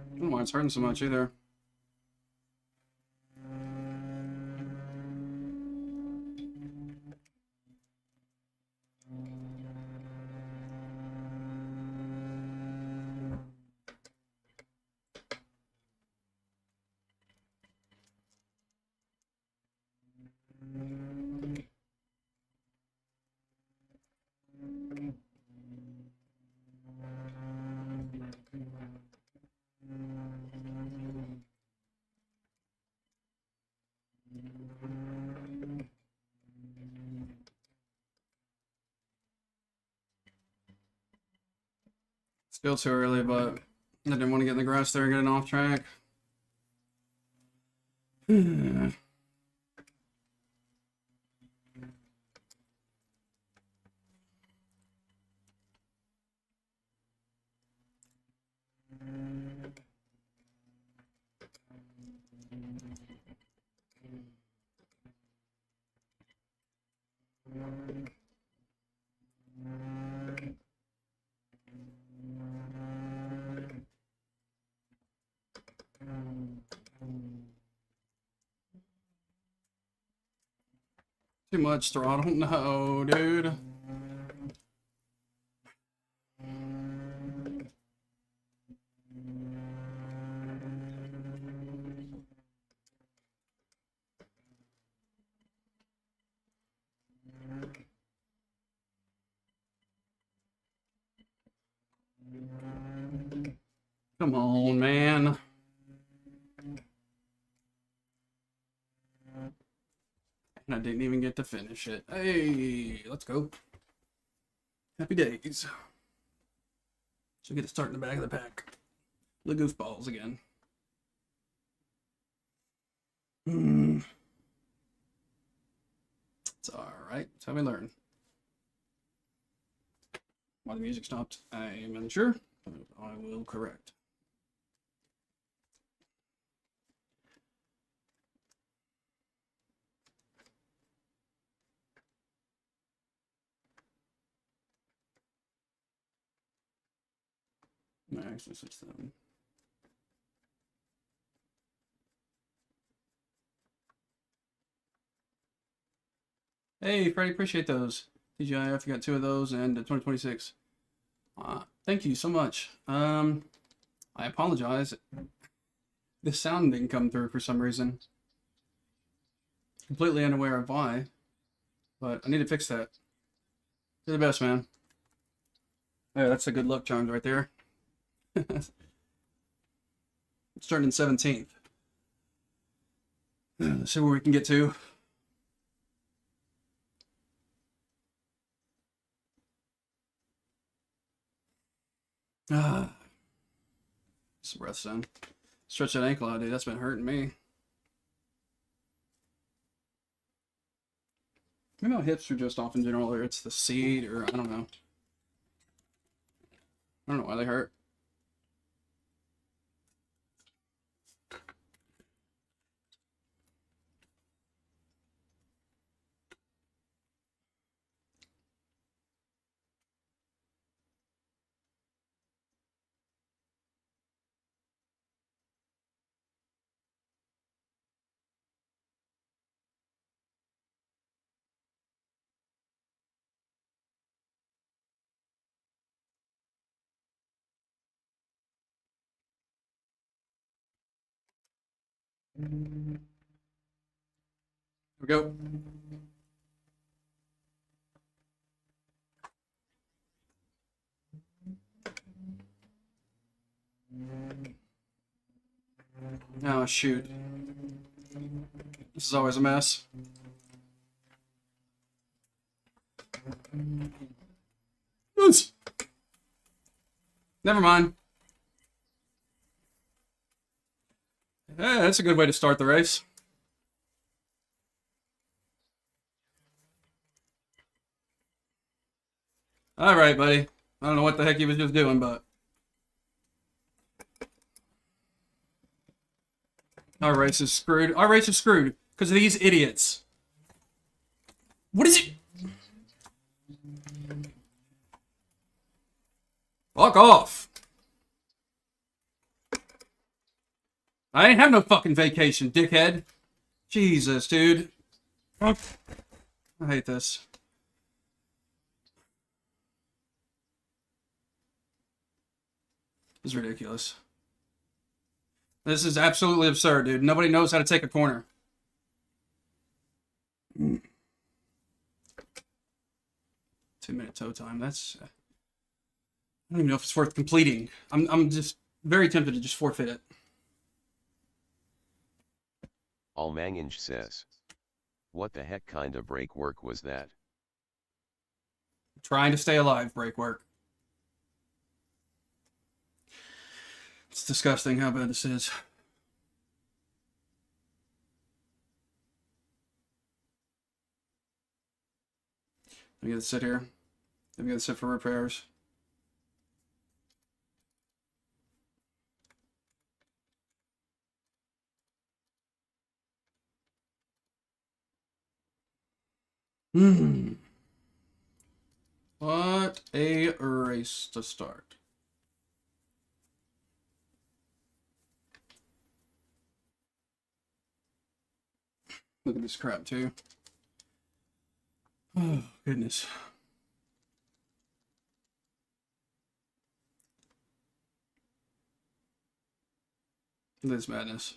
I don't know why it's hurting so much either. Still too early, but I didn't want to get in the grass there and get an off track. Too much throttle? No, dude. Come on, man. And I didn't even get to finish it. Hey, let's go. Happy days. So get to start in the back of the pack. The goofballs again. It's alright. That's how we learn. Why the music stopped, I am unsure, but I will correct. No, actually switch them. Hey, Freddie, appreciate those. TGIF, you got 2 of those, and 2026. Thank you so much. I apologize. The sound didn't come through for some reason. Completely unaware of why, but I need to fix that. You're the best, man. Yeah, that's a good luck charms right there. Starting 17th. Let's see where we can get to. Some breath son. Stretch that ankle out, dude. That's been hurting me. Maybe my hips are just off in general, or it's the seat, or I don't know. I don't know why they hurt. Here we go. Oh, shoot. This is always a mess. Oops. Never mind. Yeah, that's a good way to start the race. All right, buddy. I don't know what the heck he was just doing, but our race is screwed. Our race is screwed because of these idiots. What is it? Fuck off. I ain't have no fucking vacation, dickhead. Jesus, dude. I hate this. This is ridiculous. This is absolutely absurd, dude. Nobody knows how to take a corner. Mm. 2-minute tow time. That's... I don't even know if it's worth completing. I'm just very tempted to just forfeit it. Almanginge says, what the heck kind of brake work was that? Trying to stay alive, brake work. It's disgusting how bad this is. Let me get to sit here. Let me get to sit for repairs. What a race to start. Look at this crap too. Oh, goodness. Look at this madness.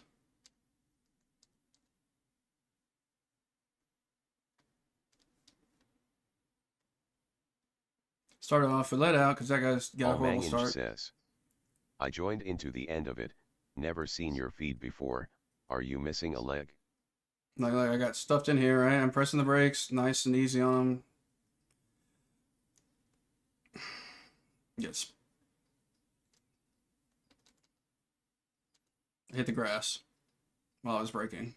Started off with let out because that guy's got a horrible start. Says, I joined into the end of it, never seen your feed before, are you missing a leg? Like I got stuffed in here, right? I'm pressing the brakes, nice and easy on them. Yes. I hit the grass while I was braking.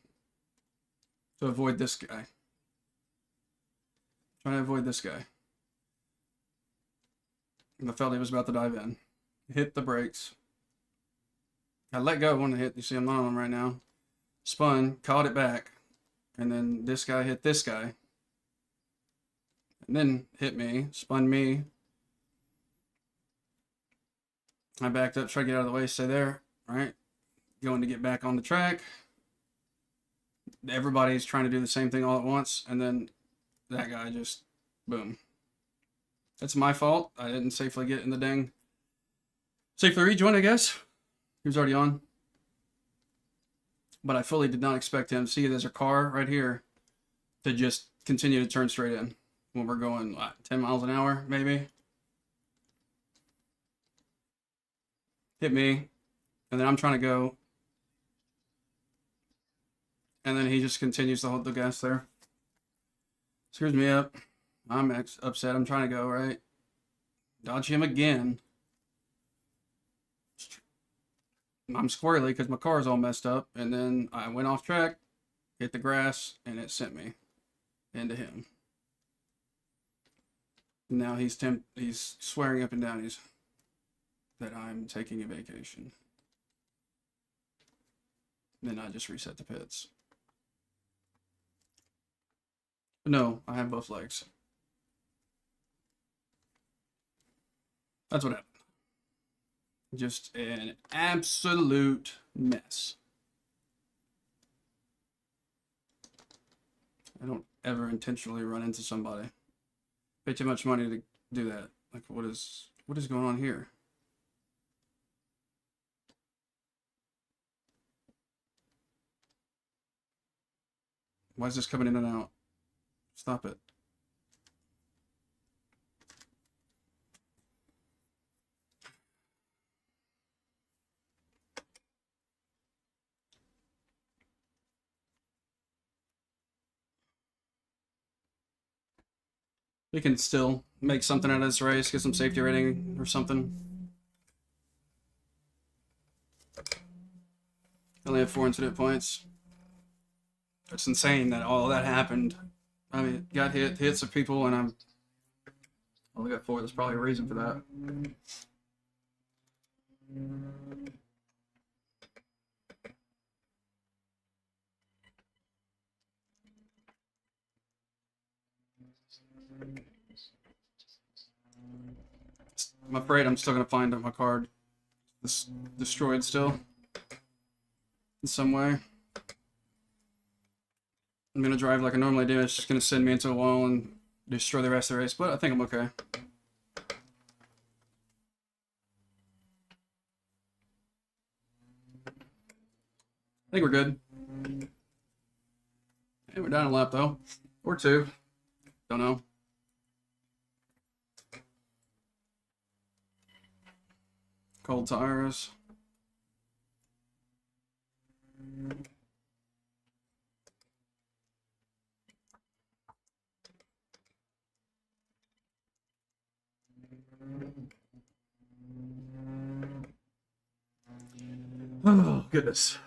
To avoid this guy. Trying to avoid this guy. And I felt he was about to dive in. Hit the brakes. I let go when it hit. You see I'm not on them right now. Spun, caught it back. And then this guy hit this guy. And then hit me, spun me. I backed up, tried to get out of the way, stay there, right? Going to get back on the track. Everybody's trying to do the same thing all at once, and then that guy just, boom. That's my fault. I didn't safely get in the dang. Safely rejoin, I guess. He was already on. But I fully did not expect him. See, there's a car right here to just continue to turn straight in when we're going, what, 10 miles an hour, maybe? Hit me, and then I'm trying to go. And then he just continues to hold the gas there. Screws me up. I'm upset. I'm trying to go, right? Dodge him again. I'm squirrely because my car is all messed up. And then I went off track, hit the grass, and it sent me into him. Now he's swearing up and down that I'm taking a vacation. Then I just reset the pits. No, I have both legs. That's what happened. Just an absolute mess. I don't ever intentionally run into somebody. Pay too much money to do that. Like, what is going on here? Why is this coming in and out? Stop it. We can still make something out of this race, get some safety rating or something. Only have 4 incident points. It's insane that all that happened. I mean, got hits of people, and I'm only got 4. There's probably a reason for that. I'm afraid I'm still gonna find my card destroyed still in some way. I'm gonna drive like I normally do. It's just gonna send me into a wall and destroy the rest of the race, but I think I'm okay. I think we're good. Hey, we're down a lap though, or 2. Don't know. Cold tires. Oh, goodness.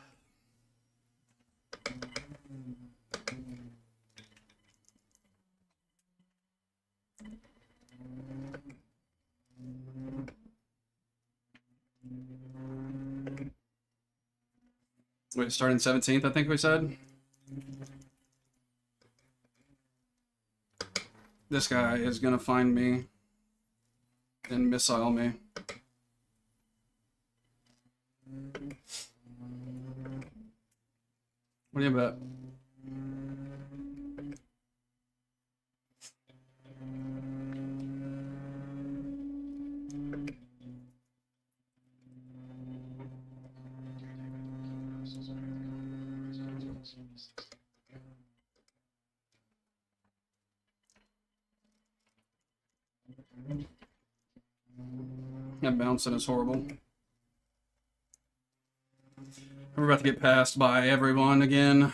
Wait, starting 17th, I think we said? This guy is gonna find me and missile me. What do you bet? That bouncing is horrible. We're about to get passed by everyone again.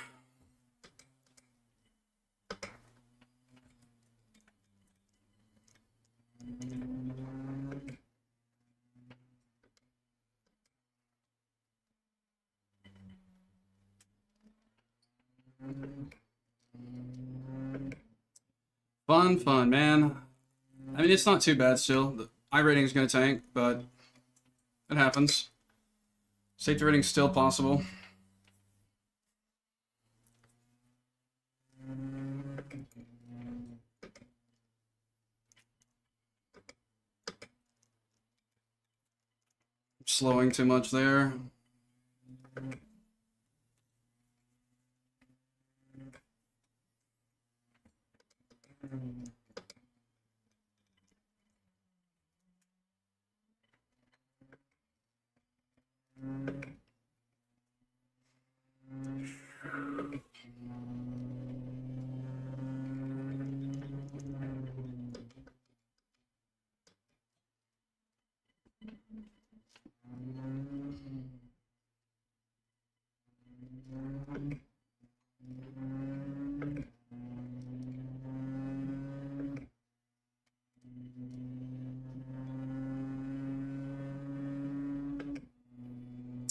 Fun, man. I mean, it's not too bad still. The iRating is going to tank, but it happens. Safety rating is still possible. Slowing too much there.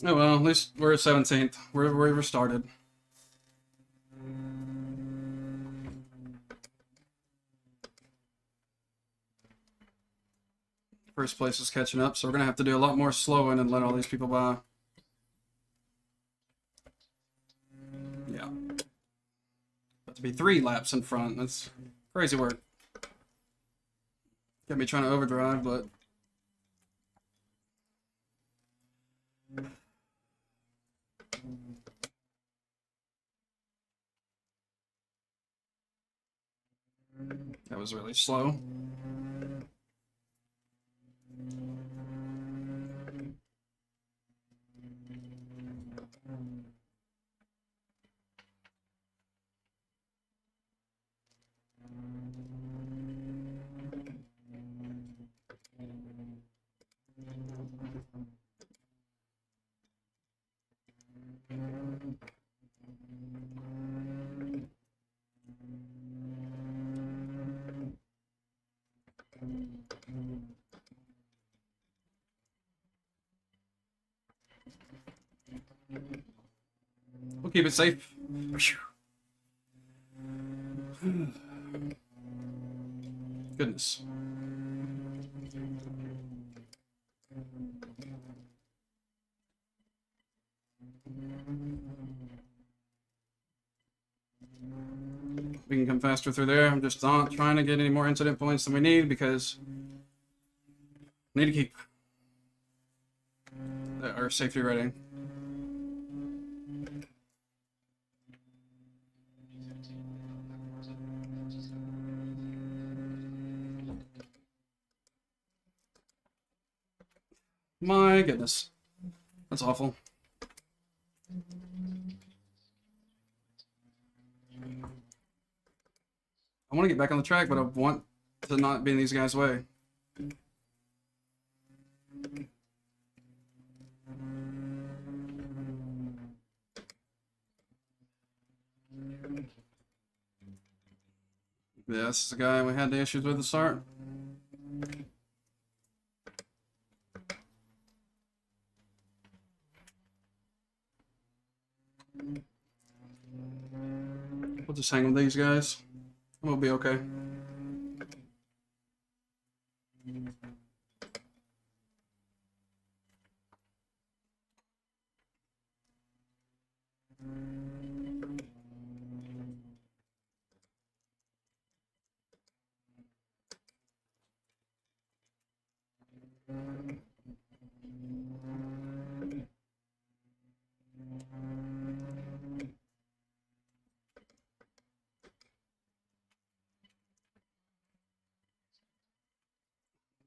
Oh well, at least we're at 17th. We're where we started. First place is catching up, so we're gonna have to do a lot more slowing and let all these people by. Yeah. About to be 3 laps in front. That's crazy work. Got me trying to overdrive, but that was really slow. We'll keep it safe. Goodness. We can come faster through there. I'm just not trying to get any more incident points than we need because we need to keep our safety rating. My goodness. That's awful. I want to get back on the track, but I want to not be in these guys' way. Yeah, this is the guy we had the issues with at the start. We'll just hang with these guys. We'll be okay.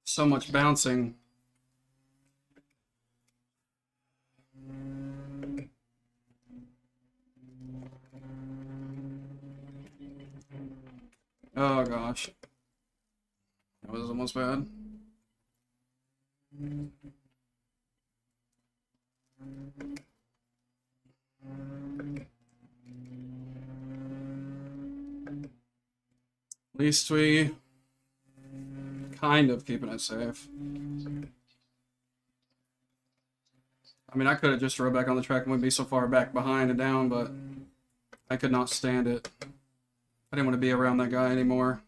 So much bouncing. Oh gosh. That was almost bad. At least we kind of keeping it safe. I mean, I could have just rode back on the track and wouldn't be so far back behind and down, but I could not stand it. I didn't want to be around that guy anymore.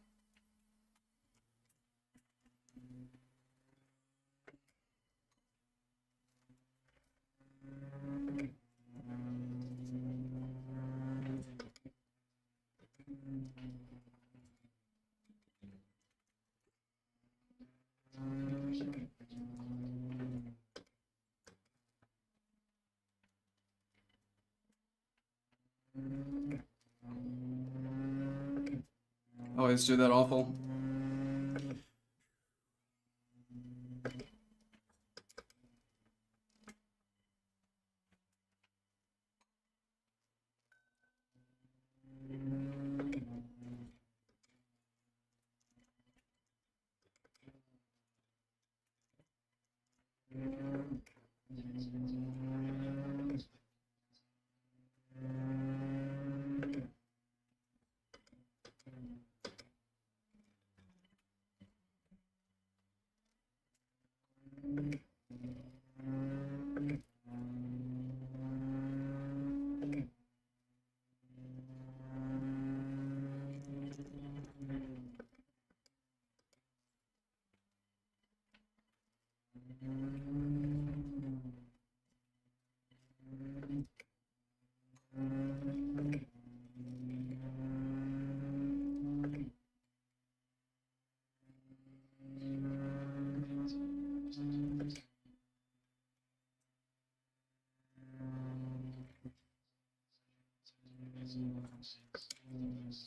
Always do that awful.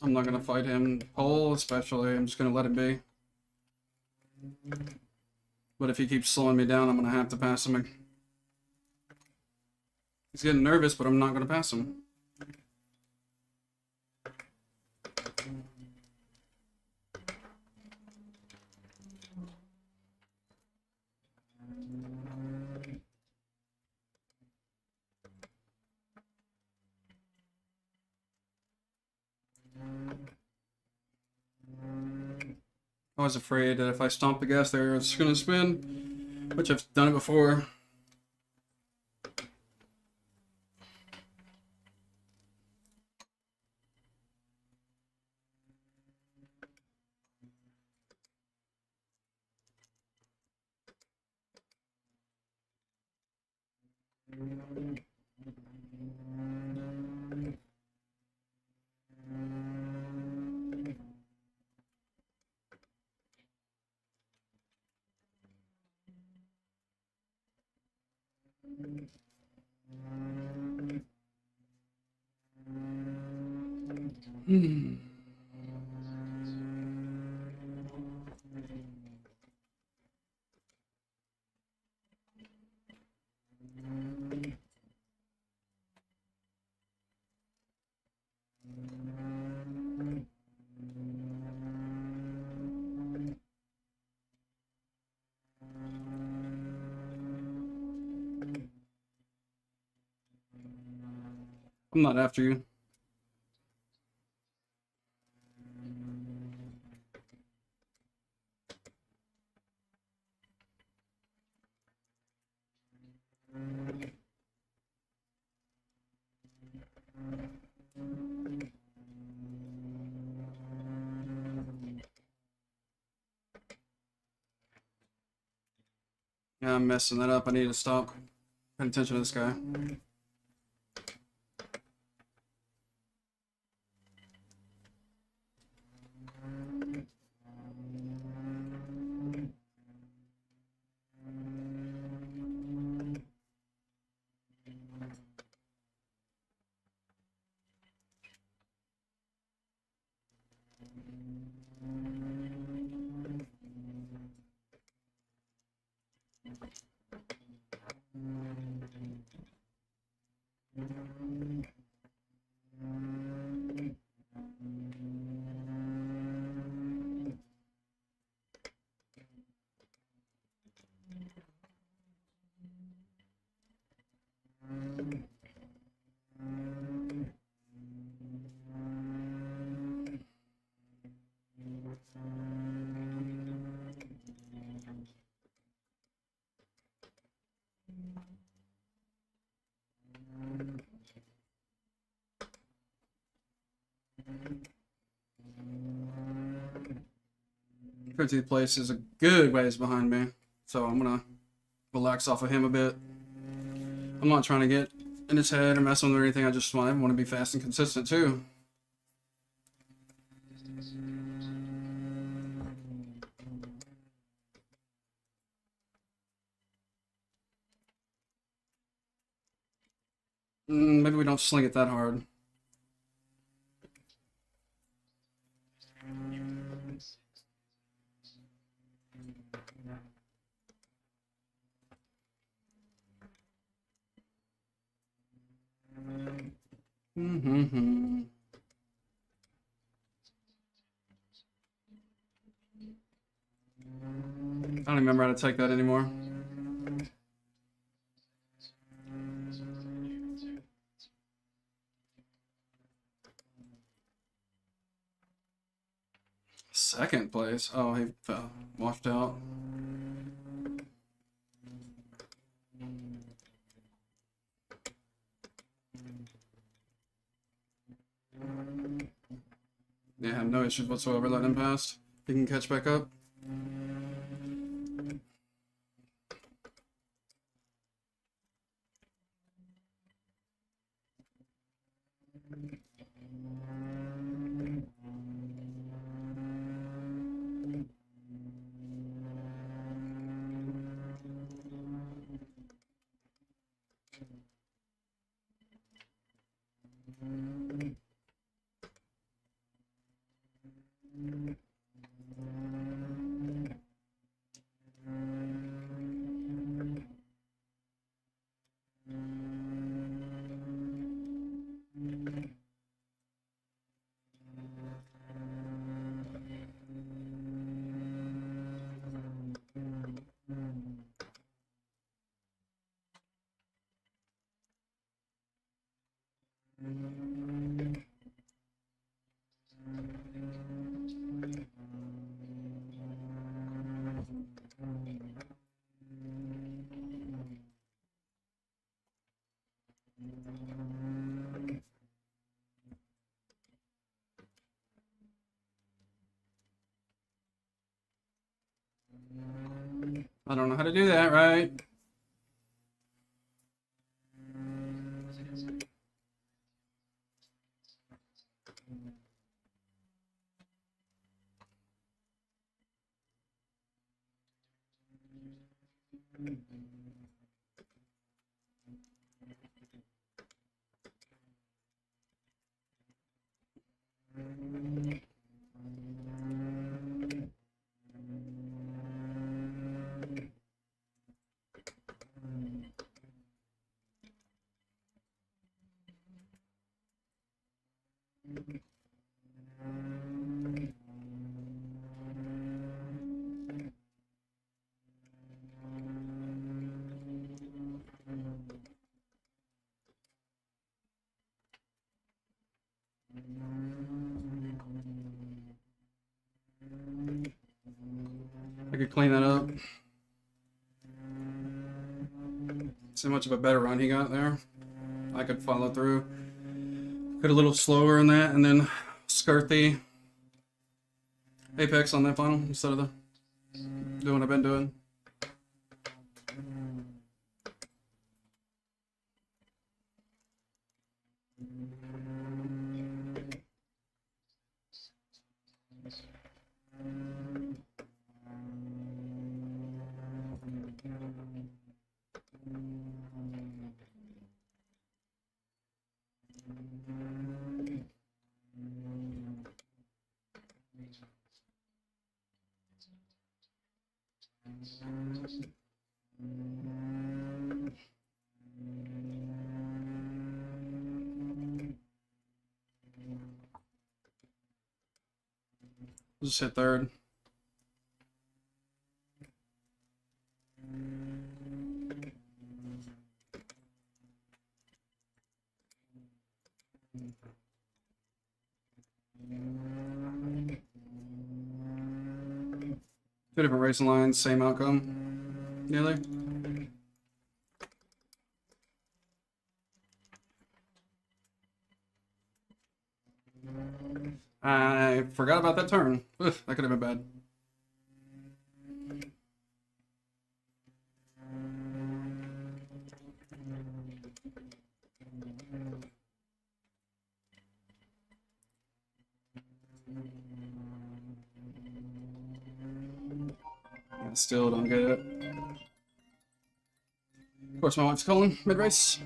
I'm not gonna fight him. Pole especially, I'm just gonna let it be. But if he keeps slowing me down, I'm gonna have to pass him. He's getting nervous, but I'm not gonna pass him. I was afraid that if I stomp the gas there, it's gonna spin, which I've done it before. I'm not after you. Yeah, I'm messing that up. I need to stop paying attention to this guy. 13th place is a good ways behind me, so I'm gonna relax off of him a bit. I'm not trying to get in his head or mess with him or anything. I just want to be fast and consistent too. Maybe we don't sling it that hard. I don't remember how to take that anymore. Second place? Oh, he fell. Washed out. Yeah, I have no issues whatsoever letting him pass. He can catch back up. I don't know how to do that right. I could clean that up. So much of a better run he got there. I could follow through. Get a little slower in that and then skirt the apex on that final instead of the doing what I've been doing. Just hit third. Two different racing lines, same outcome, nearly. I forgot about that turn. Ugh, that could have been bad. I still don't get it. Of course, my wife's calling mid-race.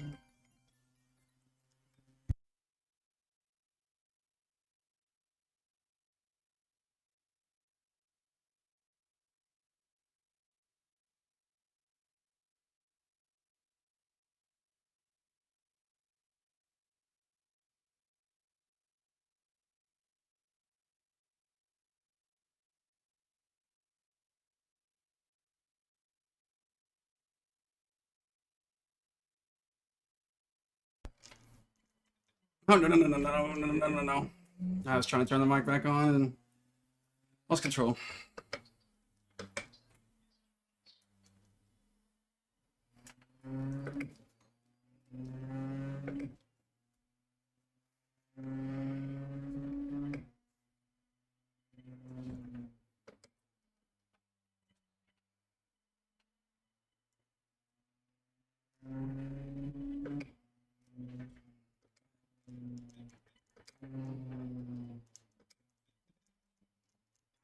Oh, no, no, no, no, no, no, no, no, no. I was trying to turn the mic back on and lost control.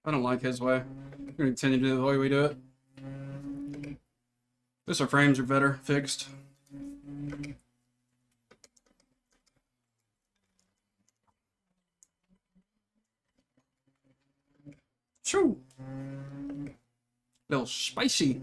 I don't like his way. We're gonna continue to do the way we do it. Just our frames are better fixed. Shoo! Little spicy.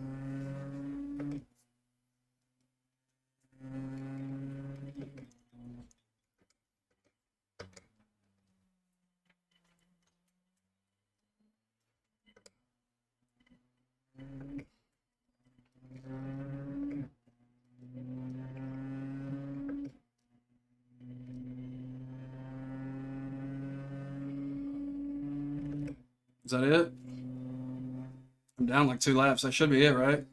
Is that it? I'm down like 2 laps. That should be it, right?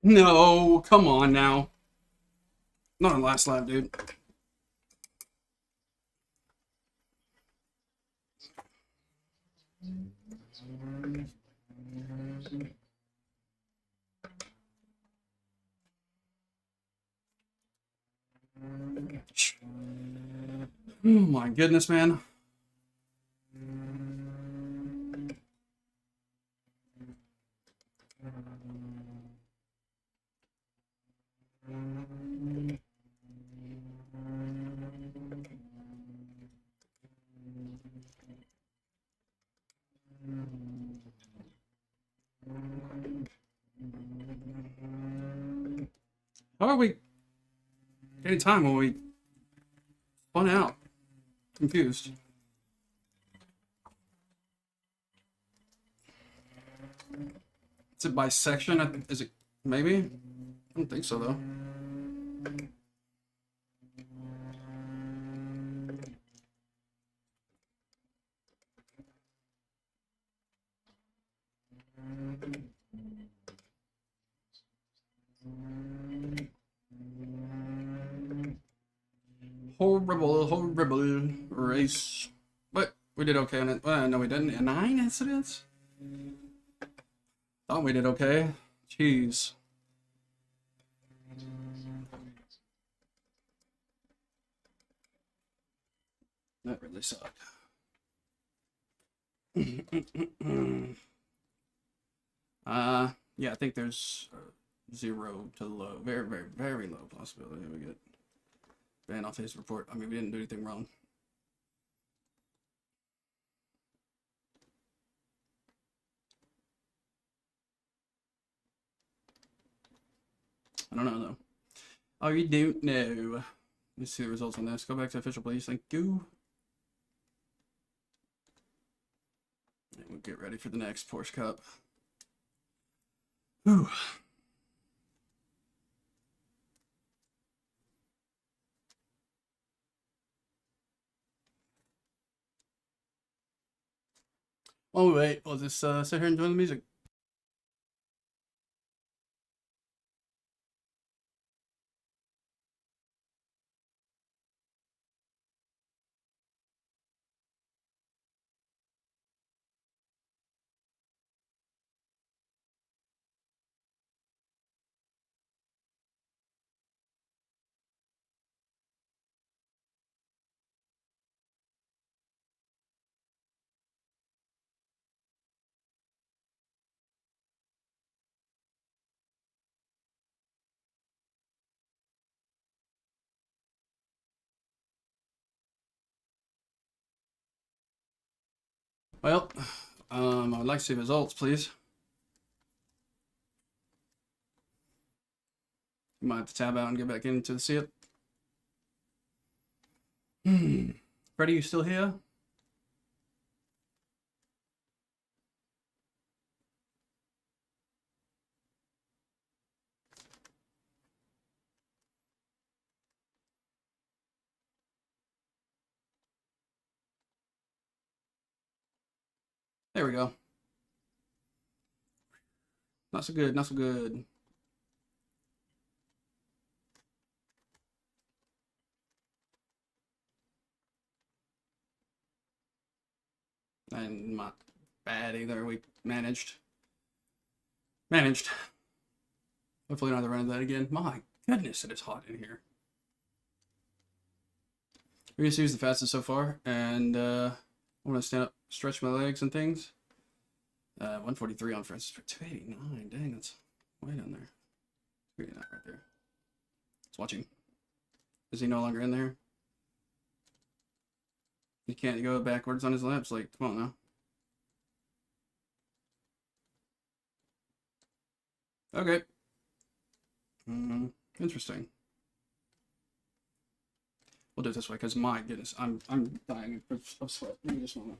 No, come on now. Not on last lap, dude. Oh my goodness, man. How are we any time when we spun out? Confused. Is it by section? Is it maybe? I don't think so though. Horrible race. But we did okay on it. No, we didn't. 9 incidents? Thought we did okay. Jeez. That really sucked. Yeah, I think there's 0 to low. Very, very, very low possibility we get banned off his report. I mean, we didn't do anything wrong. I don't know, though. Oh, you don't know. Let's see the results on this. Go back to official, please. Thank you. And we'll get ready for the next Porsche Cup. Whew. While we wait, we'll just sit here and enjoy the music. Well, I'd like to see results, please. You might have to tab out and get back in to see it. Freddy, you still here? There we go. Not so good, not so good. And not bad either. We managed. Managed. Hopefully not have to run into that again. My goodness, it is hot in here. Reduce the fastest so far, and I want to stand up, stretch my legs and things. 143 on first, 289. Dang, that's way down there. 289 right there. It's watching. Is he no longer in there? He can't go backwards on his laps. Like, come on now. Okay. Interesting. We'll do it this way because my goodness, I'm dying of sweat. Give me just a moment.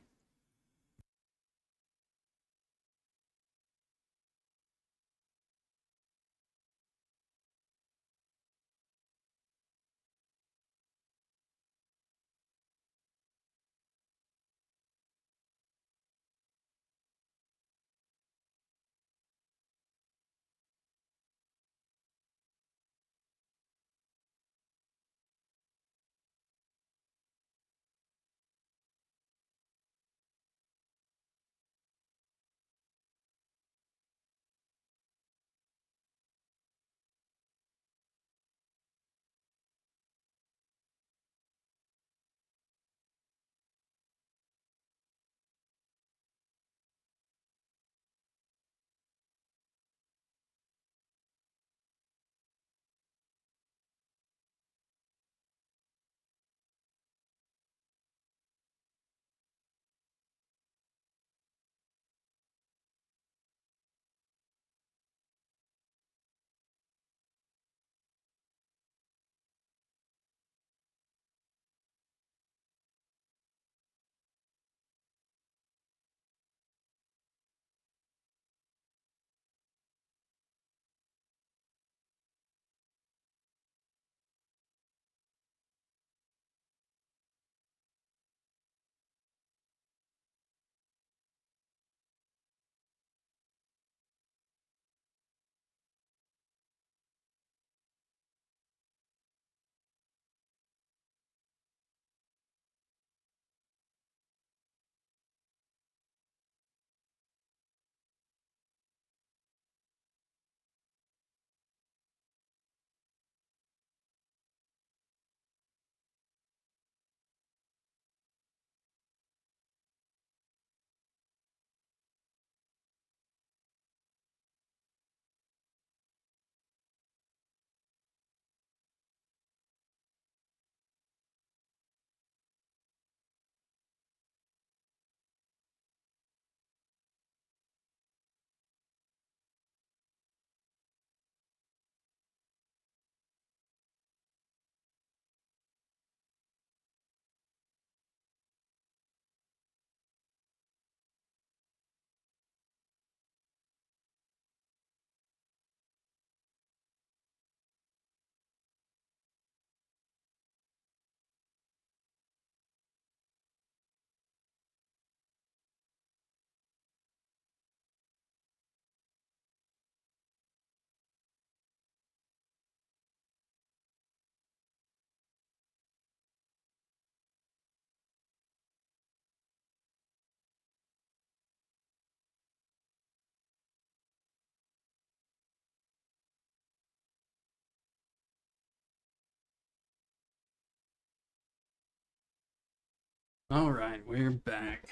All right, we're back.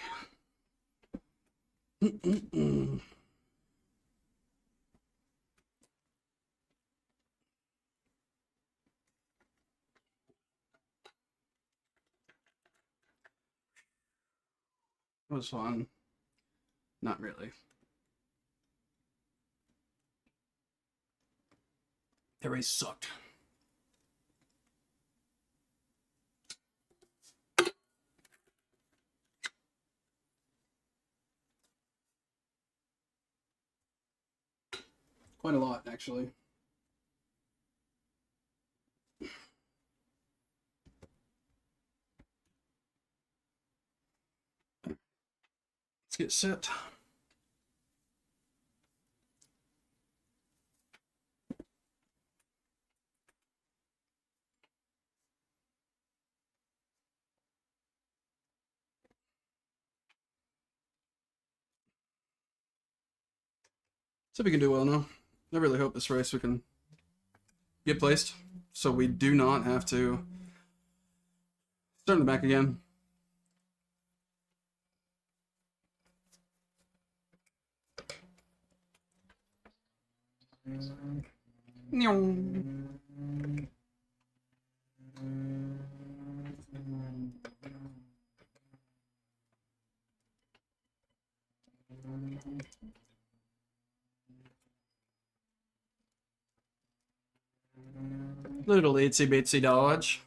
It was fun. Not really. That race sucked. Quite a lot, actually. Let's get set. See if we can do well now. I really hope this race we can get placed, so we do not have to start in the back again. Little itsy bitsy dodge.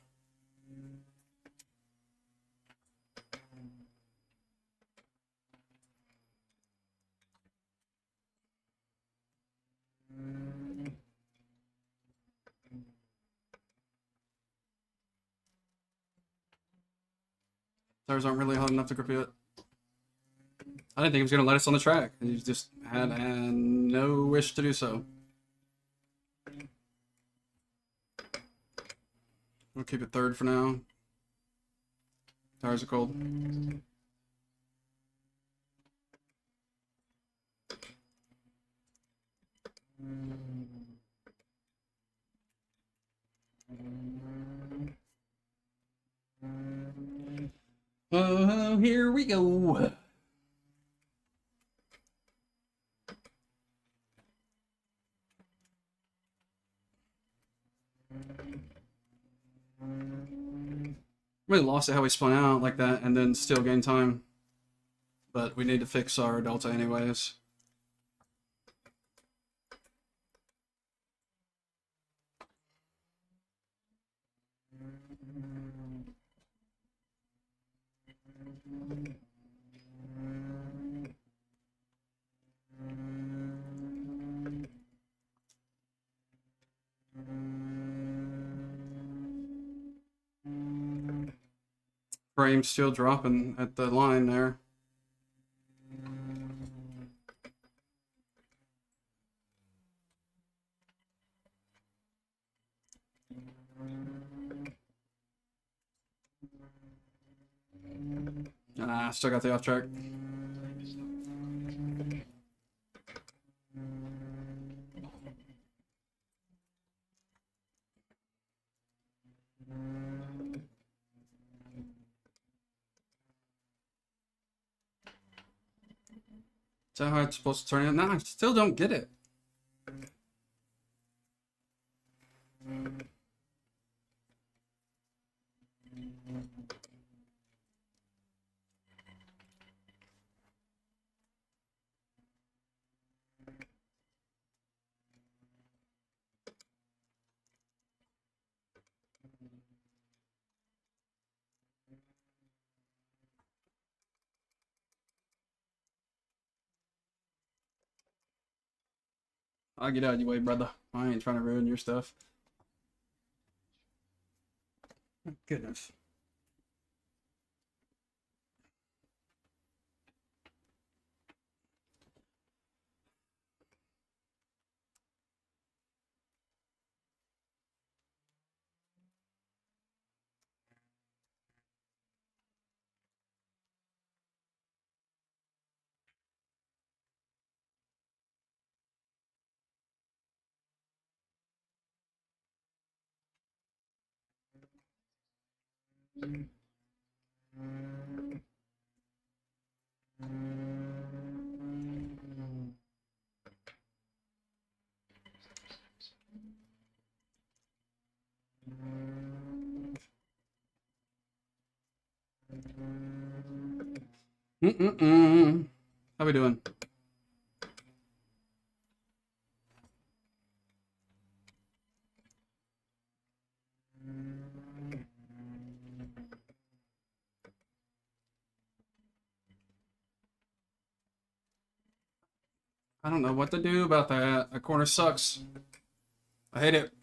Tires aren't really hot enough to grip it. I didn't think he was going to let us on the track. He just had no wish to do so. We'll keep it third for now. Tires are cold. Oh, here we go. Really lost it how we spun out like that and then still gained time. But we need to fix our delta anyways. Frame still dropping at the line there. Still got the off track. Is that how it's supposed to turn out? No, I still don't get it. I'll get out of your way, brother. I ain't trying to ruin your stuff. Goodness. Mm-mm-mm. How we doing? I don't know what to do about that. That corner sucks. I hate it.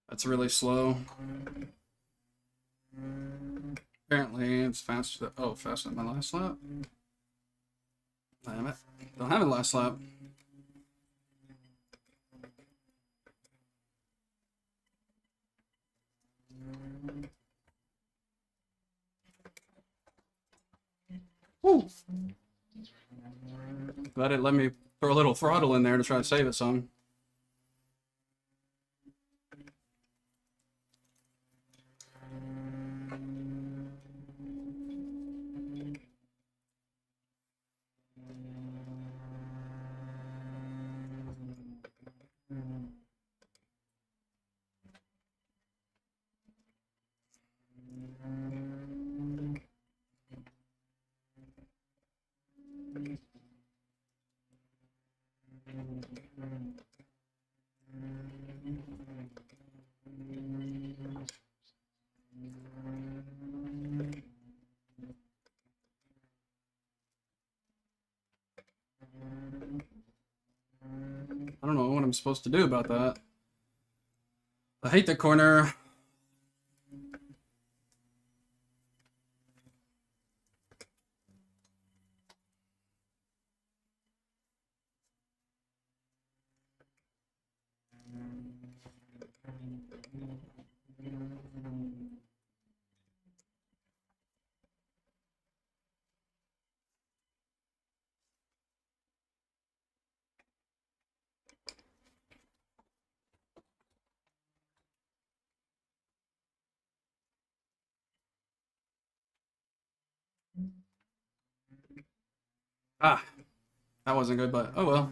That's really slow. Apparently, it's faster. Oh, faster than my last lap. Damn it! Don't have it last lap. Woo! Glad it let me throw a little throttle in there to try to save it some. I don't know what I'm supposed to do about that. I hate the corner. Ah, that wasn't good, but oh well.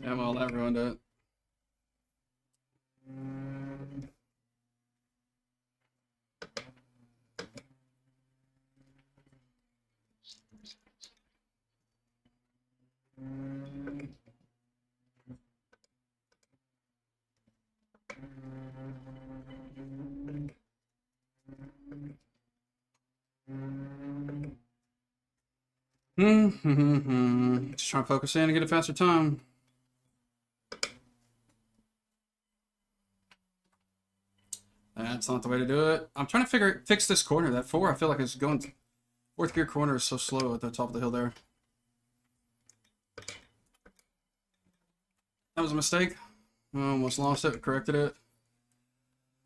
Yeah, well, that ruined it. Just trying to focus in and get a faster time. That's not the way to do it. I'm trying to fix this corner. That 4, I feel like it's going. Fourth gear corner is so slow at the top of the hill there. That was a mistake. I almost lost it, corrected it.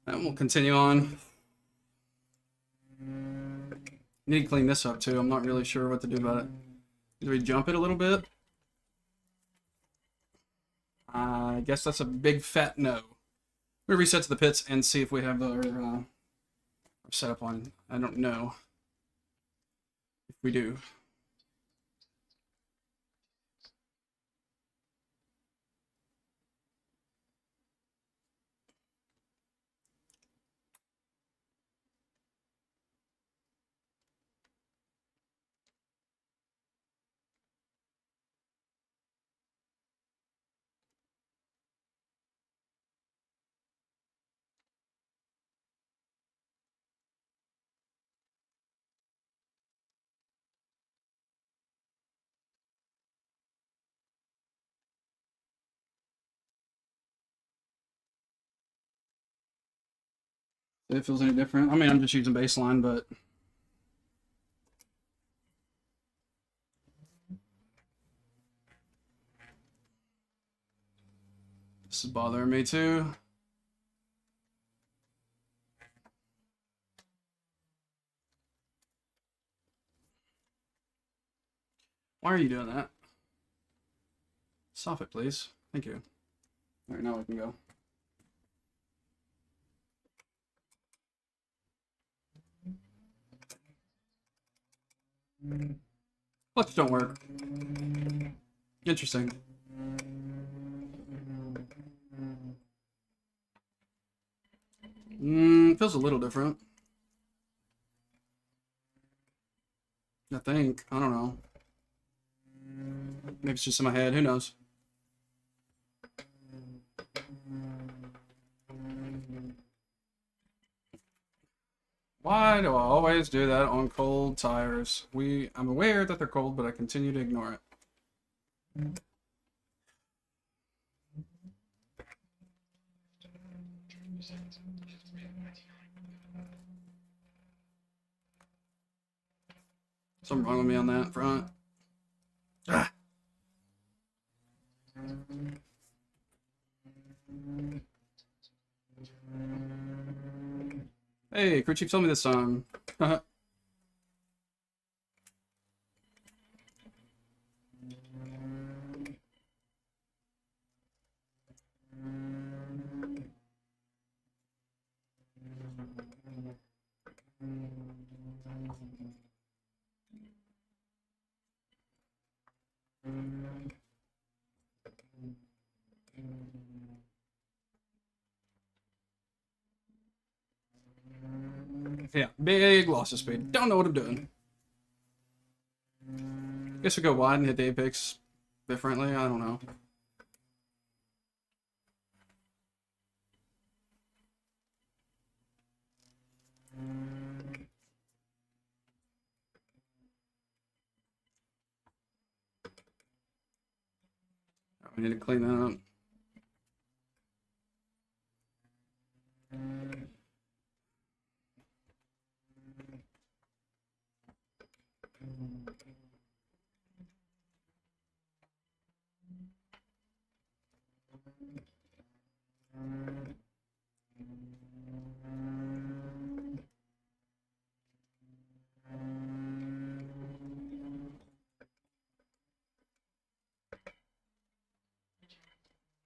And we'll continue on. Need to clean this up too. I'm not really sure what to do about it. Do we jump it a little bit? I guess that's a big fat no. We'll reset to the pits and see if we have our setup on. I don't know if we do. if it feels any different. I mean, I'm just using baseline, but this is bothering me too. Why are you doing that? Stop it, please. Thank you. All right, now we can go. Clutch don't work. Interesting. Feels a little different. I think. I don't know. Maybe it's just in my head. Who knows? Why do I always do that on cold tires? I'm aware that they're cold, but I continue to ignore it. Something wrong with me on that front. Ah. Hey, crew chief told me this time. Yeah, big loss of speed. Don't know what I'm doing. Guess we go wide and hit the apex differently. I don't know. We need to clean that up.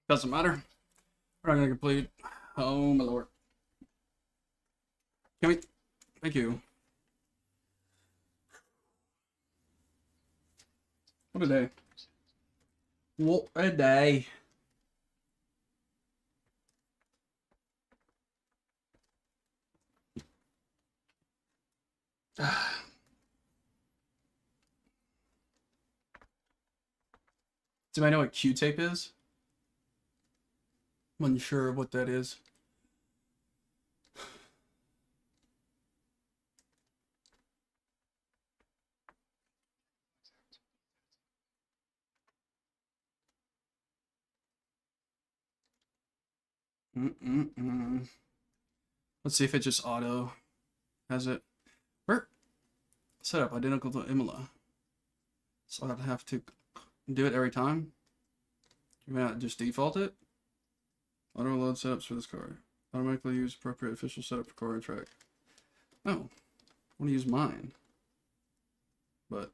Doesn't matter. We're not gonna complete. Oh my lord. Can we? Thank you. What a day. What a day. Do I know what Q-tape is? I'm unsure of what that is. Let's see if it just auto has it. Where? Setup identical to Imola. So I'd have to do it every time. You may not just default it. Auto load setups for this car. Automatically use appropriate official setup for car and track. Oh, I want to use mine. But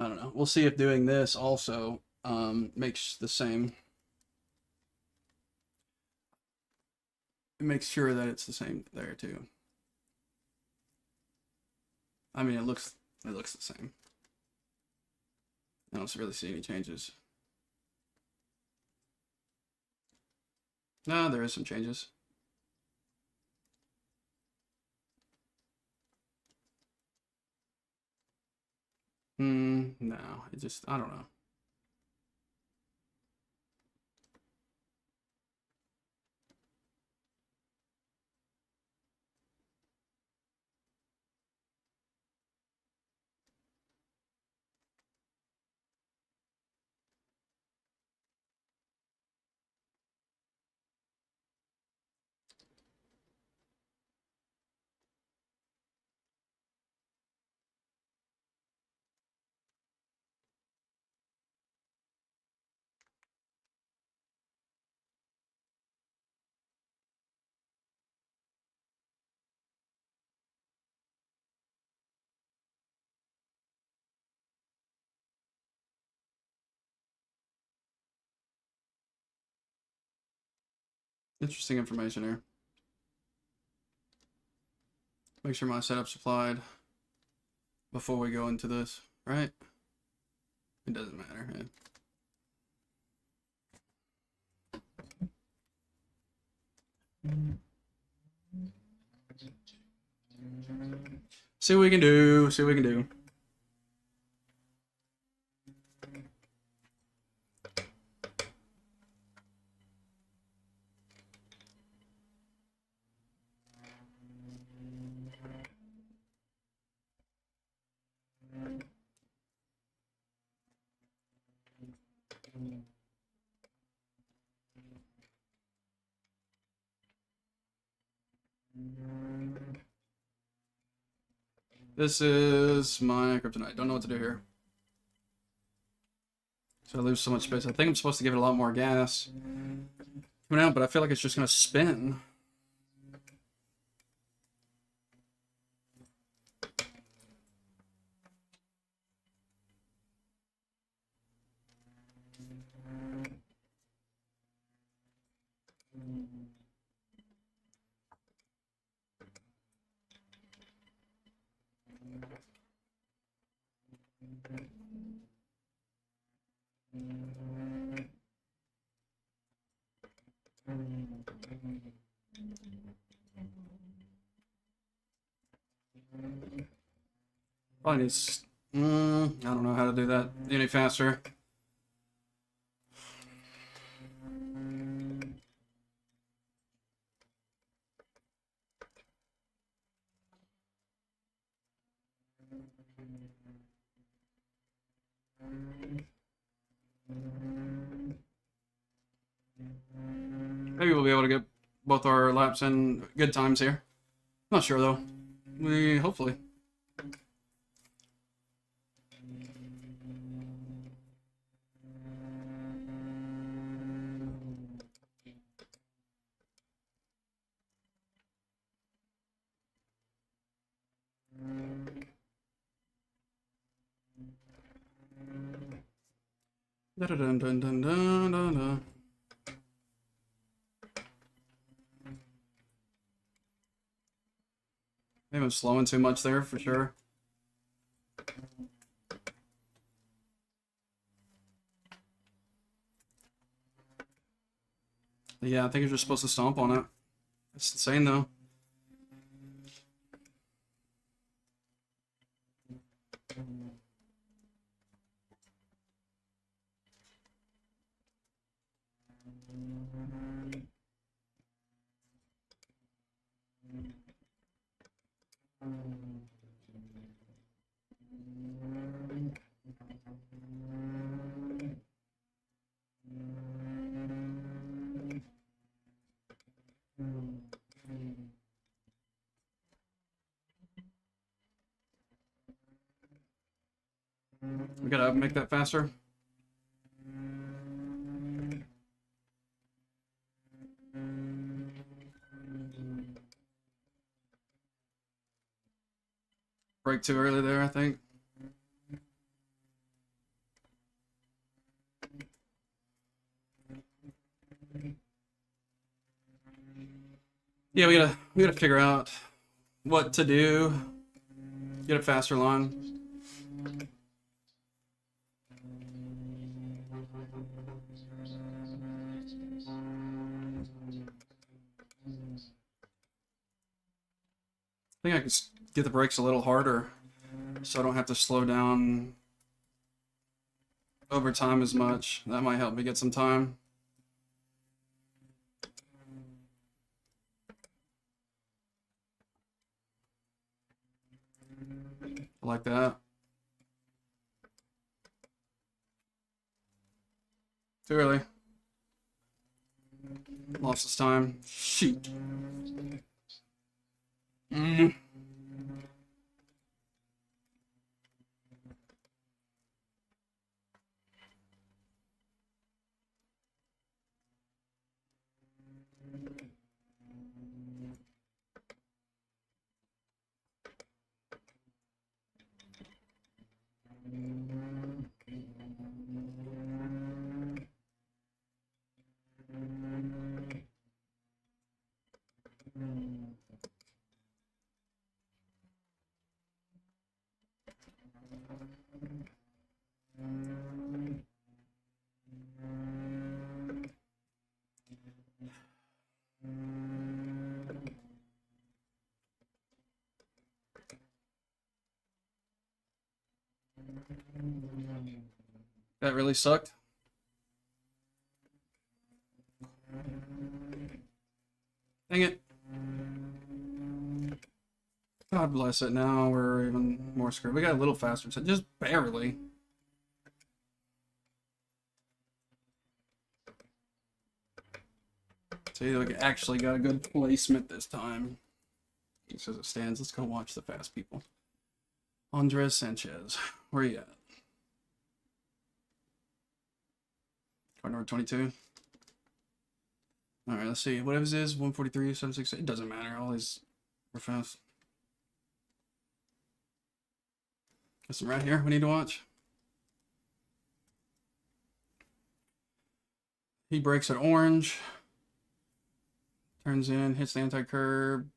I don't know. We'll see if doing this also makes the same. It makes sure that it's the same there too. I mean, it looks the same. I don't really see any changes. No, there is some changes. No, it just, I don't know. Interesting information here. Make sure my setup's applied before we go into this, right? It doesn't matter. Yeah. See what we can do. See what we can do. This is my kryptonite. Don't know what to do here. So I lose so much space. I think I'm supposed to give it a lot more gas coming out, but I feel like it's just going to spin. Probably needs. I don't know how to do that any faster. Maybe we'll be able to get both our laps in good times here. Not sure though. We hopefully. Da da dun dun dun dun dun dun. Maybe I'm slowing too much there for sure. Yeah, I think you're just supposed to stomp on it. It's insane though. We gotta make that faster. Break too early there, I think. Yeah, we gotta figure out what to do. Get a faster line. I think I could get the brakes a little harder so I don't have to slow down over time as much. That might help me get some time. Like that. Too early. Lost this time. Shoot. That really sucked. Dang it. God bless it. Now we're even more screwed. We got a little faster, so just barely. See, we actually got a good placement this time. Just as it stands, let's go watch the fast people. Andres Sanchez, where you at? Car number 22. All right, let's see. Whatever this is, 143, 768. It doesn't matter. All these were fast. Got some right here we need to watch. He brakes at orange. Turns in, hits the anti-curb.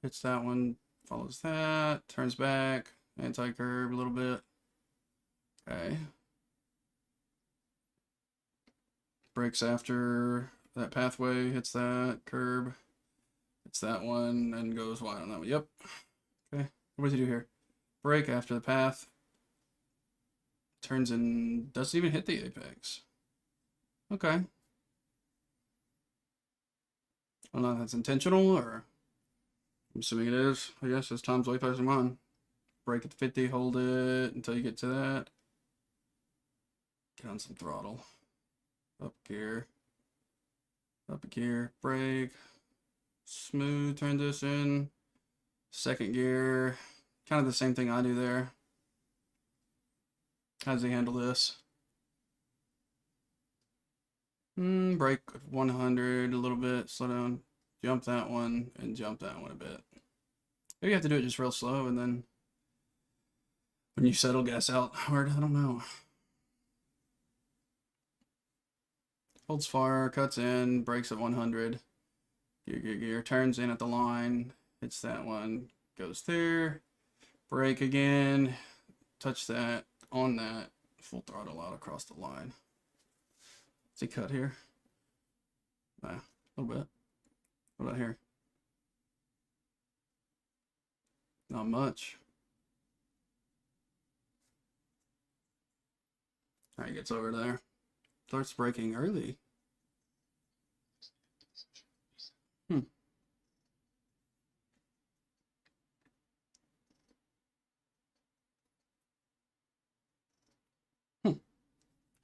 Hits that one, follows that. Turns back, anti-curb a little bit. Okay. Brakes after that pathway, hits that curb. Hits that one, and goes wide on that one. Yep. Okay. What does he do here? Brake after the path. Turns in, doesn't even hit the apex. Okay. I don't know if that's intentional or I'm assuming it is. I guess as time's way faster than mine. Brake at the 50, hold it until you get to that. Get on some throttle. Up gear. Up gear. Brake. Smooth transition. Second gear. Kind of the same thing I do there. How does he handle this? Brake 100 a little bit. Slow down. Jump that one and jump that one a bit. Maybe you have to do it just real slow and then when you settle gas out hard, I don't know. Holds fire, cuts in, brakes at 100. Gear, turns in at the line, hits that one, goes there. Brake again, touch that, on that, full throttle out across the line. Does he cut here? A little bit. What about here? Not much. Alright, gets over there. Starts braking early.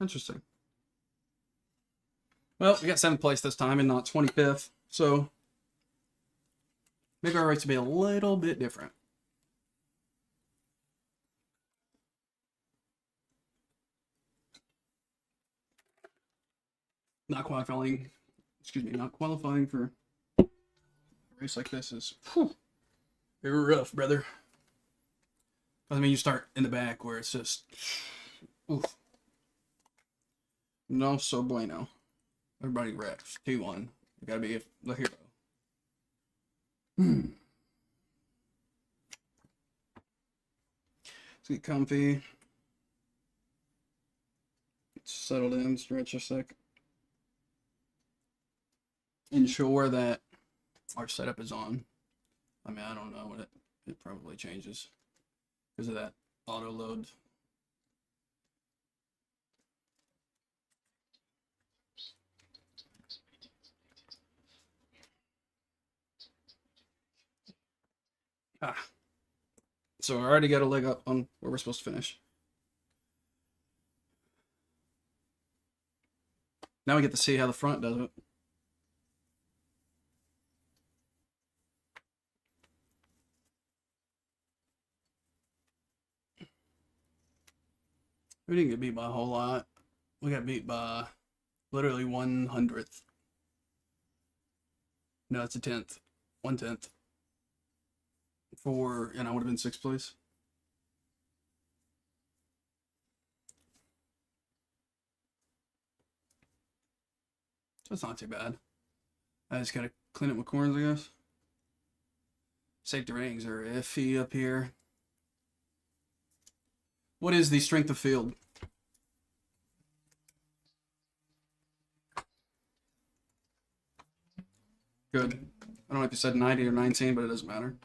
Interesting. Well, we got 7th place this time and not 25th, so maybe our race will be a little bit different. Not qualifying, not qualifying for a race like this is very rough, brother. I mean, you start in the back where it's just, oof. No so bueno. Everybody wrecks. 2-1. You gotta be the hero. Let's get comfy. Settled in, stretch a sec. Ensure that our setup is on. I mean, I don't know what it probably changes because of that auto load. So I already got a leg up on where we're supposed to finish. Now we get to see how the front does it. We didn't get beat by a whole lot. We got beat by literally 1/100th. No, it's a 10th. 1/10. And I would have been 6th place. So it's not too bad. I just gotta clean up my corners, I guess. Safety ratings are iffy up here. What is the strength of field? Good. I don't know if you said 90 or 19, but it doesn't matter.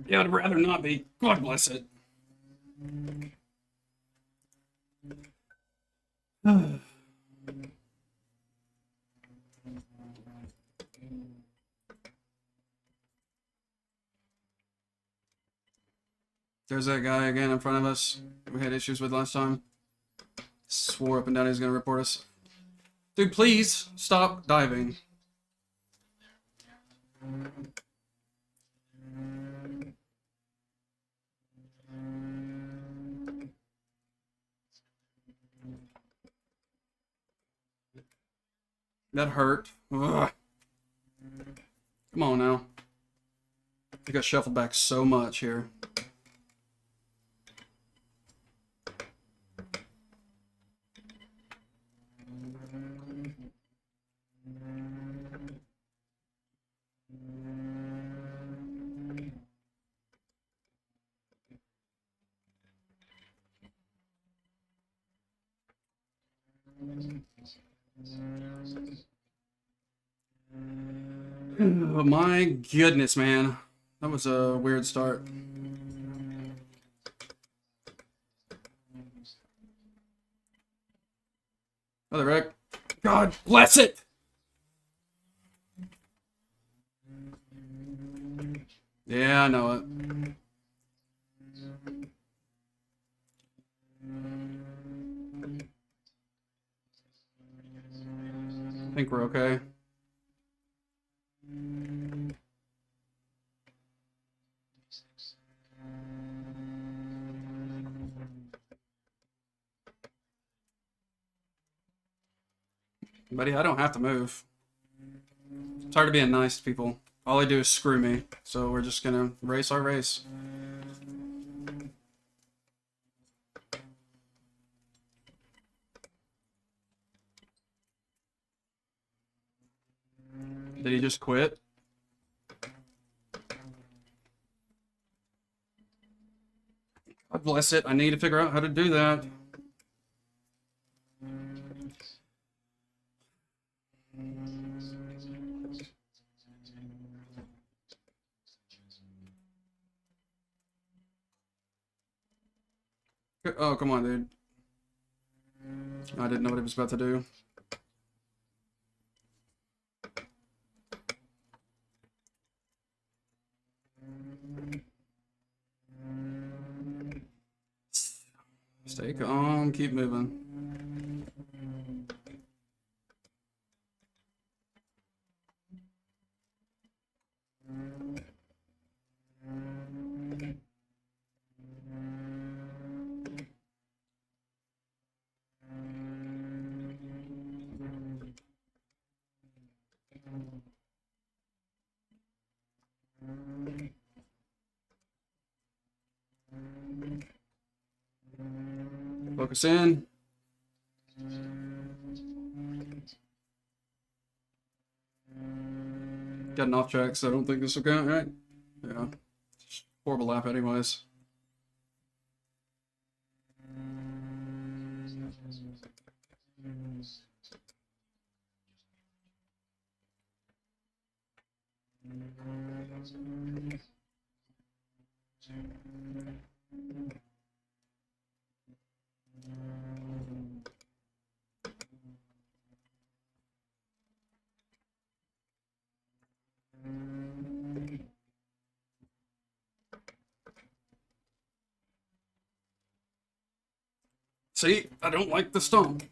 Yeah, I'd rather not be. God bless it. There's that guy again in front of us we had issues with last time. Swore up and down he was going to report us. Dude, please stop diving. That hurt. Ugh. Come on now. I got shuffled back so much here. Oh my goodness, man. That was a weird start. Another wreck. God bless it! Yeah, I know it. I think we're okay. Buddy, I don't have to move. I'm tired of being nice to people. All they do is screw me. So we're just gonna race our race. Did he just quit? God bless it. I need to figure out how to do that. Oh, come on, dude. I didn't know what he was about to do. Stay calm, keep moving. Focus in. Getting off track, so I don't think this will count, right? Yeah. Horrible lap anyways. See, I don't like the stump.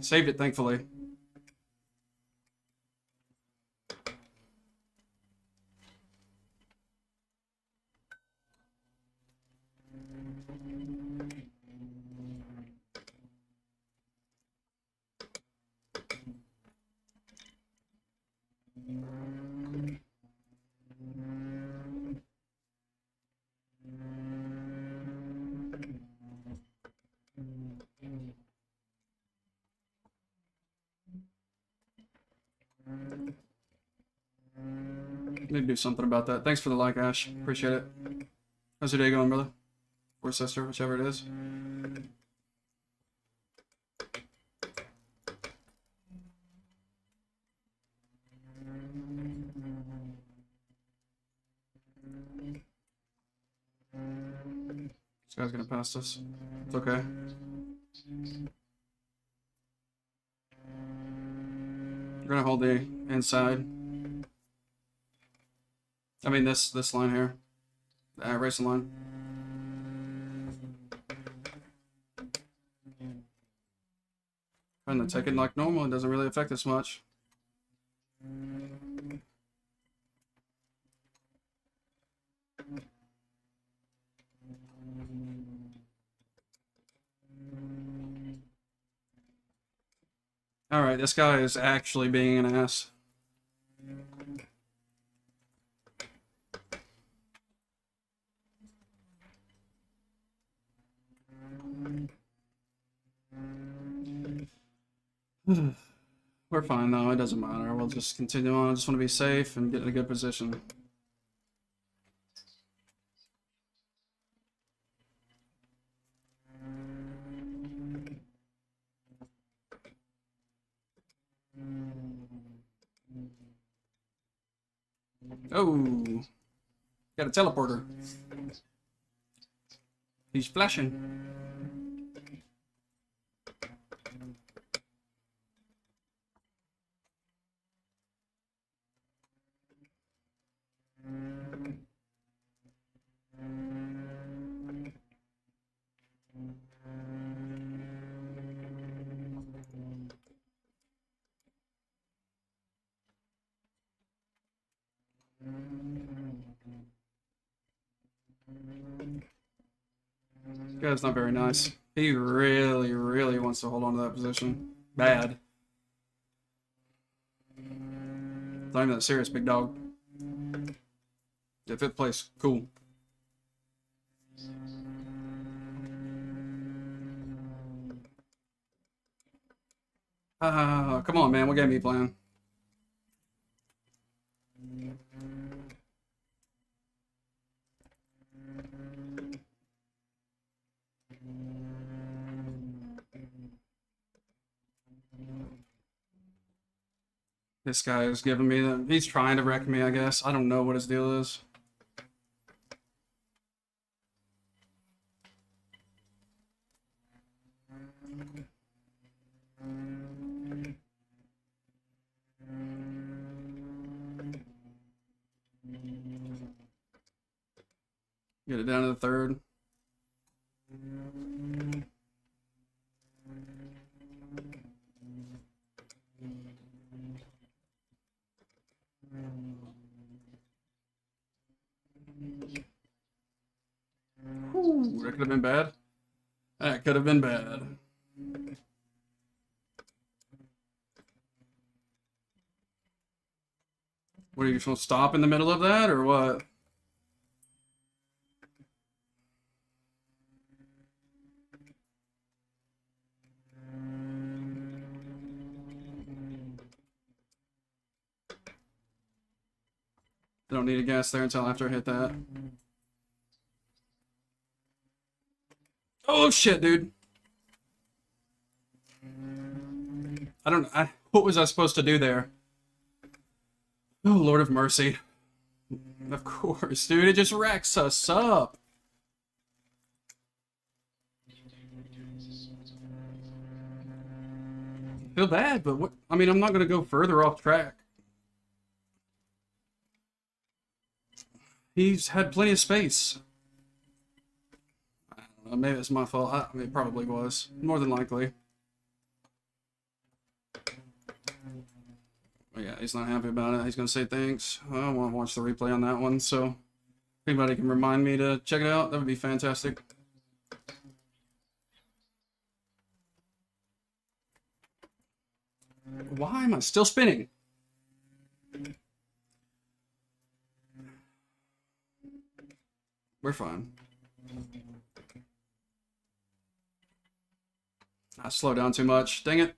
Saved it, thankfully. Need to do something about that. Thanks for the like, Ash. Appreciate it. How's your day going, brother? Or sister, whichever it is. guy's gonna pass us. It's okay. We're gonna hold the inside. I mean this line here. The racing line. Trying to take it like normal, it doesn't really affect us much. Alright, this guy is actually being an ass. We're fine though, it doesn't matter. We'll just continue on. I just want to be safe and get in a good position. Oh, got a teleporter. He's flashing. This guy's not very nice. He really, really wants to hold on to that position. Bad. Not even that serious, big dog. Yeah, fifth place. Cool. Come on, man. What game are you playing? This guy is giving me the... He's trying to wreck me, I guess. I don't know what his deal is. Get it down to the third. Whew, that could have been bad. That could have been bad. What, are you supposed to stop in the middle of that, or what? Don't need a gas there until after I hit that. Oh shit, dude. What was I supposed to do there? Oh, Lord of mercy. Of course, dude, it just wrecks us up. I feel bad, but what? I mean, I'm not gonna go further off track. He's had plenty of space. I don't know, maybe it's my fault. I mean, it probably was. More than likely. But yeah, he's not happy about it. He's going to say thanks. I want to watch the replay on that one, so if anybody can remind me to check it out, that would be fantastic. Why am I still spinning? We're fine. I slowed down too much. Dang it.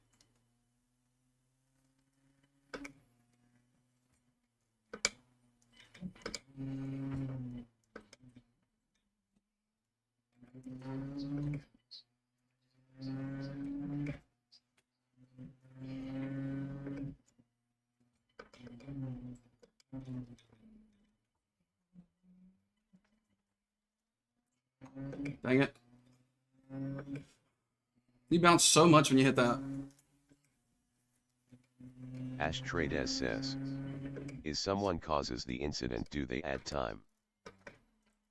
Dang it. You bounce so much when you hit that. Ashtrade says, is someone causes the incident, do they add time?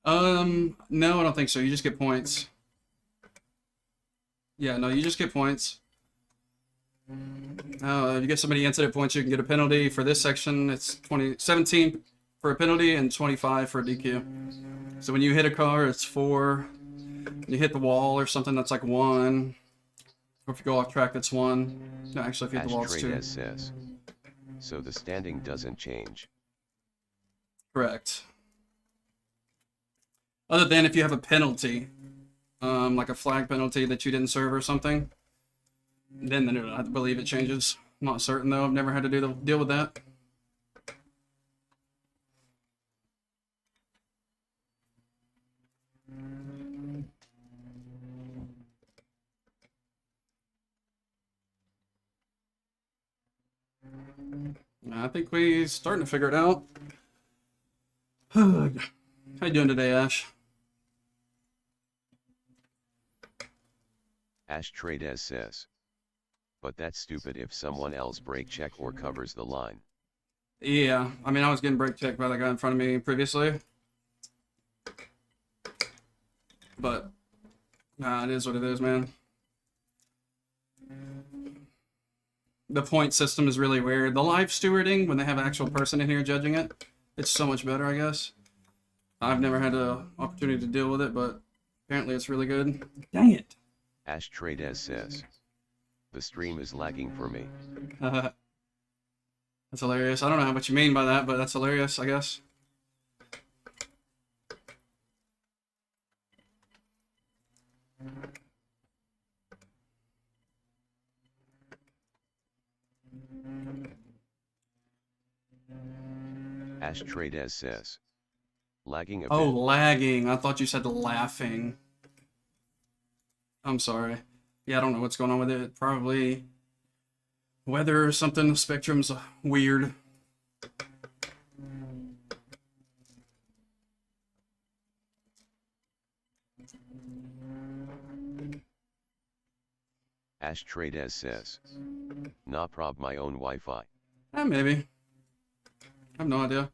No, I don't think so. You just get points. Yeah, no, you just get points. If you get so many incident points, you can get a penalty. For this section, it's 17 for a penalty and 25 for a DQ. So when you hit a car, it's 4. When you hit the wall or something, that's like 1. Or if you go off track, that's 1. No, actually, if you hit the wall, it's 2. Says, so the standing doesn't change. Correct. Other than if you have a penalty, like a flag penalty that you didn't serve or something, then I believe it changes. I'm not certain though. I've never had to deal with that. I think we're starting to figure it out. How you doing today, Ash? Ashtrade says, but that's stupid if someone else brake check or covers the line. Yeah, I mean, I was getting brake checked by the guy in front of me previously. But, nah, it is what it is, man. The point system is really weird. The live stewarding, when they have an actual person in here judging it, it's so much better, I guess. I've never had an opportunity to deal with it, but apparently it's really good. Dang it. Ashtrade says, the stream is lagging for me. That's hilarious. I don't know what you mean by that, but that's hilarious, I guess. Ashtrade says, lagging a bit. Oh, lagging. I thought you said laughing. I'm sorry. Yeah, I don't know what's going on with it. Probably weather or something. Spectrum's weird. Ashtrade says, nah prob my own Wi-Fi. Maybe. I have no idea.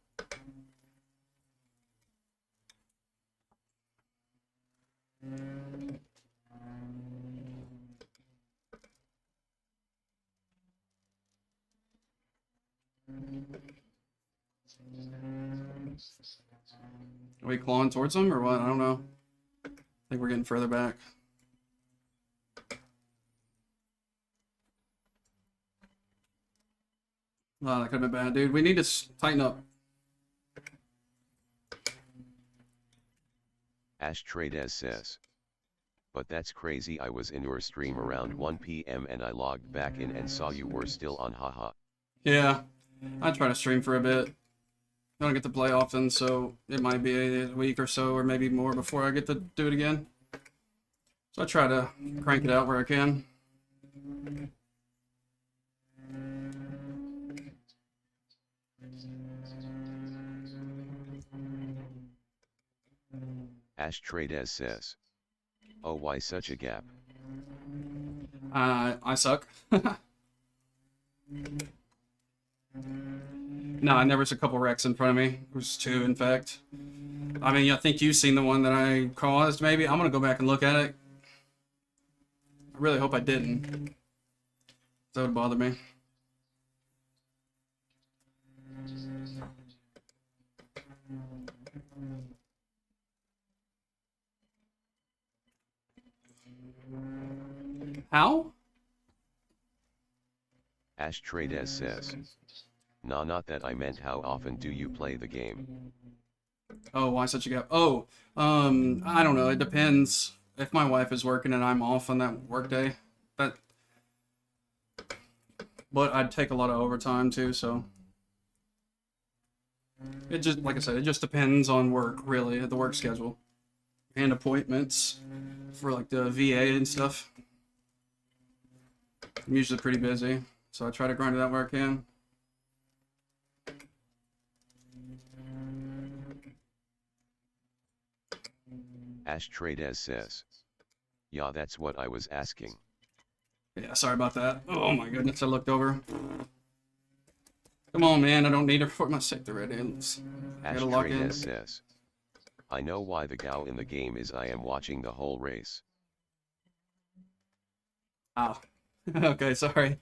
Are we clawing towards them or what? I don't know. I think we're getting further back. Oh, that could have been bad, dude. We need to tighten up. Ashtrade says, but that's crazy. I was in your stream around 1 PM and I logged back in and saw you were still on, haha. Yeah, I try to stream for a bit. I don't get to play often, so it might be a week or so or maybe more before I get to do it again. So I try to crank it out where I can. Ashtrade says, oh why such a gap? I suck. No, there was a couple wrecks in front of me. There was 2, in fact. I mean, I think you've seen the one that I caused, maybe. I'm going to go back and look at it. I really hope I didn't. That would bother me. How? Ashtrade says, nah not that I meant how often do you play the game? Oh, why such a gap? Oh, I don't know. It depends. If my wife is working and I'm off on that work day, but I'd take a lot of overtime too, so it just, like I said, it just depends on work, really, the work schedule and appointments for like the VA and stuff. I'm usually pretty busy, so I try to grind it out where I can. Ashtrades says. Yeah, that's what I was asking. Yeah, sorry about that. Oh my goodness, I looked over. Come on, man, I don't need to report my sector already. I gotta lock in. Ashtrades says. I know why the GAU in the game is I am watching the whole race. Oh. Okay, sorry.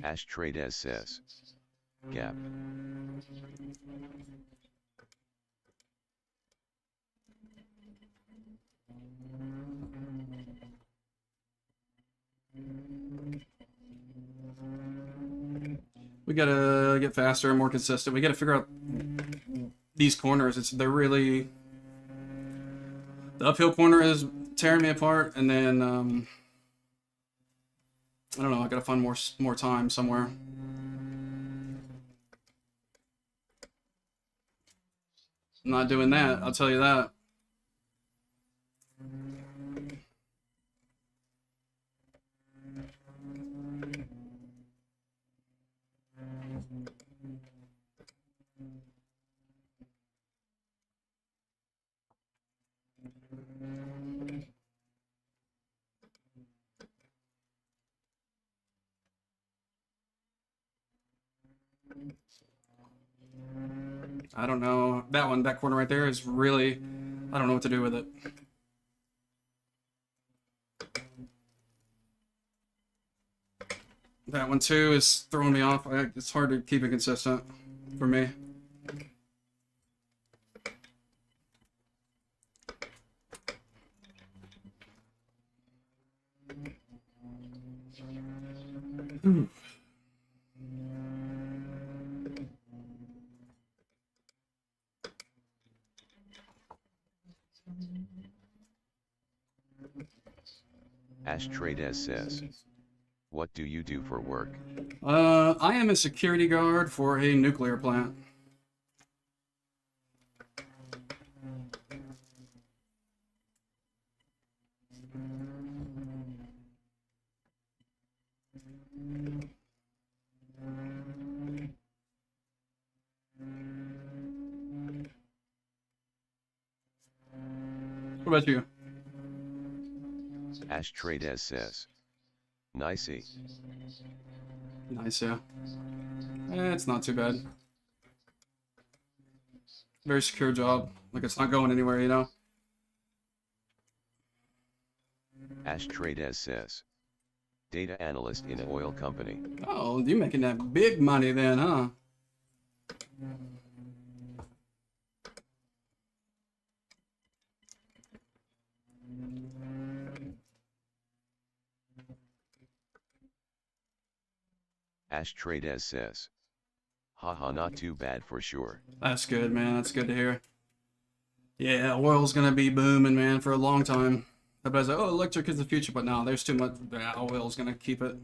Ashtrades says. Gap. We gotta get faster and more consistent. We gotta figure out these corners. They're really, the uphill corner is tearing me apart, and then I don't know. I gotta find more time somewhere. I'm not doing that. I'll tell you that. I don't know. That corner right there is really, I don't know what to do with it. That one too is throwing me off. It's hard to keep it consistent for me. Ashtrades says. What do you do for work? I am a security guard for a nuclear plant. What about you? Ashtrades says. Nicey. Nice, yeah. It's not too bad. Very secure job. Like, it's not going anywhere, you know? Ashtrades says. Data analyst in an oil company. Oh, you're making that big money then, huh? Ashtrades says. Haha, not too bad for sure. That's good, man. That's good to hear. Yeah, oil's gonna be booming, man, for a long time. Everybody's like, oh, electric is the future, but no, there's too much. Yeah, oil's gonna keep it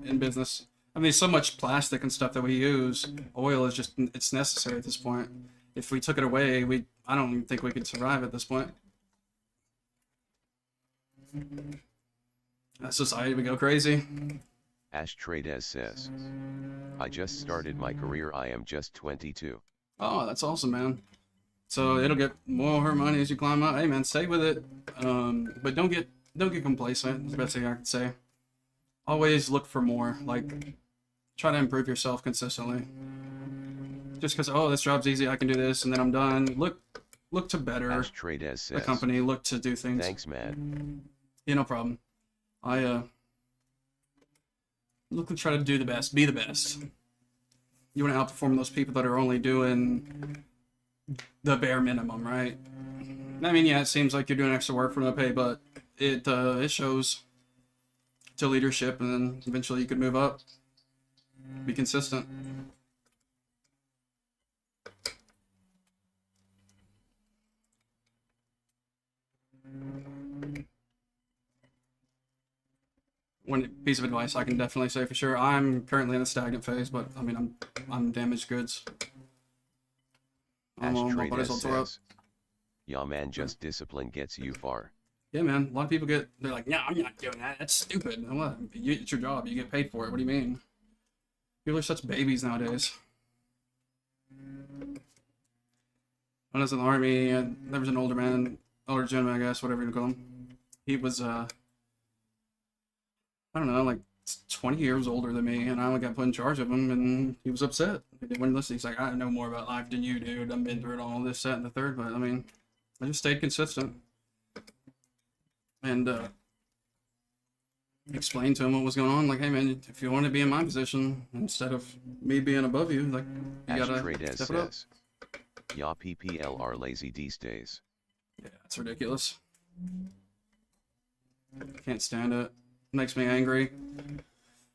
in business. I mean, there's so much plastic and stuff that we use. Oil is just, it's necessary at this point. If we took it away, I don't even think we could survive at this point. Society would go crazy. Ashtrades says. I just started my career. I am just 22. Oh, that's awesome, man. So it'll get more money as you climb up. Hey, man, stay with it. But don't get complacent. That's the best thing I can say. Always look for more. Like, try to improve yourself consistently. Just because, oh, this job's easy, I can do this, and then I'm done. Look to better Ashtrades says. the company. Look to do things. Thanks, man. Yeah, no problem. Look to try to do the best. Be the best. You want to outperform those people that are only doing the bare minimum, right? I mean, yeah, it seems like you're doing extra work for no pay, but it shows to leadership, and then eventually you could move up. Be consistent. One piece of advice I can definitely say for sure. I'm currently in a stagnant phase, but I mean, I'm damaged goods. Ashtrades says. Yeah, man, just discipline gets you far. Yeah, man. A lot of people they're like, no, I'm not doing that. That's stupid. What? It's your job. You get paid for it. What do you mean? People are such babies nowadays. When I was in the army, there was an older man, older gentleman, I guess, whatever you call him. He was, I don't know, like 20 years older than me, and I only got put in charge of him, and he was upset. He didn't listen. He's like, I know more about life than you, dude. I've been through it all, this, that, and the third, but I mean, I just stayed consistent. And, explained to him what was going on. Like, hey, man, if you want to be in my position, instead of me being above you, like, you gotta step it up. Ya PPLR lazy these days. Yeah, it's ridiculous. Can't stand it. Makes me angry.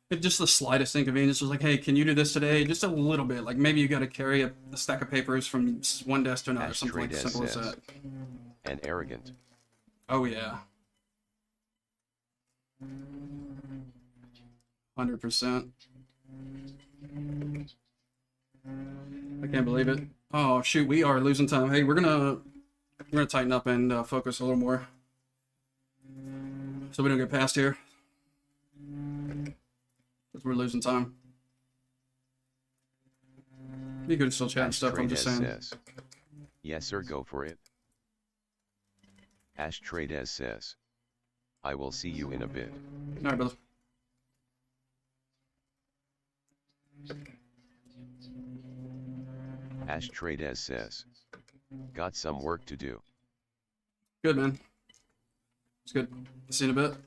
It's just the slightest inconvenience. Just like, hey, can you do this today? Just a little bit. Like, maybe you got to carry a stack of papers from one desk to another. Something like simple as that. And arrogant. Oh, yeah. 100%. I can't believe it. Oh shoot, we are losing time. Hey, we're gonna tighten up and focus a little more, so we don't get past here, because we're losing time. You could still chat and stuff. I'm just saying. Says, yes, sir. Go for it. Ashtrades says, I will see you in a bit. All right, brother. Ashtrades says, got some work to do. Good, man. It's good. See you in a bit.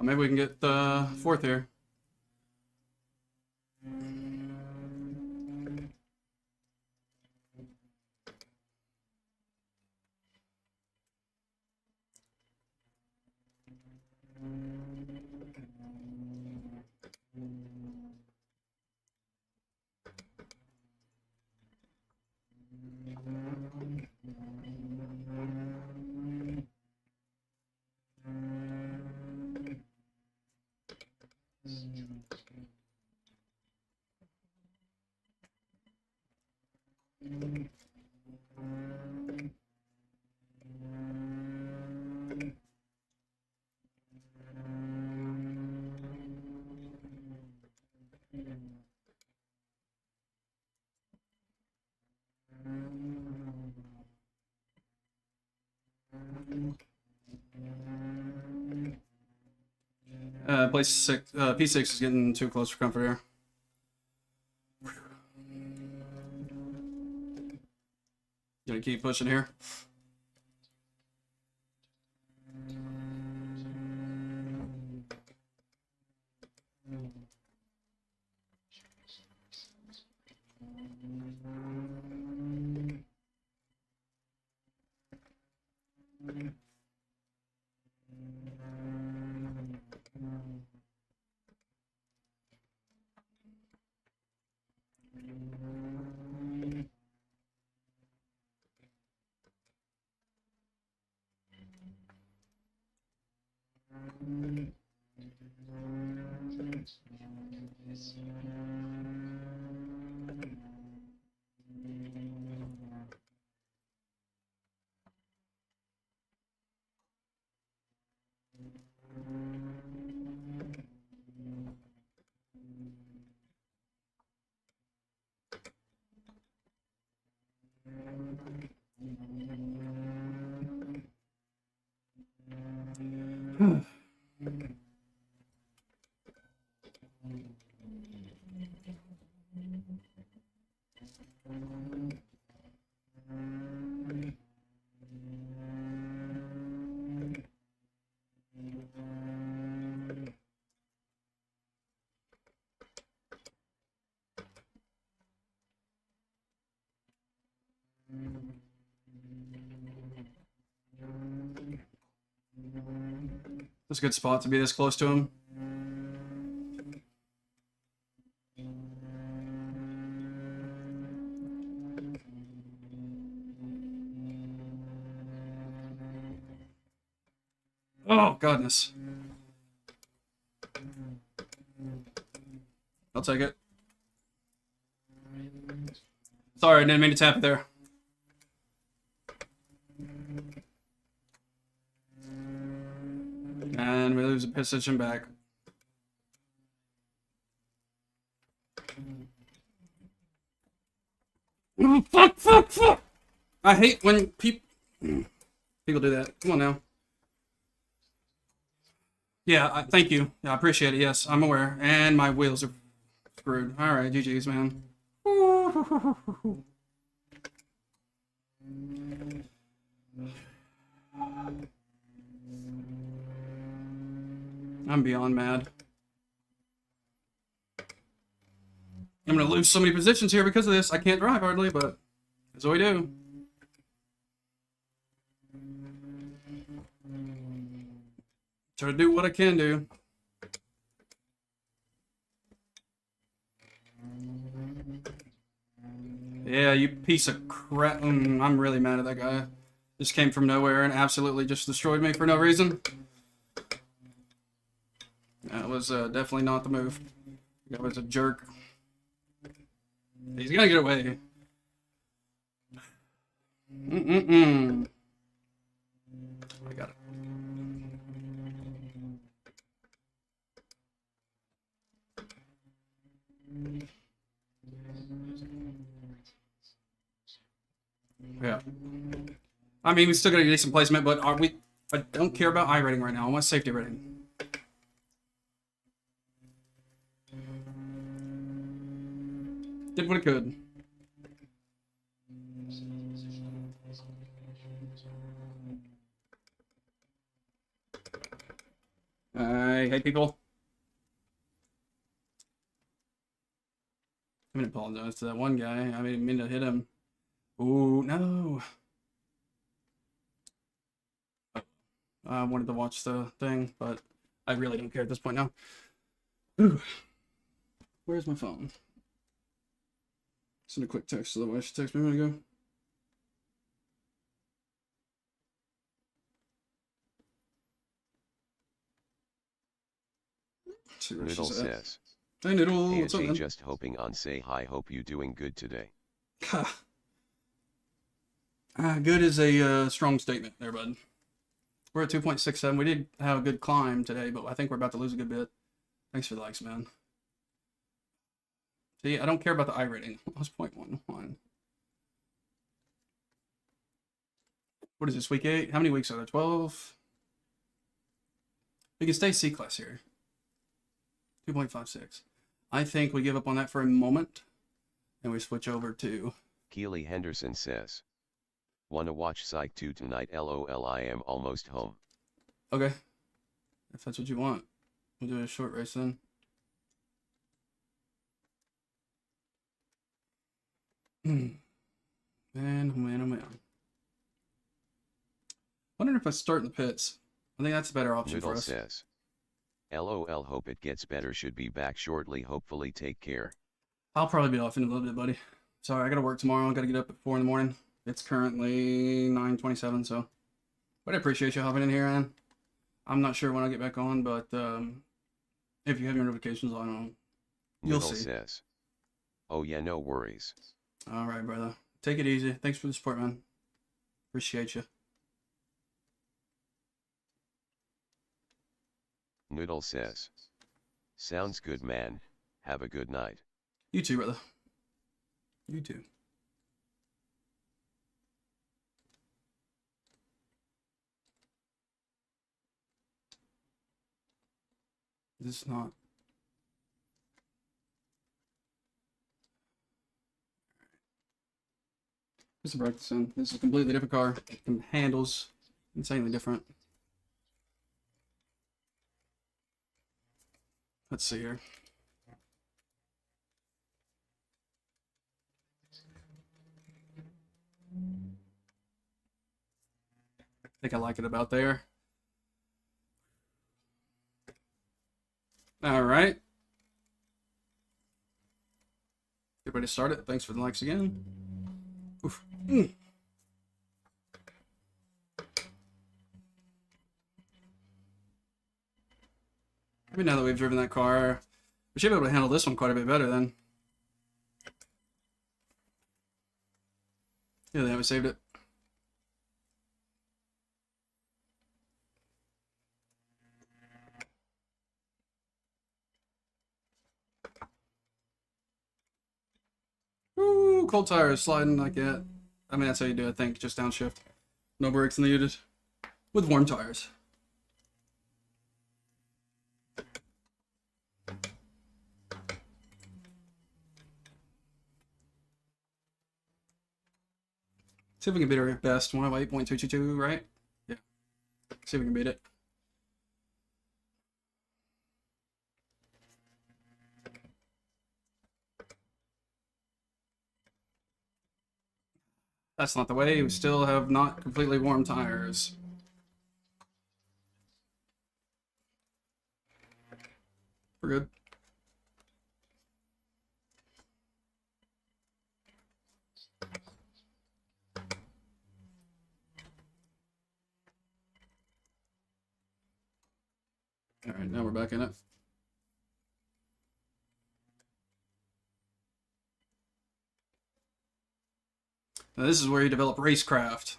Maybe we can get fourth here. Place 6, P6 is getting too close for comfort here. Gonna keep pushing here. That's a good spot to be this close to him. Oh, goodness. I'll take it. Sorry, I didn't mean to tap it there. And we lose a position back. Oh, fuck, fuck, fuck! I hate when people do that. Come on now. Yeah, thank you. Yeah, I appreciate it. Yes, I'm aware. And my wheels are screwed. Alright, GG's, man. I'm beyond mad. I'm gonna lose so many positions here because of this. I can't drive hardly, but that's what we do. Try to do what I can do. Yeah, you piece of crap. I'm really mad at that guy. Just came from nowhere and absolutely just destroyed me for no reason. That was definitely not the move. That was a jerk. He's gonna get away. I got it. Yeah. I mean, we still got a decent placement, but are we? I don't care about iRating right now. I want safety rating. Did what it could. Hey people. I'm gonna apologize to that one guy. I didn't mean to hit him. Ooh, no. I wanted to watch the thing, but I really don't care at this point now. Ooh. Where's my phone? Send a quick text to the wife. She texted me a minute ago. See where Noodle she's at. says. Hey Noodle, Hey, what's up, man? just hoping on say hi, hope you doing good today. Good is a strong statement there, bud. We're at 2.67. We did have a good climb today, but I think we're about to lose a good bit. Thanks for the likes, man. See, I don't care about the iRating. Lost 0.11. What is this, week 8? How many weeks are there? 12? We can stay C-class here. 2.56. I think we give up on that for a moment, and we switch over to... Keely Henderson says. Wanna watch Psych 2 tonight? LOL, I am almost home. Okay. If that's what you want. We'll do a short race then. Man, oh man, oh man. Wondering if I start in the pits. I think that's a better option Noodle for us. says. LOL, hope it gets better, should be back shortly, hopefully take care. I'll probably be off in a little bit, buddy. Sorry, I gotta work tomorrow. I gotta get up at 4 in the morning. It's currently 9:27, so. But I appreciate you hopping in here, man. I'm not sure when I'll get back on, but if you have your notifications on, you'll Noodle see. says. Oh yeah, no worries. All right, brother. Take it easy. Thanks for the support, man. Appreciate you. Noodle says. Sounds good, man. Have a good night. You too, brother. You too. This is not. This is practicing. This is a completely different car. It handles insanely different. Let's see here. I think I like it about there. All right. Everybody start it. Thanks for the likes again. Oof. Maybe now that we've driven that car, we should be able to handle this one quite a bit better then. Yeah, they haven't saved it. Ooh, cold tires sliding like that. I mean, that's how you do it, I think. Just downshift. No brakes needed. With warm tires. See if we can beat our best 108.222, right? Yeah. See if we can beat it. That's not the way. We still have not completely warm tires. We're good. All right, now we're back in it. Now this is where you develop racecraft.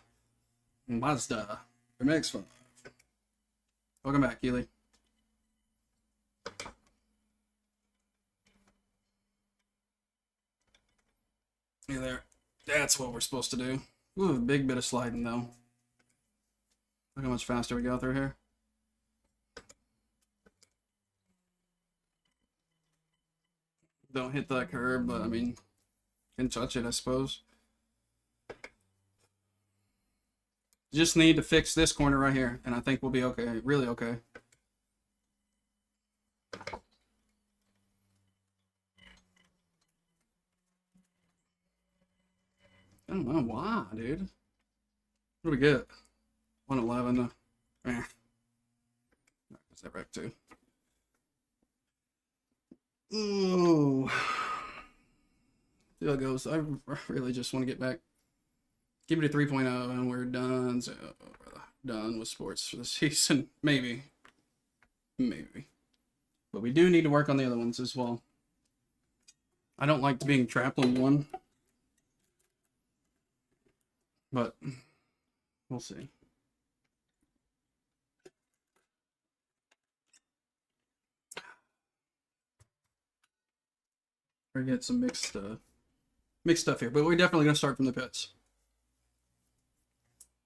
Mazda MX-5. Welcome back, Keely. Yeah, there. That's what we're supposed to do. Ooh, a big bit of sliding though. Look how much faster we go through here. Don't hit that curb, but I mean, can touch it, I suppose. Just need to fix this corner right here, and I think we'll be okay. Really okay. I don't know why, dude. What do we get? 111. Is that right too? Ooh. There it goes. I really just want to get back. Give it a 3.0 and we're done. So, done with sports for the season. Maybe. Maybe. But we do need to work on the other ones as well. I don't like being trapped on one. But we'll see. We're gonna get some mixed stuff here, but we're definitely gonna start from the pits.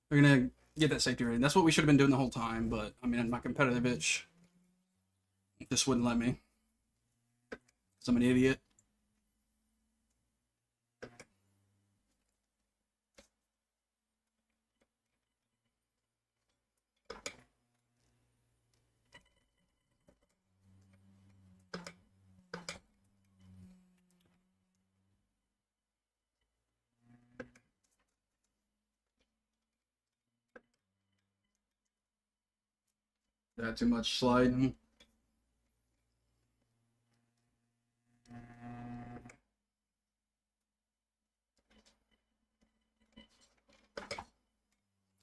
We're gonna get that safety rating. That's what we should have been doing the whole time, but I mean, my competitive itch just wouldn't let me. 'Cause I'm an idiot. That too much sliding.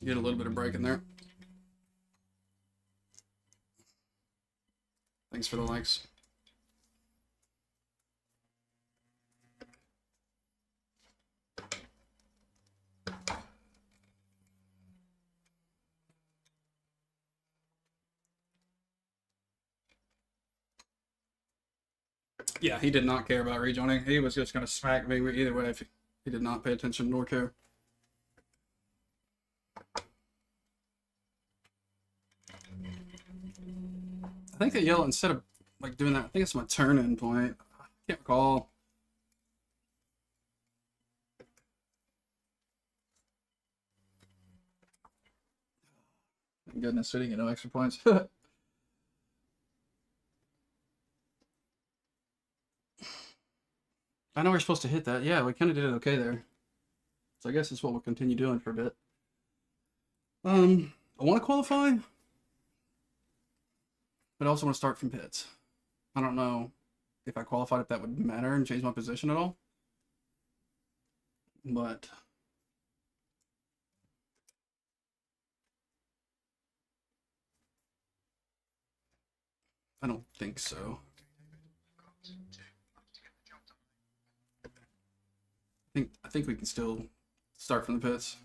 Get a little bit of break in there. Thanks for the likes. Yeah, he did not care about rejoining. He was just going to smack me either way if he did not pay attention nor care. I think the yellow, instead of like doing that, I think it's my turn-in point. I can't recall. Thank goodness we didn't get no extra points. I know we're supposed to hit that. Yeah, we kind of did it okay there. So I guess it's what we'll continue doing for a bit. I want to qualify, but I also want to start from pits. I don't know if I qualified if that would matter and change my position at all. But I don't think so. I think we can still start from the pits.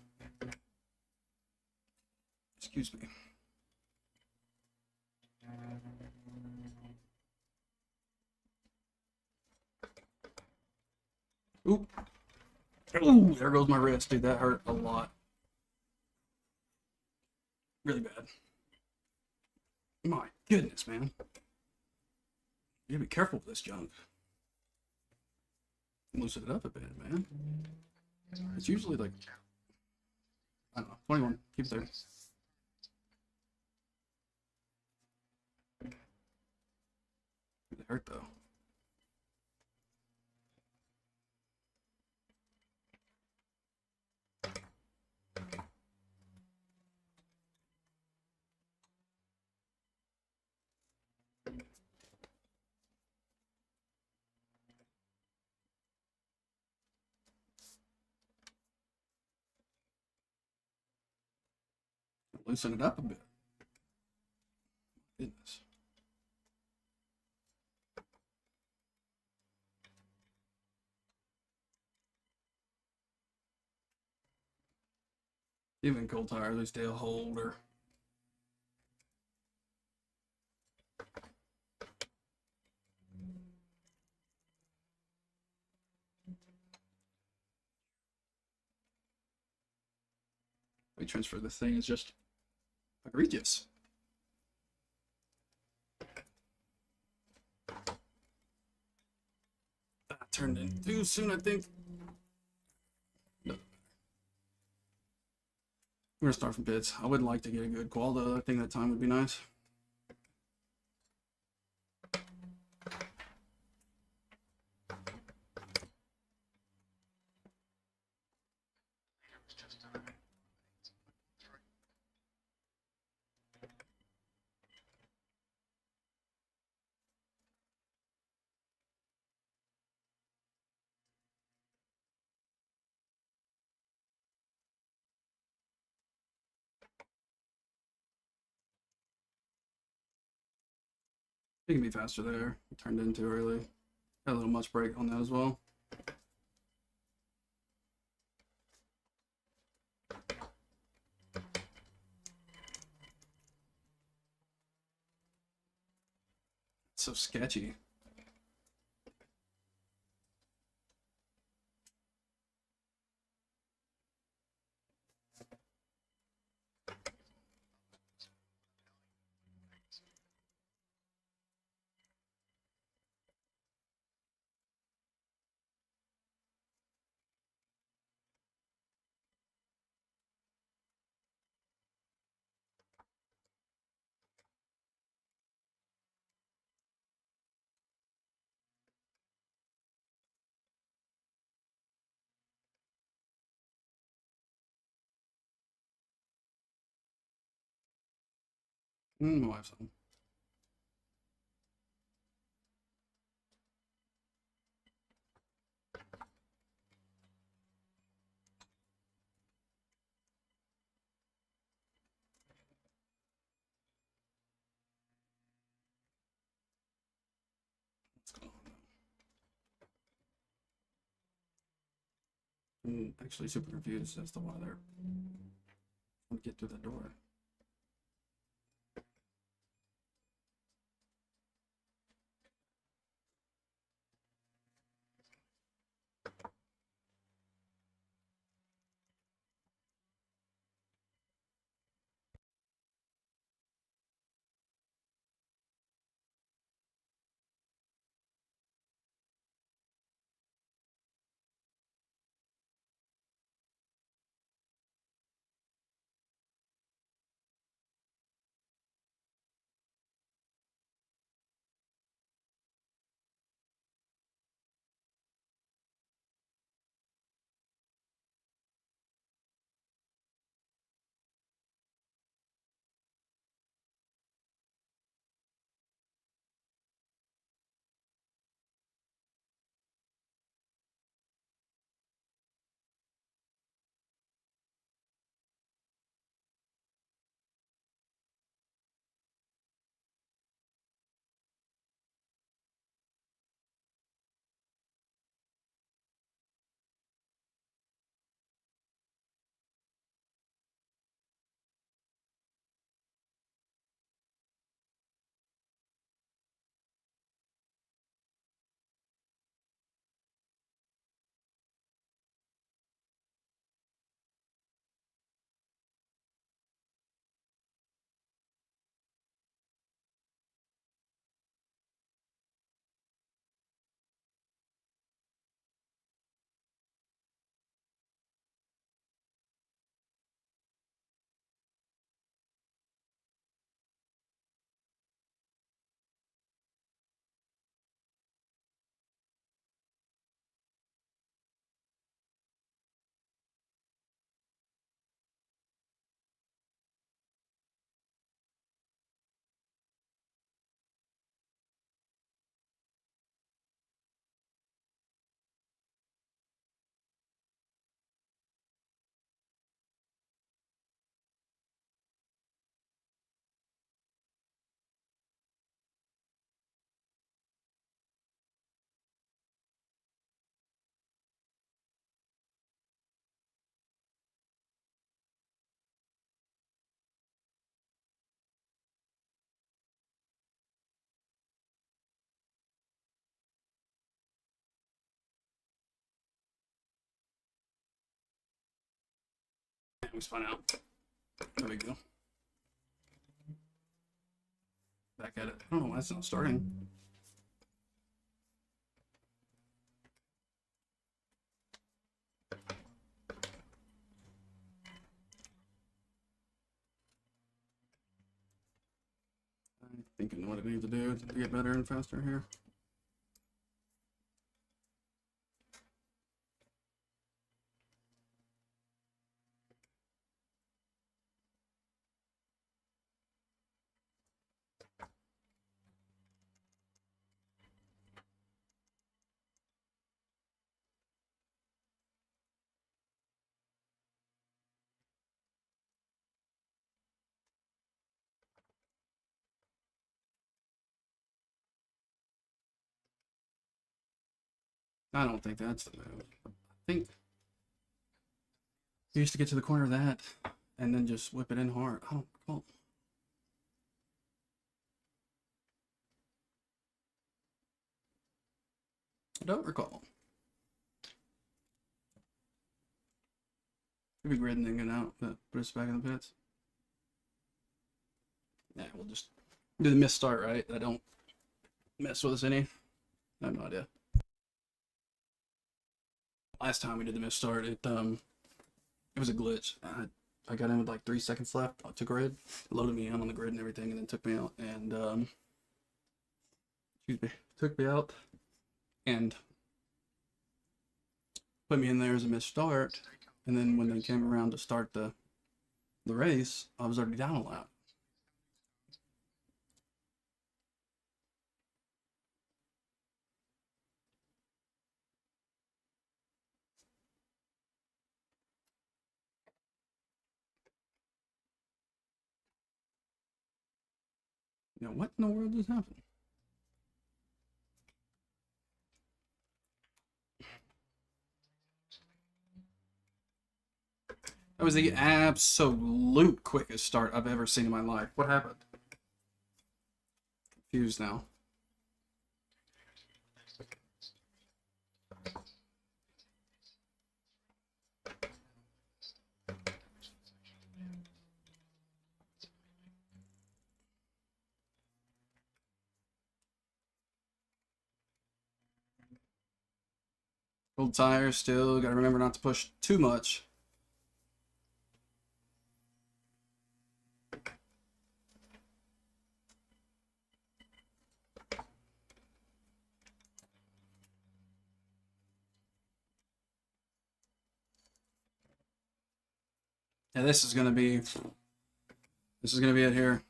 Excuse me. Oop. Ooh, there goes my wrist, dude. That hurt a lot. Really bad. My goodness, man. You gotta be careful with this junk. Loosen it up a bit, man. It's usually like, I don't know, 21. Keep it there. It hurt though. Loosen it up a bit. Goodness. Even cold tires, they stay a holder. We transfer this thing is just egregious. That turned in too soon, I think. No. We're gonna start from pits. I would like to get a good qual though. I think that time would be nice. It can be faster there. It turned in too early. Got a little much brake on that as well. It's so sketchy. My wife's home. What's going on now? I'm actually super confused as to why they're trying to get through the door. we spun out. No big deal. Back at it. I don't know why it's not starting. I'm thinking what it needs to do to get better and faster here. I don't think that's the move. I think you used to get to the corner of that and then just whip it in hard. I don't recall. I don't recall. Maybe grid and then get out, but put us back in the pits. Yeah, we'll just do the missed start, right? That don't mess with us any. I have no idea. Last time we did the missed start, it was a glitch. I got in with like 3 seconds left to grid, loaded me in on the grid and everything, and then took me out and took me out and put me in there as a missed start. And then when they came around to start the race, I was already down a lap. You know, what in the world just happened? That was the absolute quickest start I've ever seen in my life. What happened? Confused now. Old tires still. Gotta remember not to push too much. Yeah, this is gonna be it here.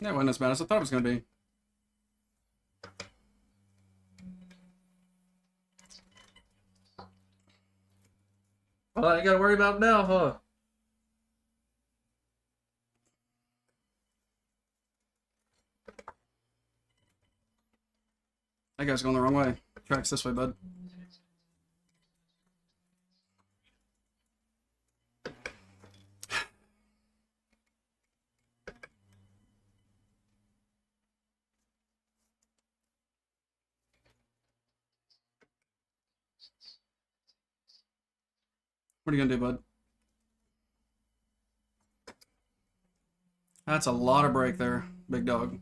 That wasn't as bad as I thought it was gonna be. Well, you gotta worry about it now, huh? That guy's going the wrong way. Track's this way, bud. What are you gonna do, bud? That's a lot of brake there, big dog.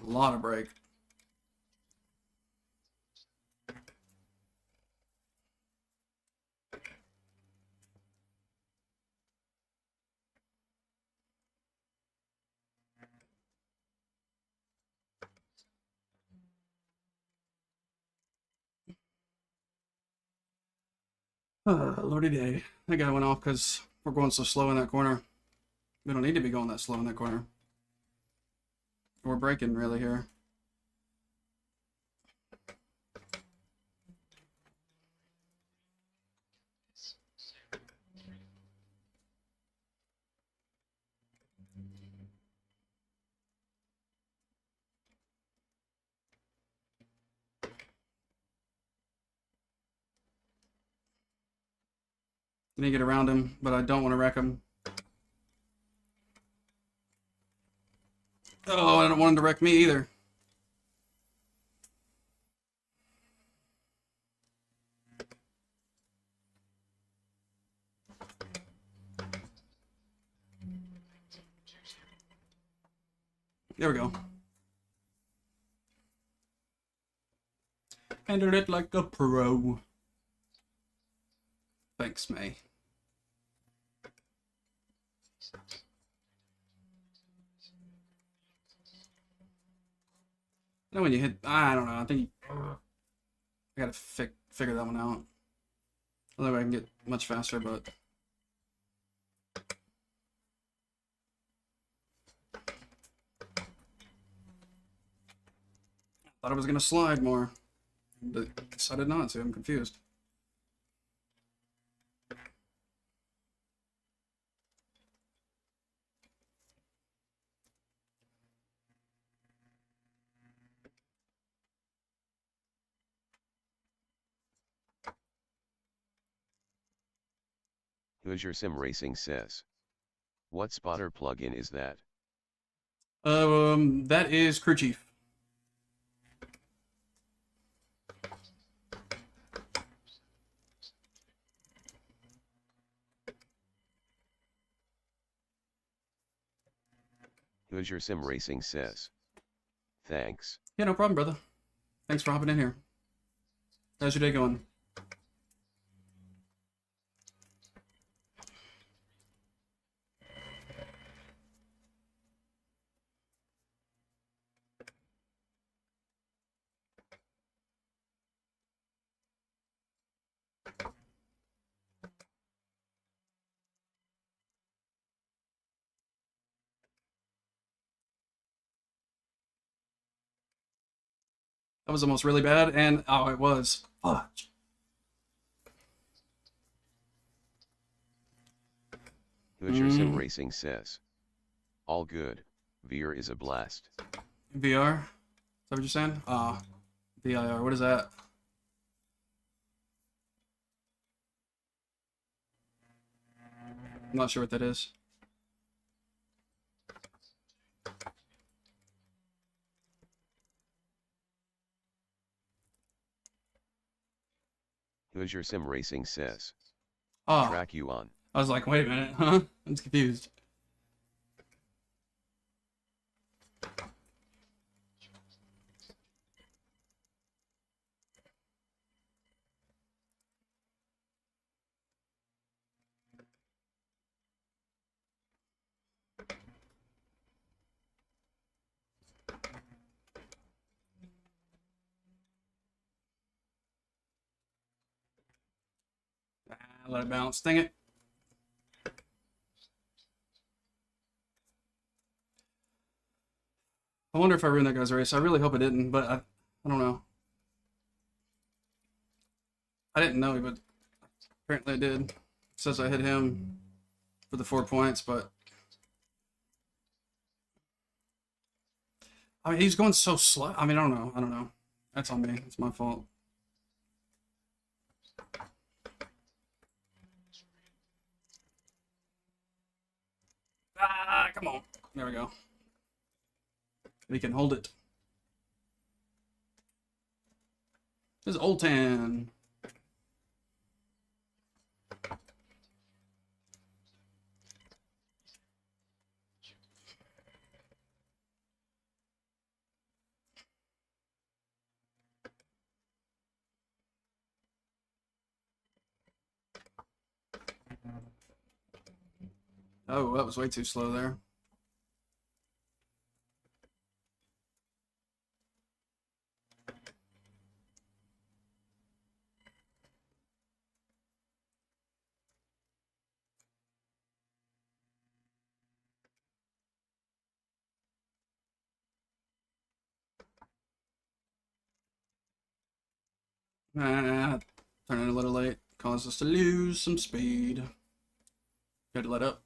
A lot of brake. Lordy day. That guy went off because we're going so slow in that corner. We don't need to be going that slow in that corner. We're braking really here. I need to get around him, but I don't want to wreck him. Oh, I don't want him to wreck me either. There we go. Handled it like a pro. Thanks, May. Now when you hit, I don't know. I think I gotta figure that one out. Although I can get much faster, but thought I was gonna slide more, but decided not to. I'm confused. Who's your sim racing says? What spotter plugin is that? That is Crew Chief. Who's your sim racing says? Thanks. Yeah, no problem, brother. Thanks for hopping in here. How's your day going? That was almost really bad, and oh, it was. Fudge. Who's your sim racing says? All good. VR is a blast. VR? Is that what you're saying? VIR. What is that? I'm not sure what that is. Who's your sim racing says? Oh, Track you on. I was like, wait a minute, huh? I'm just confused. Let it bounce. Dang it. I wonder if I ruined that guy's race. I really hope I didn't, but I don't know. I didn't know, but apparently I did. It says I hit him for the 4 points, but I mean, he's going so slow. I mean, I don't know. I don't know. That's on me. It's my fault. Ah, come on. There we go. We can hold it. This is Old Tan. Oh, that was way too slow there. Ah, turning a little late. Caused us to lose some speed. Had to let up.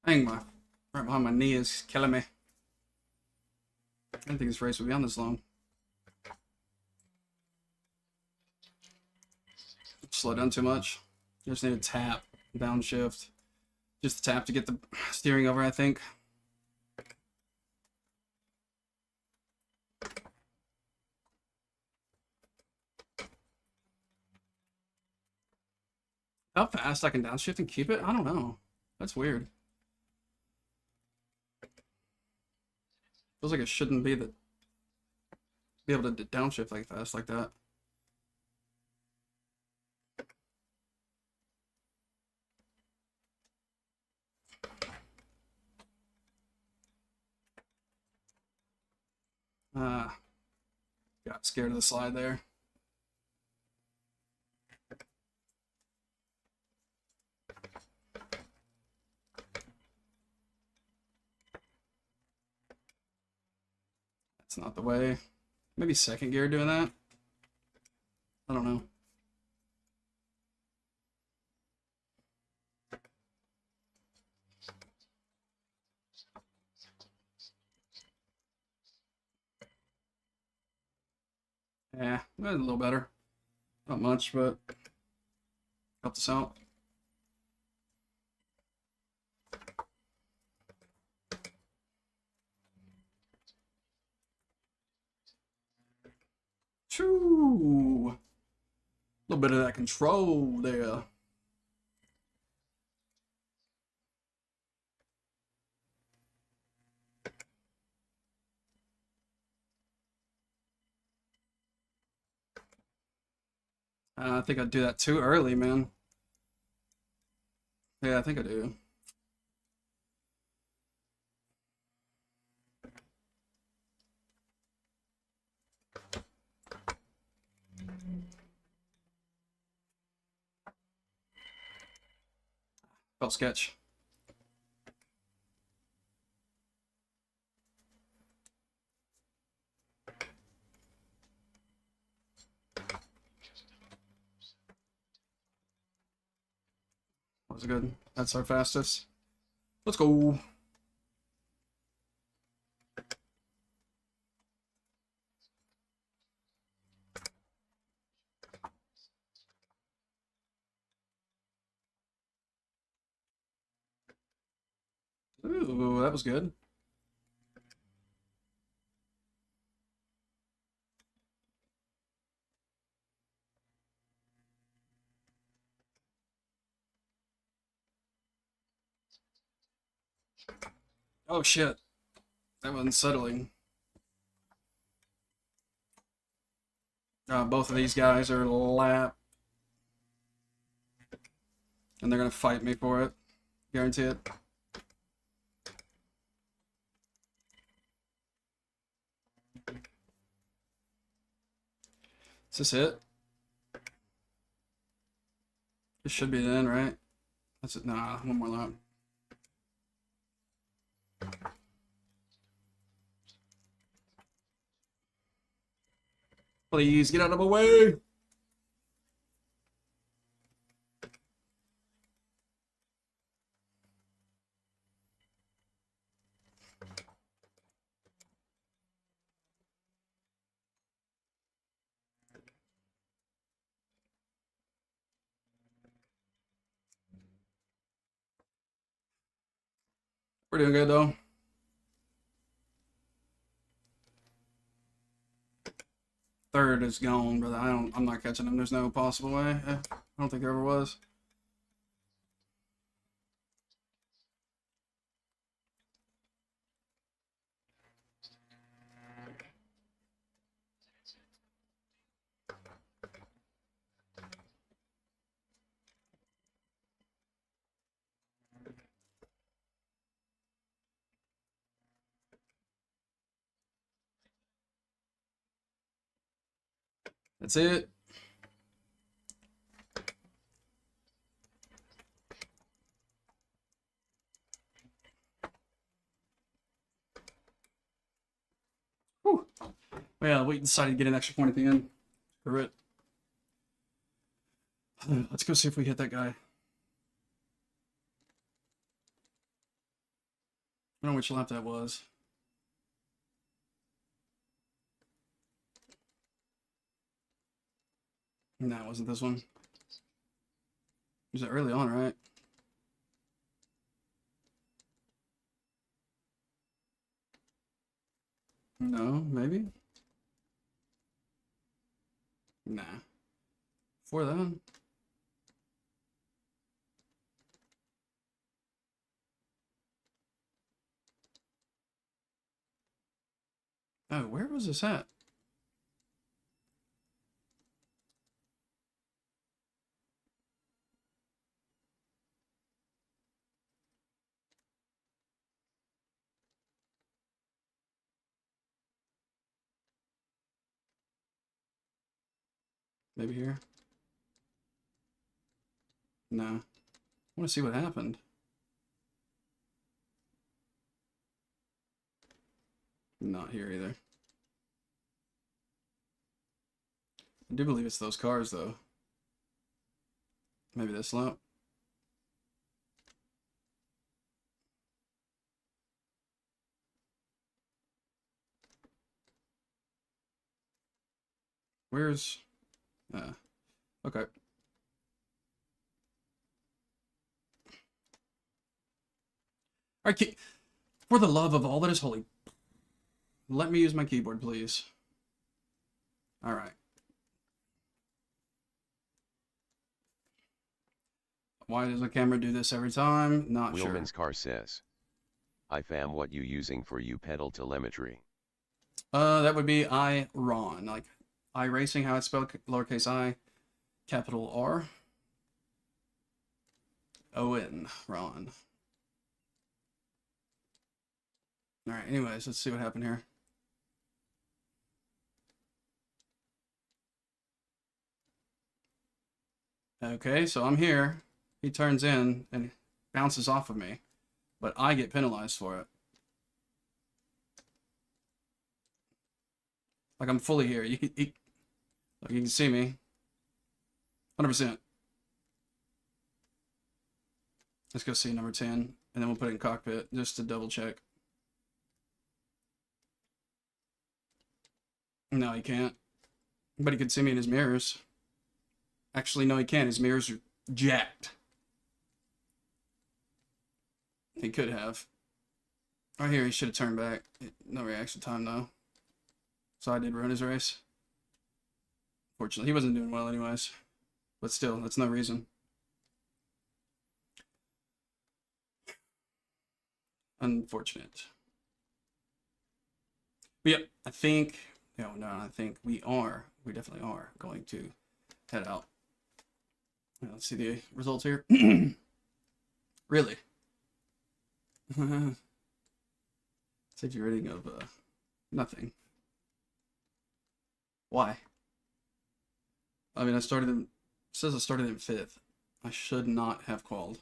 Dang, my right behind my knee is killing me. I didn't think this race would be on this long. Slow down too much. You just need to tap, downshift. Just tap to get the steering over, I think. How fast I can downshift and keep it? I don't know. That's weird. Feels like it shouldn't be able to downshift like fast like that. Got scared of the slide there. That's not the way. Maybe second gear doing that? I don't know. Yeah, a little better. Not much, but helped us out. Choo! A little bit of that control there. I think I do that too early, man. Yeah, I think I do. Felt sketch. Was good. That's our fastest. Let's go. Ooh, that was good. Oh shit. That was unsettling. Both of these guys are lap. And they're gonna fight me for it. Guarantee it. Is this it? This should be the end, right? That's it. Nah, one more lap. Please get out of my way. We're doing good though. Third is gone, but I'm not catching him. There's no possible way. I don't think there ever was. That's it. Whew. Well, we decided to get an extra point at the end. Screw it. Let's go see if we hit that guy. don't know which lap that was. No, it wasn't this one. It was early on, right? No, maybe? Nah. Before then. Oh, where was this at? Maybe here? No. I want to see what happened. Not here either. I do believe it's those cars, though. Maybe this lap. Where's... okay. Alright, for the love of all that is holy, let me use my keyboard, please. Alright. Why does the camera do this every time? Not sure. Wheelman's car says, "I fam, what you using for you pedal telemetry?" That would be iRon, like iRacing, how it's spelled, lowercase I, capital R, O-N, Ron. Alright, anyways, let's see what happened here. Okay, so I'm here. He turns in and bounces off of me, but I get penalized for it. Like, I'm fully here. Like, you can see me. 100%. Let's go see number 10, and then we'll put it in cockpit just to double check. No, he can't. But he could see me in his mirrors. Actually, no, he can't. His mirrors are jacked. He could have. Right here, he should have turned back. No reaction time, though. So I did ruin his race. Fortunately, he wasn't doing well anyways. But still, that's no reason. Unfortunate. But yeah, I think... No, I think we definitely are going to head out. Let's see the results here. Really? Safety rating of nothing. Why? I mean, it says I started in 5th. I should not have called.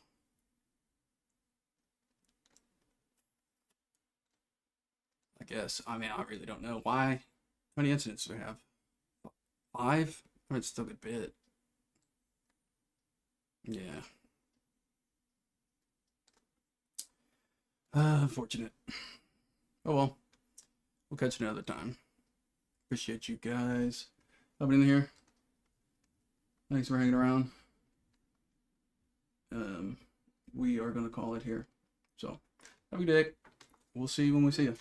I guess. I mean, I really don't know why. How many incidents do we have? 5? I mean, it's still a good bit. Yeah. Unfortunate. Oh well. We'll catch you another time. Appreciate you guys coming in here. Thanks for hanging around. We are going to call it here. So, have a good day. We'll see you when we see you.